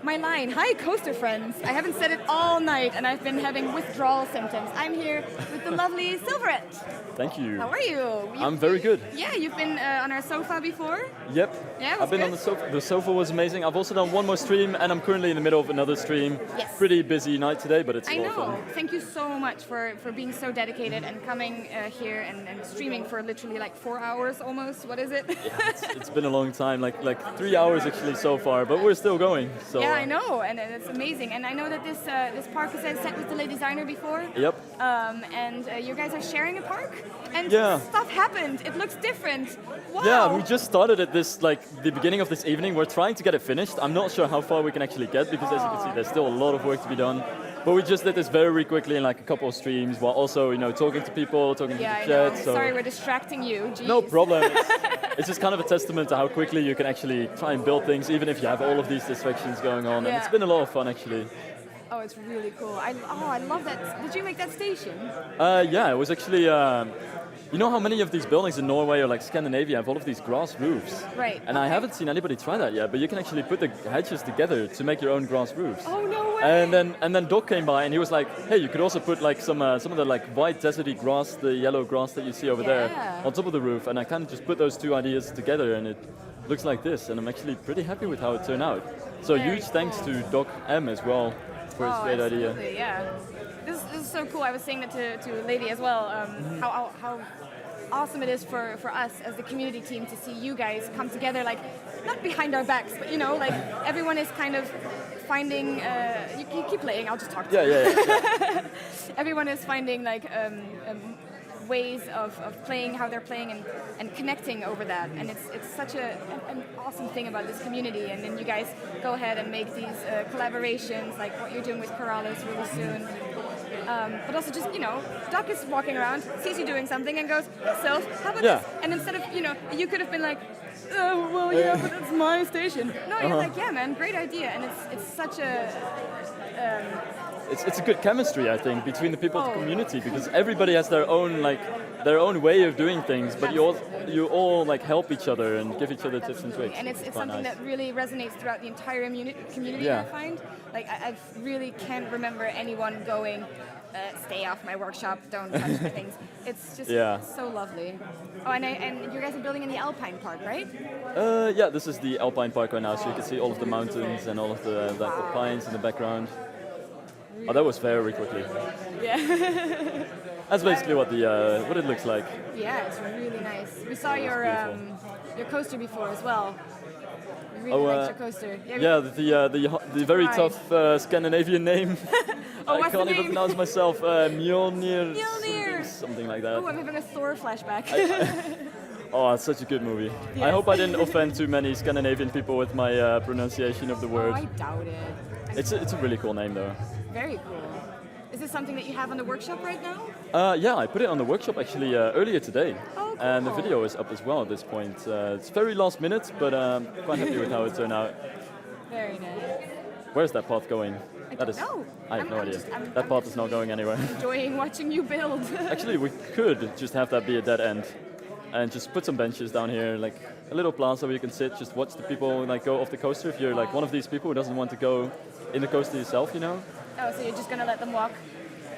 my line, hi coaster friends. I haven't said it all night and I've been having withdrawal symptoms. I'm here with the lovely Silverette. Thank you. How are you? I'm very good. Yeah, you've been on our sofa before? Yep. Yeah, I've been on the sofa. The sofa was amazing. I've also done one more stream, and I'm currently in the middle of another stream. Yes. Pretty busy night today, but it's a I lot of know. fun. Thank you so much for being so dedicated and coming here and streaming for literally like 4 hours almost. What is it? Yeah, it's been a long time, like 3 hours actually so far, but we're still going. So. Yeah, I know, and it's amazing. And I know that this park is set with the Lady Designer before. Yep. And you guys are sharing a park, and Yeah. stuff happened. It looks different. Wow. Yeah, we just started at this, like, the beginning of this evening. We're trying to get it finished. I'm not sure how far we can actually get because, as you can see, there's still a lot of work to be done. But we just did this very quickly in like a couple of streams, while also, talking to people, talking to the I chat. know. So Sorry, we're distracting you. Jeez. no problem. It's just kind of a testament to how quickly you can actually try and build things, even if you have all of these distractions going on. And Yeah. it's been a lot of fun, actually. Oh, it's really cool. I love that. Did you make that station? Yeah, it was actually. You know how many of these buildings in Norway or like Scandinavia have all of these grass roofs? Right. And I haven't seen anybody try that yet, but you can actually put the hedges together to make your own grass roofs. Oh no way! And then Doc came by and he was like, "Hey, you could also put like some of the like white deserty grass, the yellow grass that you see over there, on top of the roof." And I kind of just put those two ideas together, and it looks like this. And I'm actually pretty happy with how it turned out. So Very huge thanks to Doc M as well for his great idea. Absolutely, yeah. This is so cool. I was saying that to a lady as well. How awesome it is for us as the community team to see you guys come together, like not behind our backs, but like everyone is kind of finding. You keep playing. I'll just talk. To you. Yeah. Everyone is finding like ways of playing how they're playing and connecting over that, and it's such an awesome thing about this community. And then you guys go ahead and make these collaborations, like what you're doing with Corrales really soon. But also just, Doc is walking around, sees you doing something and goes, Sylph, how about this? And instead of, you could have been like, oh, well, yeah, but it's my station. No, you're like, yeah, man, great idea. And it's such a... It's a good chemistry, I think, between the people of the community, because everybody has their own way of doing things, but you all like help each other and give each other tips and tricks. And it's something nice. that really resonates throughout the entire community. I find, like, I really can't remember anyone going, stay off my workshop, don't touch the things. It's just so lovely. Oh, and you guys are building in the Alpine Park, right? Yeah, this is the Alpine Park right now, so you can see all of the mountains and all of the pines in the background. Oh, that was very quickly. Yeah. That's basically what it looks like. Yeah, it's really nice. We saw your coaster before as well. We really liked your coaster. Yeah, the very tough Scandinavian name. I can't even pronounce myself. Mjolnir. Something like that. Oh, I'm having a Thor flashback. Oh, it's such a good movie. Yes. I hope I didn't offend too many Scandinavian people with my pronunciation of the word. Oh, I doubt it. It's a really cool name, though. Very cool. Is this something that you have on the workshop right now? Yeah, I put it on the workshop actually earlier today. Oh, cool. And the video is up as well at this point. It's very last minute, but I'm quite happy with how it turned out. Very nice. Where's that path going? I don't know. I have no idea. That path is not going anywhere. Enjoying watching you build. Actually, we could just have that be a dead end. And just put some benches down here, like a little plaza where you can sit, just watch the people like go off the coaster. If you're like one of these people who doesn't want to go in the coaster yourself, Oh, so you're just gonna let them walk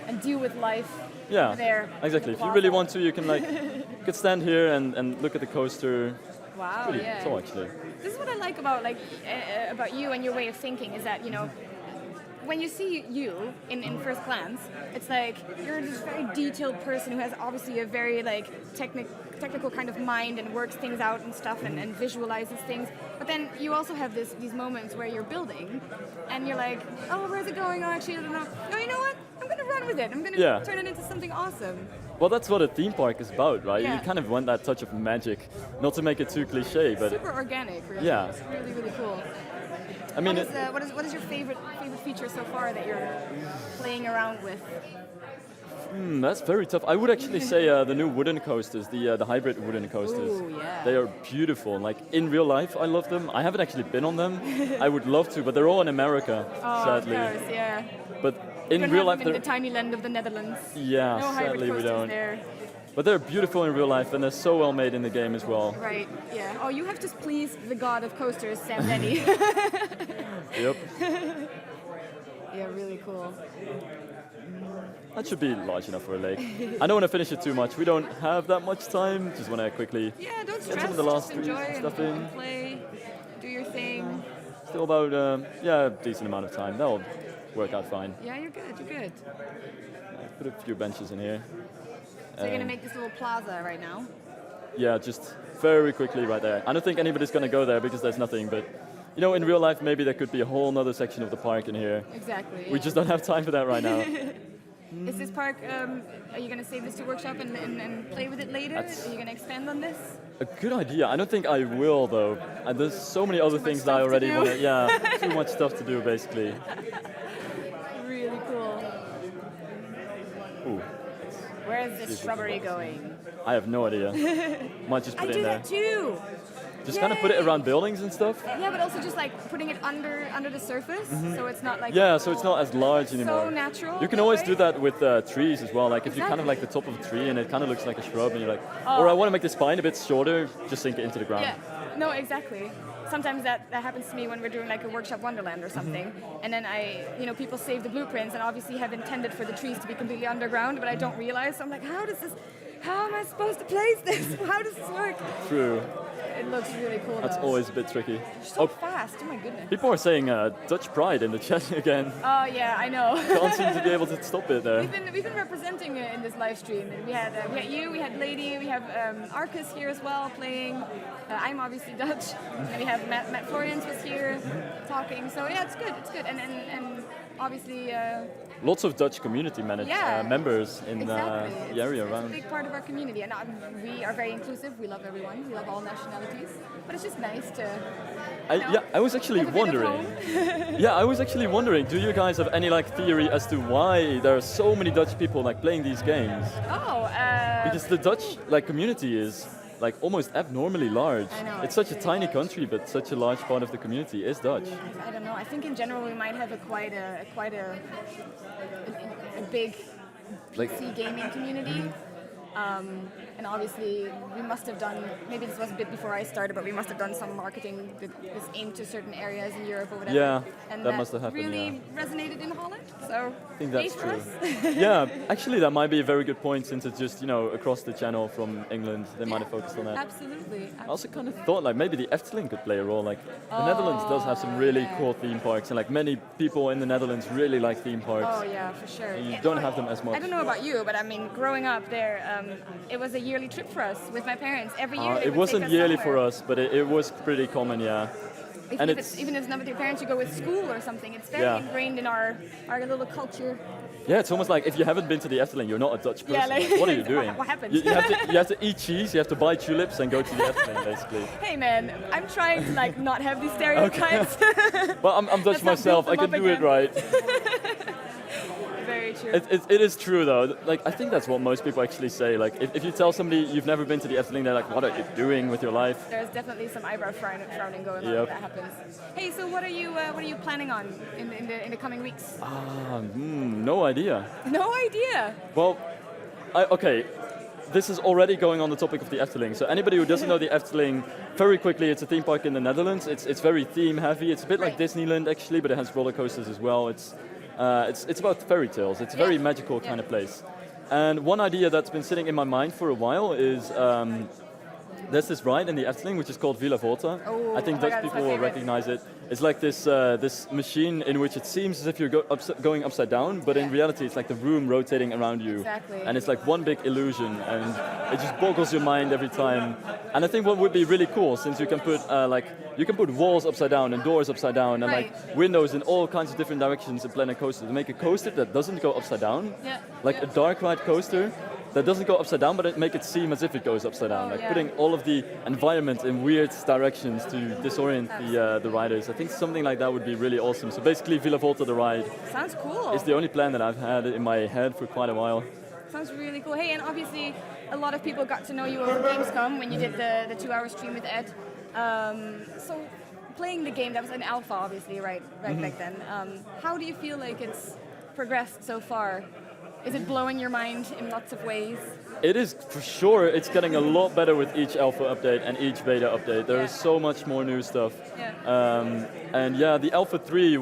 and deal with life. Yeah, there. Exactly. If you really want to, you can you could stand here and look at the coaster. Wow, it's pretty cool, actually. This is what I like about about you and your way of thinking is that when you see you in first glance, it's like you're this very detailed person who has obviously a very technical kind of mind and works things out and stuff and visualizes things. But then you also have these moments where you're building and you're like, oh, where's it going? Oh, actually, I don't know. No, you know what? I'm going to run with it. I'm going to turn it into something awesome. Well, that's what a theme park is about, right? Yeah. You kind of want that touch of magic, not to make it too cliche, but super organic, really. Yeah. It's really, really cool. I mean, what is your favorite feature so far that you're playing around with? That's very tough. I would actually say the new wooden coasters, the hybrid wooden coasters. Ooh, yeah. They are beautiful. Like in real life, I love them. I haven't actually been on them. I would love to, but they're all in America, sadly. Of course, yeah. But in real life, in the tiny land of the Netherlands. Yeah, no sadly we don't. There. But they're beautiful in real life, and they're so well made in the game as well. Right, yeah. Oh, you have just pleased the god of coasters, Sam Denny. Yep. Yeah, really cool. That should be large enough for a lake. I don't want to finish it too much. We don't have that much time. Just want to quickly don't get stress, some of the last just enjoy stuff and in. play, do your thing. Still about, a decent amount of time. That'll work out fine. Yeah, you're good. Put a few benches in here. So you're going to make this little plaza right now? Yeah, just very quickly right there. I don't think anybody's going to go there because there's nothing, but you know, in real life, maybe there could be a whole other section of the park in here. Exactly. We just don't have time for that right now. Is this park, are you going to save this to workshop and play with it later? Are you going to expand on this? A good idea. I don't think I will, though. And there's so many other things that I already want to... Yeah, too much stuff to do, basically. Really cool. Ooh. Where is this shrubbery going? I have no idea. Might just put it in there. I do that too. Just kind of put it around buildings and stuff? Yeah, but also just like putting it under the surface, so it's not like... Yeah, so it's not as large anymore. So natural. You can always do that with trees as well. Like if you kind of like the top of a tree and it kind of looks like a shrub and you're like, or I want to make this spine a bit shorter, just sink it into the ground. Yeah, no, exactly. Sometimes that happens to me when we're doing like a workshop Wonderland or something, and then people save the blueprints and obviously have intended for the trees to be completely underground, but I don't realize, so I'm like, how am I supposed to place this? How does this work? True. It looks really cool. That's always a bit tricky. You're so fast, oh my goodness. People are saying Dutch pride in the chat again. Oh yeah, I know. Can't seem to be able to stop it there. We've been representing in this live stream. We had you, we had Lady, we have Arcus here as well playing. I'm obviously Dutch. And we have Matt Florians was here talking. So yeah, it's good. And obviously. Lots of Dutch community members in the area around. It's a big part of our community, and we are very inclusive. We love everyone. We love all nationalities. But it's just nice to. I was actually wondering. I was actually wondering. Do you guys have any like theory as to why there are so many Dutch people like playing these games? Because the Dutch like community is like almost abnormally large. I know, it's such a tiny country, but such a large part of the community is Dutch. I don't know. I think in general we might have quite a big PC gaming community. And obviously we must have done, maybe this was a bit before I started, but we must have done some marketing that was aimed to certain areas in Europe or whatever. Yeah, and that must have happened, really resonated in Holland, so I think that's true. us. Yeah, actually that might be a very good point since it's just, across the channel from England, they might have focused on that. Absolutely. I also kind of thought like maybe the Efteling could play a role. Like the Netherlands does have some really cool theme parks, and like many people in the Netherlands really like theme parks. Oh yeah, for sure. You don't have them as much. I don't know about you, but I mean, growing up there, it was a yearly trip for us with my parents. Every year it wasn't yearly for us, but it was pretty common, yeah. Even if it's not with your parents, you go with school or something. It's very ingrained in our little culture. Yeah, it's almost like if you haven't been to the Efteling, you're not a Dutch person. Yeah, like, what are you doing? What happens? You have to eat cheese, you have to buy tulips and go to the Efteling, basically. Hey man, I'm trying to not have these stereotypes. Okay. Well, I'm Dutch myself. I can do it right. Very true. It is true though. Like I think that's what most people actually say. Like if you tell somebody you've never been to the Efteling, they're like, "What are you doing with your life?" There's definitely some eyebrow frowning going on when that happens. Hey, so what are you planning on in the coming weeks? No idea. No idea. Well, okay. This is already going on the topic of the Efteling. So anybody who doesn't know the Efteling, very quickly, it's a theme park in the Netherlands. It's very theme heavy. It's a bit like Disneyland actually, but it has roller coasters as well. It's about fairy tales. It's a very magical kind of place. And one idea that's been sitting in my mind for a while is there's this ride in the Efteling which is called Villa Volta. I think Dutch people will recognize it. It's like this machine in which it seems as if you're going upside down, but in reality it's like the room rotating around you. Exactly. And it's like one big illusion, and it just boggles your mind every time. And I think what would be really cool, since you can put walls upside down and doors upside down and like windows in all kinds of different directions in Planet Coaster, to make a coaster that doesn't go upside down, like a dark ride coaster that doesn't go upside down, but make it seem as if it goes upside down. Putting all of the environment in weird directions to disorient the riders. I think something like that would be really awesome. So basically Villa Volta the ride. Sounds cool. It's the only plan that I've had in my head for quite a while. Sounds really cool. Hey, and obviously a lot of people got to know you over Gamescom when you did the 2-hour stream with Ed. So playing the game, that was an alpha obviously, right back then. How do you feel like it's progressed so far? Is it blowing your mind in lots of ways? It is, for sure, it's getting a lot better with each alpha update and each beta update. There is so much more new stuff. And yeah, the Alpha 3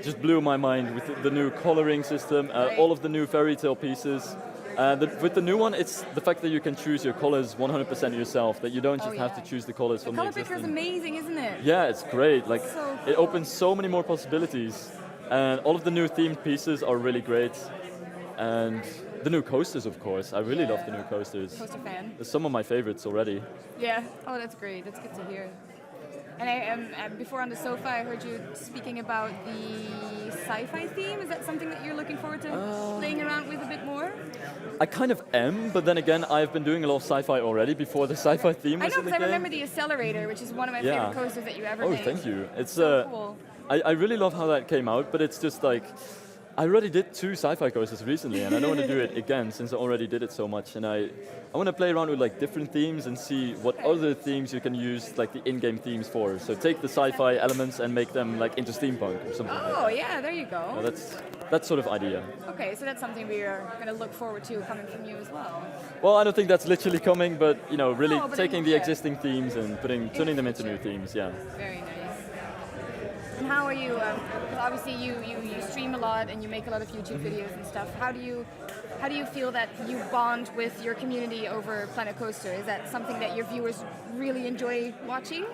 just blew my mind with the new coloring system, all of the new fairy tale pieces. With the new one, it's the fact that you can choose your colors 100% yourself, that you don't just have to choose the colors from the existing. The color picker is amazing, isn't it? Yeah, it's great. Like, so it opens so many more possibilities. And all of the new themed pieces are really great. And the new coasters, of course. I really love the new coasters. Coaster fan. They're some of my favorites already. Yeah. Oh, that's great. That's good to hear. And before on the sofa, I heard you speaking about the sci-fi theme. Is that something that you're looking forward to playing around with a bit more? I kind of am, but then again, I've been doing a lot of sci-fi already before the sci-fi theme was in the game. I know, because I remember the Accelerator, which is one of my favorite coasters that you ever made. Oh, thank you. It's so cool. I really love how that came out, but it's just like, I already did 2 sci-fi coasters recently, and I don't want to do it again since I already did it so much. And I want to play around with like different themes and see what other themes you can use like the in-game themes for. So take the sci-fi elements and make them like into steampunk or something. Oh yeah, there you go. So that's sort of idea. Okay, so that's something we are going to look forward to coming from you as well. Well, I don't think that's literally coming, but you know, really taking the existing themes and turning them into new themes. Yeah. Very nice. And how are you? Because obviously you stream a lot and you make a lot of YouTube videos and stuff. How do you feel that you bond with your community over Planet Coaster? Is that something that your viewers really enjoy watching?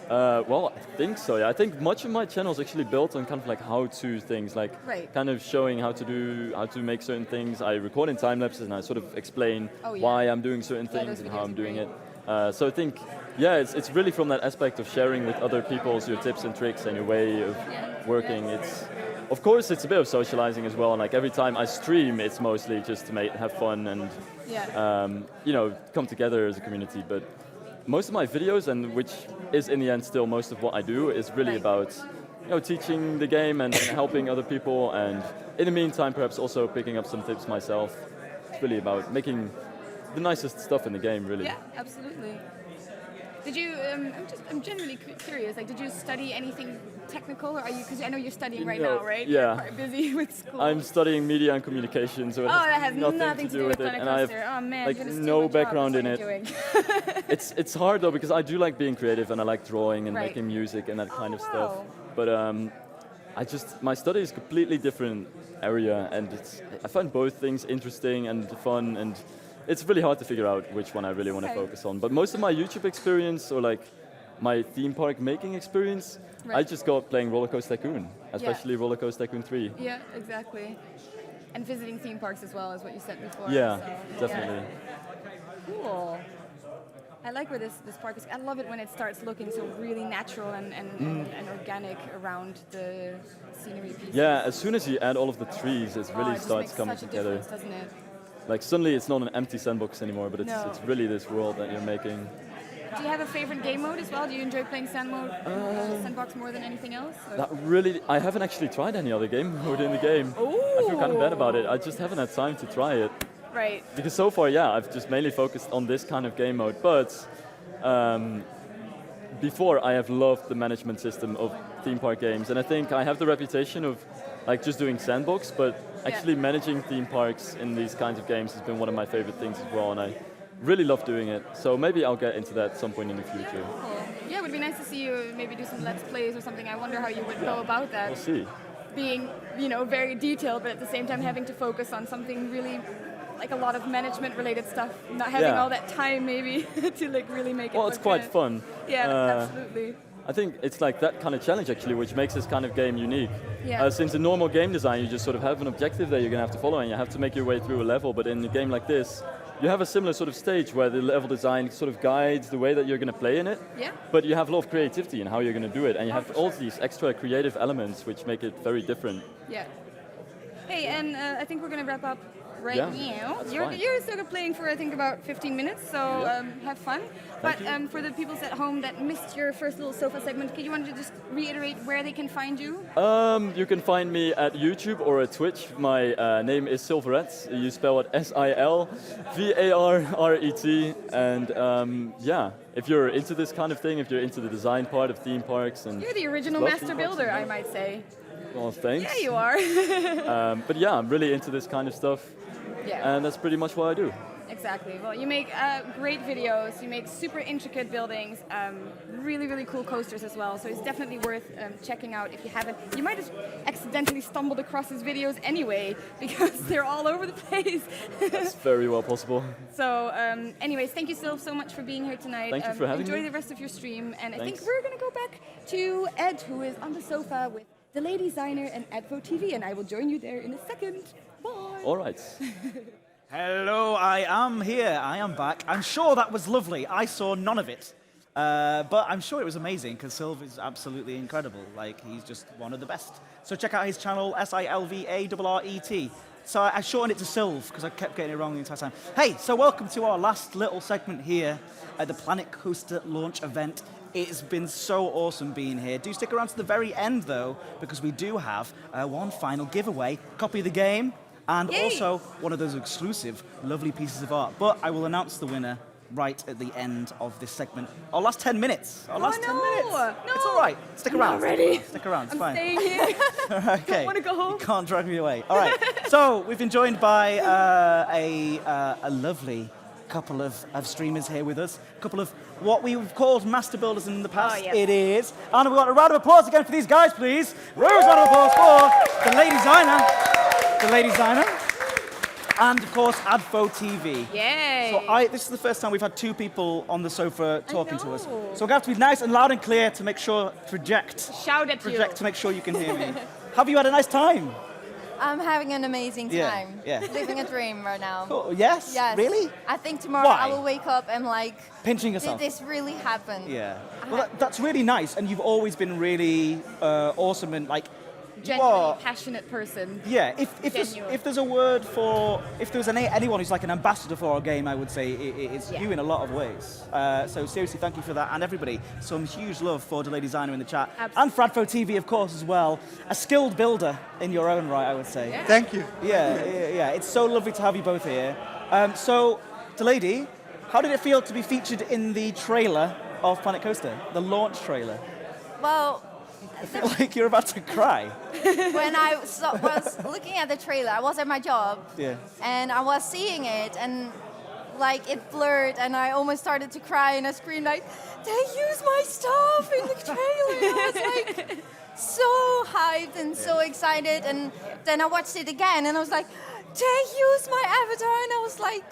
Well, I think so. Yeah, I think much of my channel is actually built on kind of like how-to things, like kind of showing how to make certain things. I record in time lapses and I sort of explain why I'm doing certain things and how I'm doing it. So I think, yeah, it's really from that aspect of sharing with other people your tips and tricks and your way of working. Of course, it's a bit of socializing as well. And like every time I stream, it's mostly just to have fun and you know, come together as a community. But most of my videos, and which is in the end still most of what I do, is really about teaching the game and helping other people. And in the meantime, perhaps also picking up some tips myself. It's really about making the nicest stuff in the game, really. Yeah, absolutely. Did you? I'm generally curious. Like, did you study anything technical, or are you? Because I know you're studying right now, right? Yeah. You're quite busy with school. I'm studying media and communication, so it that has nothing to do with it, and I have like no background in it. It's hard though because I do like being creative and I like drawing and making music and that kind of stuff. But my study is a completely different area, and I find both things interesting and fun, and it's really hard to figure out which one I really want to focus on. But most of my YouTube experience, or like my theme park making experience, I just got playing Roller Coaster Tycoon, especially Roller Coaster Tycoon 3. Yeah, exactly. And visiting theme parks as well, is what you said before. Yeah, definitely. Yeah. Cool. I like where this park is. I love it when it starts looking so really natural and organic around the scenery pieces. Yeah, as soon as you add all of the trees, it really starts coming together. Doesn't it? Like suddenly it's not an empty sandbox anymore, but it's really this world that you're making. Do you have a favorite game mode as well? Do you enjoy playing sandbox more than anything else? I haven't actually tried any other game mode in the game. I feel kind of bad about it. I just haven't had time to try it. Right. Because so far, I've just mainly focused on this kind of game mode. But before, I have loved the management system of theme park games, and I think I have the reputation of like just doing sandbox, but actually managing theme parks in these kinds of games has been one of my favorite things as well, and I really love doing it. So maybe I'll get into that at some point in the future. Yeah, it would be nice to see you maybe do some Let's Plays or something. I wonder how you would go about that. We'll see. Being, very detailed, but at the same time having to focus on something really, like a lot of management-related stuff, not having all that time maybe to like really make it. Well, it's quite fun. Yeah, absolutely. I think it's like that kind of challenge actually, which makes this kind of game unique. Yeah. Since in normal game design, you just sort of have an objective that you're going to have to follow, and you have to make your way through a level. But in a game like this, you have a similar sort of stage where the level design sort of guides the way that you're going to play in it. Yeah. But you have a lot of creativity in how you're going to do it, and you have all these extra creative elements which make it very different. Yeah. Hey, and I think we're going to wrap up right now. Fine. You're still playing for I think about 15 minutes, so have fun. But for the people at home that missed your first little sofa segment, you want to just reiterate where they can find you? You can find me at YouTube or at Twitch. My name is Silverette. You spell it Silvarret. And if you're into this kind of thing, if you're into the design part of theme parks, and you're the original master builder, I might say. Well, thanks. Yeah, you are. But I'm really into this kind of stuff. Yeah. And that's pretty much what I do. Exactly. Well, you make great videos. You make super intricate buildings. Really, really cool coasters as well. So it's definitely worth checking out if you haven't. You might have accidentally stumbled across his videos anyway because they're all over the place. That's very well possible. So, anyways, thank you so much for being here tonight. Thank you for having enjoy me. the rest of your stream, and I Thanks. think we're gonna go back to Ed, who is on the sofa with the Lady Designer and Advo TV, and I will join you there in a second. Bye. All right. Hello, I am here. I am back. I'm sure that was lovely. I saw none of it. But I'm sure it was amazing because Silv is absolutely incredible. Like, he's just one of the best. So check out his channel, SILVARRET. So I shortened it to Silv because I kept getting it wrong the entire time. Hey, so welcome to our last little segment here at the Planet Coaster launch event. It's been so awesome being here. Do stick around to the very end, though, because we do have one final giveaway, copy of the game, and also one of those exclusive, lovely pieces of art. But I will announce the winner right at the end of this segment. Our last 10 minutes. Our last 10 minutes. No. It's all right. Stick around. Not ready. Stick around. It's I'm fine. staying here. Okay. Don't want to go home. You can't drag me away. All right. So we've been joined by a lovely couple of streamers here with us. A couple of what we've called master builders in the past. Oh, yes. It is. And we want a round of applause again for these guys, please. Round of applause for the Lady Designer. The Lady Designer. And of course, Advo TV. Yay! So this is the first time we've had two people on the sofa talking to us. So we're going to have to be nice and loud and clear to make sure, project to make sure you can hear me. Have you had a nice time? I'm having an amazing time. Yeah. Living a dream right now. Cool. Yes? Yes. Really? I think tomorrow Why? I will wake up and like, Pinching yourself. did this really happen? Yeah. Well, that's really nice, and you've always been really awesome and like. Genuinely passionate person. Yeah, if there's a word for, if there's anyone who's like an ambassador for our game, I would say it's you in a lot of ways. So seriously, thank you for that. And everybody, some huge love for the Lady Designer in the chat. Absolutely. And Fradfo TV, of course, as well. A skilled builder in your own right, I would say. Yeah. Thank you. Yeah. It's so lovely to have you both here. So, Delady, how did it feel to be featured in the trailer of Planet Coaster, the launch trailer? Well, I feel like you're about to cry. when I was looking at the trailer, I was at my job. Yeah. And I was seeing it, and like it blurred, and I almost started to cry, and I screamed like, "They use my stuff in the trailer!" I was like so hyped and so excited, and then I watched it again, and I was like, "They use my avatar!" And I was like,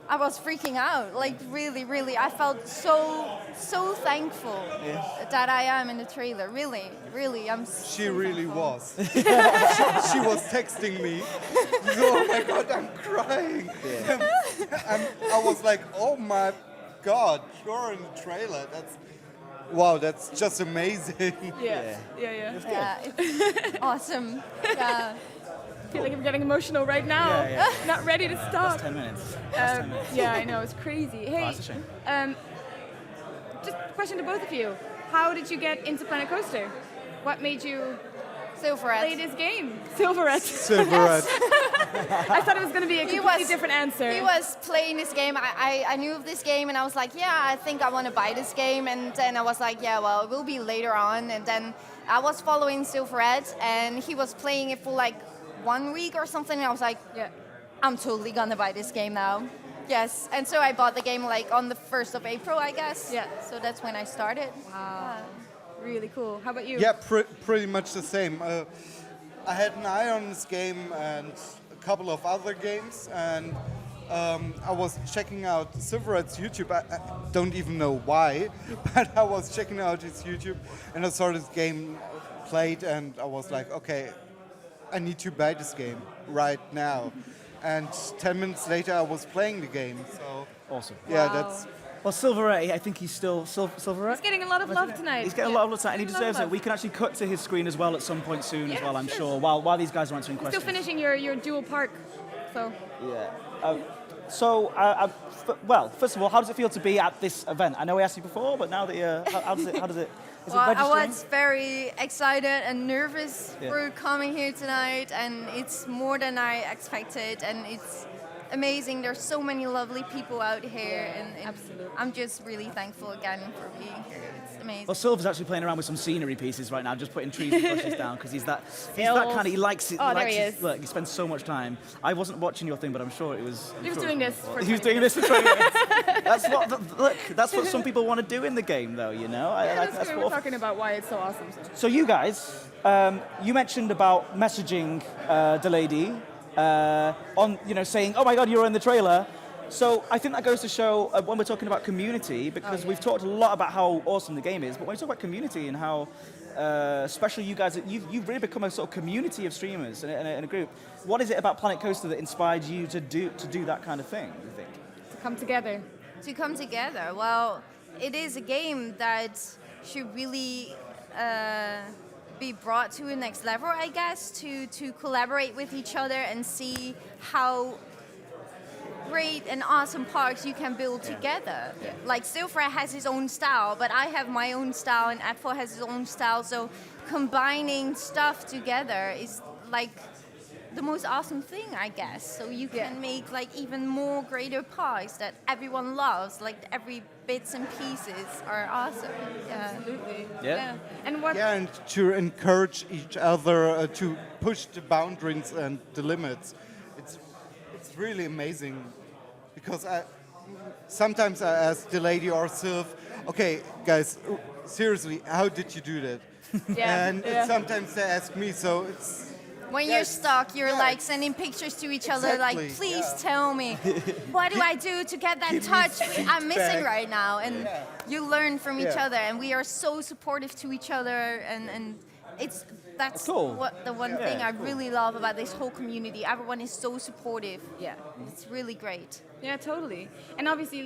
I was freaking out, like really, really. I felt so thankful that I am in the trailer. Really, I'm. She really was. she was texting me. Oh my God, I'm crying. And I was like, oh my God, you're in the trailer. That's just amazing. Yeah. It's awesome. Yeah. I feel like I'm getting emotional right now. Yeah. Not ready to stop. Last 10 minutes. Yeah, I know, it's crazy. Hey, that's a shame. Just a question to both of you. How did you get into Planet Coaster? What made you play this game? Silverette. I thought it was going to be a completely different answer. He was playing this game. I knew of this game, and I was like, yeah, I think I want to buy this game. And then I was like, yeah, well, it will be later on. And then I was following Silverette, and he was playing it for like 1 week or something, and I was like, yeah, I'm totally gonna buy this game now. Yes, and so I bought the game like on the 1st of April, I guess. Yeah. So that's when I started. Wow. Really cool. How about you? Yeah, pretty much the same. I had an eye on this game and a couple of other games, and I was checking out Silverette's YouTube. I don't even know why, but I was checking out his YouTube, and I saw this game played, and I was like, okay, I need to buy this game right now. And 10 minutes later, I was playing the game. So awesome. Yeah, Wow. that's. Well, Silverette, I think he's still Silverette. He's getting a lot of love tonight. He's getting a lot of love tonight, and he Getting a lot of deserves it. love. We can actually cut to his screen as well at some point soon as Yeah, well, I'm sure. sure. While these guys are answering Still questions. finishing your dual park, so. Yeah. Well, first of all, how does it feel to be at this event? I know we asked you before, but now that you're, how does it? Is Well, it I registering? was very excited and nervous Yeah. for coming here tonight, and it's more than I expected, and it's amazing. There's so many lovely people out here, and absolutely. I'm just really thankful again for being here. It's amazing. Well, Silver's actually playing around with some scenery pieces right now, just putting trees and bushes down because he's that kind of, he likes it. Oh, there likes he his- is. Look, he spends so much time. I wasn't watching your thing, but I'm sure it was. He was doing this for He was 20 doing minutes. this for 20 minutes. That's what some people want to do in the game, though. You know. That's what we're talking about why it's so awesome. So you guys, you mentioned about messaging the lady on, saying, "Oh my God, you're in the trailer." So I think that goes to show when we're talking about community, because we've talked a lot about how awesome the game is, but when we talk about community and how special you guys, you've really become a sort of community of streamers in a group. What is it about Planet Coaster that inspired you to do that kind of thing, you think? To come together. To come together. Well, it is a game that should really be brought to a next level, I guess, to collaborate with each other and see how great and awesome parks you can build together. Like Silver has his own style, but I have my own style, and Advo has his own style. So combining stuff together is like the most awesome thing, I guess. So you can make like even more greater parks that everyone loves. Like every bits and pieces are awesome. Yeah, absolutely. Yeah. And what? Yeah, and to encourage each other to push the boundaries and the limits. It's really amazing, because sometimes I ask the lady or Sylv, okay, guys, seriously, how did you do that? And sometimes they ask me, so it's. when you're stuck, you're like sending pictures to each other, like, please tell me, what do I do to get that touch I'm missing right now? And you learn from each other, and we are so supportive to each other, and that's cool. what the one thing I really love about this whole community. Everyone is so supportive. Yeah. It's really great. Yeah, totally. And obviously,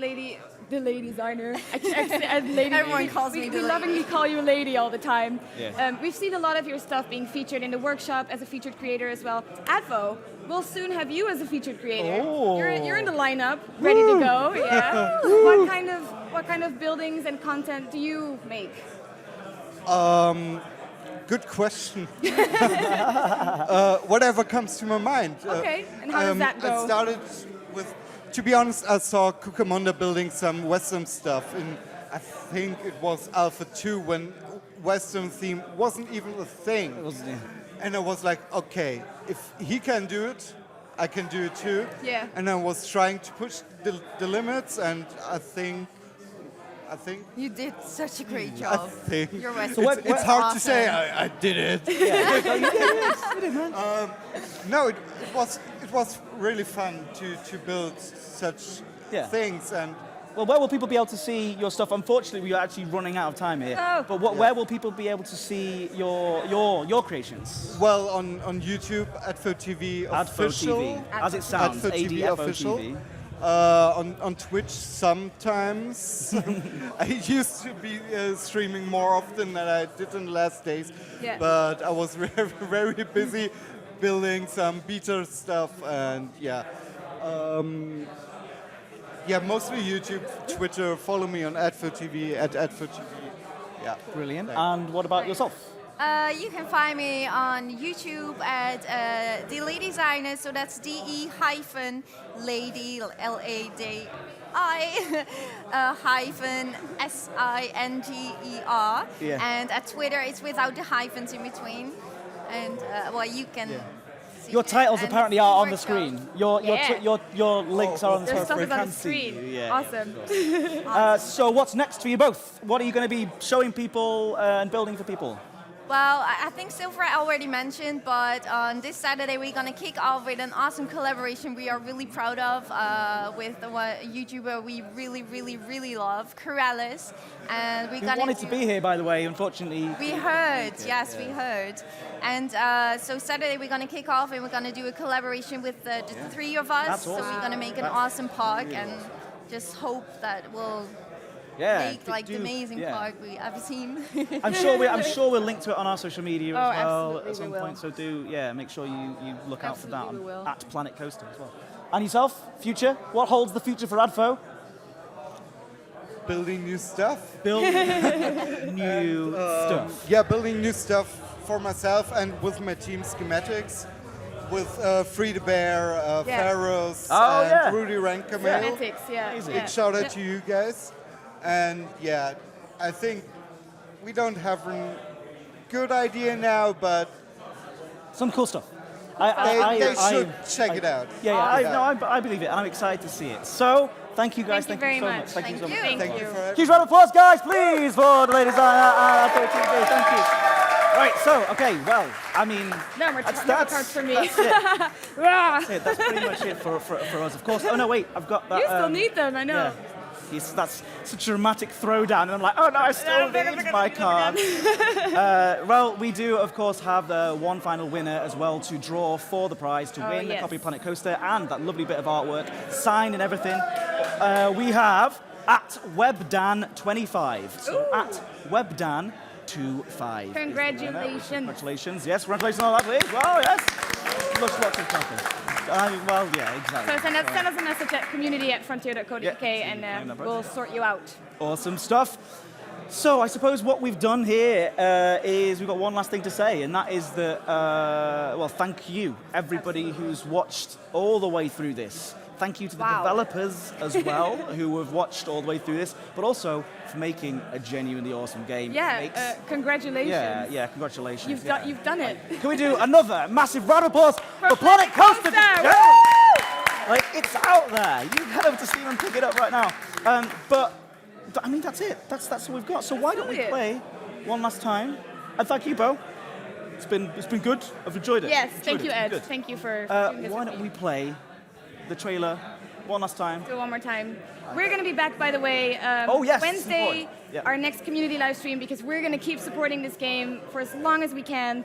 the lady designer. Lady, Everyone calls me the We lady. lovingly call you a lady all the time. Yeah. We've seen a lot of your stuff being featured in the workshop as a featured creator as well. Advo, we'll soon have you as a featured creator. Oh. You're in the lineup, ready to go. Yeah. What kind of buildings and content do you make? Good question. Whatever comes to my mind. Okay, and how does that go? I started with, to be honest, I saw Cucamonda building some Western stuff in, I think it was Alpha 2, when Western theme wasn't even a thing. And I was like, okay, if he can do it, I can do it too. Yeah. And I was trying to push the limits, and I think You did such a great I job. think You're West. it's hard to say I did it. No, it was really fun to build such things, and Well, where will people be able to see your stuff? Unfortunately, we are actually running out of time here. Oh. But where will people be able to see your creations? well on YouTube, Advo TV Advo official, TV, as it sounds, Advo TV ADFO official. TV. On Twitch sometimes. I used to be streaming more often than I did in the last days, but I was very, very busy building some beta stuff, and mostly YouTube, Twitter. Follow me on Advo TV at Advo TV. Yeah, brilliant. And what about yourself? You can find me on YouTube at The Lady Designer, so that's DE-Lady, L-A-D-I, -SINGER. And at Twitter, it's without the hyphens in between. And you can. See Your it. titles And apparently are on the workshop. screen. Your links are on the Their screen. stuff is on We the can see screen. you. Awesome. So what's next for you both? What are you going to be showing people and building for people? Well, I think Silver already mentioned, but on this Saturday we're going to kick off with an awesome collaboration we are really proud of with a YouTuber we really, really, really love, Corrales. And we're Who going wanted to be here, by the way, unfortunately. We heard, yes, we heard. And so Saturday we're going to kick off and we're going to do a collaboration with the three of us. That's So awesome. we're going to make an awesome park and just hope that we'll make like the amazing park we ever seen. I'm sure we'll link to it on our social media as well at some point. So make sure you look out for that at Planet Coaster as well. And yourself, future? What holds the future for Advo? building new stuff. New stuff. Yeah, building new stuff for myself and with my team, Schematics. with Frida Bear, Pharaohs, Oh, and yeah. Rudy Rankamel. Genetics, yeah. Big shout out to you guys. And yeah, I think we don't have a good idea now, but some cool stuff. They should check it out. Yeah, I believe it, and I'm excited to see it. So, thank you guys. Thank you very so much. Thank you so much. Thank you. Huge round of applause, guys, please, for the ladies on 13 Thank you. Right, so, okay, well, I mean, No more that's cards for me. That's it. That's it. That's pretty much it for us, of course. Oh, no, wait, I've got that. You still need them, I know. Yeah. That's such a dramatic throwdown, and I'm like, oh no, I still need my card. Well, we do, of course, have the one final winner as well to draw for the prize to win the copy of Planet Coaster and that lovely bit of artwork, signed and everything. We have at WebDan25. So at WebDan25. Congratulations. Congratulations. Yes, congratulations on that, please. Well, yes. Lots of copies. Well, yeah, exactly. So send us a message at community@frontier.co.uk and we'll sort you out. Awesome stuff. So I suppose what we've done here is we've got one last thing to say, and that is that, well, thank you, everybody who's watched all the way through this. Thank you to the developers as well who have watched all the way through this, but also for making a genuinely awesome game. Yeah, congratulations. Yeah, congratulations. You've done it. Can we do another massive round of applause for Planet Coaster? Like, it's out there. You can head over to Steam and pick it up right now. But I mean, that's it. That's all we've got. So why don't we play one last time? And thank you, Bo. It's been good. I've enjoyed it. Yes, thank you, It's been Ed. good. Thank you for doing this. Why don't we play the trailer one last time? Do it one more time. We're going to be back, by the way, Wednesday, our next community live stream, because we're going to keep supporting this game for as long as we can.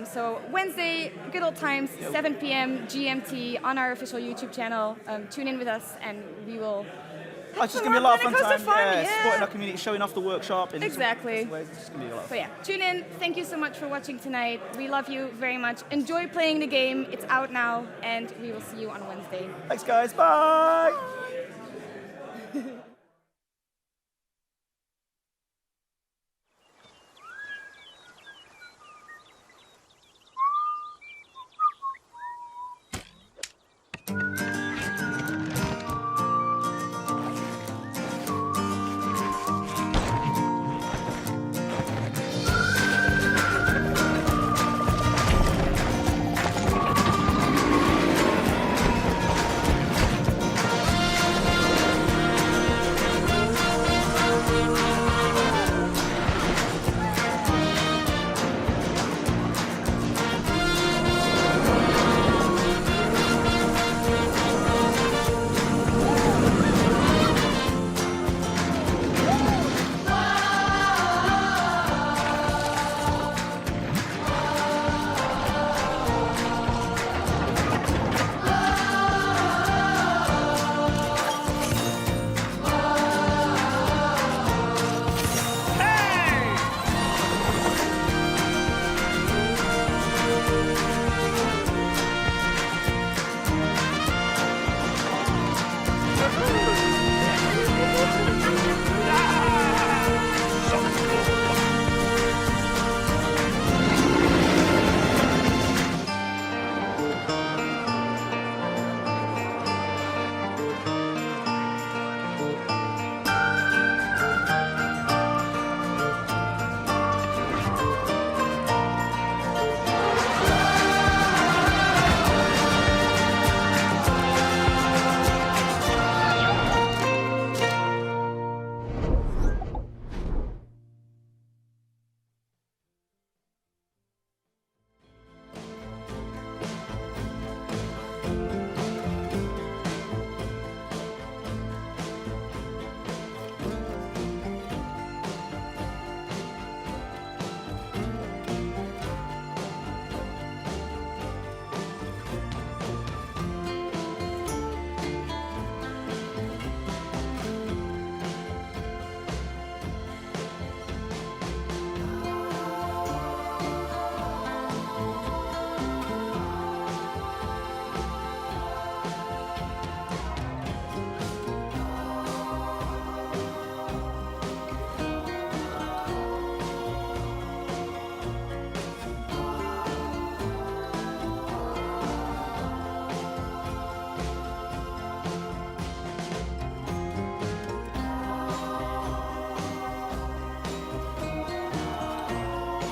So Wednesday, good old times, 7 p.m. GMT on our official YouTube channel. Tune in with us, and we will. It's just going to be a lot of fun time. Supporting our community, showing off the workshop. Exactly. It's just going to be a lot of fun. So yeah, tune in. Thank you so much for watching tonight. We love you very much. Enjoy playing the game. It's out now, and we will see you on Wednesday. Thanks, guys. Bye.